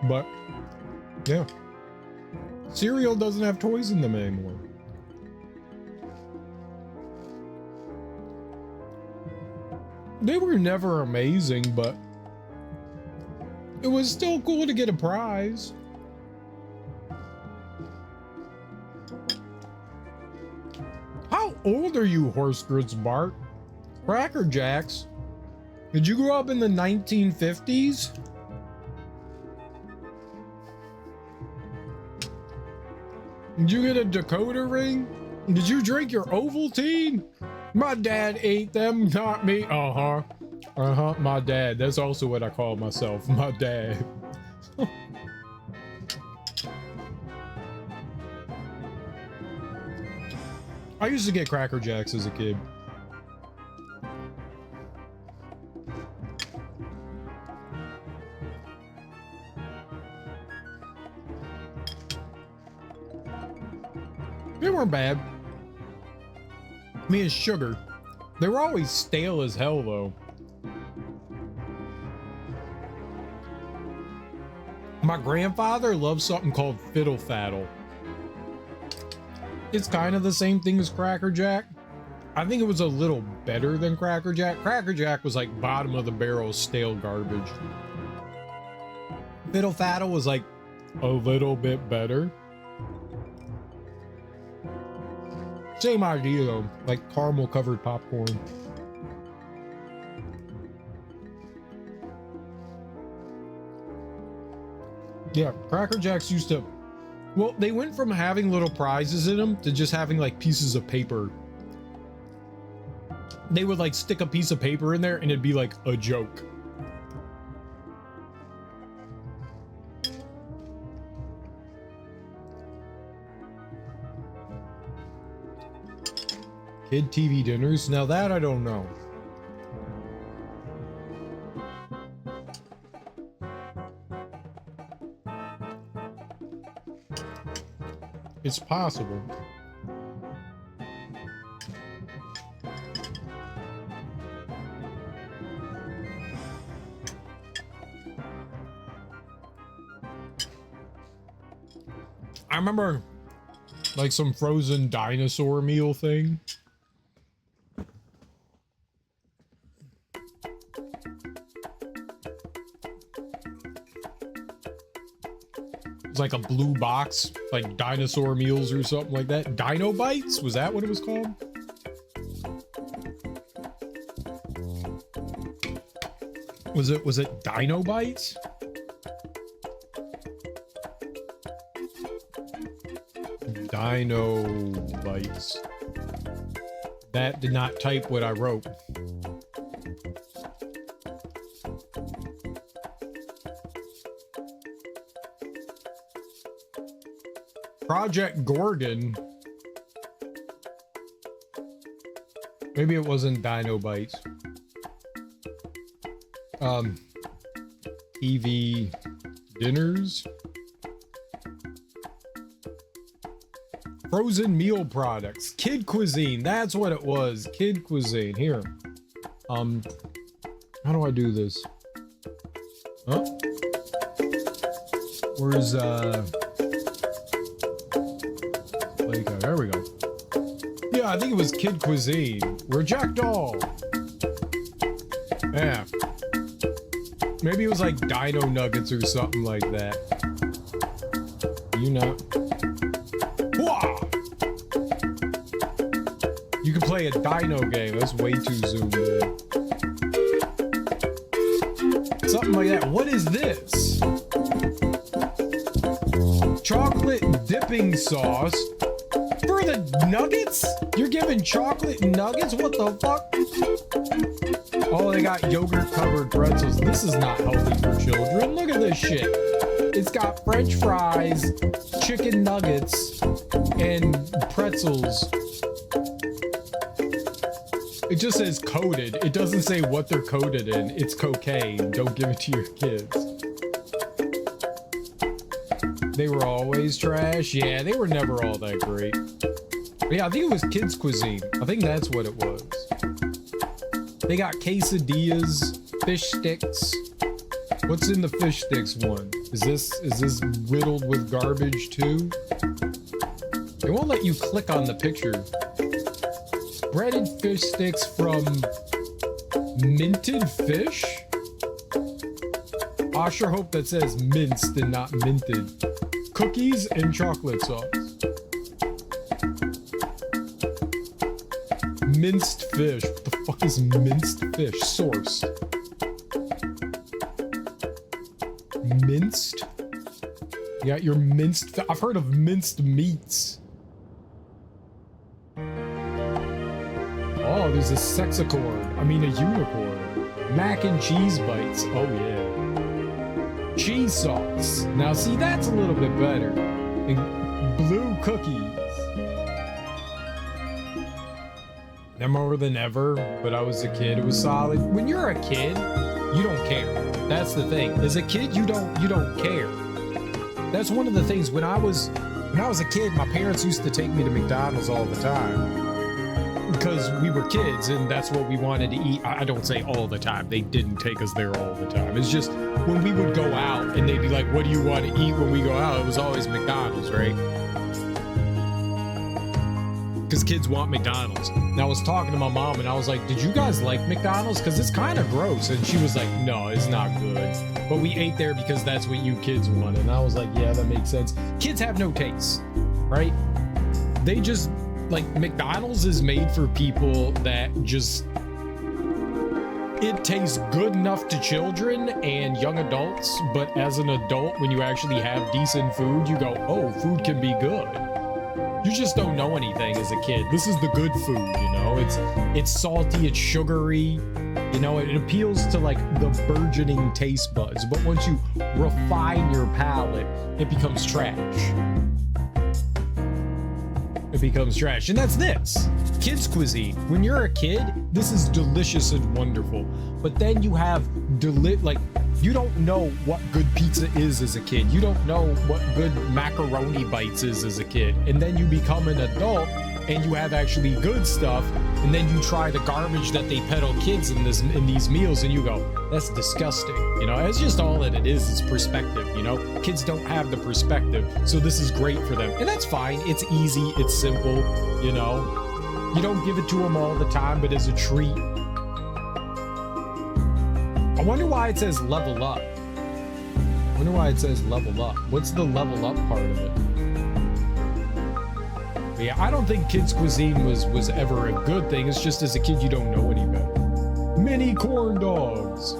But, yeah. Cereal doesn't have toys in them anymore. They were never amazing, but it was still cool to get a prize. How old are you, Horse Grits Bart? Cracker Jacks? Did you grow up in the 1950s? Did you get a decoder ring? Did you drink your Ovaltine? My dad ate them, not me. Uh-huh, my dad. That's also what I call myself, my dad. I used to get Cracker Jacks as a kid. They weren't bad. Me and sugar. They were always stale as hell, though. My grandfather loved something called Fiddle Faddle. It's kind of the same thing as Cracker Jack. I think it was a little better than Cracker Jack. Cracker Jack was like bottom of the barrel stale garbage. Fiddle Faddle was like a little bit better. Same idea though, like caramel covered popcorn. Yeah, Cracker Jacks used to, well, they went from having little prizes in them to just having like pieces of paper. They would like stick a piece of paper in there and it'd be like a joke. Kid TV dinners, now that I don't know. It's possible. I remember like some frozen dinosaur meal thing. It's like a blue box, like dinosaur meals or something like that. Dino Bites? Was that what it was called? Was it Dino Bites? Dino Bites. That did not type what I wrote. Project Gorgon. Maybe it wasn't Dino Bites. TV dinners. Frozen meal products. Kid cuisine. That's what it was. Kid cuisine. Here. How do I do this? Huh? Where's there we go. Yeah, I think it was Kid Cuisine. Reject all. Yeah. Maybe it was like Dino Nuggets or something like that. You know. Whoa! You can play a dino game. That's way too zoomed in. Something like that. What is this? Chocolate dipping sauce. For the nuggets? You're giving chocolate nuggets? What the fuck? Oh, they got yogurt covered pretzels. This is not healthy for children. Look at this shit. It's got French fries, chicken nuggets, and pretzels. It just says coated. It doesn't say what they're coated in. It's cocaine. Don't give it to your kids. They were always trash. Yeah, they were never all that great. But yeah, I think it was Kids Cuisine. I think that's what it was. They got quesadillas, fish sticks. What's in the fish sticks one? Is this riddled with garbage too? They won't let you click on the picture. Breaded fish sticks from minted fish? I sure hope that says minced and not minted. Cookies and chocolate sauce. Minced fish. What the fuck is minced fish? Source. Minced? You got your minced. I've heard of minced meats. Oh, there's a sexacorn. I mean, a unicorn. Mac and cheese bites. Oh, yeah. Cheese sauce. Now, see, that's a little bit better. And blue cookies. They're more than ever, but I was a kid. It was solid. When you're a kid, you don't care. That's the thing. As a kid, you don't care. That's one of the things. When I was a kid, my parents used to take me to McDonald's all the time. Because we were kids and that's what we wanted to eat. I don't say all the time. They didn't take us there all the time. It's just when we would go out and they'd be like, what do you want to eat when we go out? It was always McDonald's, right? because kids want McDonald's. And I was talking to my mom and I was like, did you guys like McDonald's? Because it's kind of gross. And she was like, no, it's not good. But we ate there because that's what you kids want. And I was like, yeah, that makes sense. Kids have no taste, right? They just, like, McDonald's is made for people that just, it tastes good enough to children and young adults. But as an adult, when you actually have decent food, you go, oh, food can be good. You just don't know anything as a kid. This is the good food, you know? It's salty, it's sugary, you know, it appeals to like the burgeoning taste buds. But once you refine your palate, it becomes trash. It becomes trash. And that's this. Kids cuisine. When you're a kid, this is delicious and wonderful. But then you have you don't know what good pizza is as a kid. You don't know what good macaroni bites is as a kid. And then you become an adult and you have actually good stuff. And then you try the garbage that they peddle kids in these meals and you go, that's disgusting. You know, it's just all that it is. It's perspective, you know? Kids don't have the perspective. So this is great for them. And that's fine. It's easy. It's simple, you know? You don't give it to them all the time, but as a treat. I wonder why it says level up. I wonder why it says level up. What's the level up part of it? But yeah, I don't think kids cuisine was ever a good thing. It's just as a kid, you don't know any better. Mini corn dogs.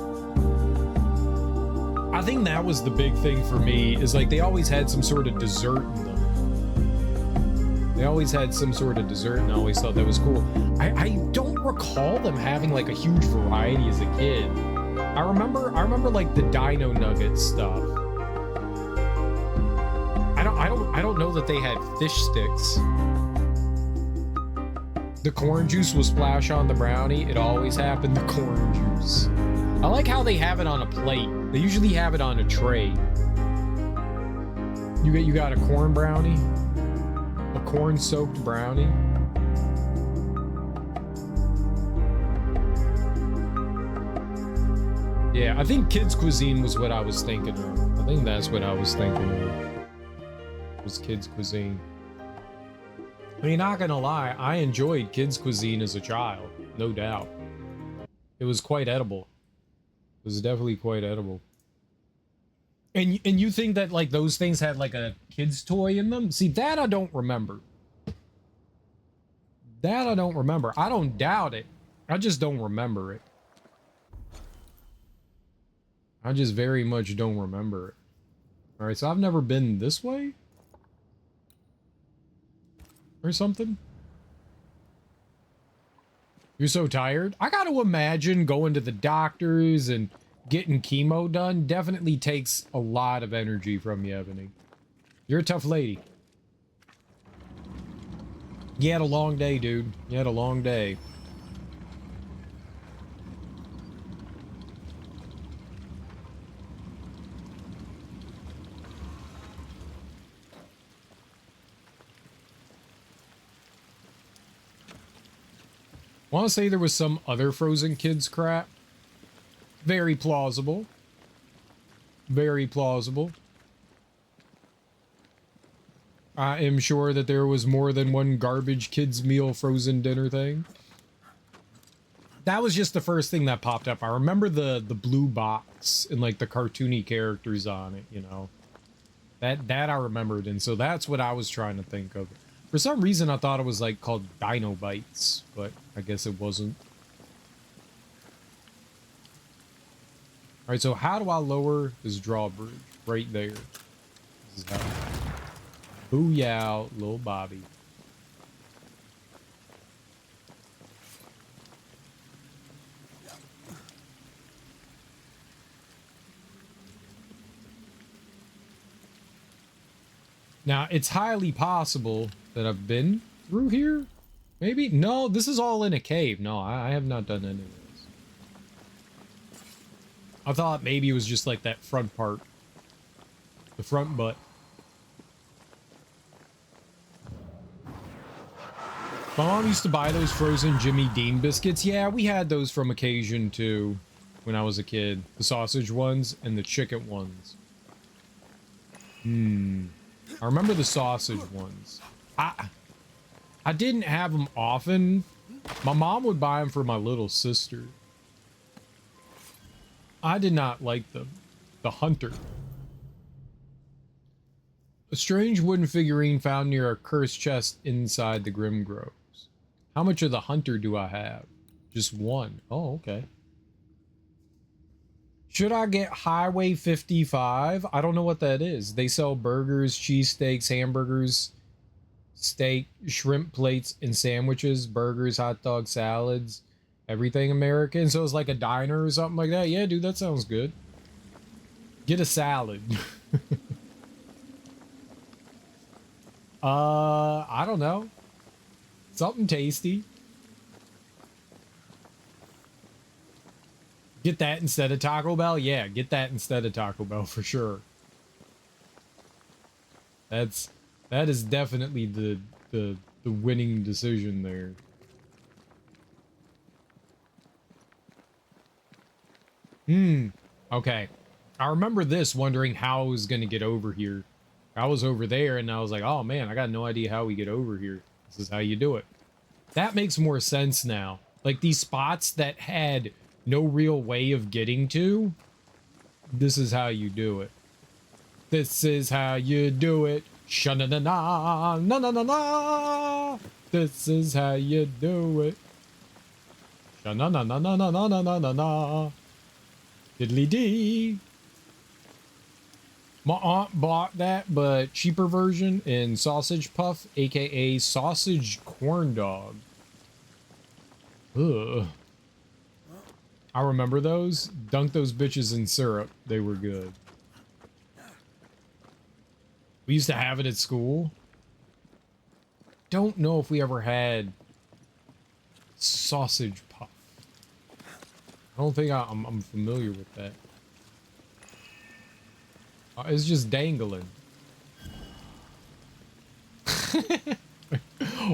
I think that was the big thing for me, is like they always had some sort of dessert in them. They always had some sort of dessert and I always thought that was cool. I don't recall them having like a huge variety as a kid. I remember like the Dino Nuggets stuff. I don't know that they had fish sticks. The corn juice will splash on the brownie. It always happened, the corn juice. I like how they have it on a plate. They usually have it on a tray. You got a corn brownie? A corn soaked brownie? Yeah, I think kids cuisine was what I was thinking of. I think that's what I was thinking of. Was kids cuisine. I mean, not gonna lie, I enjoyed kids cuisine as a child, no doubt. It was quite edible. It was definitely quite edible. And you think that like those things had like a kid's toy in them? See, that I don't remember. That I don't remember. I don't doubt it. I just don't remember it. I just very much don't remember it. All right, so I've never been this way? Or something? You're so tired? I gotta imagine going to the doctors and getting chemo done definitely takes a lot of energy from you, Ebony. You're a tough lady. You had a long day, dude. You had a long day. I want to say there was some other Frozen Kids crap. Very plausible. Very plausible. I am sure that there was more than one garbage kids meal frozen dinner thing. That was just the first thing that popped up. I remember the blue box and like the cartoony characters on it, you know. That I remembered, and so that's what I was trying to think of. For some reason, I thought it was like called Dino Bites, but I guess it wasn't. All right, so how do I lower this drawbridge? Right there. This is how. Booyah, little Bobby. Now, it's highly possible that I've been through here. Maybe? No, this is all in a cave. No, I have not done any of this. I thought maybe it was just like that front part. The front butt. My mom used to buy those frozen Jimmy Dean biscuits. Yeah, we had those from occasion too when I was a kid. The sausage ones and the chicken ones. I remember the sausage ones. I didn't have them often. My mom would buy them for my little sister. I did not like them. The hunter. A strange wooden figurine found near a cursed chest inside the Grim Groves. How much of the hunter do I have? Just one. Oh, okay. Should I get Highway 55? I don't know what that is. They sell burgers, cheesesteaks, hamburgers, steak, shrimp plates, and sandwiches, burgers, hot dog, salads, everything American. So it's like a diner or something like that. Yeah, dude, that sounds good. Get a salad. I don't know. Something tasty. Get that instead of Taco Bell? Yeah, get that instead of Taco Bell for sure. That is definitely the winning decision there. Okay. I remember this, wondering how I was gonna get over here. I was over there and I was like, oh man, I got no idea how we get over here. This is how you do it. That makes more sense now. Like these spots that had no real way of getting to, this is how you do it. This is how you do it. Sha-na-na-na, na-na-na-na. This is how you do it. Sha-na-na-na-na-na-na-na-na-na. Diddly-dee. My aunt bought that, but cheaper version in sausage puff, aka sausage corn dog. Ugh. I remember those. Dunk those bitches in syrup. They were good. We used to have it at school. Don't know if we ever had sausage puff. I don't think I'm familiar with that. It's just dangling.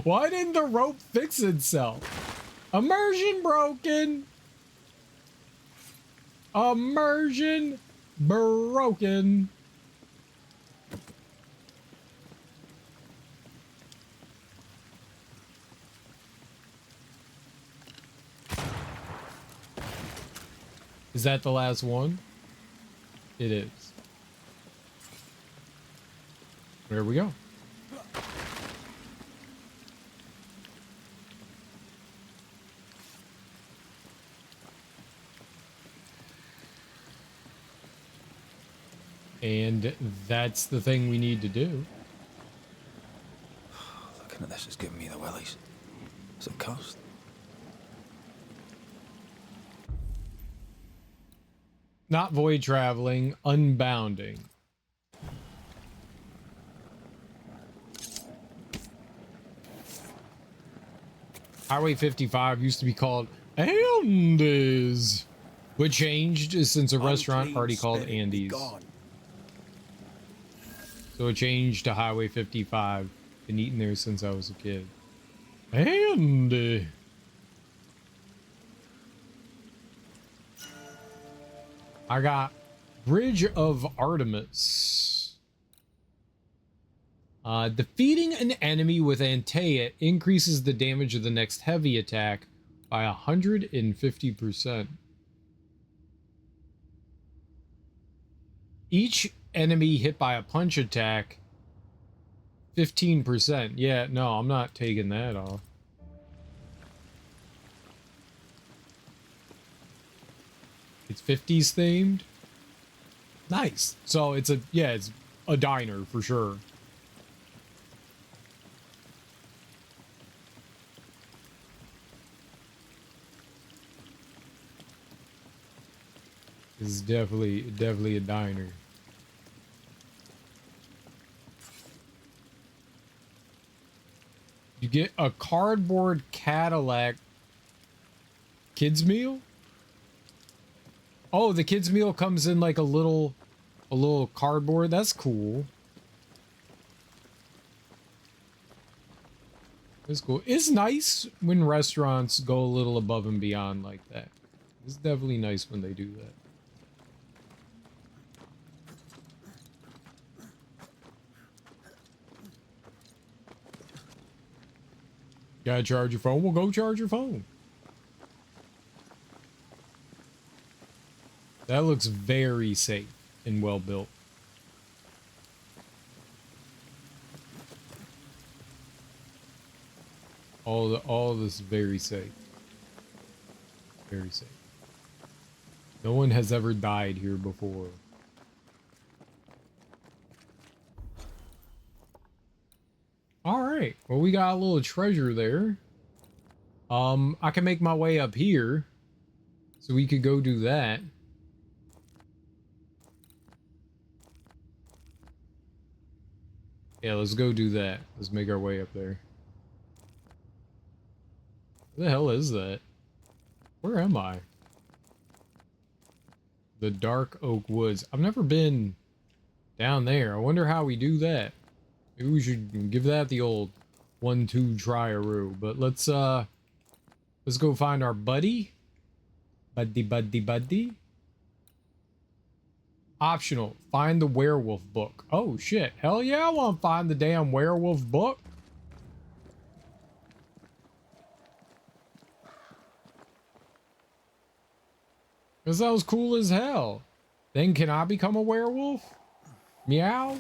Why didn't the rope fix itself? Immersion broken. Immersion broken. Is that the last one? It is. There we go. And that's the thing we need to do. Looking at this is giving me the willies. What's it cost? Not void traveling, unbounding. Highway 55 used to be called Andy's, but changed since a restaurant already called Andy's. So it changed to Highway 55. Been eating there since I was a kid. Andy. I got Bridge of Artemis. Defeating an enemy with Antea increases the damage of the next heavy attack by 150%. Each enemy hit by a punch attack, 15%. Yeah, no, I'm not taking that off. It's 50s themed. Nice. So it's it's a diner for sure. This is definitely a diner. You get a cardboard Cadillac kids meal? Oh, the kids meal comes in like a little cardboard. That's cool. It's cool. It's nice when restaurants go a little above and beyond like that. It's definitely nice when they do that. Gotta charge your phone? Well, go charge your phone. That looks very safe and well built. All of this is very safe. Very safe. No one has ever died here before. All right. Well, we got a little treasure there. I can make my way up here, so we could go do that. Yeah, let's go do that. Let's make our way up there. Where the hell is that? Where am I? The Dark Oak Woods. I've never been down there. I wonder how we do that. Maybe we should give that the old 1-2 try-a-roo. But let's go find our buddy. Buddy. Optional. Find the werewolf book. Oh shit. Hell yeah, I want to find the damn werewolf book. That sounds cool as hell. Then can I become a werewolf? Meow.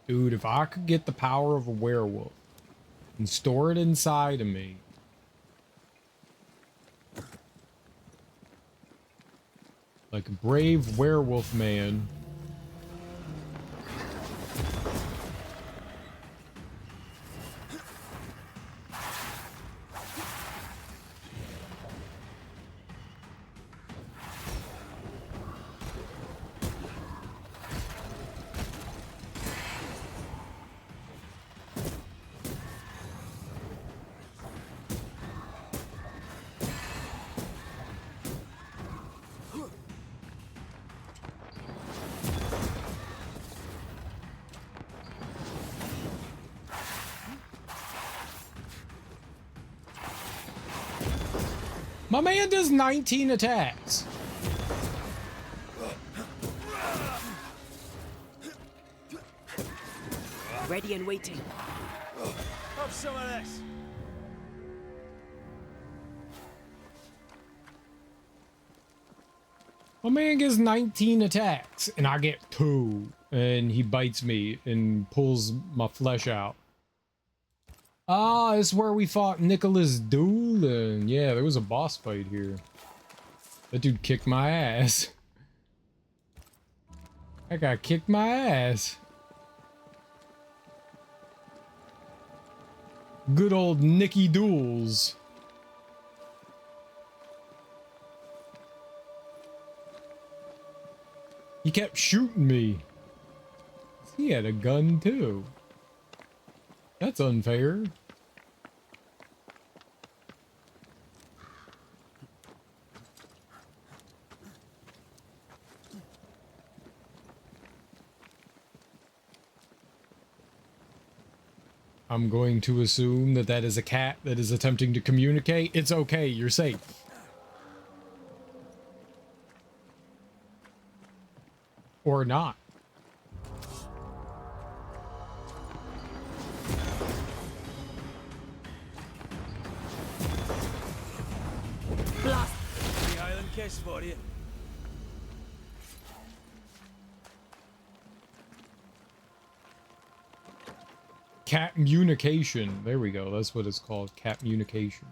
Dude, if I could get the power of a werewolf and store it inside of me. Like a brave werewolf man. My man does 19 attacks. Ready and waiting. Have some of this. My man gets 19 attacks and I get 2. And he bites me and pulls my flesh out. Ah, this is where we fought Nicholas Doolin. Yeah, there was a boss fight here. That dude kicked my ass. That guy kicked my ass. Good old Nicky Duels. He kept shooting me. He had a gun too. That's unfair. I'm going to assume that that is a cat that is attempting to communicate. It's okay, you're safe. Or not. Blast! The island kiss for you. Cat communication. There we go. That's what it's called. Cat communication.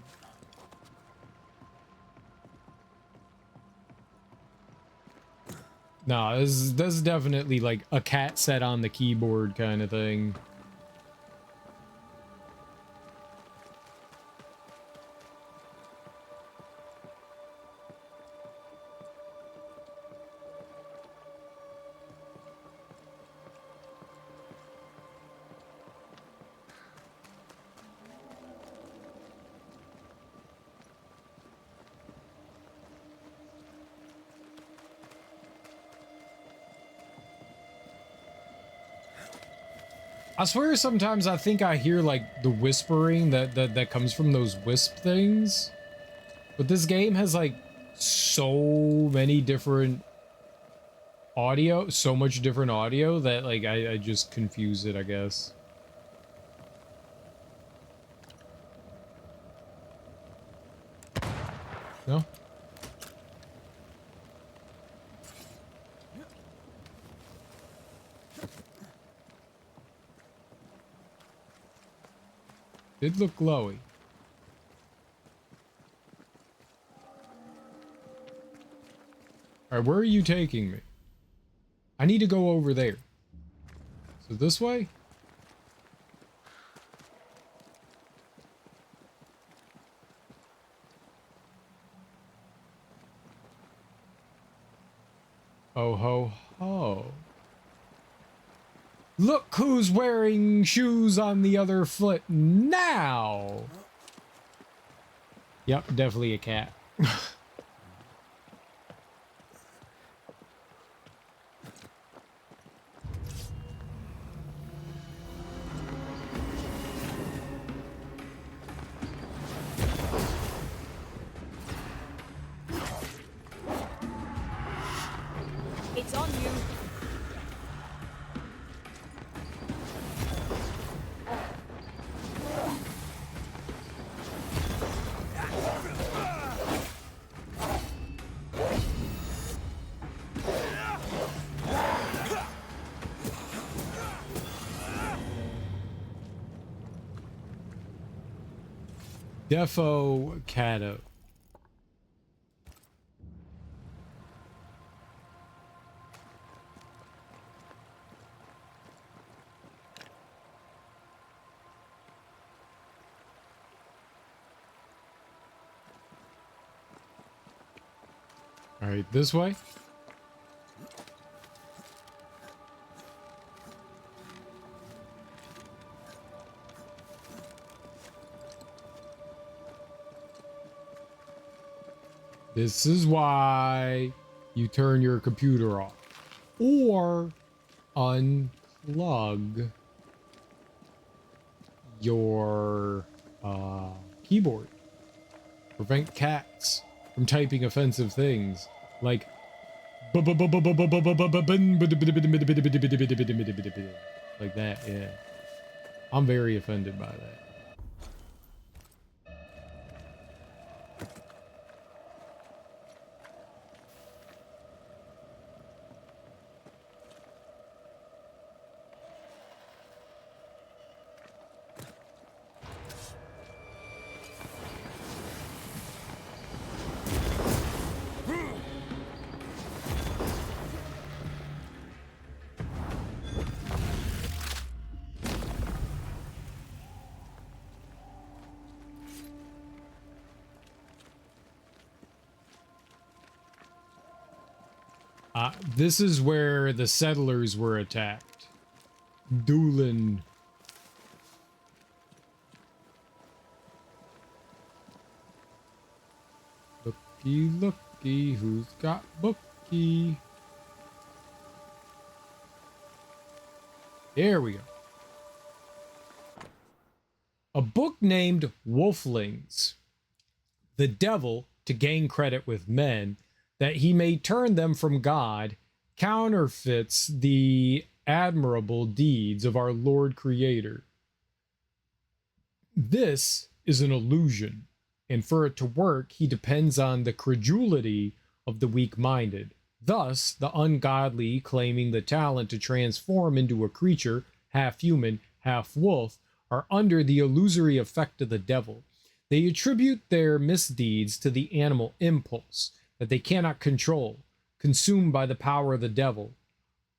Nah, this is definitely like a cat set on the keyboard kind of thing. I swear sometimes I think I hear like the whispering that comes from those wisp things. But this game has like so many different audio, so much different audio that like I just confuse it, I guess. No? Did look glowy. Alright, where are you taking me? I need to go over there. So this way? Oh ho ho. Look who's wearing shoes on the other foot now! Yep, definitely a cat. It's on you. Defo Cato. All right, this way. This is why you turn your computer off or unplug your keyboard. Prevent cats from typing offensive things like like that. Yeah, I'm very offended by that. This is where the settlers were attacked. Doolin. Looky, looky, who's got bookie? There we go. A book named Wolflings. The devil, to gain credit with men, that he may turn them from God, counterfeits the admirable deeds of our Lord Creator. This is an illusion, and for it to work, he depends on the credulity of the weak-minded. Thus, the ungodly, claiming the talent to transform into a creature, half human, half wolf, are under the illusory effect of the devil. They attribute their misdeeds to the animal impulse that they cannot control, consumed by the power of the devil,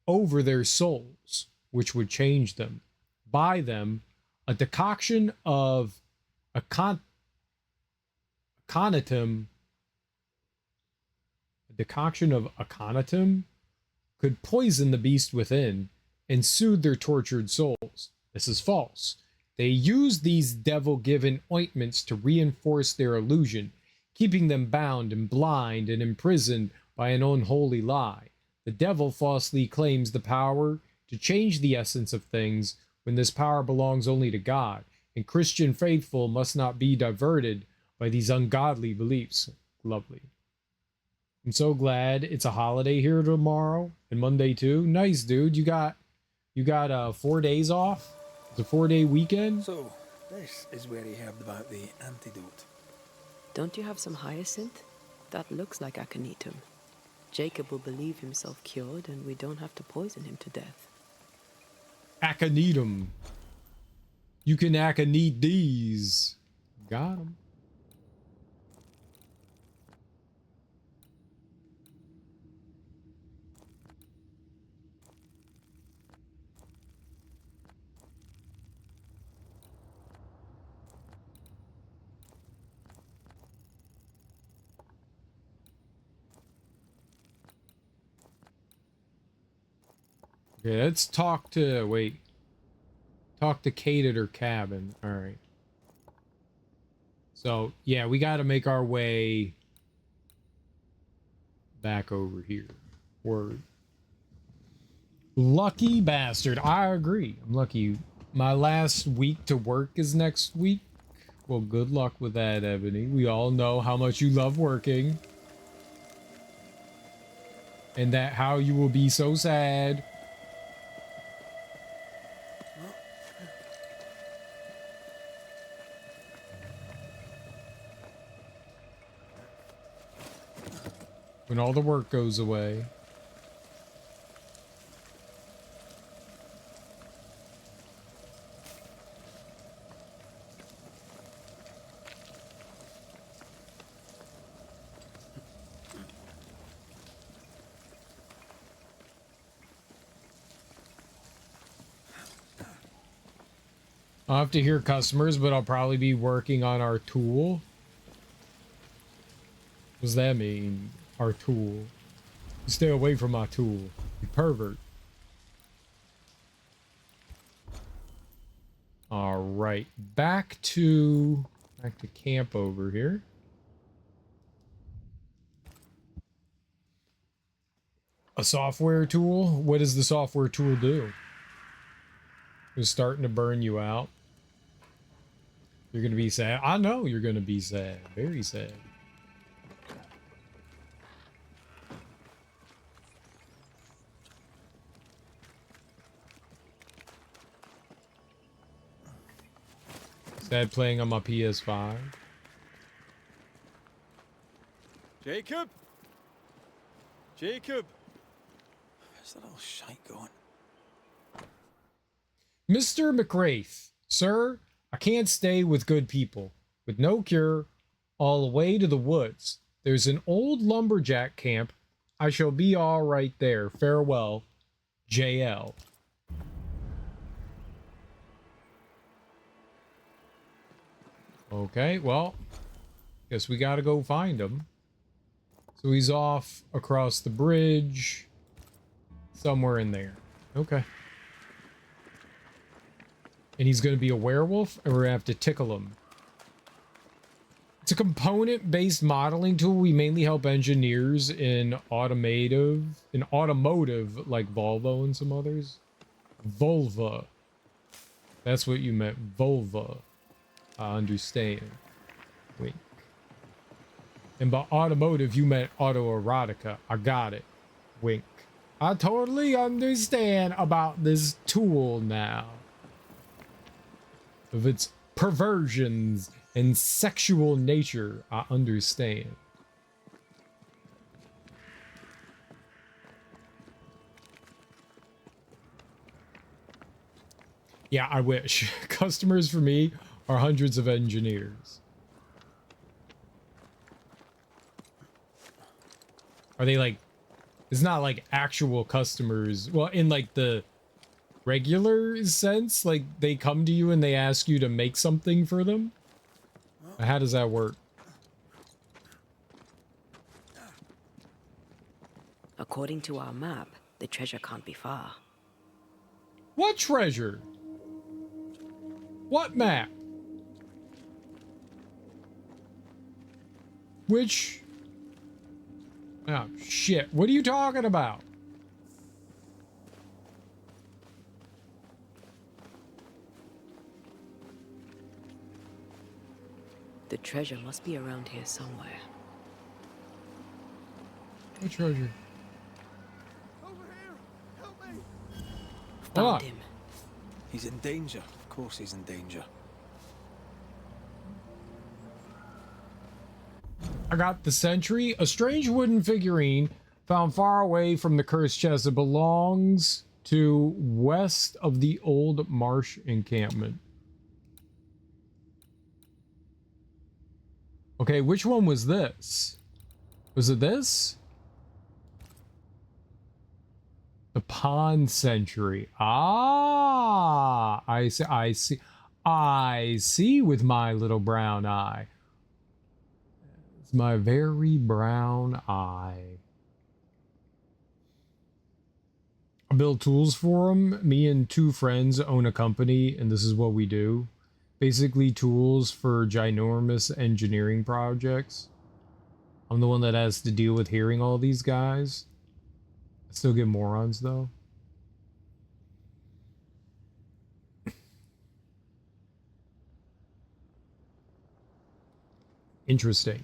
over their souls, which would change them. By them, a decoction of aconitum could poison the beast within and soothe their tortured souls. This is false. They use these devil-given ointments to reinforce their illusion, keeping them bound and blind and imprisoned by an unholy lie. The devil falsely claims the power to change the essence of things when this power belongs only to God, and Christian faithful must not be diverted by these ungodly beliefs. Lovely. I'm so glad it's a holiday here tomorrow and Monday too. Nice, dude. You got 4 days off? It's a 4-day weekend? So, this is where he heard about the antidote. Don't you have some hyacinth? That looks like aconitum. Jacob will believe himself cured, and we don't have to poison him to death. Aconitum. You can aconite these. Got him. Okay, let's talk to Kate at her cabin. All right. So, yeah, we got to make our way back over here. Word. Lucky bastard. I agree. I'm lucky. My last week to work is next week. Well, good luck with that, Ebony. We all know how much you love working. And that how you will be so sad. When all the work goes away. I'll have to hear customers, but I'll probably be working on our tool. What does that mean? Our tool. Stay away from my tool. You pervert. Alright. Back to camp over here. A software tool? What does the software tool do? It's starting to burn you out. You're gonna be sad. I know you're gonna be sad. Very sad. Sad playing on my PS5. Jacob? Jacob? Where's that old shite going? Mr. McWraith, sir, I can't stay with good people. With no cure, all the way to the woods. There's an old lumberjack camp. I shall be all right there. Farewell, JL. Okay, well, guess we gotta go find him. So he's off across the bridge. Somewhere in there. Okay. And he's gonna be a werewolf, and we're gonna have to tickle him. It's a component-based modeling tool. We mainly help engineers in automotive, like Volvo and some others. Volva. That's what you meant, Volva. I understand. Wink. And by automotive, you meant autoerotica. I got it. Wink. I totally understand about this tool now. Of its perversions and sexual nature, I understand. Yeah, I wish. Customers for me are hundreds of engineers. Are they like, it's not like actual customers. Well, in like the regular sense, like they come to you and they ask you to make something for them? How does that work? According to our map, the treasure can't be far. What treasure? What map? Which? Oh, shit. What are you talking about? The treasure must be around here somewhere. What treasure? Over here! Help me! Found him. He's in danger. Of course he's in danger. I got the sentry, a strange wooden figurine found far away from the cursed chest. It belongs to west of the old marsh encampment. Okay, which one was this? Was it this? The pond sentry. Ah, I see, I see. I see with my little brown eye. It's my very brown eye. I build tools for them. Me and two friends own a company, and this is what we do. Basically tools for ginormous engineering projects. I'm the one that has to deal with hearing all these guys. I still get morons, though. Interesting.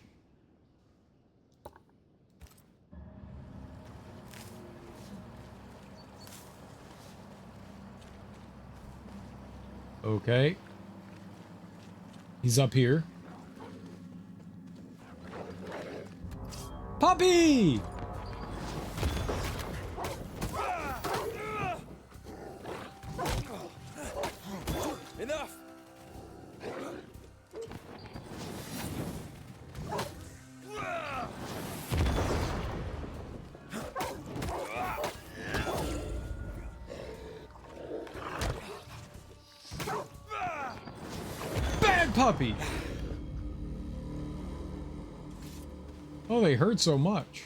Okay. He's up here. Puppy! Enough! Bad puppy! Oh, they hurt so much.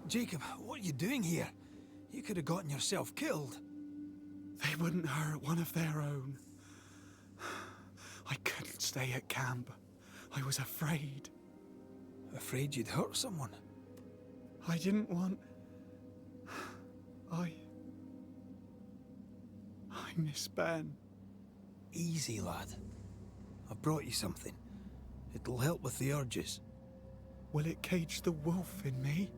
Jacob, what are you doing here? You could have gotten yourself killed. They wouldn't hurt one of their own. I couldn't stay at camp. I was afraid. Afraid you'd hurt someone? I didn't want... I miss Ben. Easy, lad. I've brought you something. It'll help with the urges. Will it cage the wolf in me?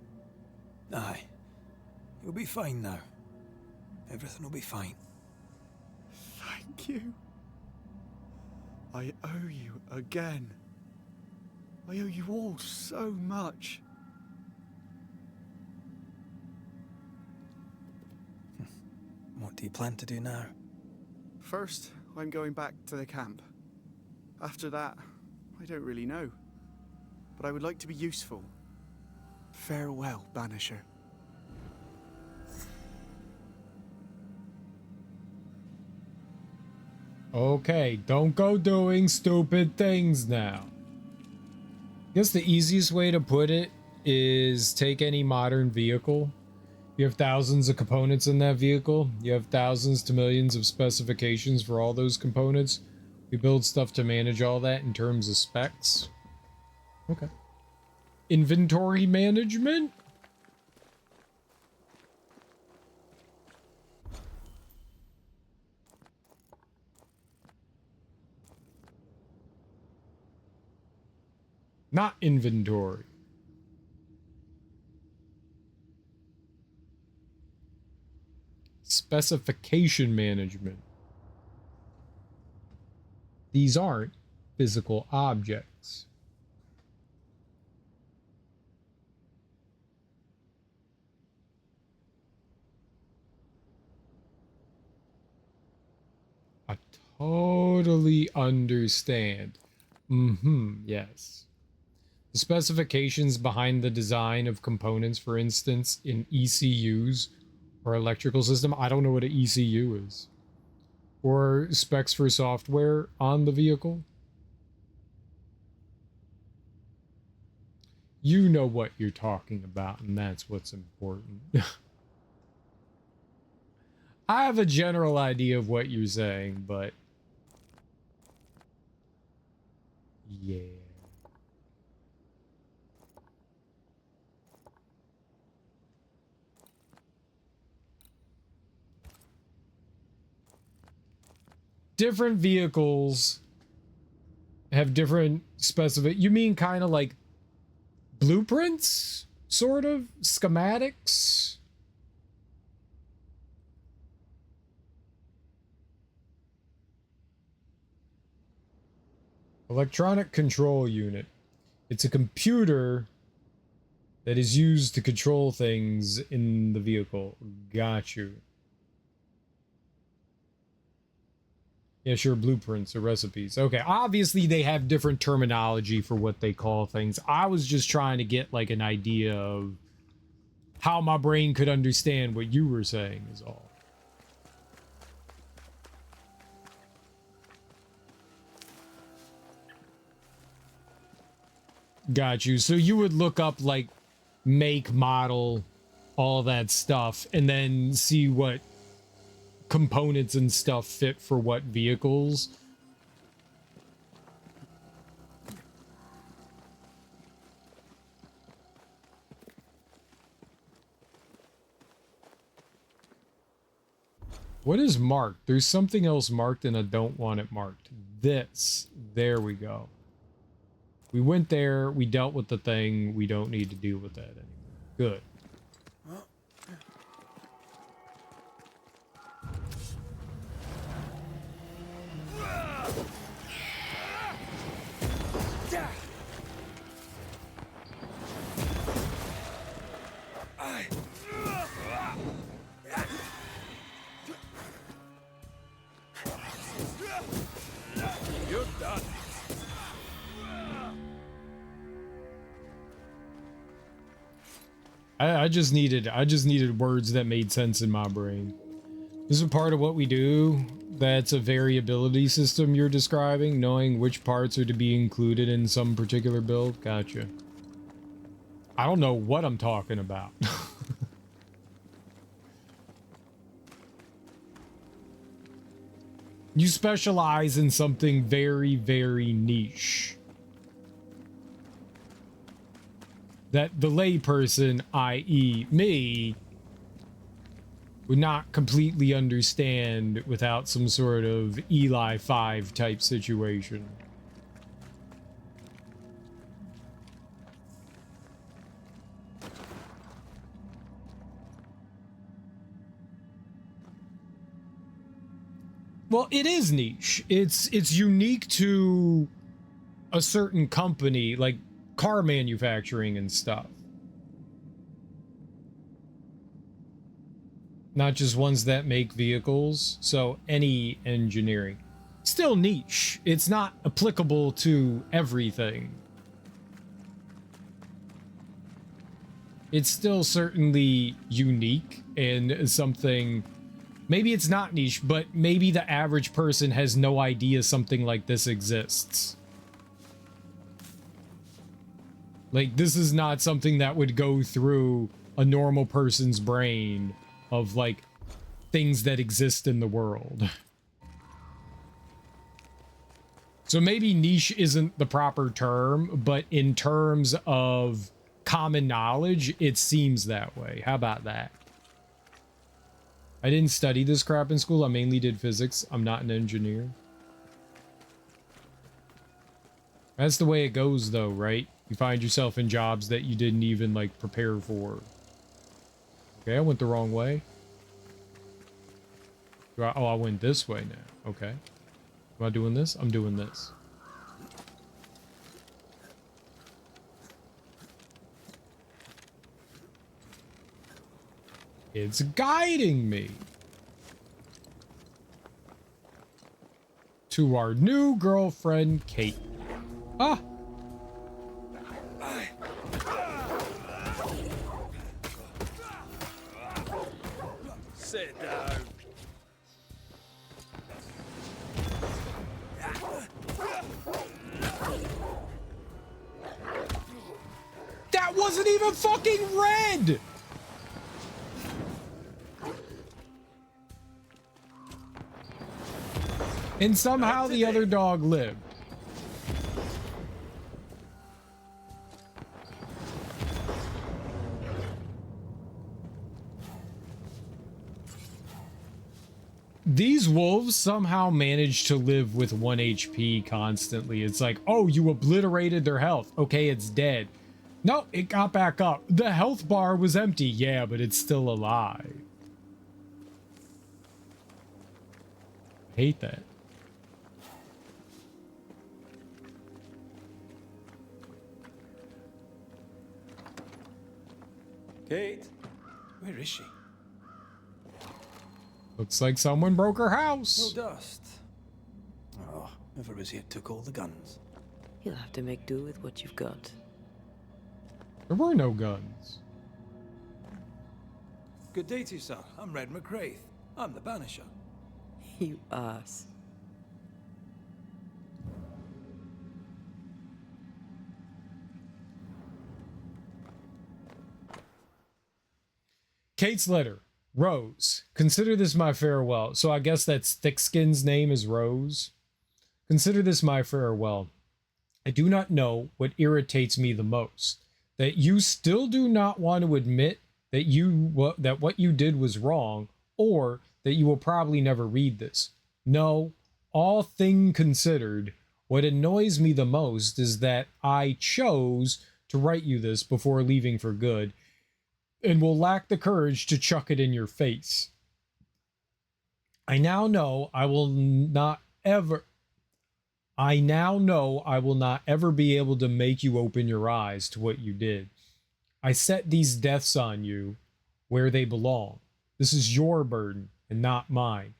Aye. You'll be fine now. Everything will be fine. Thank you. I owe you again. I owe you all so much. What do you plan to do now? First, I'm going back to the camp. After that, I don't really know. But I would like to be useful. Farewell, Banisher. Okay, don't go doing stupid things now. I guess the easiest way to put it is take any modern vehicle. You have thousands of components in that vehicle. You have thousands to millions of specifications for all those components. We build stuff to manage all that in terms of specs. Okay. Inventory management? Not inventory. Specification management. These aren't physical objects. I totally understand. Yes. The specifications behind the design of components, for instance, in ECUs or electrical system. I don't know what an ECU is. Or specs for software on the vehicle. You know what you're talking about, and that's what's important. I have a general idea of what you're saying, but yeah. different vehicles have different specific. You mean kind of like blueprints, sort of schematics? Electronic control unit. It's a computer that is used to control things in the vehicle. Got you. Yeah, sure, blueprints or recipes. Okay, obviously they have different terminology for what they call things. I was just trying to get like an idea of how my brain could understand what you were saying is all. Got you. So you would look up like make, model, all that stuff, and then see what components and stuff fit for what vehicles. What is marked? There's something else marked and I don't want it marked. This. There we go. We went there, we dealt with the thing, we don't need to deal with that anymore. Good. You're done. I just needed words that made sense in my brain. This is a part of what we do. That's a variability system you're describing, knowing which parts are to be included in some particular build. Gotcha. I don't know what I'm talking about. You specialize in something very, very niche that the layperson, i.e. me, would not completely understand without some sort of Eli 5 type situation. Well, it is niche. It's unique to a certain company, like car manufacturing and stuff. Not just ones that make vehicles. So any engineering. Still niche. It's not applicable to everything. It's still certainly unique and something. Maybe it's not niche, but maybe the average person has no idea something like this exists. Like, this is not something that would go through a normal person's brain of, like, things that exist in the world. So maybe niche isn't the proper term, but in terms of common knowledge, it seems that way. How about that? I didn't study this crap in school. I mainly did physics. I'm not an engineer. That's the way it goes, though, right? You find yourself in jobs that you didn't even, like, prepare for. Okay, I went the wrong way. Oh, I went this way now. Okay. Am I doing this? I'm doing this. It's guiding me to our new girlfriend, Kate. Ah! Sit down. That wasn't even fucking red! And somehow the other dog lived. these wolves somehow manage to live with 1 HP constantly. It's like, oh, you obliterated their health. Okay, it's dead. No, it got back up. The health bar was empty. Yeah, but it's still alive. Hate that. Kate, where is she? Looks like someone broke her No house. dust. Oh, whoever was here took all the guns. You'll have to make do with what you've got. There were no guns. Good day to you, sir. I'm Red McCraith. I'm the Banisher. You ass. Kate's letter. Rose. Consider this my farewell. So I guess that's Thickskin's name is Rose. Consider this my farewell. I do not know what irritates me the most. That you still do not want to admit that that what you did was wrong, or that you will probably never read this. No, all thing considered, what annoys me the most is that I chose to write you this before leaving for good, and will lack the courage to chuck it in your face. I now know I will not ever be able to make you open your eyes to what you did. I set these deaths on you where they belong. This is your burden and not mine.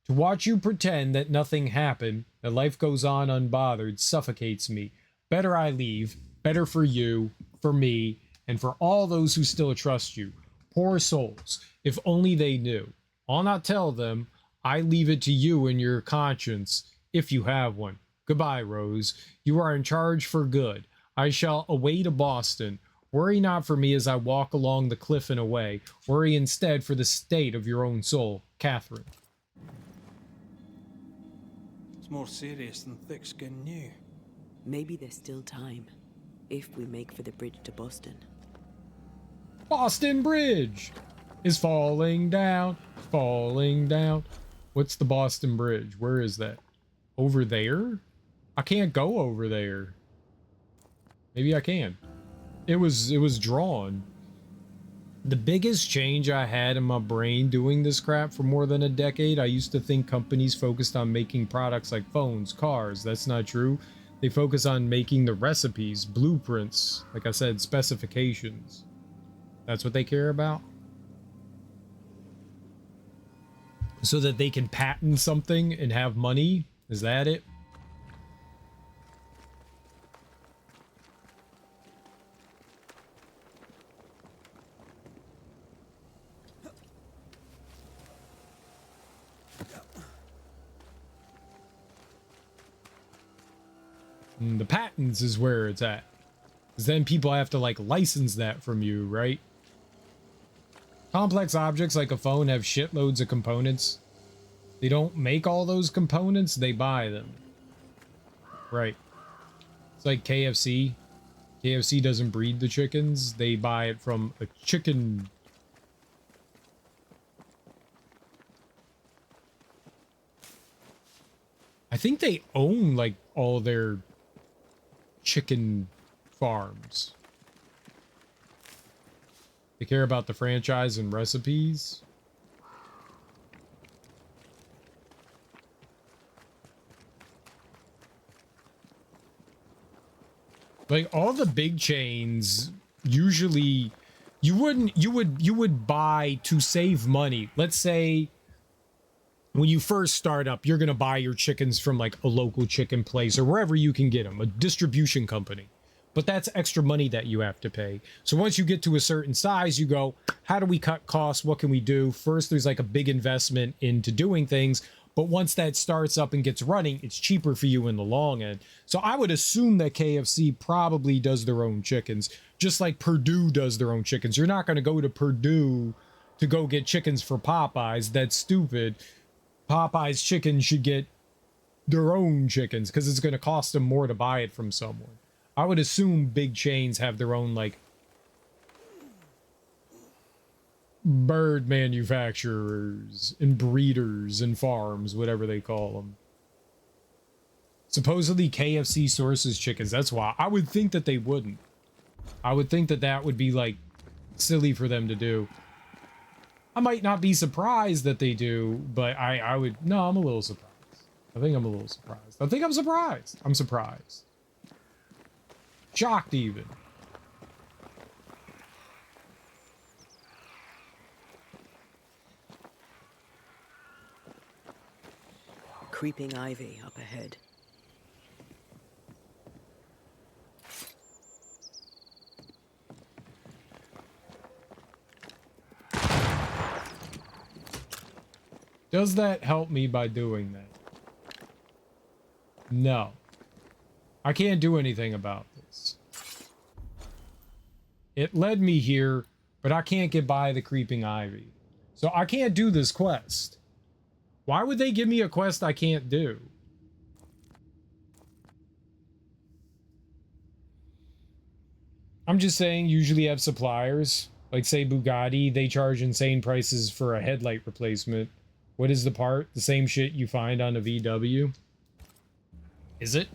To watch you pretend that nothing happened, that life goes on unbothered, suffocates me. Better I leave, better for you, for me, and for all those who still trust you. Poor souls, if only they knew. I'll not tell them. I leave it to you and your conscience, if you have one. Goodbye, Rose. You are in charge for good. I shall away to Boston. Worry not for me as I walk along the cliff and away. Worry instead for the state of your own soul, Catherine. It's more serious than Thickskin knew. Maybe there's still time, if we make for the bridge to Boston. Boston Bridge is falling down, falling down. What's the Boston Bridge? Where is that? Over there? I can't go over there. Maybe I can. It was drawn. The biggest change I had in my brain doing this crap for more than a decade, I used to think companies focused on making products like phones, cars. That's not true. They focus on making the recipes, blueprints, like I said, specifications. That's what they care about. So that they can patent something and have money? Is that it? The patents is where it's at. Because then people have to like license that from you, right? Complex objects like a phone have shitloads of components. They don't make all those components, they buy them. Right. It's like KFC. KFC doesn't breed the chickens, they buy it from a chicken. I think they own like all their chicken farms. They care about the franchise and recipes. Like all the big chains usually you would buy to save money. Let's say when you first start up, you're going to buy your chickens from like a local chicken place or wherever you can get them, a distribution company. But that's extra money that you have to pay. So once you get to a certain size, you go, how do we cut costs? What can we do? First, there's like a big investment into doing things. But once that starts up and gets running, it's cheaper for you in the long end. So I would assume that KFC probably does their own chickens, just like Purdue does their own chickens. You're not going to go to Purdue to go get chickens for Popeyes. That's stupid. Popeye's chicken should get their own chickens because it's going to cost them more to buy it from someone. I would assume big chains have their own like bird manufacturers and breeders and farms, whatever they call them. Supposedly KFC sources chickens. That's why. I would think that they wouldn't. I would think that that would be, like, silly for them to do. I might not be surprised that they do, but I would... No, I'm a little surprised. I think I'm a little surprised. I think I'm surprised. I'm surprised. Shocked, even. Creeping ivy up ahead. Does that help me by doing that? No. I can't do anything about this. It led me here, but I can't get by the creeping ivy. So I can't do this quest. Why would they give me a quest I can't do? I'm just saying, usually have suppliers. Like, say, Bugatti, they charge insane prices for a headlight replacement. What is the part? The same shit you find on a VW? Is it?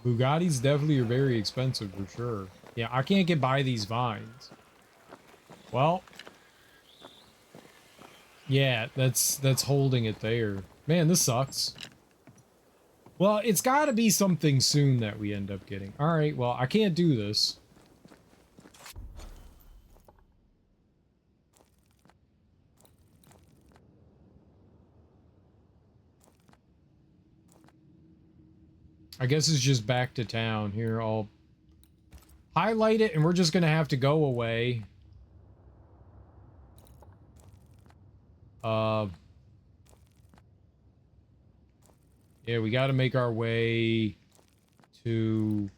Bugattis definitely are very expensive for sure. Yeah, I can't get by these vines. Well. Yeah, that's holding it there. Man, this sucks. Well, it's gotta be something soon that we end up getting. Alright, well, I can't do this. I guess it's just back to town. Here, I'll highlight it, and we're just gonna have to go away. Yeah, we gotta make our way to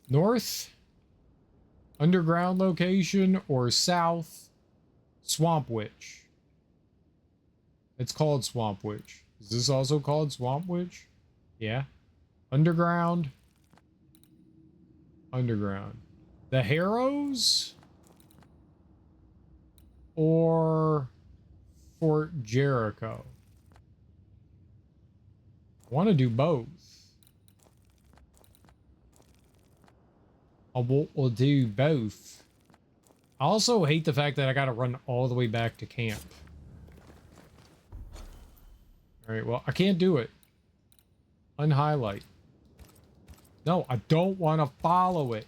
north, underground location, or south, Swamp Witch. It's called Swamp Witch. Is this also called Swamp Witch? Yeah. Underground. Underground. The Harrows? Or Fort Jericho? I want to do both. I'll do both. I also hate the fact that I gotta run all the way back to camp. Alright, well, I can't do it. Unhighlight. No, I don't want to follow it.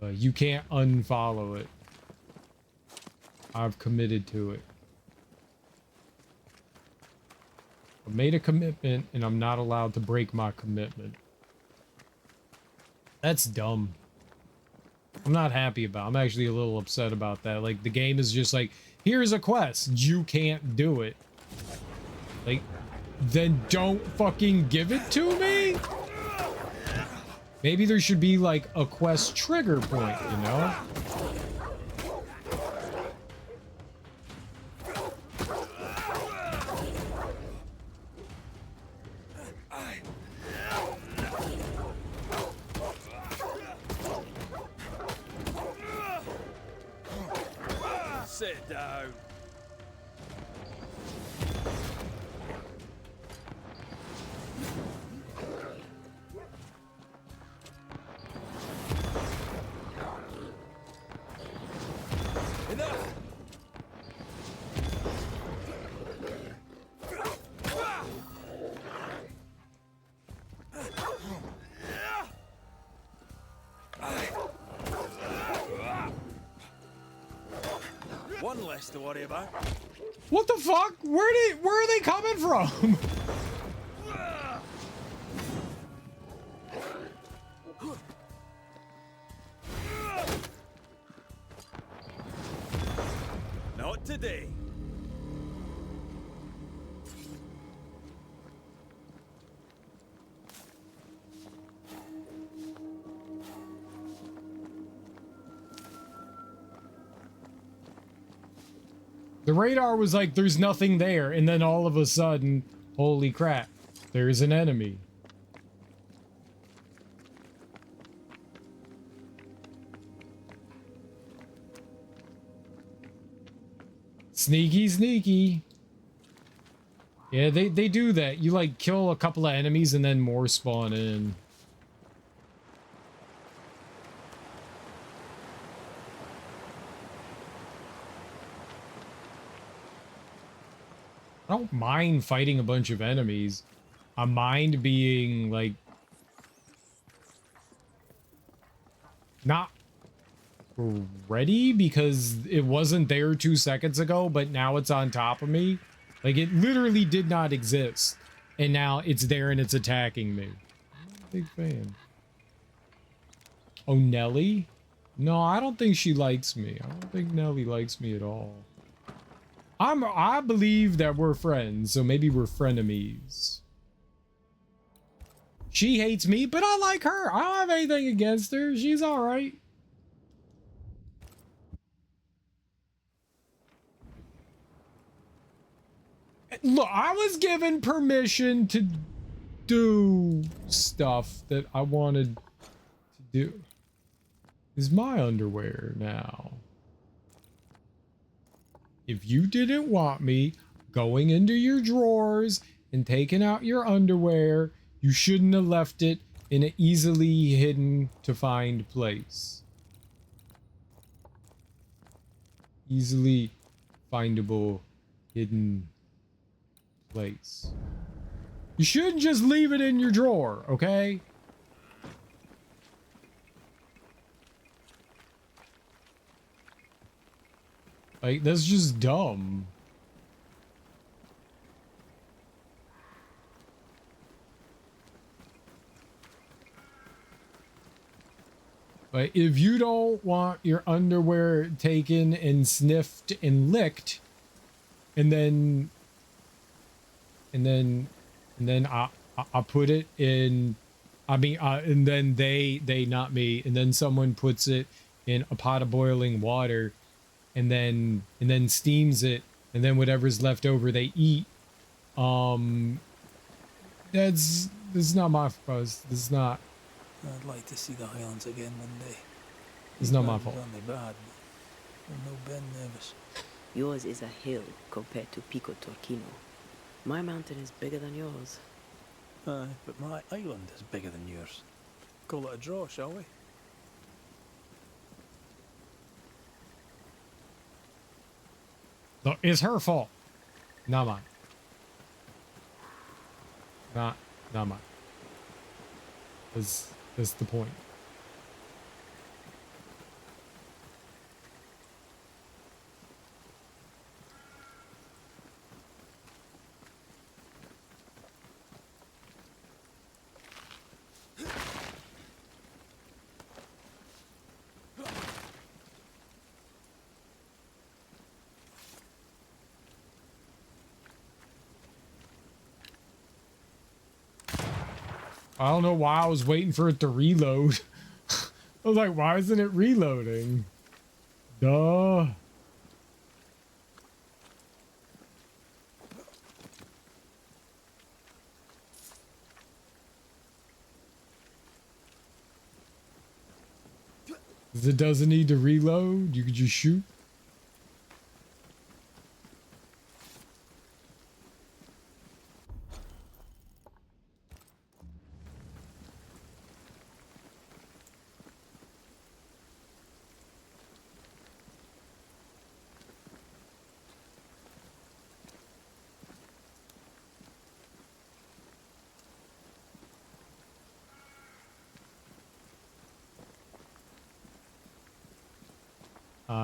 You can't unfollow it. I've committed to it. I made a commitment, and I'm not allowed to break my commitment. That's dumb. I'm not happy about it. I'm actually a little upset about that. Like, the game is just like, here's a quest. You can't do it. Like, then don't fucking give it to me? Maybe there should be, like, a quest trigger point, you know? Sit down. One less to worry about. What the fuck? Where are they coming from? Not today. The radar was like, there's nothing there, and then all of a sudden, holy crap, there's an enemy. Sneaky, sneaky. Yeah, they do that. You like kill a couple of enemies and then more spawn in. I don't mind fighting a bunch of enemies. I mind being like not ready because it wasn't there 2 seconds ago, but now it's on top of me. Like it literally did not exist. And now it's there and it's attacking me. I'm not a big fan. Oh, Nelly? No, I don't think she likes me. I don't think Nelly likes me at all. I believe that we're friends, so maybe we're frenemies. She hates me, but I like her. I don't have anything against her. She's all right. Look, I was given permission to do stuff that I wanted to do. Is my underwear now. If you didn't want me going into your drawers and taking out your underwear, you shouldn't have left it in an easily hidden to find place. Easily findable hidden place. You shouldn't just leave it in your drawer, okay? Like, that's just dumb. But if you don't want your underwear taken and sniffed and licked, and then I put it in, I mean, and then they, not me, and then someone puts it in a pot of boiling water, and then steams it, and then whatever's left over they eat. That's not my fuss. This is not. I'd like to see the Highlands again one day. It's not my fault. Only bad, but no Ben nervous. Yours is a hill compared to Pico Torquino. My mountain is bigger than yours. Aye, but my island is bigger than yours. Call it a draw, shall we? Look, it's her fault. Not mine. Not mine. That's the point. I don't know why I was waiting for it to reload. I was like, why isn't it reloading? Duh. It doesn't need to reload. You could just shoot.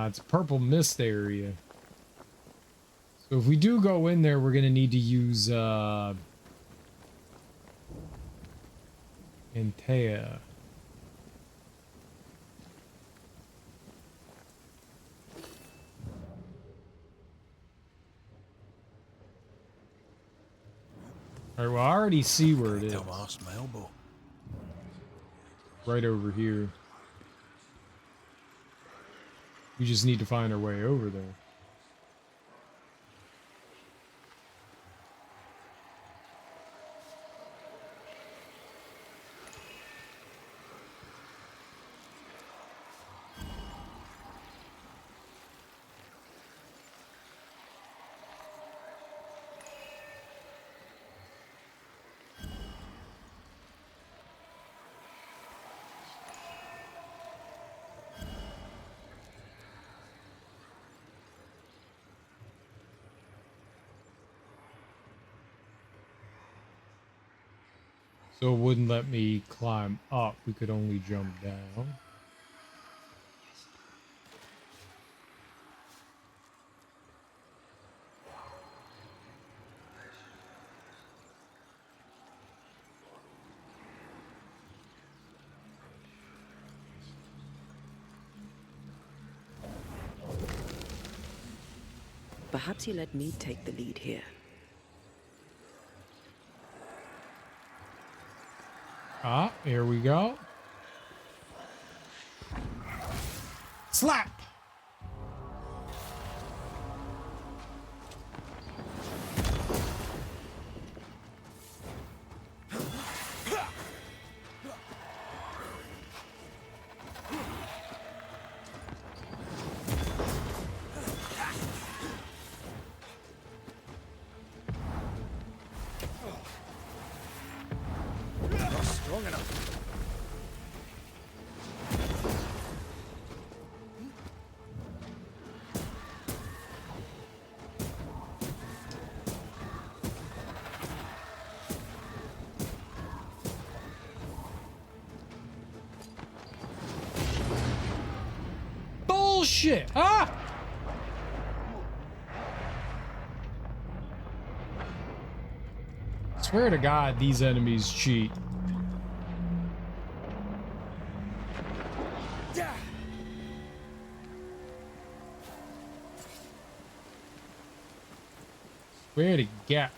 It's a purple mist area. So if we do go in there, we're gonna need to use Antea. Alright, well I already see where it is. Right over here. We just need to find our way over there. So it wouldn't let me climb up. We could only jump down. Perhaps you let me take the lead here. Ah, here we go. Slap! Not strong enough. Bullshit! Ah! Swear to God, these enemies cheat. Swear to God.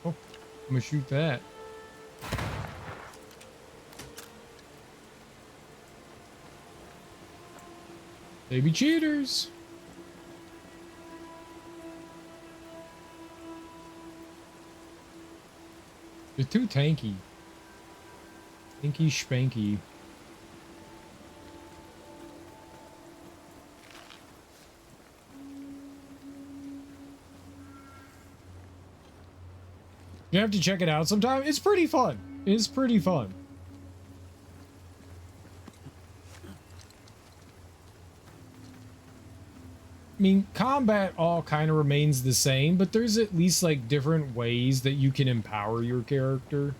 Oh, I'm gonna shoot that. They be cheaters. They're too tanky. Tanky spanky. You have to check it out sometime. It's pretty fun. It's pretty fun. I mean, combat all kind of remains the same, but there's at least like different ways that you can empower your character.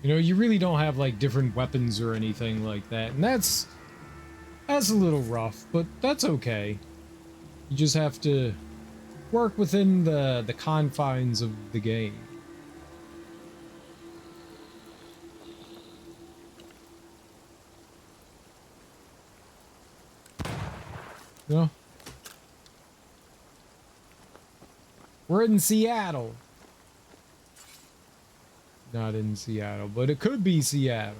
You know, you really don't have like different weapons or anything like that, and that's a little rough, but that's okay. You just have to work within the confines of the game. You know? We're in Seattle. Not in Seattle, but it could be Seattle.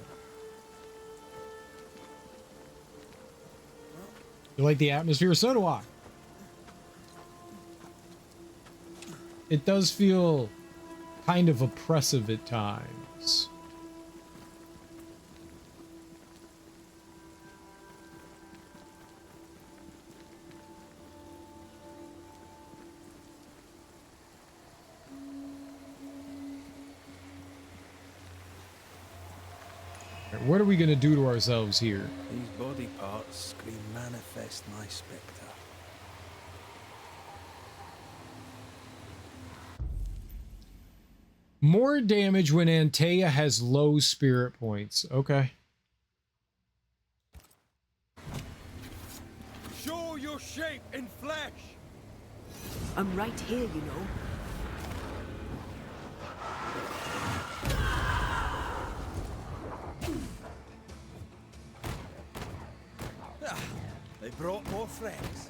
You like the atmosphere? So do I. It does feel kind of oppressive at times. What are we gonna do to ourselves here? These body parts scream manifest my spectre. More damage when Antea has low spirit points. Okay. Show your shape in flesh. I'm right here, you know. They brought more friends.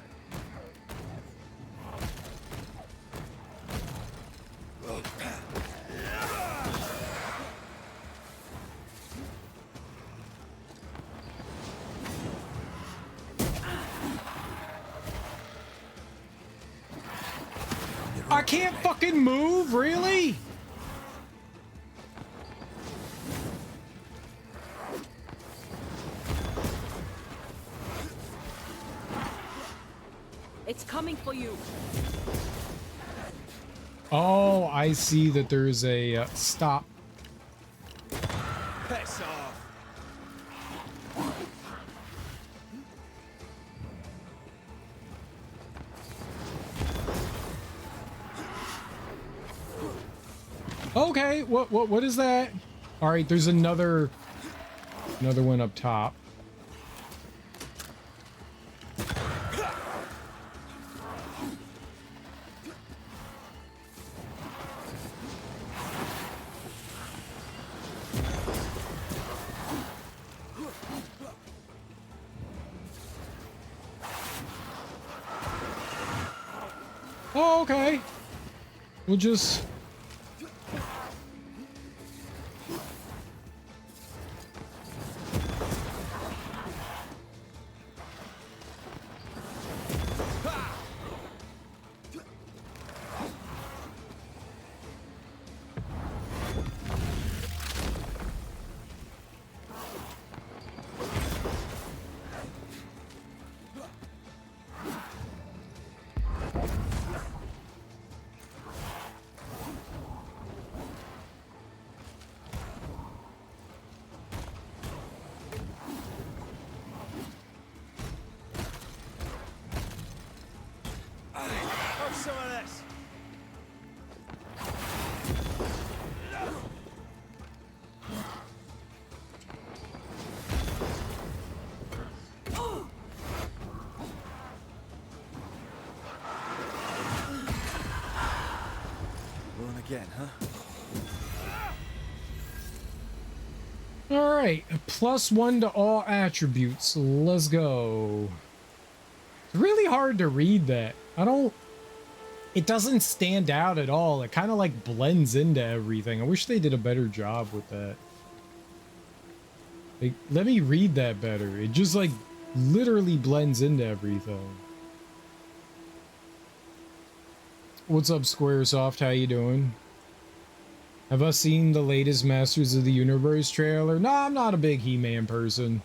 I can't fucking move, really? It's coming for you. Oh, I see that there's a stop. Piss off. Okay, what is that? All right, there's another one up top. Oh, okay. We'll just... Have some of this. Run again, huh? All right, +1 to all attributes. Let's go. It's really hard to read that. It doesn't stand out at all. It kind of like blends into everything. I wish they did a better job with that. Like, let me read that better. It just like literally blends into everything. What's up, Squaresoft? How you doing? Have I seen the latest Masters of the Universe trailer? No, I'm not a big He-Man person.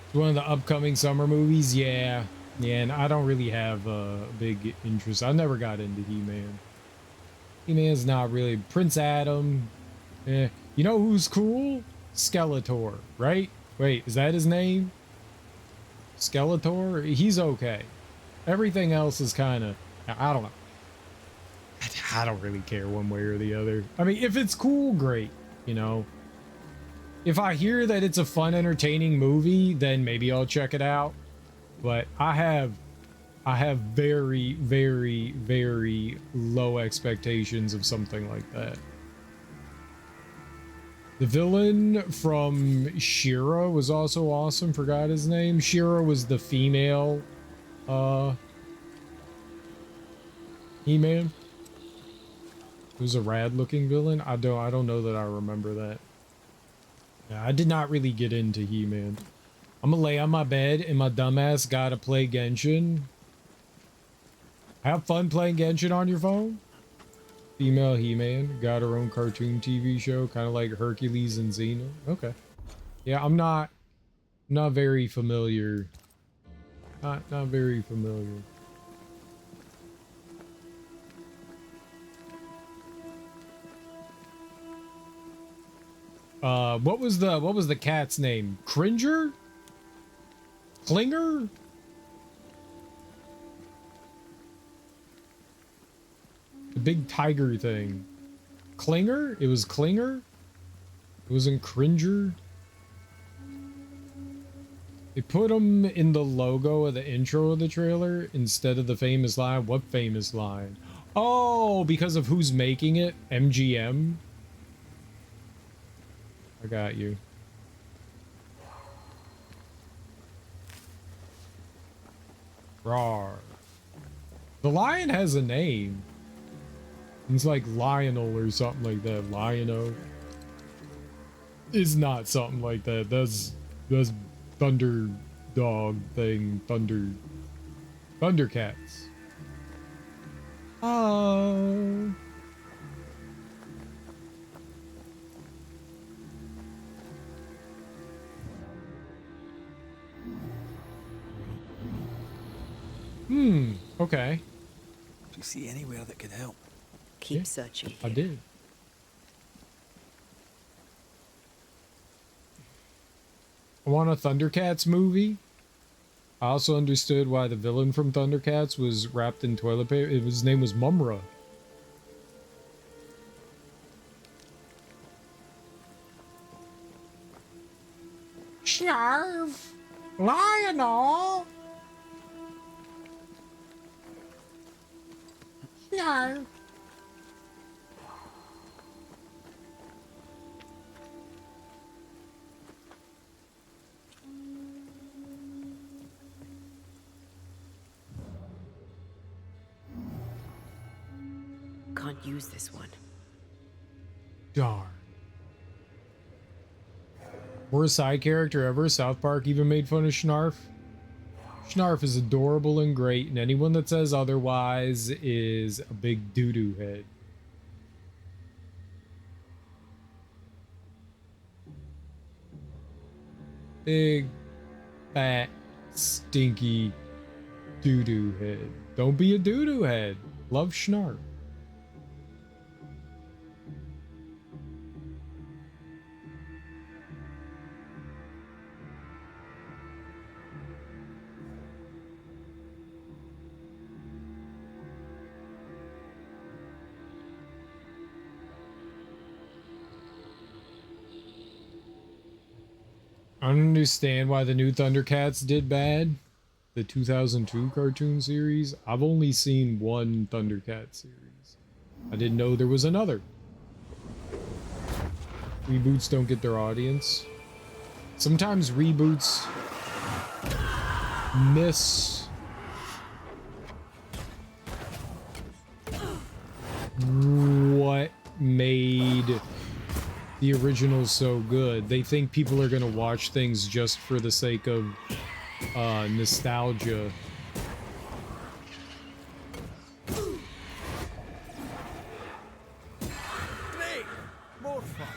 It's one of the upcoming summer movies. Yeah, and I don't really have a big interest. I never got into He-Man. He-Man's not really... Prince Adam. You know who's cool? Skeletor, right? Wait, is that his name? Skeletor? He's okay. Everything else is kind of... I don't know. I don't really care one way or the other. I mean, if it's cool, great, you know. If I hear that it's a fun, entertaining movie, then maybe I'll check it out. But I have very, very, very low expectations of something like that. The villain from She-Ra was also awesome. Forgot his name. She-Ra was the female He-Man. It was a rad-looking villain. I don't know that I remember that. Yeah, I did not really get into He-Man. I'm gonna lay on my bed and my dumbass gotta play Genshin. Have fun playing Genshin on your phone. Female He-Man got her own cartoon TV show, kind of like Hercules and Xena. Okay. Yeah, I'm not very familiar. Not very familiar. What was the cat's name? Cringer? Klinger? The big tiger thing. Klinger? It was Klinger? It wasn't Cringer? They put him in the logo of the intro of the trailer instead of the famous line. What famous line? Oh, because of who's making it? MGM? I got you. Rawr. The lion has a name. It's like Lionel or something like that. Lion-O. It's not something like that. That's Thunder Dog thing. Thundercats. Oh. Okay. Do you see anywhere that could help? Keep searching. I did. I want a Thundercats movie. I also understood why the villain from Thundercats was wrapped in toilet paper. His name was Mumra. Snarf! Lionel! Snarf! Can't use this one. Darn. Worst side character ever. South Park even made fun of Snarf. Snarf is adorable and great, and anyone that says otherwise is a big doo-doo head. Big, fat, stinky doo-doo head. Don't be a doo-doo head. Love Snarf. I don't understand why the new Thundercats did bad. The 2002 cartoon series. I've only seen one Thundercat series. I didn't know there was another. Reboots don't get their audience. Sometimes reboots miss what made the original so good. They think people are gonna watch things just for the sake of nostalgia. Great! More fun.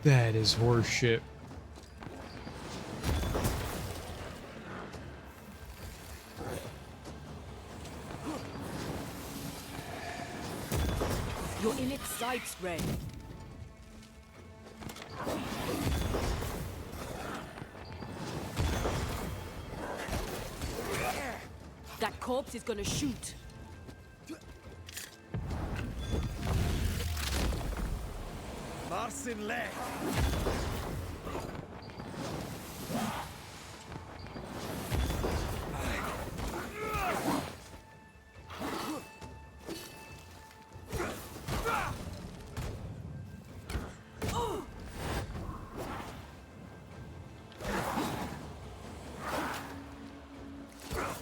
That is horseshit. You're in its sights, Red. That corpse is gonna shoot. Marcin left.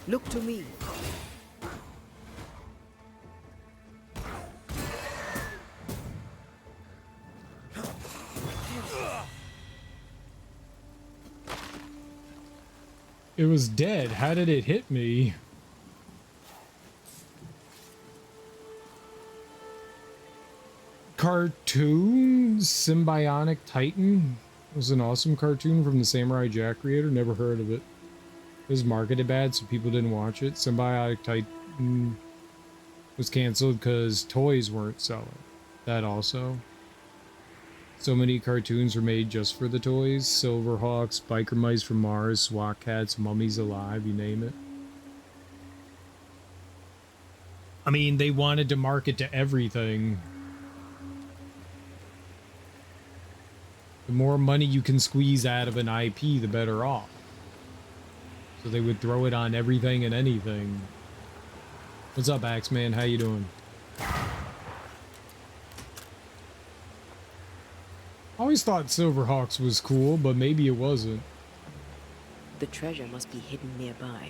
Look to me. It was dead. How did it hit me? Cartoon Symbionic Titan was an awesome cartoon from the Samurai Jack creator. Never heard of it. It was marketed bad, so people didn't watch it. Symbiotic Titan was canceled because toys weren't selling. That also. So many cartoons were made just for the toys. Silverhawks, Biker Mice from Mars, SWAT Cats, Mummies Alive, you name it. I mean, they wanted to market to everything. The more money you can squeeze out of an IP, the better off. So they would throw it on everything and anything. What's up, Axeman? How you doing? I always thought Silverhawks was cool, but maybe it wasn't. The treasure must be hidden nearby.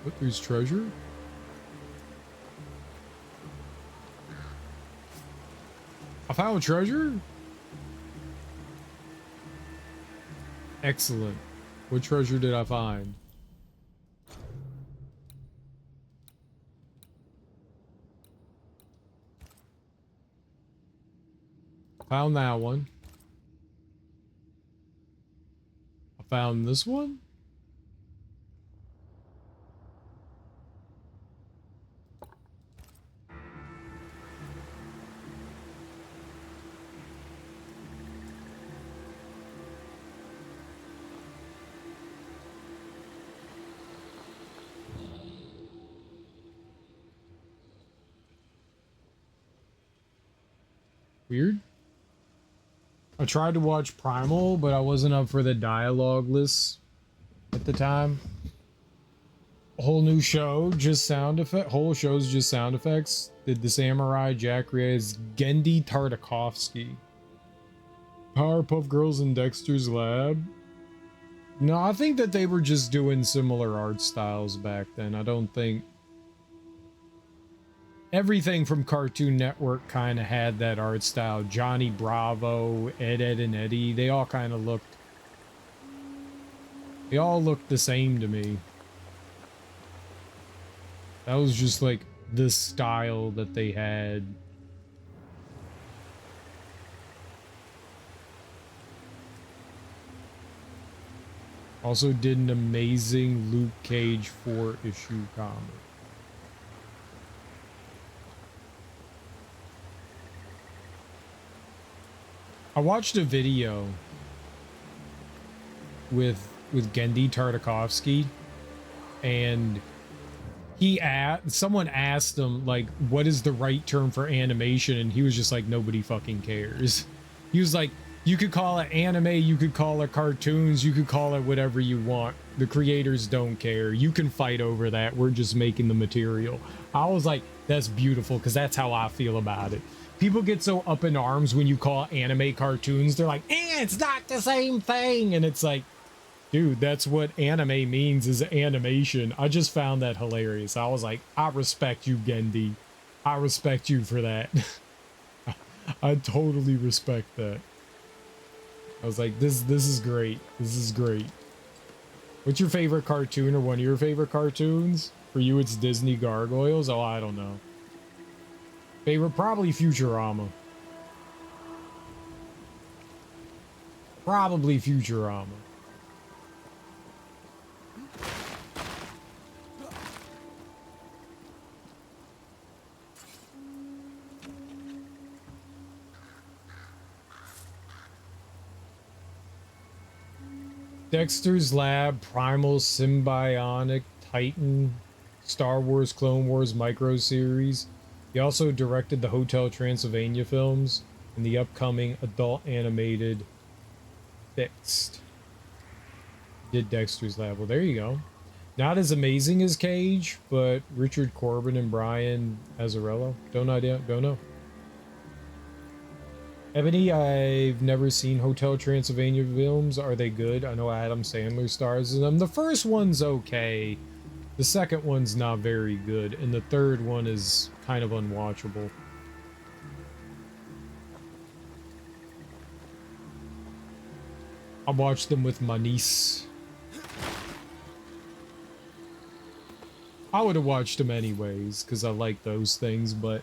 What, there's treasure? I found treasure? Excellent. What treasure did I find? Found that one. found this one. Weird. I tried to watch Primal, but I wasn't up for the dialogue list at the time. A whole new show, just sound effect. Whole show's just sound effects. Did the Samurai Jack as Gendy Tartakovsky. Powerpuff Girls in Dexter's Lab. No, I think that they were just doing similar art styles back then. I don't think everything from Cartoon Network kind of had that art style. Johnny Bravo, Ed, Ed and Eddie, they all kind of looked, they all looked the same to me. That was just like the style that they had. Also did an amazing Luke Cage 4-issue comic. I watched a video with Gendy Tartakovsky, and someone asked him like, what is the right term for animation, and he was just like, nobody fucking cares. He was like, you could call it anime, you could call it cartoons, you could call it whatever you want. The creators don't care. You can fight over that. We're just making the material. I was like, that's beautiful, because that's how I feel about it. People get so up in arms when you call anime cartoons. They're like, it's not the same thing. And it's like, dude, that's what anime means, is animation. I just found that hilarious. I was like, I respect you, Gendy. I respect you for that. I totally respect that. I was like, this is great. This is great. What's your favorite cartoon, or one of your favorite cartoons? For you, it's Disney Gargoyles? Oh, I don't know. Favorite, probably Futurama. Probably Futurama. Dexter's Lab, Primal, Symbionic, Titan, Star Wars, Clone Wars micro series. He also directed the Hotel Transylvania films and the upcoming adult animated Fixed. Did Dexter's Lab. Well, there you go. Not as amazing as Cage, but Richard Corbin and Brian Azzarello. Don't know. Ebony, I've never seen Hotel Transylvania films. Are they good? I know Adam Sandler stars in them. The first one's okay. The second one's not very good. And the third one is kind of unwatchable. I watched them with my niece. I would have watched them anyways, because I like those things, but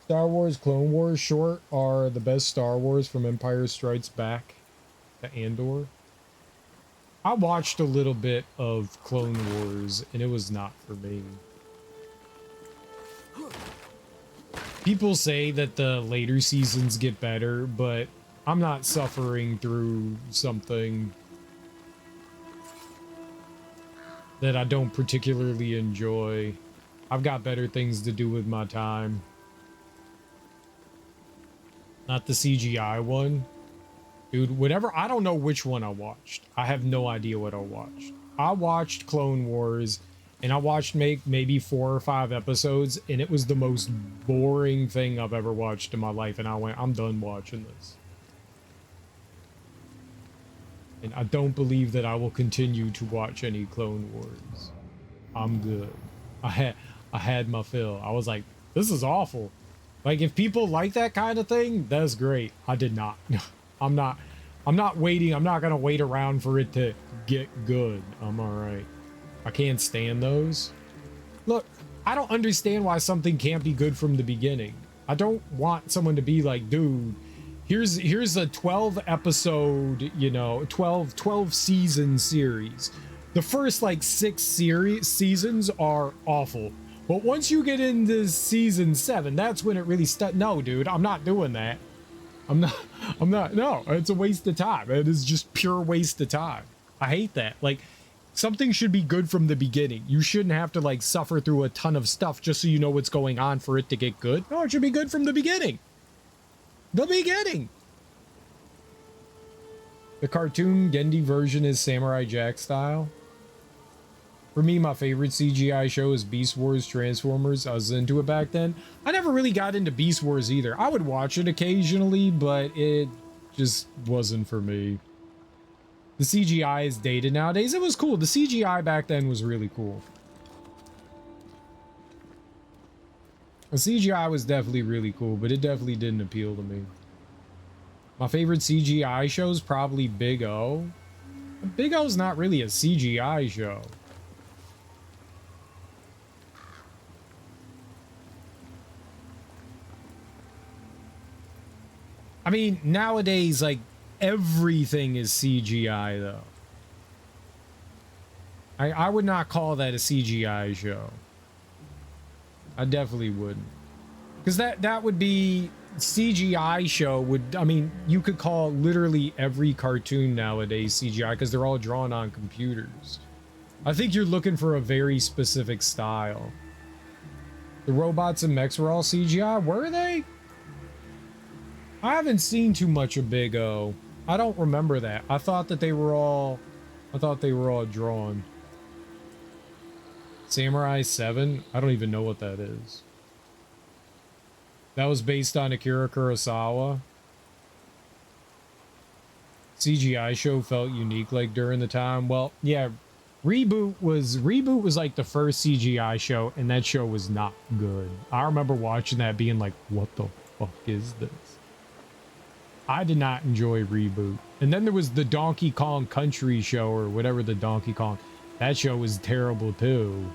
Star Wars, Clone Wars short are the best Star Wars from Empire Strikes Back to Andor. I watched a little bit of Clone Wars, and it was not for me. People say that the later seasons get better, but I'm not suffering through something that I don't particularly enjoy. I've got better things to do with my time. Not the CGI one. Dude, whatever. I don't know which one I watched. I have no idea what I watched. I watched Clone Wars, and I watched maybe 4 or 5 episodes, and it was the most boring thing I've ever watched in my life, and I went, I'm done watching this. And I don't believe that I will continue to watch any Clone Wars. I'm good. I had my fill. I was like, this is awful. Like, if people like that kind of thing, that's great. I did not. I'm not waiting. I'm not going to wait around for it to get good. I'm all right. I can't stand those. Look, I don't understand why something can't be good from the beginning. I don't want someone to be like, dude, Here's a 12 episode, you know, 12 season series. The first like 6 seasons are awful. But once you get into season 7, that's when it really no, dude, I'm not doing that. I'm not, no, it's a waste of time. It is just pure waste of time. I hate that. Like, something should be good from the beginning. You shouldn't have to like suffer through a ton of stuff just so you know what's going on for it to get good. No, it should be good from the beginning. The beginning. The cartoon Gendy version is Samurai Jack style. For me, my favorite CGI show is Beast Wars Transformers. I was into it back then. I never really got into Beast Wars either. I would watch it occasionally, but it just wasn't for me. The CGI is dated nowadays. It was cool. The CGI back then was really cool. The CGI was definitely really cool, but it definitely didn't appeal to me. My favorite CGI show is probably Big O. Big O's not really a CGI show. I mean, nowadays, like, everything is CGI, though. I would not call that a CGI show. I definitely wouldn't. Because that would be... CGI show would... I mean, you could call literally every cartoon nowadays CGI because they're all drawn on computers. I think you're looking for a very specific style. The robots and mechs were all CGI? Were they? I haven't seen too much of Big O. I don't remember that. I thought that they were all... I thought they were all drawn. Samurai 7? I don't even know what that is. That was based on Akira Kurosawa. CGI show felt unique like during the time. Well, yeah, Reboot was like the first CGI show, and that show was not good. I remember watching that being like, what the fuck is this? I did not enjoy Reboot. And then there was the Donkey Kong Country show, or whatever, the Donkey Kong. That show was terrible too.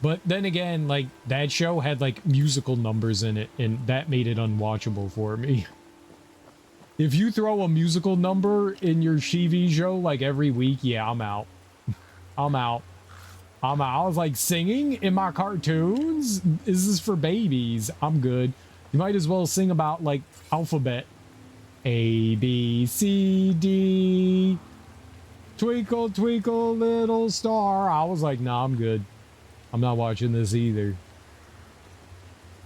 But then again, like, that show had like musical numbers in it, and that made it unwatchable for me. If you throw a musical number in your TV show like every week, yeah, I'm out. I'm out. I was like, singing in my cartoons? Is this for babies? I'm good. You might as well sing about like alphabet. A, B, C, D. Twinkle, twinkle, little star. I was like, nah, I'm good. I'm not watching this either.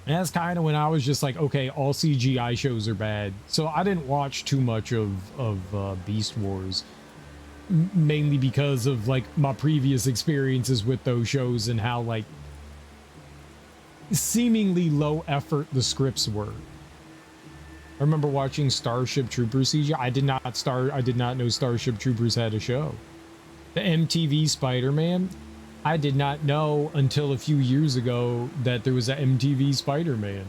And that's kind of when I was just like, okay, all CGI shows are bad. So I didn't watch too much of Beast Wars. Mainly because of like my previous experiences with those shows and how like seemingly low effort the scripts were. I remember watching Starship Troopers CGI. I did not know Starship Troopers had a show. The MTV Spider-Man. I did not know until a few years ago that there was an MTV Spider-Man.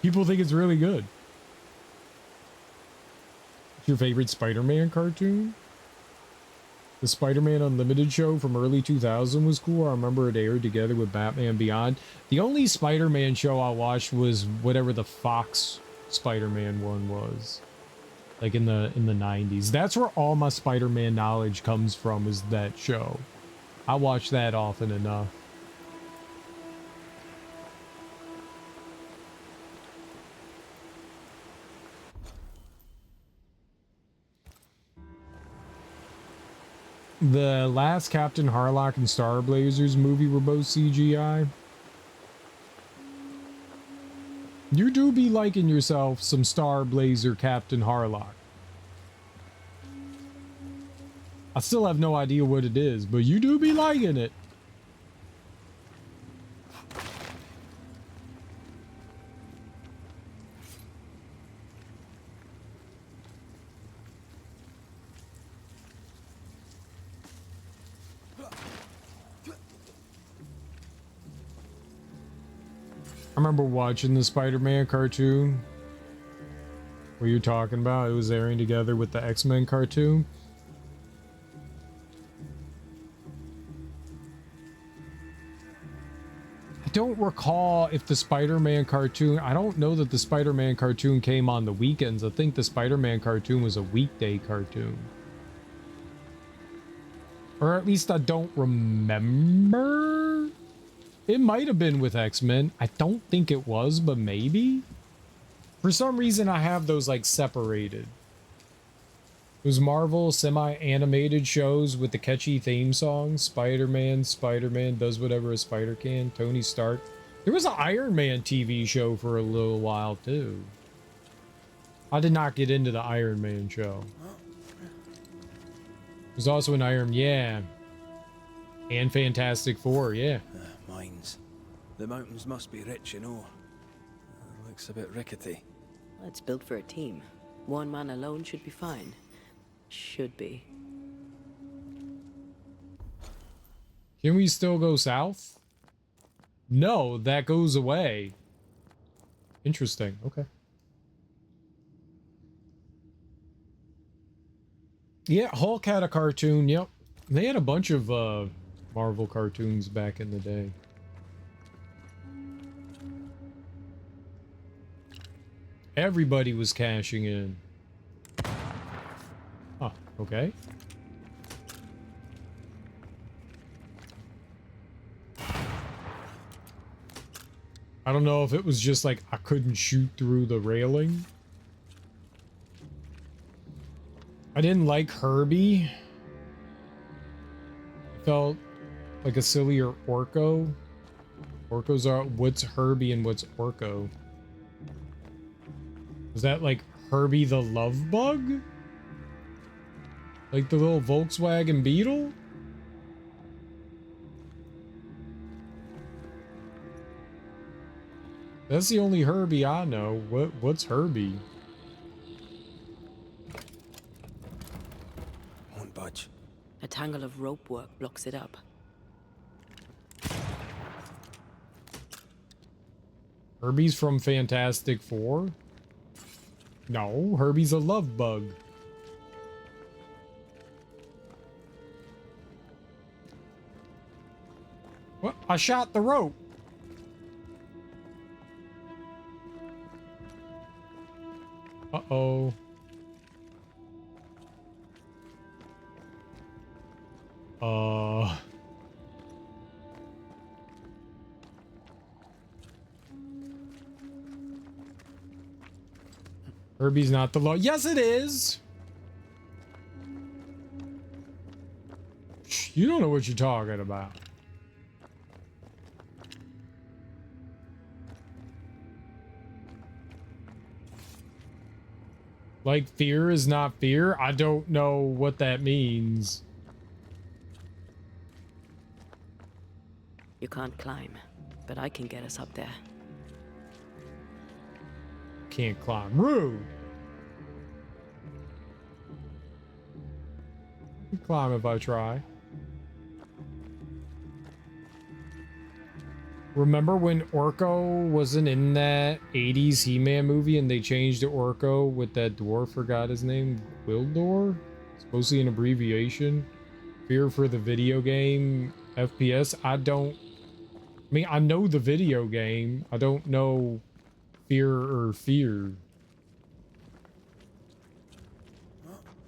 People think it's really good. What's your favorite Spider-Man cartoon? The Spider-Man Unlimited show from early 2000 was cool. I remember it aired together with Batman Beyond. The only Spider-Man show I watched was whatever the Fox Spider-Man one was. Like in the 90s. That's where all my Spider-Man knowledge comes from, is that show. I watch that often enough. The last Captain Harlock and Star Blazers movie were both CGI. You do be liking yourself some Star Blazer Captain Harlock. I still have no idea what it is, but you do be liking it. I remember watching the Spider-Man cartoon. What you're talking about? It was airing together with the X-Men cartoon. don't recall if the Spider-Man cartoon, I don't know that the Spider-Man cartoon came on the weekends. I think the Spider-Man cartoon was a weekday cartoon. Or at least I don't remember. It might have been with X-Men. I don't think it was, but maybe. For some reason, I have those like separated. Those Marvel semi-animated shows with the catchy theme song. Spider-Man does whatever a spider can. Tony Stark. There was an Iron Man TV show for a little while too. I did not get into the Iron Man show. There's also an Iron, yeah. And Fantastic Four, yeah. Mines. The mountains must be rich, you know. Looks a bit rickety. It's built for a team. One man alone should be fine. Should be. Can we still go south? No, that goes away. Interesting, okay. Yeah, Hulk had a cartoon, yep. They had a bunch of Marvel cartoons back in the day. Everybody was cashing in. Huh, okay. I don't know if it was just like I couldn't shoot through the railing. I didn't like Herbie. I felt like a sillier Orko. Orcos are, what's Herbie and what's Orko? Is that like Herbie the Love Bug? Like the little Volkswagen Beetle? That's the only Herbie I know. What's Herbie? Won't budge. A tangle of rope work blocks it up. Herbie's from Fantastic Four? No, Herbie's a love bug. What? I shot the rope. Uh-oh. Herbie's not the law. Yes, it is. Shh, you don't know what you're talking about. Like, fear is not fear? I don't know what that means. You can't climb, but I can get us up there. Can't climb. Rude. I can climb if I try. Remember when Orko wasn't in that 80s He-Man movie and they changed to Orko with that dwarf, forgot his name, Gwildor? Supposedly an abbreviation. Fear for the video game FPS. I mean, I know the video game. I don't know fear or fear.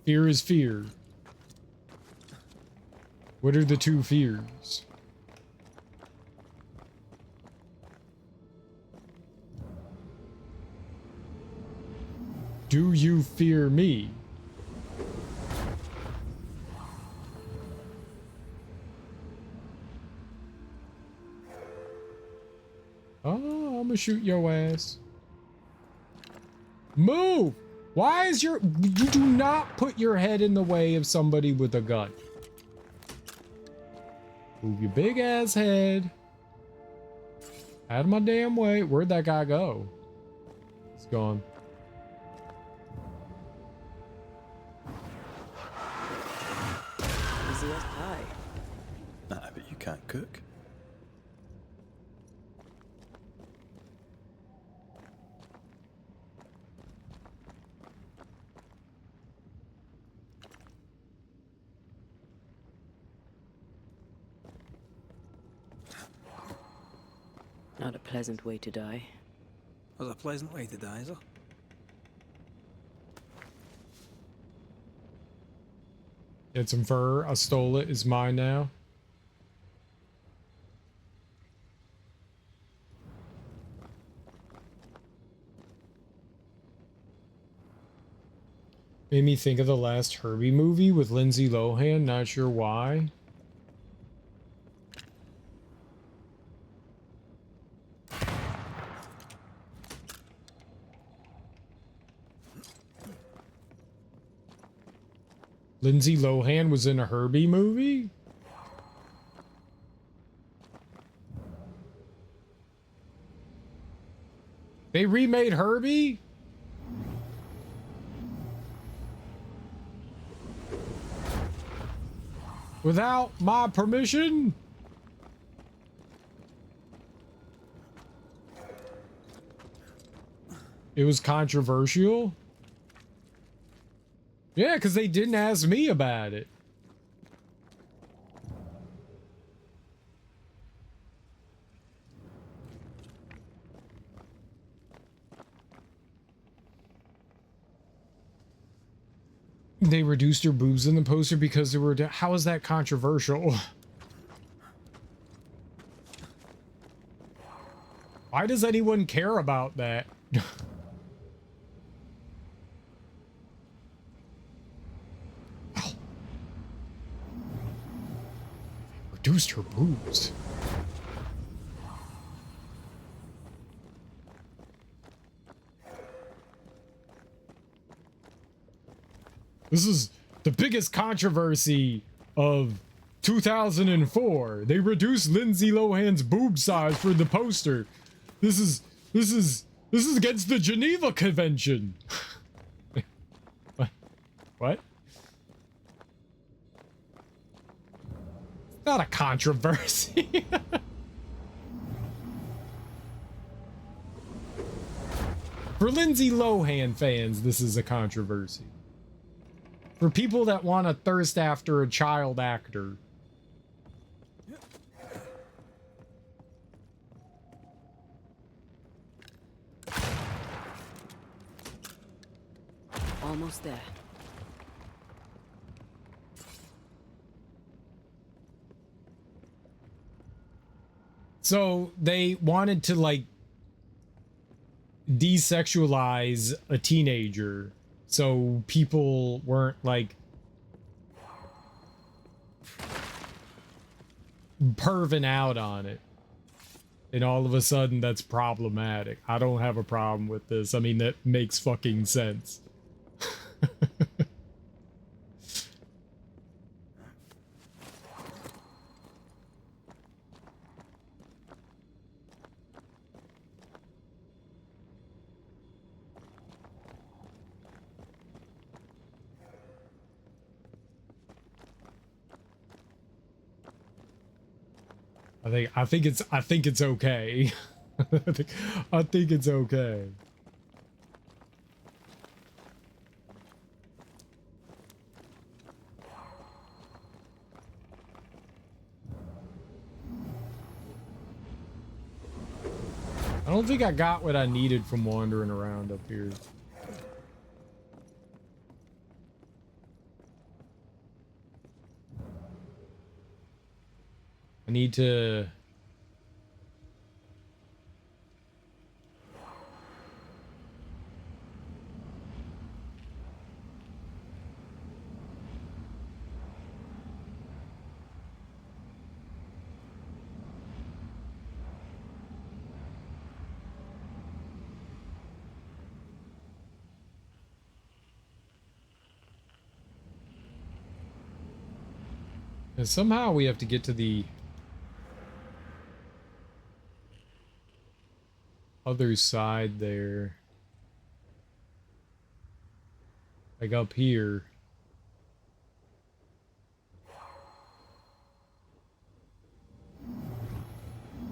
Fear is fear. What are the two fears? Do you fear me? Oh, I'm gonna shoot your ass. Move! Why is you do not put your head in the way of somebody with a gun. Move your big ass head. Out of my damn way. Where'd that guy go? He's gone. Easy as pie. Nah, but you can't cook. Not a pleasant way to die. There's a pleasant way to die, is there? Get some fur. I stole it. It's mine now. Made me think of the last Herbie movie with Lindsay Lohan. Not sure why. Lindsay Lohan was in a Herbie movie? They remade Herbie? Without my permission? It was controversial? Yeah, because they didn't ask me about it. They reduced her boobs in the poster because they were... How is that controversial? Why does anyone care about that? Reduced her boobs. This is the biggest controversy of 2004. They reduced Lindsay Lohan's boob size for the poster. This is against the Geneva Convention. What? Not a controversy. For Lindsay Lohan fans, this is a controversy. For people that want to thirst after a child actor. Almost there. So they wanted to like desexualize a teenager so people weren't like perving out on it. And all of a sudden that's problematic. I don't have a problem with this. I mean, that makes fucking sense. I think it's okay. I think it's okay. I don't think I got what I needed from wandering around up here. I need to... And somehow we have to get to the other side there. Like up here.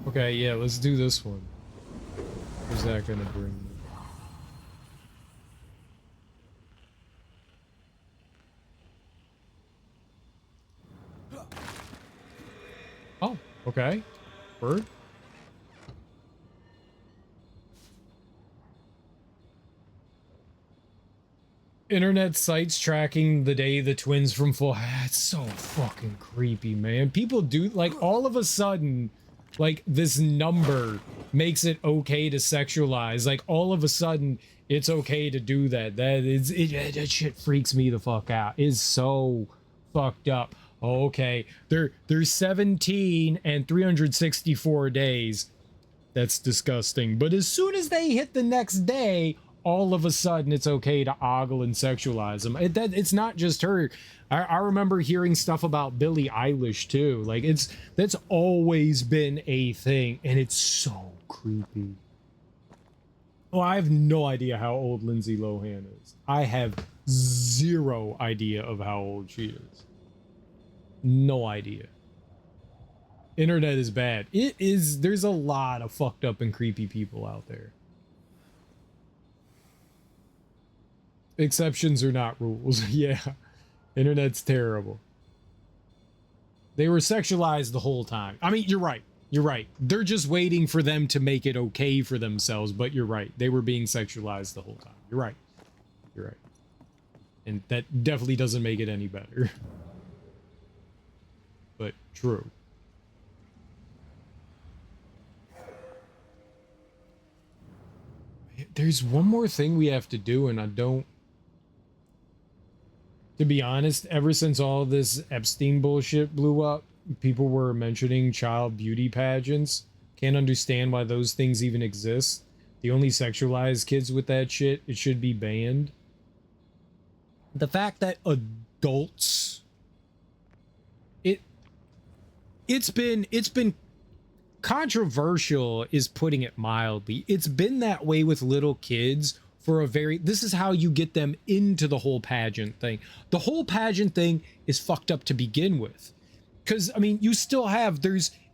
Okay, yeah, let's do this one. Where's that gonna bring me? Oh, okay. Bird. Internet sites tracking the day the twins from Full. It's so fucking creepy, man. People do, like, all of a sudden, like, this number makes it okay to sexualize. Like, all of a sudden, it's okay to do that. That shit freaks me the fuck out. It's so fucked up. Okay, they're 17 and 364 days. That's disgusting. But as soon as they hit the next day, all of a sudden it's okay to ogle and sexualize them. It's not just her. I remember hearing stuff about Billie Eilish too. Like, that's always been a thing, and it's so creepy. Oh, I have no idea how old Lindsay Lohan is. I have zero idea of how old she is. No idea. Internet is bad. It is. There's a lot of fucked up and creepy people out there. Exceptions are not rules. Yeah. Internet's terrible. They were sexualized the whole time. I mean, you're right. You're right. They're just waiting for them to make it okay for themselves, but you're right. They were being sexualized the whole time. You're right. You're right. And that definitely doesn't make it any better. But true. There's one more thing we have to do, and I don't... To be honest, ever since all this Epstein bullshit blew up, people were mentioning child beauty pageants. Can't understand why those things even exist. They only sexualize kids with that shit. It should be banned. The fact that adults... It's been controversial is putting it mildly. It's been that way with little kids for a very... This is how you get them into the whole pageant thing. The whole pageant thing is fucked up to begin with. Because, I mean, you still have...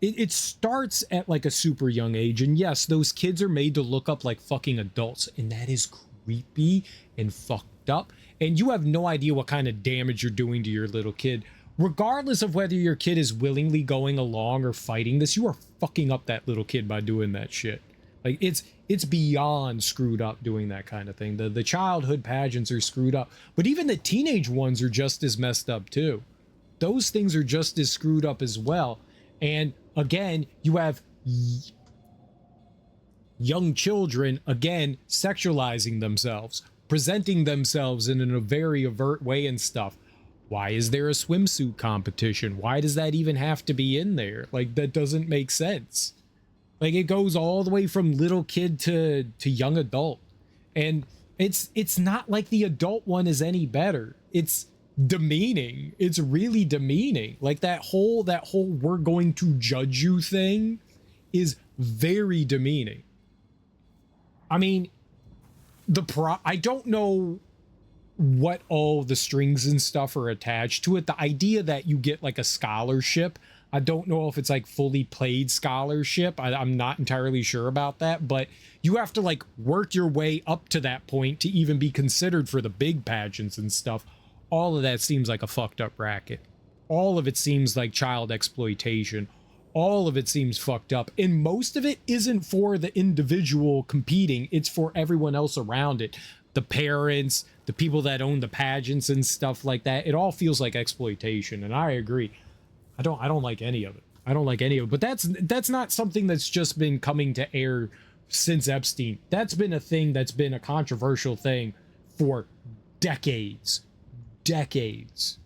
It starts at, like, a super young age. And yes, those kids are made to look up like fucking adults. And that is creepy and fucked up. And you have no idea what kind of damage you're doing to your little kid. Regardless of whether your kid is willingly going along or fighting this, you are fucking up that little kid by doing that shit. Like, it's beyond screwed up doing that kind of thing. The childhood pageants are screwed up, but even the teenage ones are just as messed up too. Those things are just as screwed up as well. And again, you have young children, again, sexualizing themselves, presenting themselves in a very overt way and stuff. Why is there a swimsuit competition? Why does that even have to be in there? Like, that doesn't make sense. Like, it goes all the way from little kid to young adult. And it's not like the adult one is any better. It's demeaning. It's really demeaning. Like, that whole we're going to judge you thing is very demeaning. I mean, I don't know what all the strings and stuff are attached to it. The idea that you get like a scholarship, I don't know if it's like fully paid scholarship. I'm not entirely sure about that, but you have to like work your way up to that point to even be considered for the big pageants and stuff. All of that seems like a fucked up racket. All of it seems like child exploitation. All of it seems fucked up. And most of it isn't for the individual competing. It's for everyone else around it. The parents, the people that own the pageants and stuff like that. It all feels like exploitation, and I agree. I don't like any of it. I don't like any of it. But that's not something that's just been coming to air since Epstein. That's been a thing that's been a controversial thing for decades. Decades.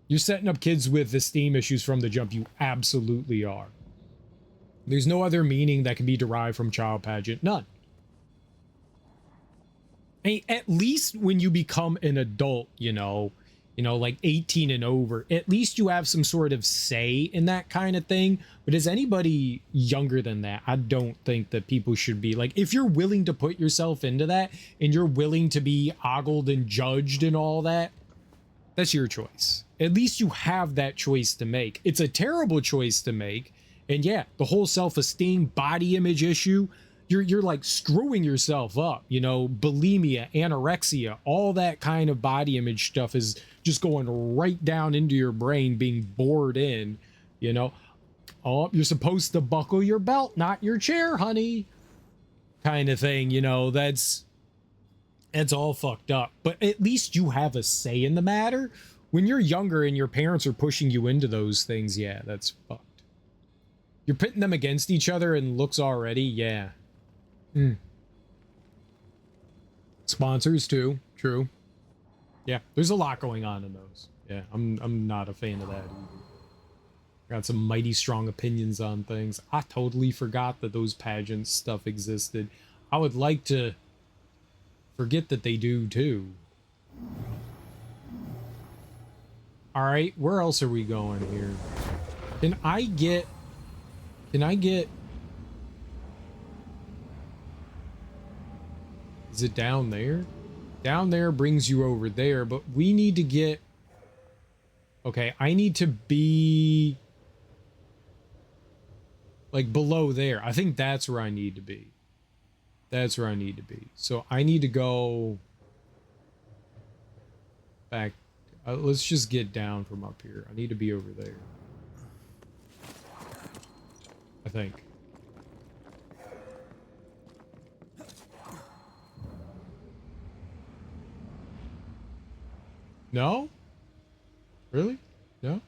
You're setting up kids with esteem issues from the jump. You absolutely are. There's no other meaning that can be derived from child pageant. None. At least when you become an adult, you know, like 18 and over, at least you have some sort of say in that kind of thing. But as anybody younger than that, I don't think that people should be like, if you're willing to put yourself into that and you're willing to be ogled and judged and all that, that's your choice. At least you have that choice to make. It's a terrible choice to make. And yeah, the whole self-esteem, body image issue, you're like screwing yourself up, you know, bulimia, anorexia, all that kind of body image stuff is just going right down into your brain, being bored in, you know. Oh, you're supposed to buckle your belt, not your chair, honey, kind of thing, you know. That's It's all fucked up. But at least you have a say in the matter. When you're younger and your parents are pushing you into those things, yeah, that's fucked. You're pitting them against each other and looks already, yeah. Sponsors too, true. Yeah, there's a lot going on in those. Yeah, I'm not a fan of that either. Got some mighty strong opinions on things. I totally forgot that those pageant stuff existed. I would like to forget that they do too. All right, where else are we going here? Can I get is it down there? Down there brings you over there, but we need to get, okay, I need to be like below there. I think that's where I need to be. That's where I need to be. So I need to go back. Let's just get down from up here. I need to be over there. I think. No? Really? No?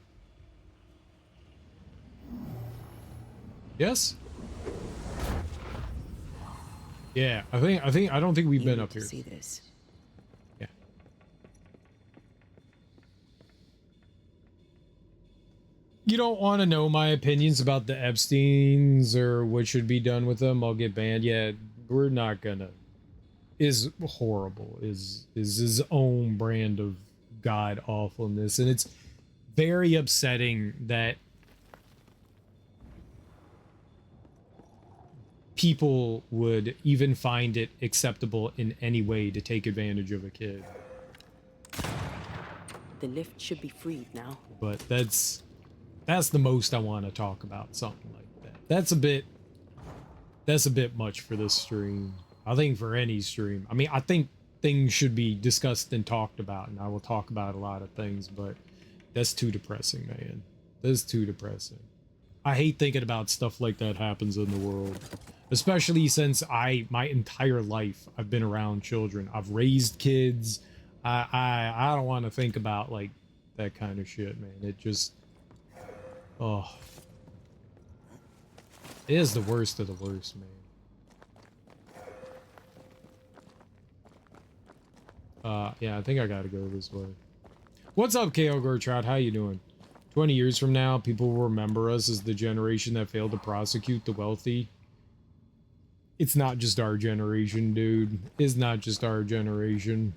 Yes? Yeah, I don't think we've been up here. See this. Yeah. You don't want to know my opinions about the Epsteins or what should be done with them. I'll get banned. Yeah, we're not gonna. Is horrible. Is his own brand of god awfulness, and it's very upsetting that people would even find it acceptable in any way to take advantage of a kid. The lift should be freed now. But that's the most I want to talk about something like that. That's a bit much for this stream. I think for any stream. I mean, I think things should be discussed and talked about, and I will talk about a lot of things, but that's too depressing, man. That's too depressing. I hate thinking about stuff like that happens in the world. Especially since my entire life, I've been around children. I've raised kids. I don't want to think about, like, that kind of shit, man. It just... Oh. It is the worst of the worst, man. Yeah, I think I gotta go this way. What's up, KO Gertrude? How you doing? 20 years from now, people will remember us as the generation that failed to prosecute the wealthy. It's not just our generation, dude. It's not just our generation.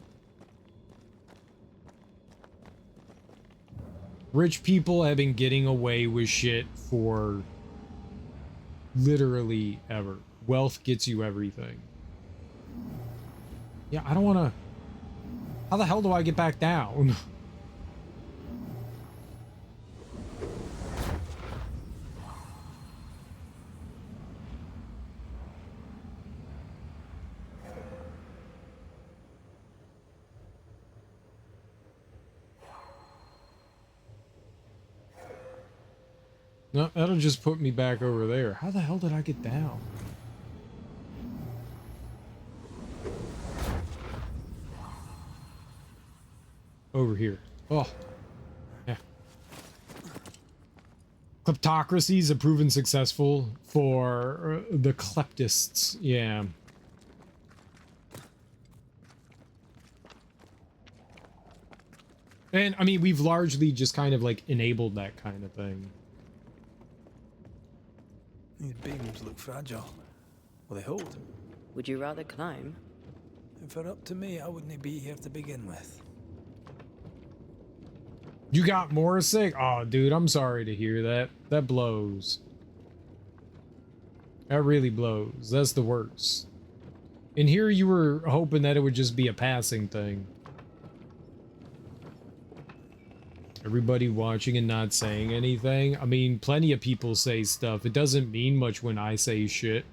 Rich people have been getting away with shit for literally ever. Wealth gets you everything. Yeah, I don't want to... How the hell do I get back down? No, that'll just put me back over there. How the hell did I get down? Over here. Oh. Yeah. Kleptocracies have proven successful for the kleptists. Yeah. And, I mean, we've largely just kind of, like, enabled that kind of thing. These beams look fragile. Will they hold? Would you rather climb? If it were up to me, I wouldn't be here to begin with. You got more sick? Oh, dude, I'm sorry to hear that. That blows. That really blows. That's the worst. And here you were hoping that it would just be a passing thing. Everybody watching and not saying anything. I mean, plenty of people say stuff. It doesn't mean much when I say shit.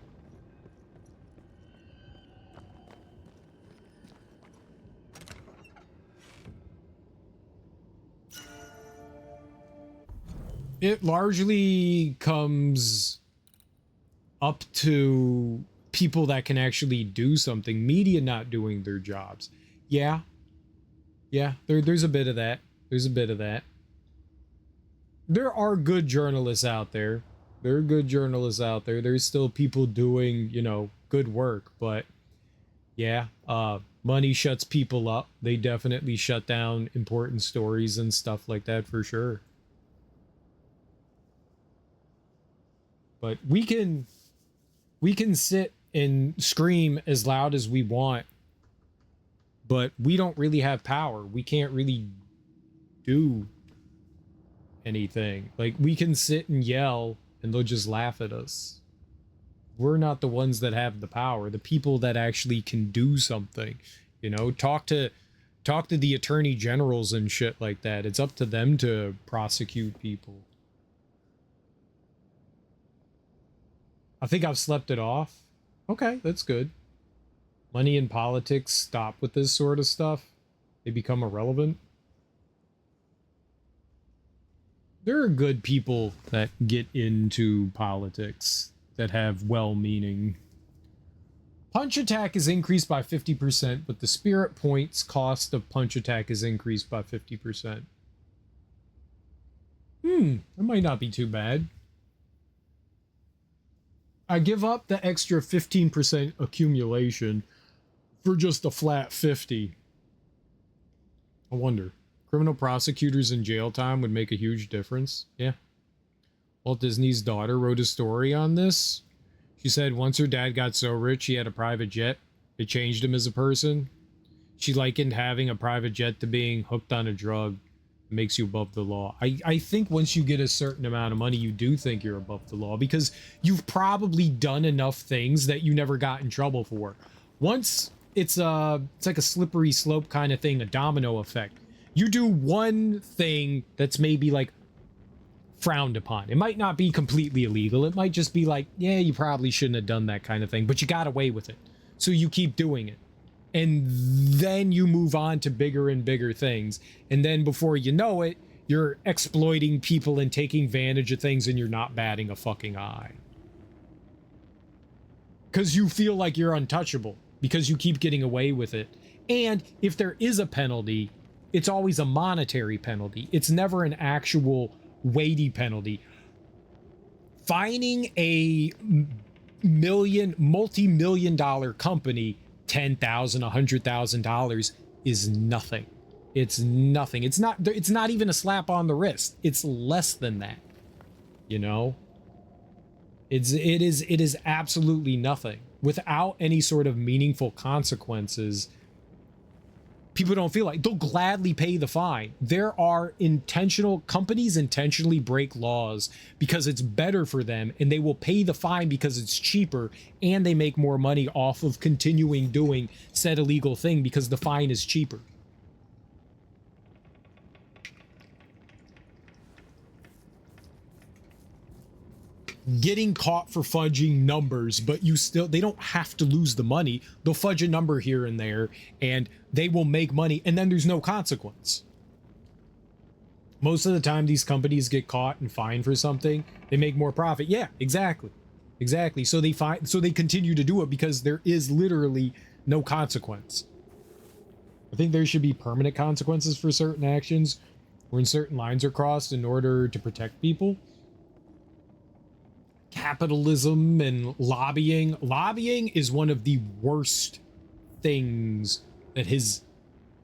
It largely comes up to people that can actually do something. Media not doing their jobs. Yeah. Yeah, there's a bit of that. There's a bit of that. There are good journalists out there. There are good journalists out there. There's still people doing, you know, good work. But yeah, money shuts people up. They definitely shut down important stories and stuff like that for sure. But we can sit and scream as loud as we want, but we don't really have power. We can't really do anything. Like, we can sit and yell and they'll just laugh at us. We're not the ones that have the power. The people that actually can do something, you know, talk to the attorney generals and shit like that. It's up to them to prosecute people. I think I've slept it off. Okay, that's good. Money and politics stop with this sort of stuff. They become irrelevant. There are good people that get into politics that have well-meaning. Punch attack is increased by 50%, but the spirit points cost of punch attack is increased by 50%. That might not be too bad. I give up the extra 15% accumulation for just a flat 50. I wonder. Criminal prosecutors in jail time would make a huge difference. Yeah. Walt Disney's daughter wrote a story on this. She said once her dad got so rich he had a private jet, it changed him as a person. She likened having a private jet to being hooked on a drug. It makes you above the law. I think once you get a certain amount of money, you do think you're above the law because you've probably done enough things that you never got in trouble for. Once it's like a slippery slope kind of thing, a domino effect. You do one thing that's maybe like frowned upon. It might not be completely illegal. It might just be like, yeah, you probably shouldn't have done that kind of thing, but you got away with it. So you keep doing it. And then you move on to bigger and bigger things. And then before you know it, you're exploiting people and taking advantage of things and you're not batting a fucking eye. Because you feel like you're untouchable. Because you keep getting away with it. And if there is a penalty, it's always a monetary penalty. It's never an actual weighty penalty. Fining a multi-million dollar company $10,000, $100,000 is nothing. It's nothing. It's not even a slap on the wrist. It's less than that. You know? It is absolutely nothing. Without any sort of meaningful consequences, people don't feel like they'll gladly pay the fine. There are companies intentionally break laws because it's better for them, and they will pay the fine because it's cheaper and they make more money off of continuing doing said illegal thing because the fine is cheaper. Getting caught for fudging numbers, but they don't have to lose the money. They'll fudge a number here and there and they will make money, and then there's no consequence. Most of the time these companies get caught and fined for something, they make more profit. Yeah, exactly. So they continue to do it because there is literally no consequence. I think there should be permanent consequences for certain actions when certain lines are crossed in order to protect people. Capitalism and lobbying. Lobbying is one of the worst things that has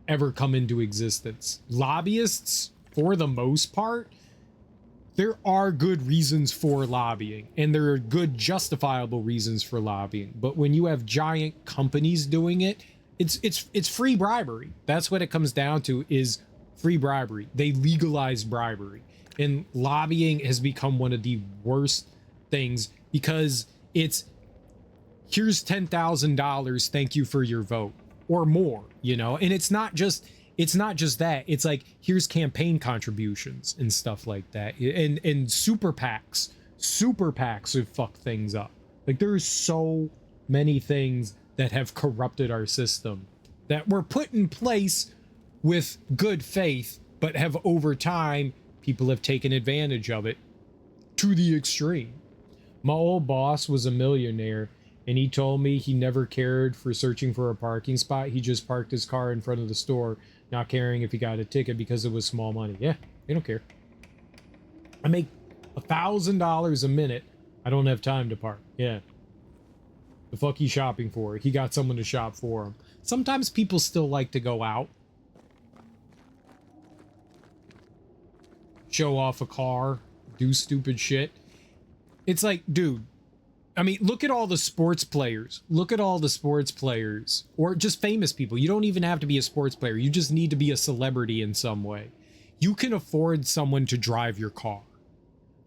ever come into existence. Lobbyists, for the most part, there are good reasons for lobbying, and there are good justifiable reasons for lobbying. But when you have giant companies doing it, it's free bribery. That's what it comes down to, is free bribery. They legalize bribery, and lobbying has become one of the worst things because it's here's $10,000, thank you for your vote, or more, you know. And it's not just that. It's like, here's campaign contributions and stuff like that, and super PACs have fucked things up. Like, there's so many things that have corrupted our system that were put in place with good faith, but have over time people have taken advantage of it to the extreme. My old boss was a millionaire, and he told me he never cared for searching for a parking spot. He just parked his car in front of the store, not caring if he got a ticket because it was small money. Yeah, they don't care. I make $1,000 a minute. I don't have time to park. Yeah. The fuck he shopping for? He got someone to shop for him. Sometimes people still like to go out, show off a car, do stupid shit. It's like, dude, I mean, look at all the sports players. Look at all the sports players, or just famous people. You don't even have to be a sports player. You just need to be a celebrity in some way. You can afford someone to drive your car.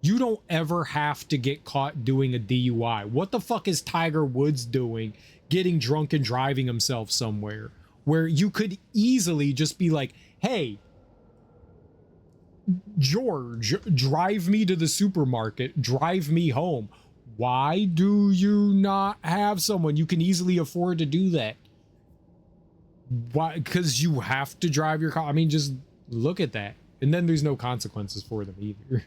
You don't ever have to get caught doing a DUI. What the fuck is Tiger Woods doing, getting drunk and driving himself somewhere, where you could easily just be like, hey, George, drive me to the supermarket, drive me home. Why do you not have someone? You can easily afford to do that. Why? Because you have to drive your car. I mean, just look at that. And then there's no consequences for them either.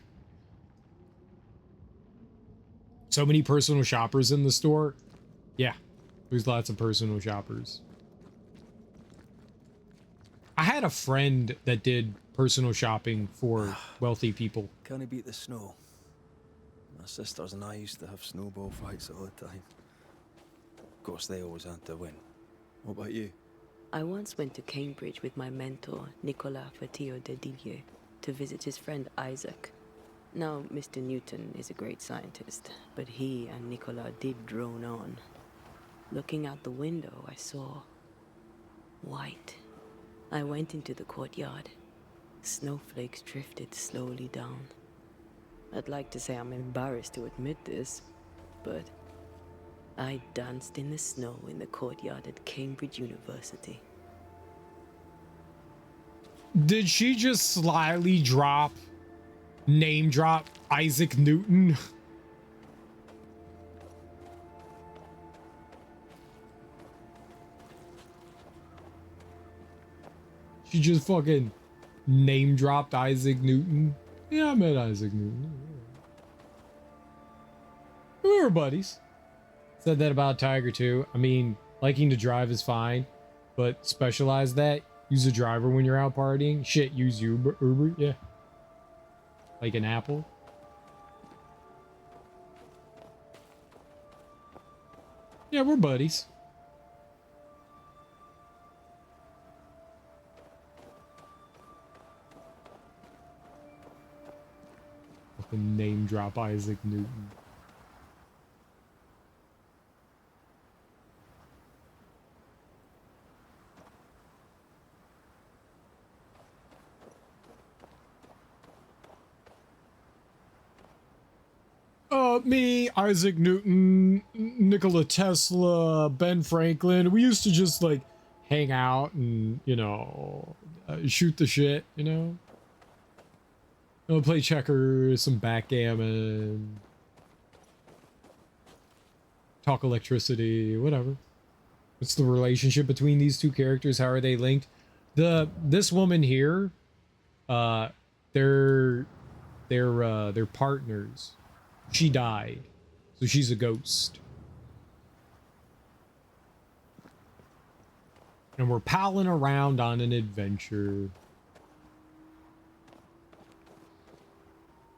So many personal shoppers in the store. Yeah, there's lots of personal shoppers. I had a friend that did personal shopping for wealthy people. Can he beat the snow? My sisters and I used to have snowball fights all the time. Of course, they always had to win. What about you? I once went to Cambridge with my mentor, Nicolas Fatio de Didier, to visit his friend Isaac. Now, Mr. Newton is a great scientist, but he and Nicolas did drone on. Looking out the window, I saw white. I went into the courtyard. Snowflakes drifted slowly down. I'd like to say I'm embarrassed to admit this, but I danced in the snow in the courtyard at Cambridge University. Did she just slyly name drop Isaac Newton? She just fucking name dropped Isaac Newton. Yeah, I met Isaac Newton. We were buddies. Said that about Tiger too. I mean, liking to drive is fine, but specialize that. Use a driver when you're out partying. Shit, use Uber, yeah. Like an Apple. Yeah, we're buddies. Fucking name drop Isaac Newton. Me, Isaac Newton, Nikola Tesla, Ben Franklin, we used to just like hang out and, you know, shoot the shit, you know? Play checkers, some backgammon, talk electricity, whatever. What's the relationship between these two characters? How are they linked? This woman here, they're partners. She died, so she's a ghost. And we're palling around on an adventure.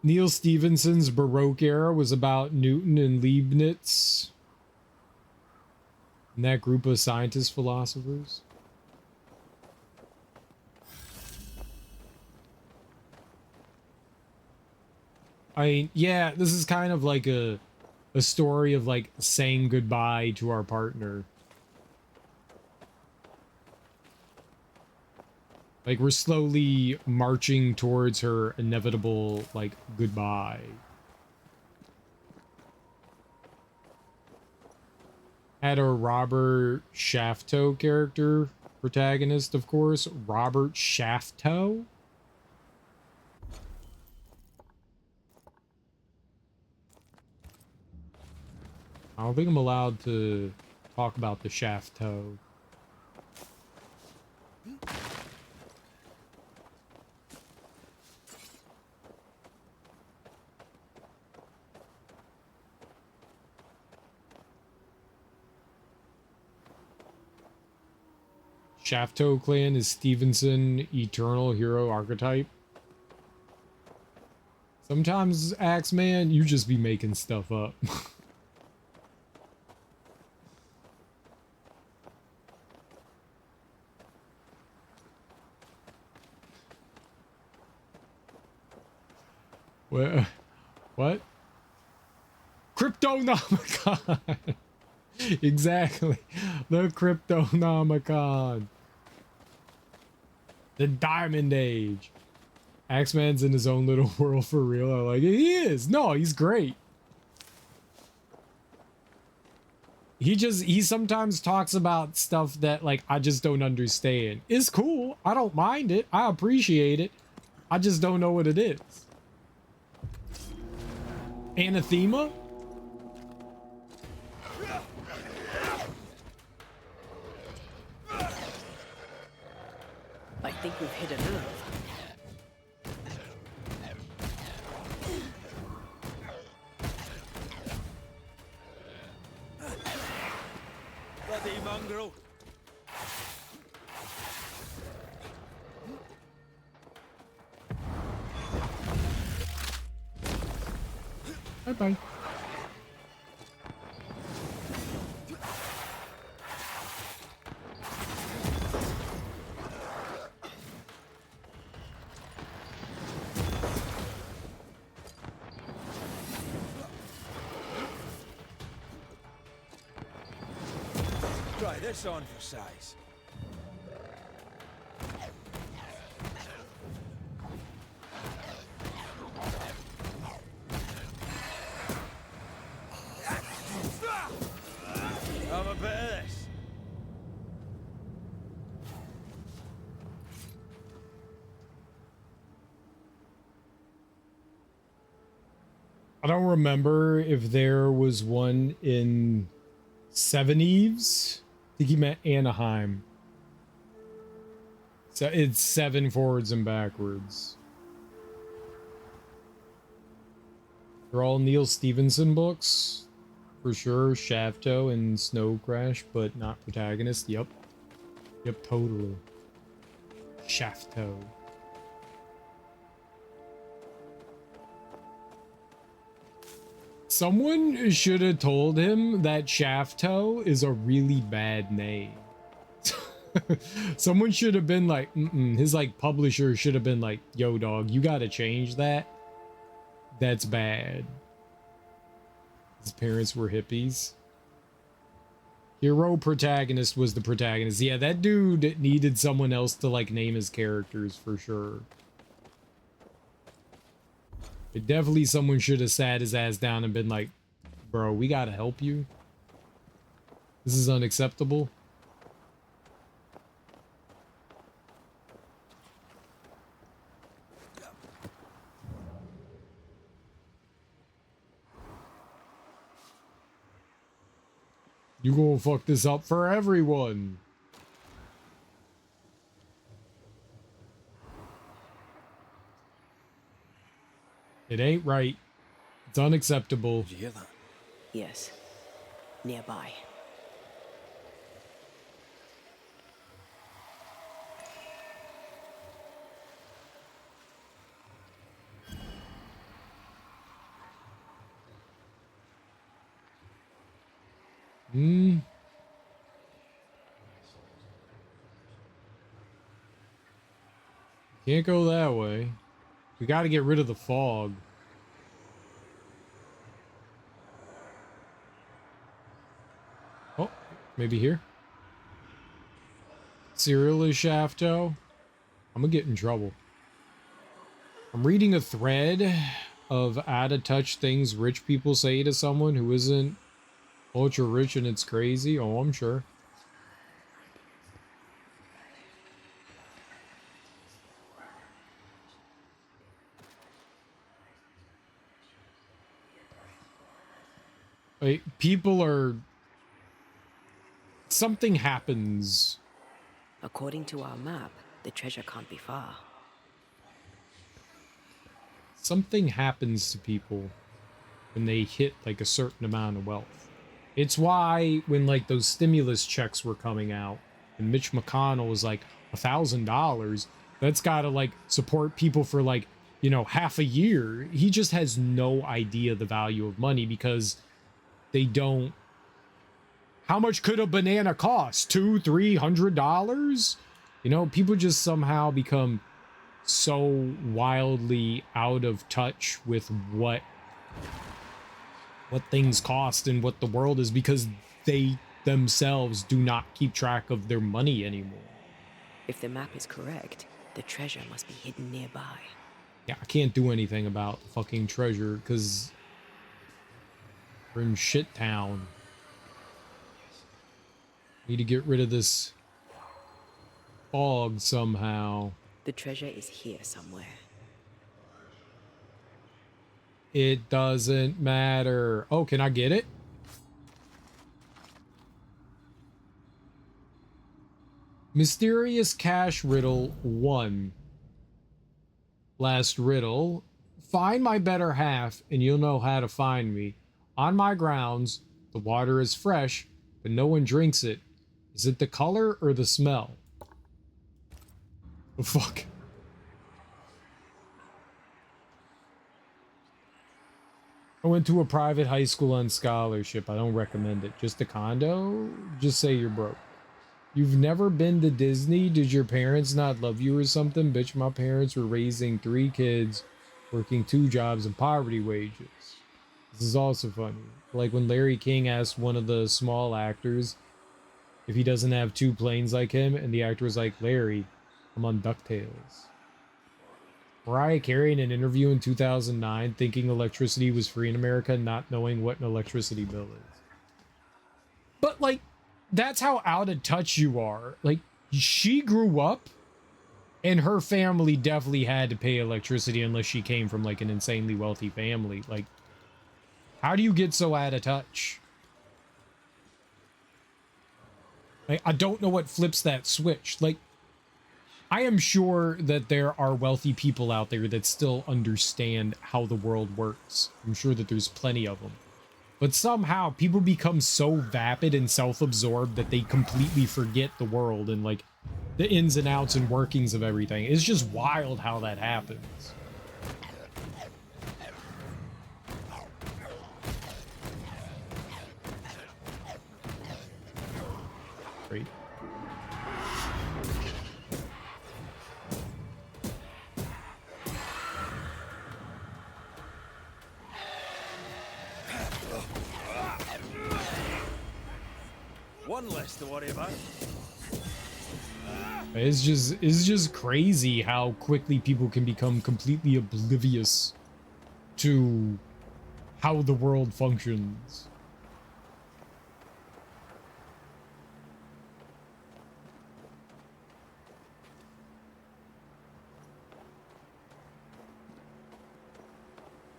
Neil Stephenson's Baroque era was about Newton and Leibniz and that group of scientist philosophers. I mean, yeah, this is kind of like a story of like saying goodbye to our partner. Like we're slowly marching towards her inevitable like goodbye. Had a Robert Shafto character, protagonist, of course. Robert Shafto? I don't think I'm allowed to talk about the Shafto. Shafto clan is Stevenson eternal hero archetype. Sometimes, Axeman, you just be making stuff up. What? Cryptonomicon! Exactly. The Cryptonomicon. The Diamond Age. Axeman's in his own little world for real. I like it. He is. No, he's great. He sometimes talks about stuff that like I just don't understand. It's cool. I don't mind it. I appreciate it. I just don't know what it is. Anathema? I think we've hit a nerve. Bloody mongrel. Bye-bye. Try this on for size. Have a bit of this. I don't remember if there was one in Seven Eves. I think he meant Anaheim. So it's 7 forwards and backwards. They're all Neil Stevenson books. For sure, Shafto and Snow Crash, but not protagonist. Yep. Yep, totally. Shafto. Someone should have told him that Shafto is a really bad name. Someone should have been like, his like publisher should have been like, yo dog, you gotta change that. That's bad. His parents were hippies. Hero protagonist was the protagonist. Yeah, that dude needed someone else to like name his characters for sure. But definitely someone should have sat his ass down and been like, bro, we gotta help you. This is unacceptable. You gonna fuck this up for everyone. It ain't right. It's unacceptable. Did you hear that? Yes. Nearby. Can't go that way. We gotta get rid of the fog. Oh, maybe here. Cyril is Shafto. I'm gonna get in trouble. I'm reading a thread of out of touch things rich people say to someone who isn't ultra rich, and it's crazy. Oh, I'm sure. Like, people are... Something happens. According to our map, the treasure can't be far. Something happens to people when they hit like a certain amount of wealth. It's why when like those stimulus checks were coming out, and Mitch McConnell is like $1,000, that's got to like support people for like, you know, half a year. He just has no idea the value of money because they don't. How much could a banana cost? $200-300? You know, people just somehow become so wildly out of touch with what things cost and what the world is because they themselves do not keep track of their money anymore. If the map is correct, the treasure must be hidden nearby. Yeah, I can't do anything about the fucking treasure because we're in shit town. Need to get rid of this fog somehow. The treasure is here somewhere. It doesn't matter. Oh, can I get it? Mysterious Cash Riddle 1. Last riddle. Find my better half and you'll know how to find me. On my grounds, the water is fresh, but no one drinks it. Is it the color or the smell? Oh, fuck. I went to a private high school on scholarship. I don't recommend it. Just a condo? Just say you're broke. You've never been to Disney? Did your parents not love you or something? Bitch, my parents were raising 3 kids, working 2 jobs and poverty wages. This is also funny. Like when Larry King asked one of the small actors if he doesn't have 2 planes like him, and the actor was like, Larry, I'm on DuckTales. Mariah Carey in an interview in 2009 thinking electricity was free in America, not knowing what an electricity bill is. But like, that's how out of touch you are. Like, she grew up and her family definitely had to pay electricity unless she came from like an insanely wealthy family. Like, how do you get so out of touch? Like, I don't know what flips that switch. Like, I am sure that there are wealthy people out there that still understand how the world works. I'm sure that there's plenty of them. But somehow people become so vapid and self-absorbed that they completely forget the world and like the ins and outs and workings of everything. It's just wild how that happens. Great. One less to worry about. It's just crazy how quickly people can become completely oblivious to how the world functions.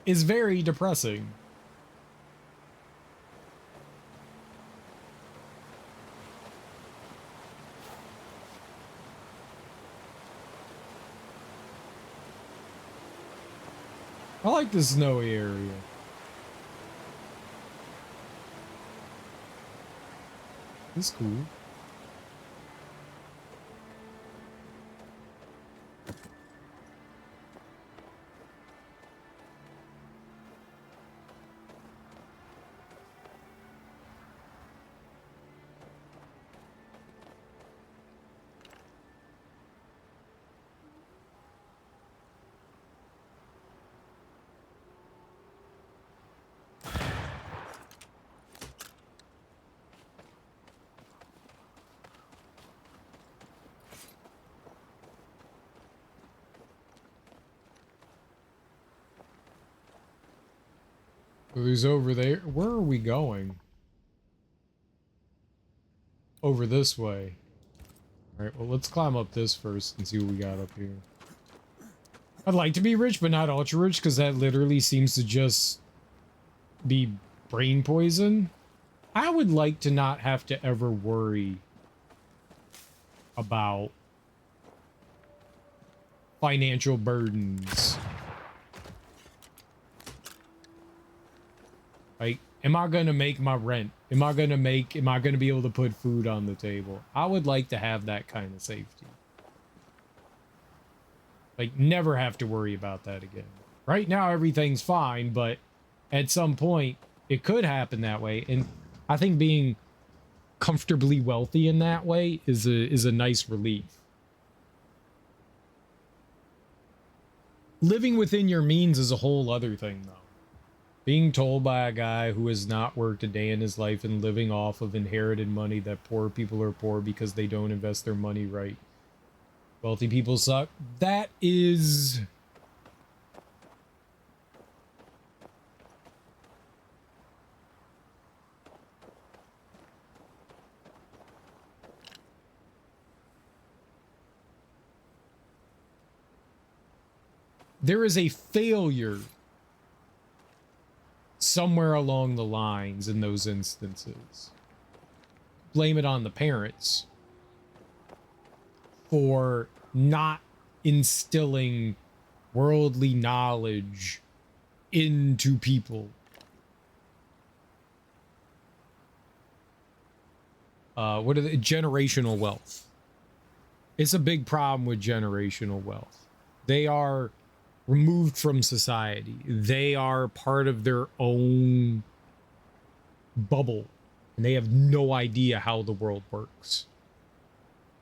It's very depressing. I like the snowy area. It's cool. So there's over there. Where are we going? Over this way. Alright, well, let's climb up this first and see what we got up here. I'd like to be rich, but not ultra rich, because that literally seems to just be brain poison. I would like to not have to ever worry about financial burdens. Like, Am I gonna make my rent? Am I gonna be able to put food on the table? I would like to have that kind of safety. Like, never have to worry about that again. Right now, everything's fine, but at some point, it could happen that way. And I think being comfortably wealthy in that way is a nice relief. Living within your means is a whole other thing, though. Being told by a guy who has not worked a day in his life and living off of inherited money that poor people are poor because they don't invest their money right. Wealthy people suck. That is... There is a failure somewhere along the lines in those instances. Blame it on the parents for not instilling worldly knowledge into people. What are the generational wealth? It's a big problem with generational wealth. They are removed from society. They are part of their own bubble, and they have no idea how the world works.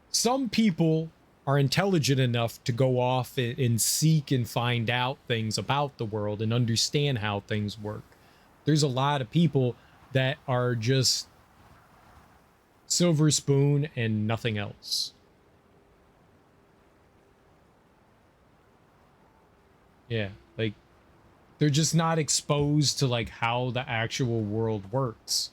Some people are intelligent enough to go off and seek and find out things about the world and understand how things work. There's a lot of people that are just silver spoon and nothing else. Yeah, like, they're just not exposed to, like, how the actual world works.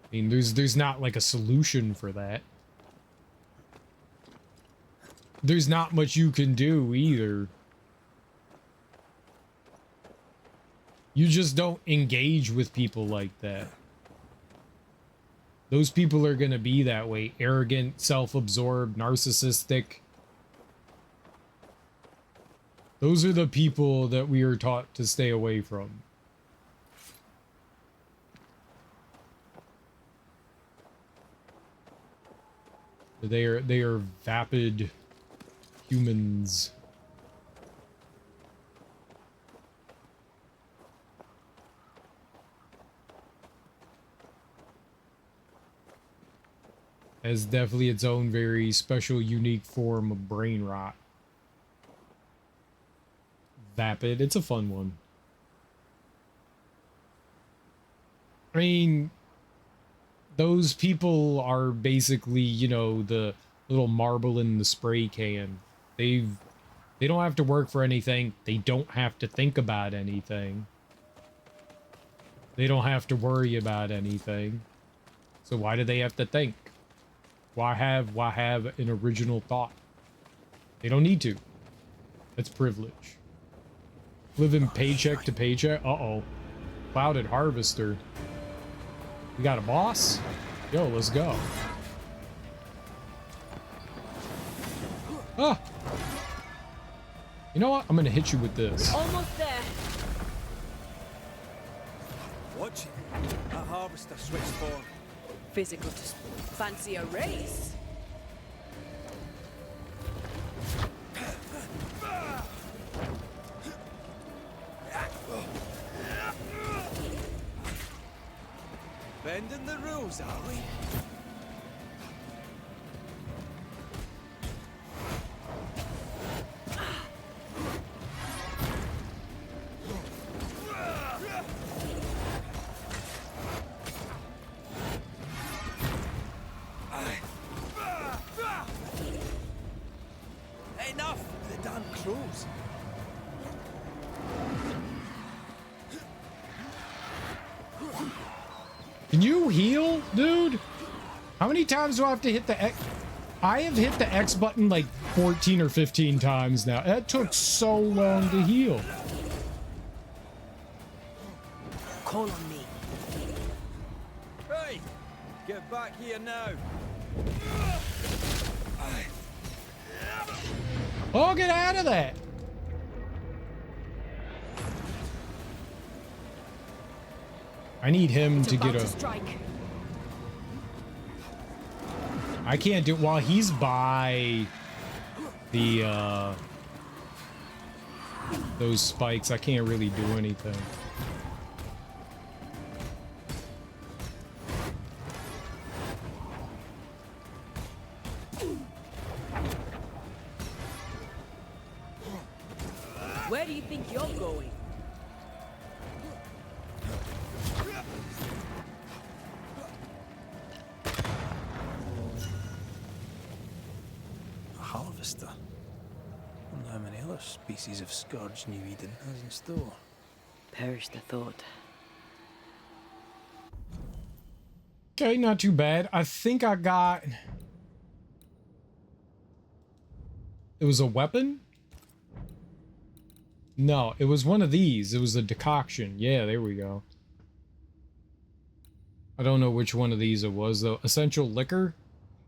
I mean, there's not, like, a solution for that. There's not much you can do, either. You just don't engage with people like that. Those people are going to be that way. Arrogant, self-absorbed, narcissistic. Those are the people that we are taught to stay away from. They are vapid humans. Has definitely its own very special, unique form of brain rot. Vapid, it's a fun one. I mean, those people are basically, you know, the little marble in the spray can. They don't have to work for anything. They don't have to think about anything. They don't have to worry about anything. So why do they have to think? Why have an original thought? They don't need to. That's privilege. Living paycheck to paycheck. Uh-oh. Clouded Harvester. We got a boss? Yo, let's go. Ah! You know what? I'm gonna hit you with this. Almost there. Watch it. That harvester switched form. Physical to fancy a race? Bending the rules, are we? Enough with the damn crows. Can you heal, dude? How many times do I have to hit the X? I have hit the X button like 14 or 15 times now. That took so long to heal. Call on me. Hey, get back here now. Oh, get out of that. I need him It's to about get a... strike. I can't do... While he's by the, those spikes, I can't really do anything. Where do you think you're going? A harvester. I wonder how many other species of scourge New Eden has in store. Perish the thought. Okay, not too bad. I think I got... It was a weapon? No, it was one of these. It was a decoction. Yeah, there we go. I don't know which one of these it was, though. Essential liquor.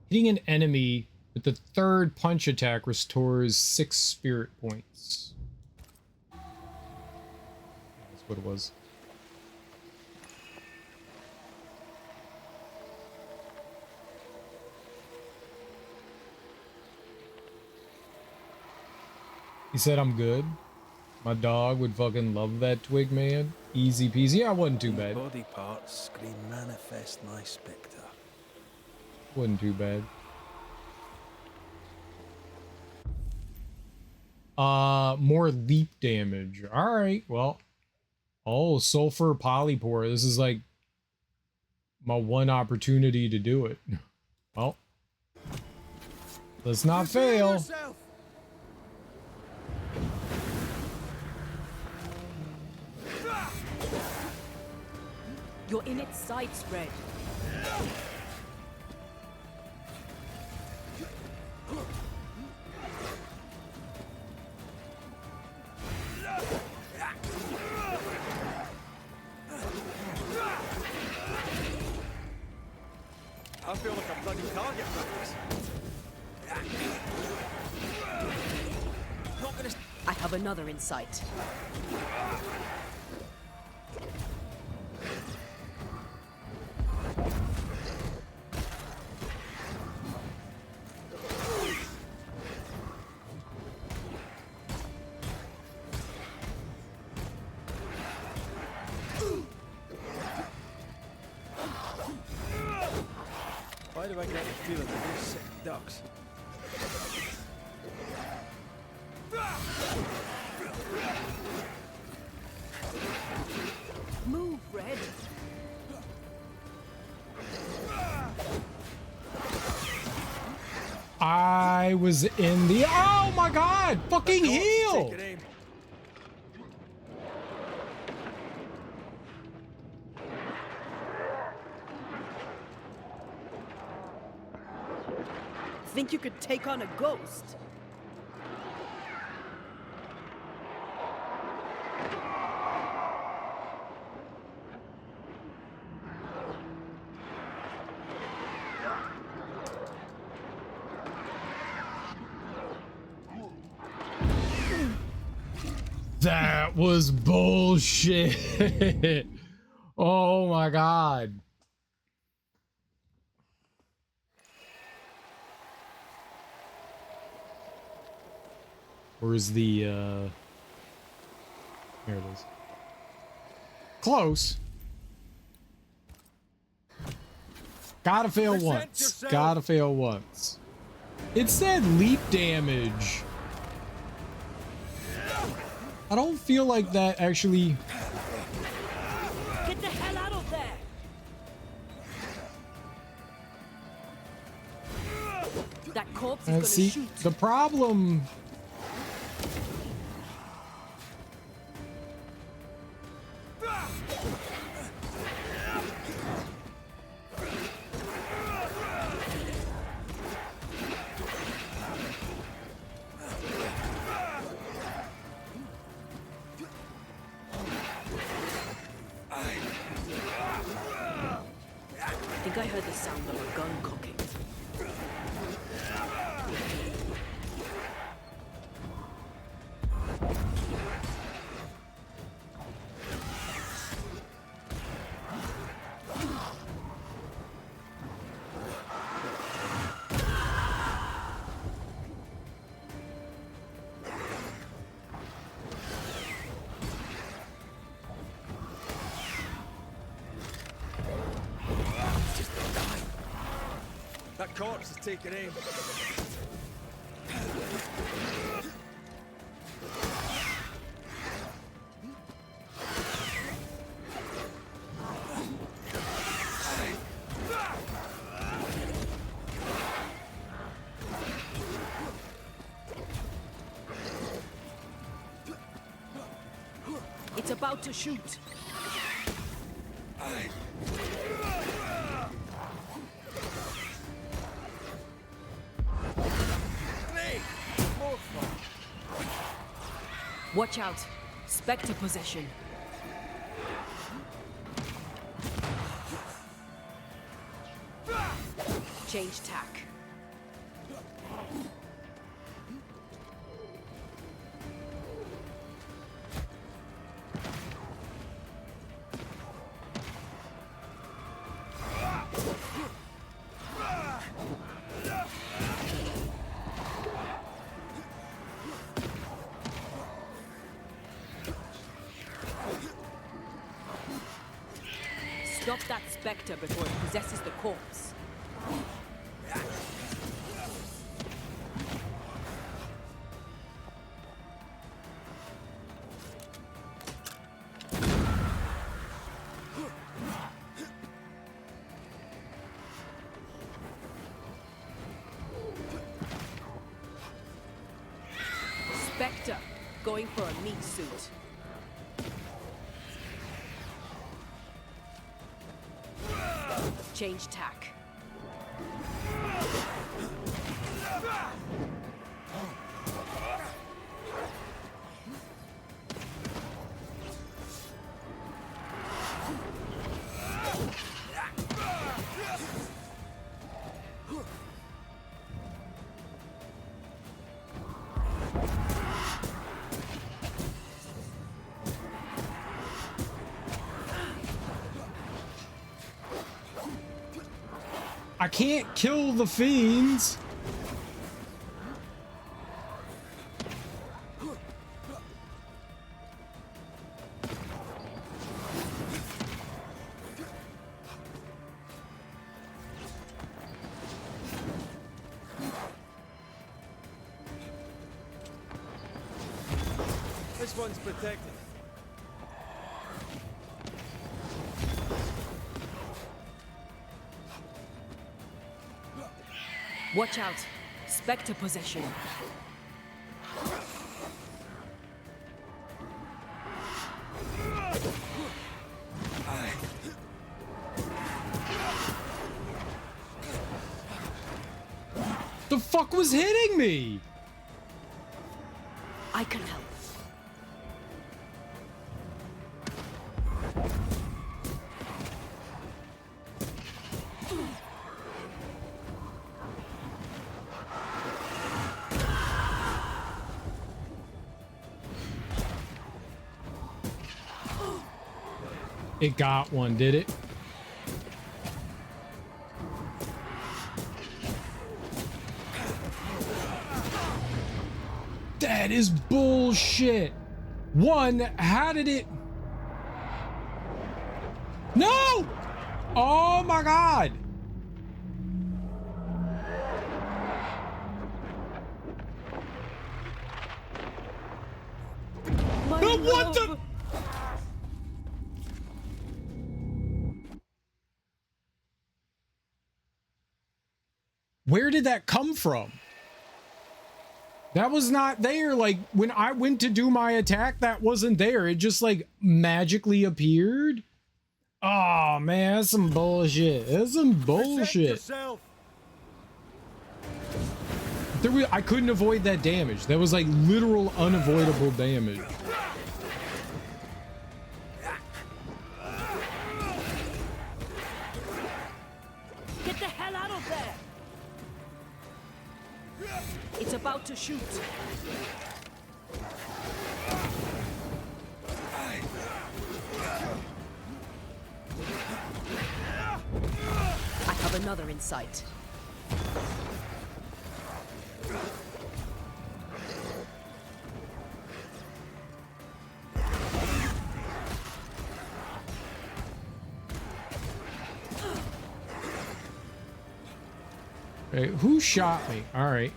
Hitting an enemy with the third punch attack restores 6 spirit points. That's what it was. He said I'm good. My dog would fucking love that twig, man. Easy peasy. Yeah, I wasn't too bad. Body parts scream manifest my spectre. Wasn't too bad. More leap damage. Alright, well. Oh, sulfur polypore. This is like my one opportunity to do it. Well. Let's not fail. You're in its sights, Red. I feel like a bloody target practice. Not gonna... I have another in sight. Why do I get the feeling that these sick ducks? Move, Red. I was in the... Oh my god! Fucking heal! Take it aim. Think you could take on a ghost? That was bullshit. Oh my god. Where's the here it is. Close. Gotta fail once. Gotta fail once. It said leap damage. I don't feel like that actually. Get the hell out of there! That corpse is gonna See, shoot. the problem. I think I heard the sound of a gun cocking. corpse is taking aim. It's about to shoot. Watch out. Spectre possession. Change tack. Stop that spectre before it possesses the corpse. Spectre, going for a meat suit. Change tack. I can't kill the fiends. This one's protected. Watch out. Spectre possession. The fuck was hitting me? I can help. It got one, did it? That is bullshit. One, how did it? No! Oh my God. No, what the? Where did that come from? That was not there. Like when I went to do my attack, that wasn't there. It just like magically appeared. Oh man, that's some bullshit. That's some bullshit. I couldn't avoid that damage. That was like literal unavoidable damage. Get the hell out of there! It's about to shoot. I have another in sight. Okay, who shot me? All right.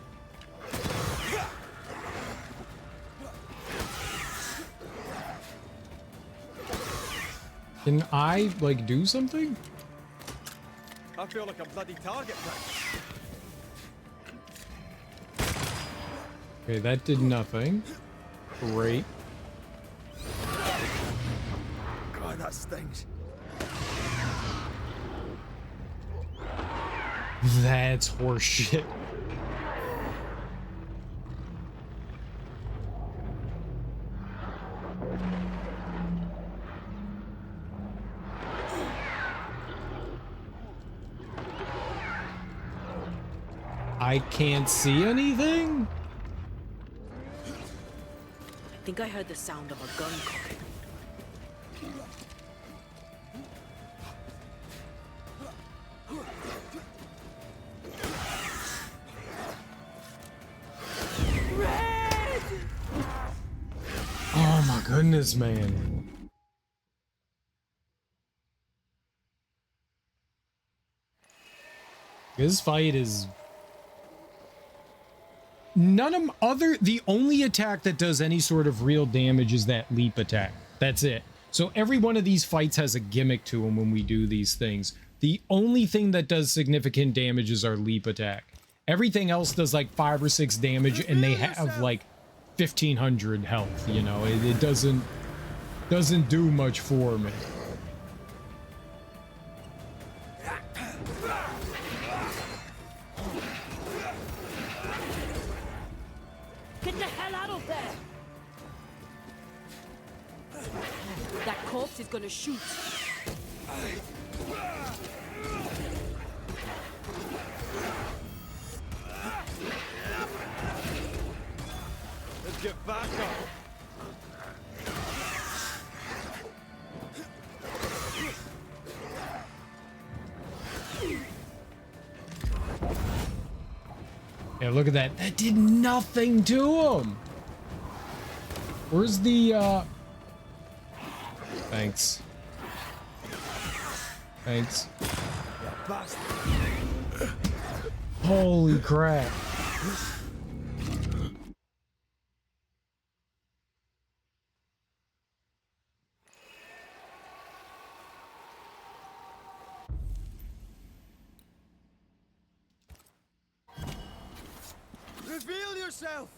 Can I, like, do something? I feel like a bloody target practice. Okay, that did nothing. Great. God, that stings. That's horseshit. I can't see anything? I think I heard the sound of a gun cocking. Oh my goodness, man. This fight is... The only attack that does any sort of real damage is that leap attack. That's it. So every one of these fights has a gimmick to them when we do these things. The only thing that does significant damage is our leap attack. Everything else does like 5 or 6 damage, and they have like 1,500 health, you know? It doesn't do much for me. Get the hell out of there! That corpse is gonna shoot. Let's get back up. Yeah, look at that. That did nothing to him. Where's the, Thanks. Thanks. Holy crap. Reveal yourself!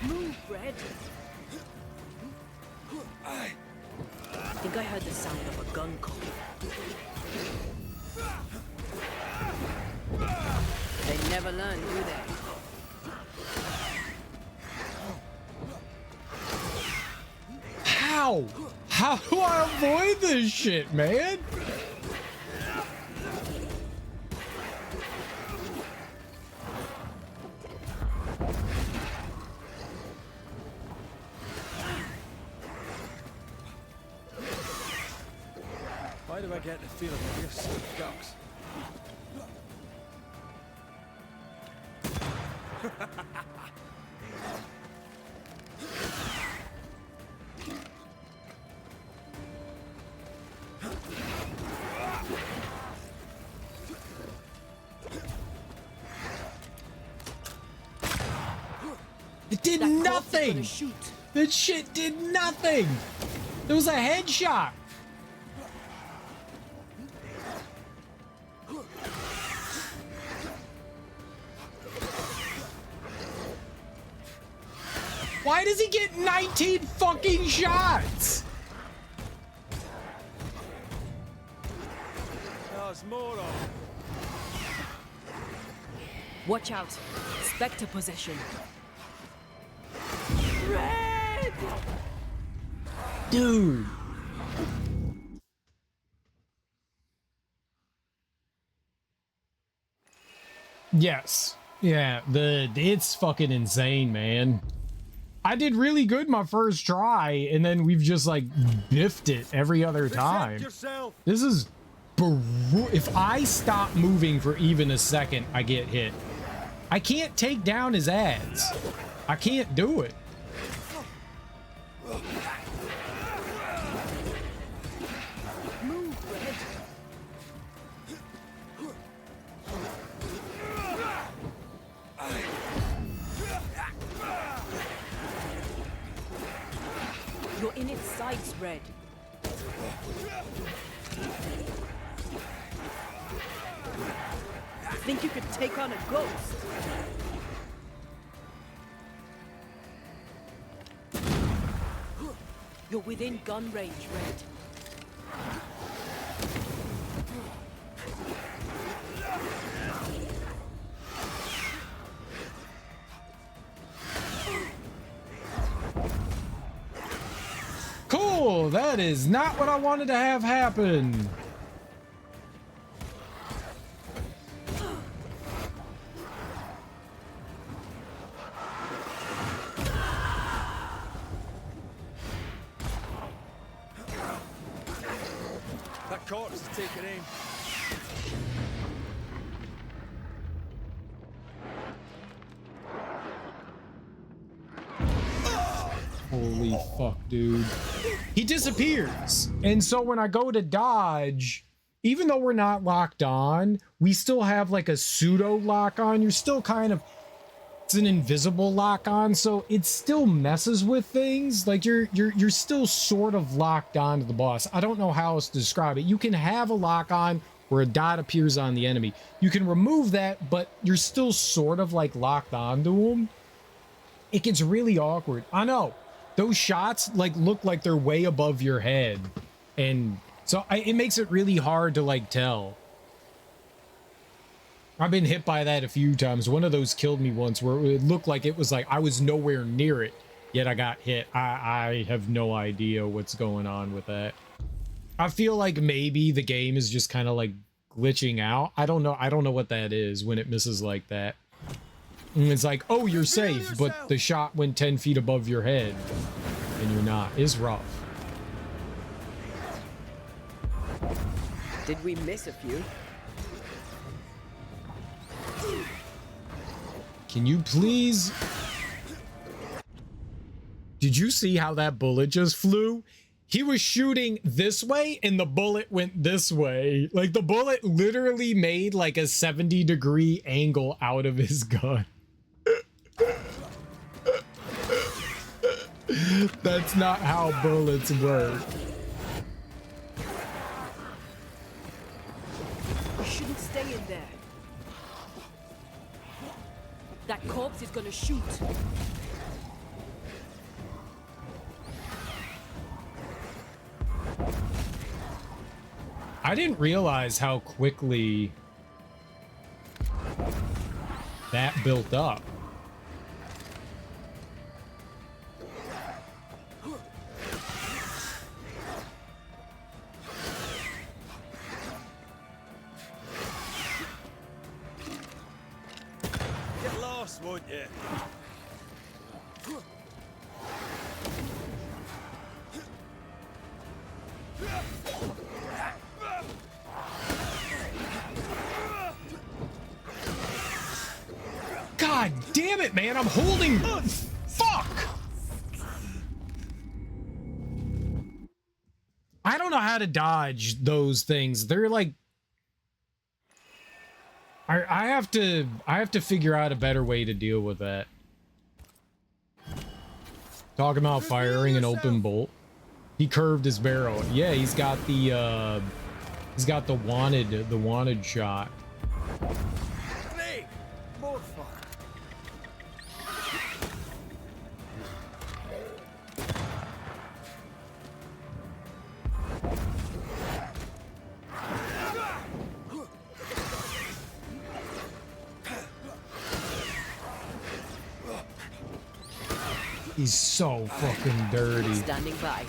Move, Red. I think I heard the sound of a gun cocking. They never learn, do they? How? How do I avoid this shit, man? Why do I get the feeling that you're sick ducks? It did nothing! That shit did nothing! It was a headshot! Why does he get 19 fucking shots? There's more of it. Watch out. Spectre possession. Red! Dude. Yes. Yeah, it's fucking insane, man. I did really good my first try, and then we've just like biffed it every other time. This is if I stop moving for even a second, I get hit. I can't take down his ads. I can't do it. Move, Red. You're in its sights, Red. Think you could take on a ghost? You're within gun range, Red. Cool, that is not what I wanted to have happen. That corpse is taking aim. Holy fuck, dude. He disappears. And so when I go to dodge, even though we're not locked on, we still have like a pseudo lock on. You're still kind of, it's an invisible lock on, so it still messes with things. Like you're still sort of locked on to the boss. I don't know how else to describe it. You can have a lock on where a dot appears on the enemy. You can remove that, but you're still sort of like locked onto him. It gets really awkward. I know. Those shots like look like they're way above your head, and so it makes it really hard to like tell. I've been hit by that a few times. One of those killed me once where it looked like it was like I was nowhere near it, yet I got hit. I have no idea what's going on with that. I feel like maybe the game is just kind of like glitching out. I don't know. I don't know what that is when it misses like that. And it's like, oh, you're safe, but the shot went 10 feet above your head and you're not. It's rough. Did we miss a few? Can you please? Did you see how that bullet just flew? He was shooting this way and the bullet went this way. Like the bullet literally made like a 70-degree angle out of his gun. That's not how bullets work. You shouldn't stay in there. That corpse is gonna shoot. I didn't realize how quickly that built up. Get lost, won't you? God damn it, man. I'm holding. Fuck. I don't know how to dodge those things. They're like, I have to figure out a better way to deal with that. Talking about firing an open bolt. He curved his barrel. Yeah, he's got the wanted shot. Hey, more fire. He's so fucking dirty. Standing by.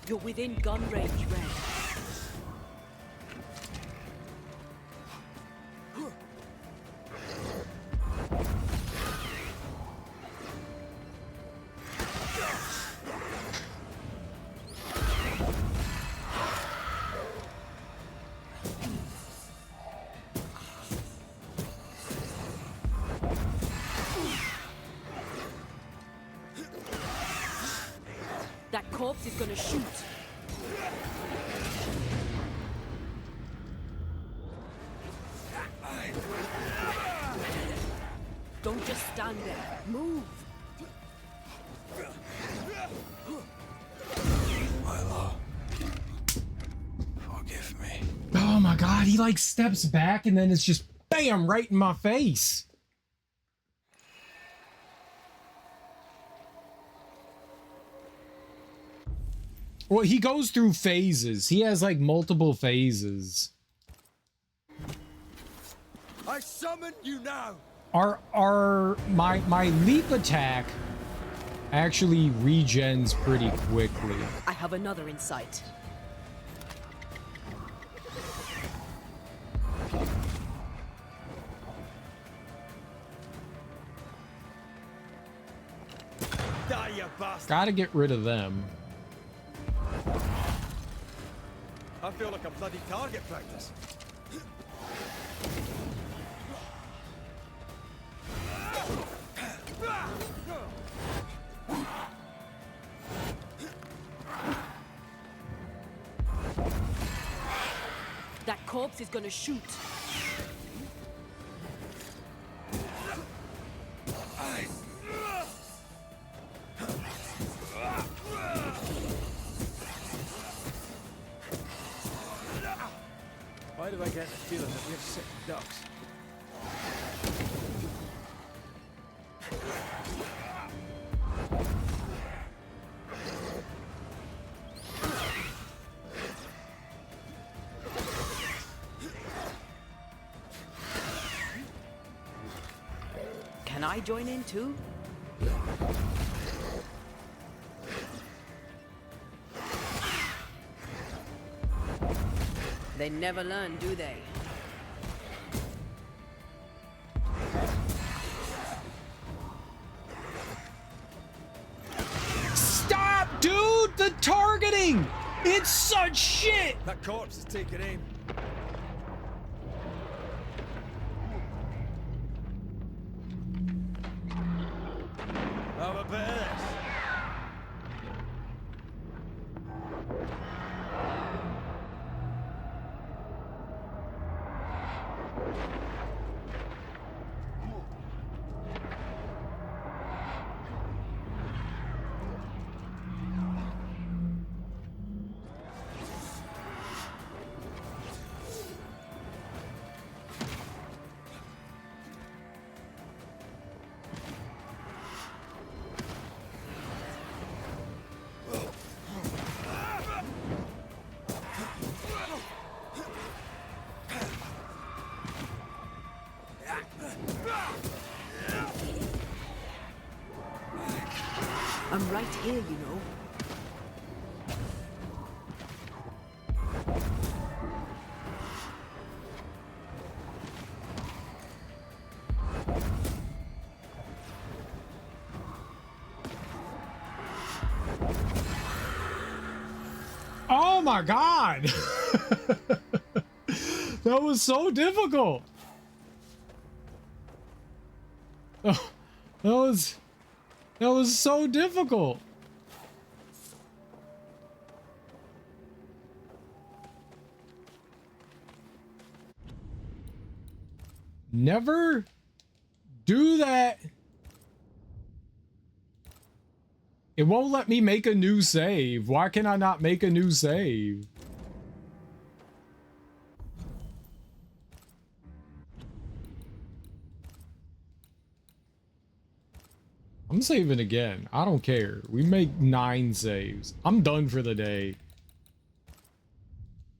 You're within gun range, Red. That corpse is gonna shoot. Don't just stand there. Move. My lord, forgive me. Oh my god, he like steps back and then it's just bam right in my face. Well, he goes through phases. He has like multiple phases. I summon you now. My leap attack actually regens pretty quickly. I have another in sight. Die, you bastard. Gotta get rid of them. I feel like a bloody target practice. That corpse is gonna shoot. Why do I get the feeling that we're sick ducks? Can I join in too? They never learn, do they? Stop, dude! The targeting! It's such shit! That corpse is taking aim. Have a bit of this. I'm right here, you know. Oh my god! That was so difficult! Oh, that was so difficult! Never do that. It won't let me make a new save. Why can I not make a new save? I'm saving again. I don't care. We make 9 saves. I'm done for the day.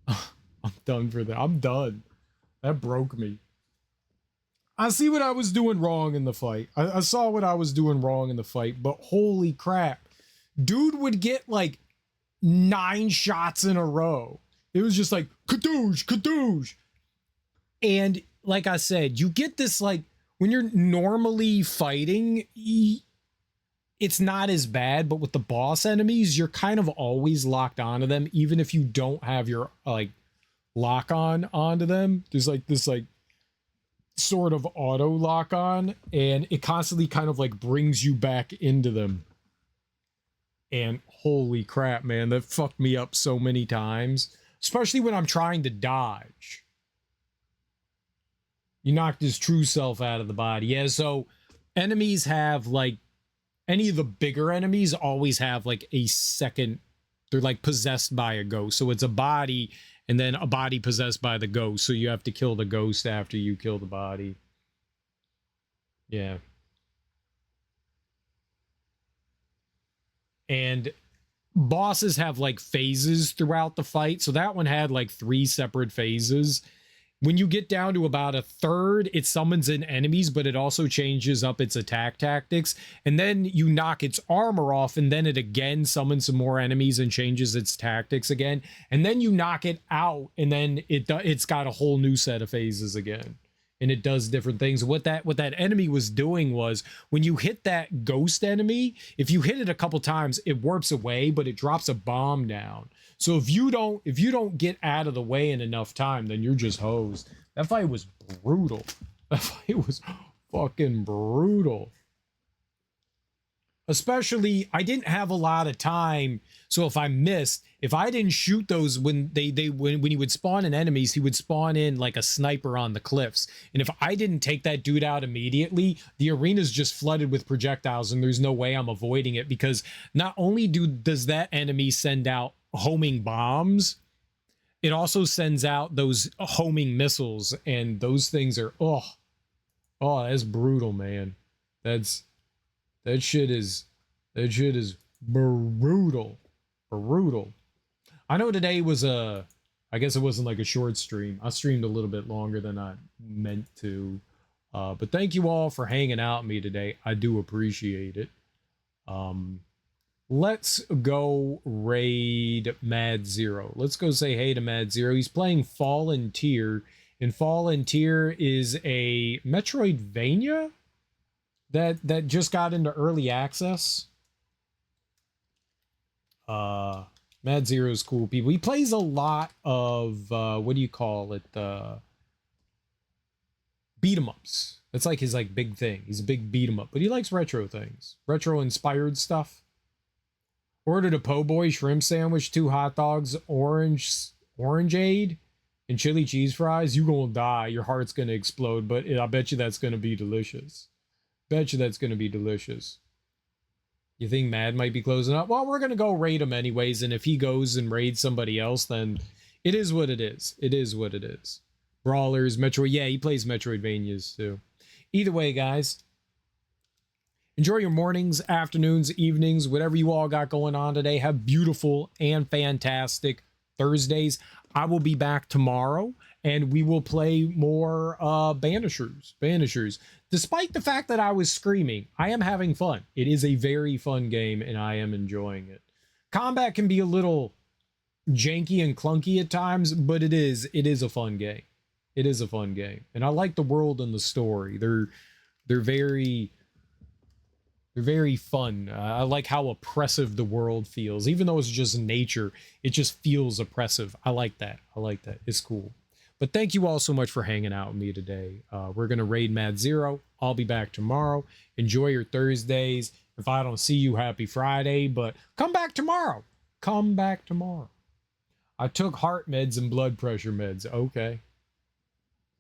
I'm done for the. I'm done. That broke me. I see what I was doing wrong in the fight. I saw what I was doing wrong in the fight, but holy crap. Dude would get like 9 shots in a row. It was just like, kadoosh, kadoosh. And like I said, you get this like, when you're normally fighting, it's not as bad, but with the boss enemies, you're kind of always locked onto them, even if you don't have your like lock on onto them. There's like this like sort of auto lock on, and it constantly kind of like brings you back into them. And holy crap, man, that fucked me up so many times. Especially when I'm trying to dodge. You knocked his true self out of the body. Yeah, so enemies have, like, any of the bigger enemies always have, like, a second. They're, like, possessed by a ghost. So it's a body, and then a body possessed by the ghost. So you have to kill the ghost after you kill the body. Yeah. And bosses have, like, phases throughout the fight. So that one had, like, 3 separate phases. When you get down to about a third, it summons in enemies, but it also changes up its attack tactics. And then you knock its armor off, and then it again summons some more enemies and changes its tactics again. And then you knock it out, and then it's got a whole new set of phases again. And it does different things. What that enemy was doing was, when you hit that ghost enemy, if you hit it a couple times, it warps away, but it drops a bomb down. So if you don't get out of the way in enough time, then you're just hosed. That fight was brutal. That fight was fucking brutal. Especially, I didn't have a lot of time, so if I missed, if I didn't shoot those when when he would spawn in enemies, he would spawn in like a sniper on the cliffs. And if I didn't take that dude out immediately, the arena's just flooded with projectiles, and there's no way I'm avoiding it, because not only does that enemy send out homing bombs, it also sends out those homing missiles, and those things are that's brutal, man. That shit is brutal. Brutal. I know today was I guess it wasn't like a short stream. I streamed a little bit longer than I meant to. But thank you all for hanging out with me today. I do appreciate it. Let's go raid Mad Zero. Let's go say hey to Mad Zero. He's playing Fallen Tier. And Fallen Tier is a Metroidvania that just got into early access. Mad Zero's cool people. He plays a lot of what do you call it? Beat 'em ups. That's like his like big thing. He's a big beat 'em up, but he likes retro things, retro inspired stuff. Ordered a po' boy shrimp sandwich, 2 hot dogs, orangeade, and chili cheese fries. You gonna die. Your heart's gonna explode. But I bet you that's gonna be delicious. Bet you that's gonna be delicious. You think Mad might be closing up? Well, we're gonna go raid him anyways, and if he goes and raids somebody else, then it is what it is. It is what it is. Brawlers, Metroid. Yeah, he plays Metroidvanias too. Either way, guys, enjoy your mornings, afternoons, evenings, whatever you all got going on today. Have beautiful and fantastic Thursdays. I will be back tomorrow, and we will play more Banishers. Despite the fact that I was screaming, I am having fun. It is a very fun game, and I am enjoying it. Combat can be a little janky and clunky at times, but it is a fun game. It is a fun game, and I like the world and the story. They're very fun. I like how oppressive the world feels. Even though it's just nature, it just feels oppressive. I like that. I like that. It's cool. But thank you all so much for hanging out with me today. We're going to raid Mad Zero. I'll be back tomorrow. Enjoy your Thursdays. If I don't see you, happy Friday. But come back tomorrow. Come back tomorrow. I took heart meds and blood pressure meds. Okay.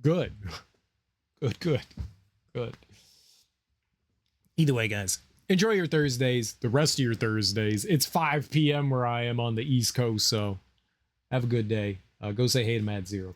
Good. Good. Either way, guys, enjoy your Thursdays, the rest of your Thursdays. It's 5 p.m. where I am on the East Coast, so have a good day. Go say hey to Mad Zero.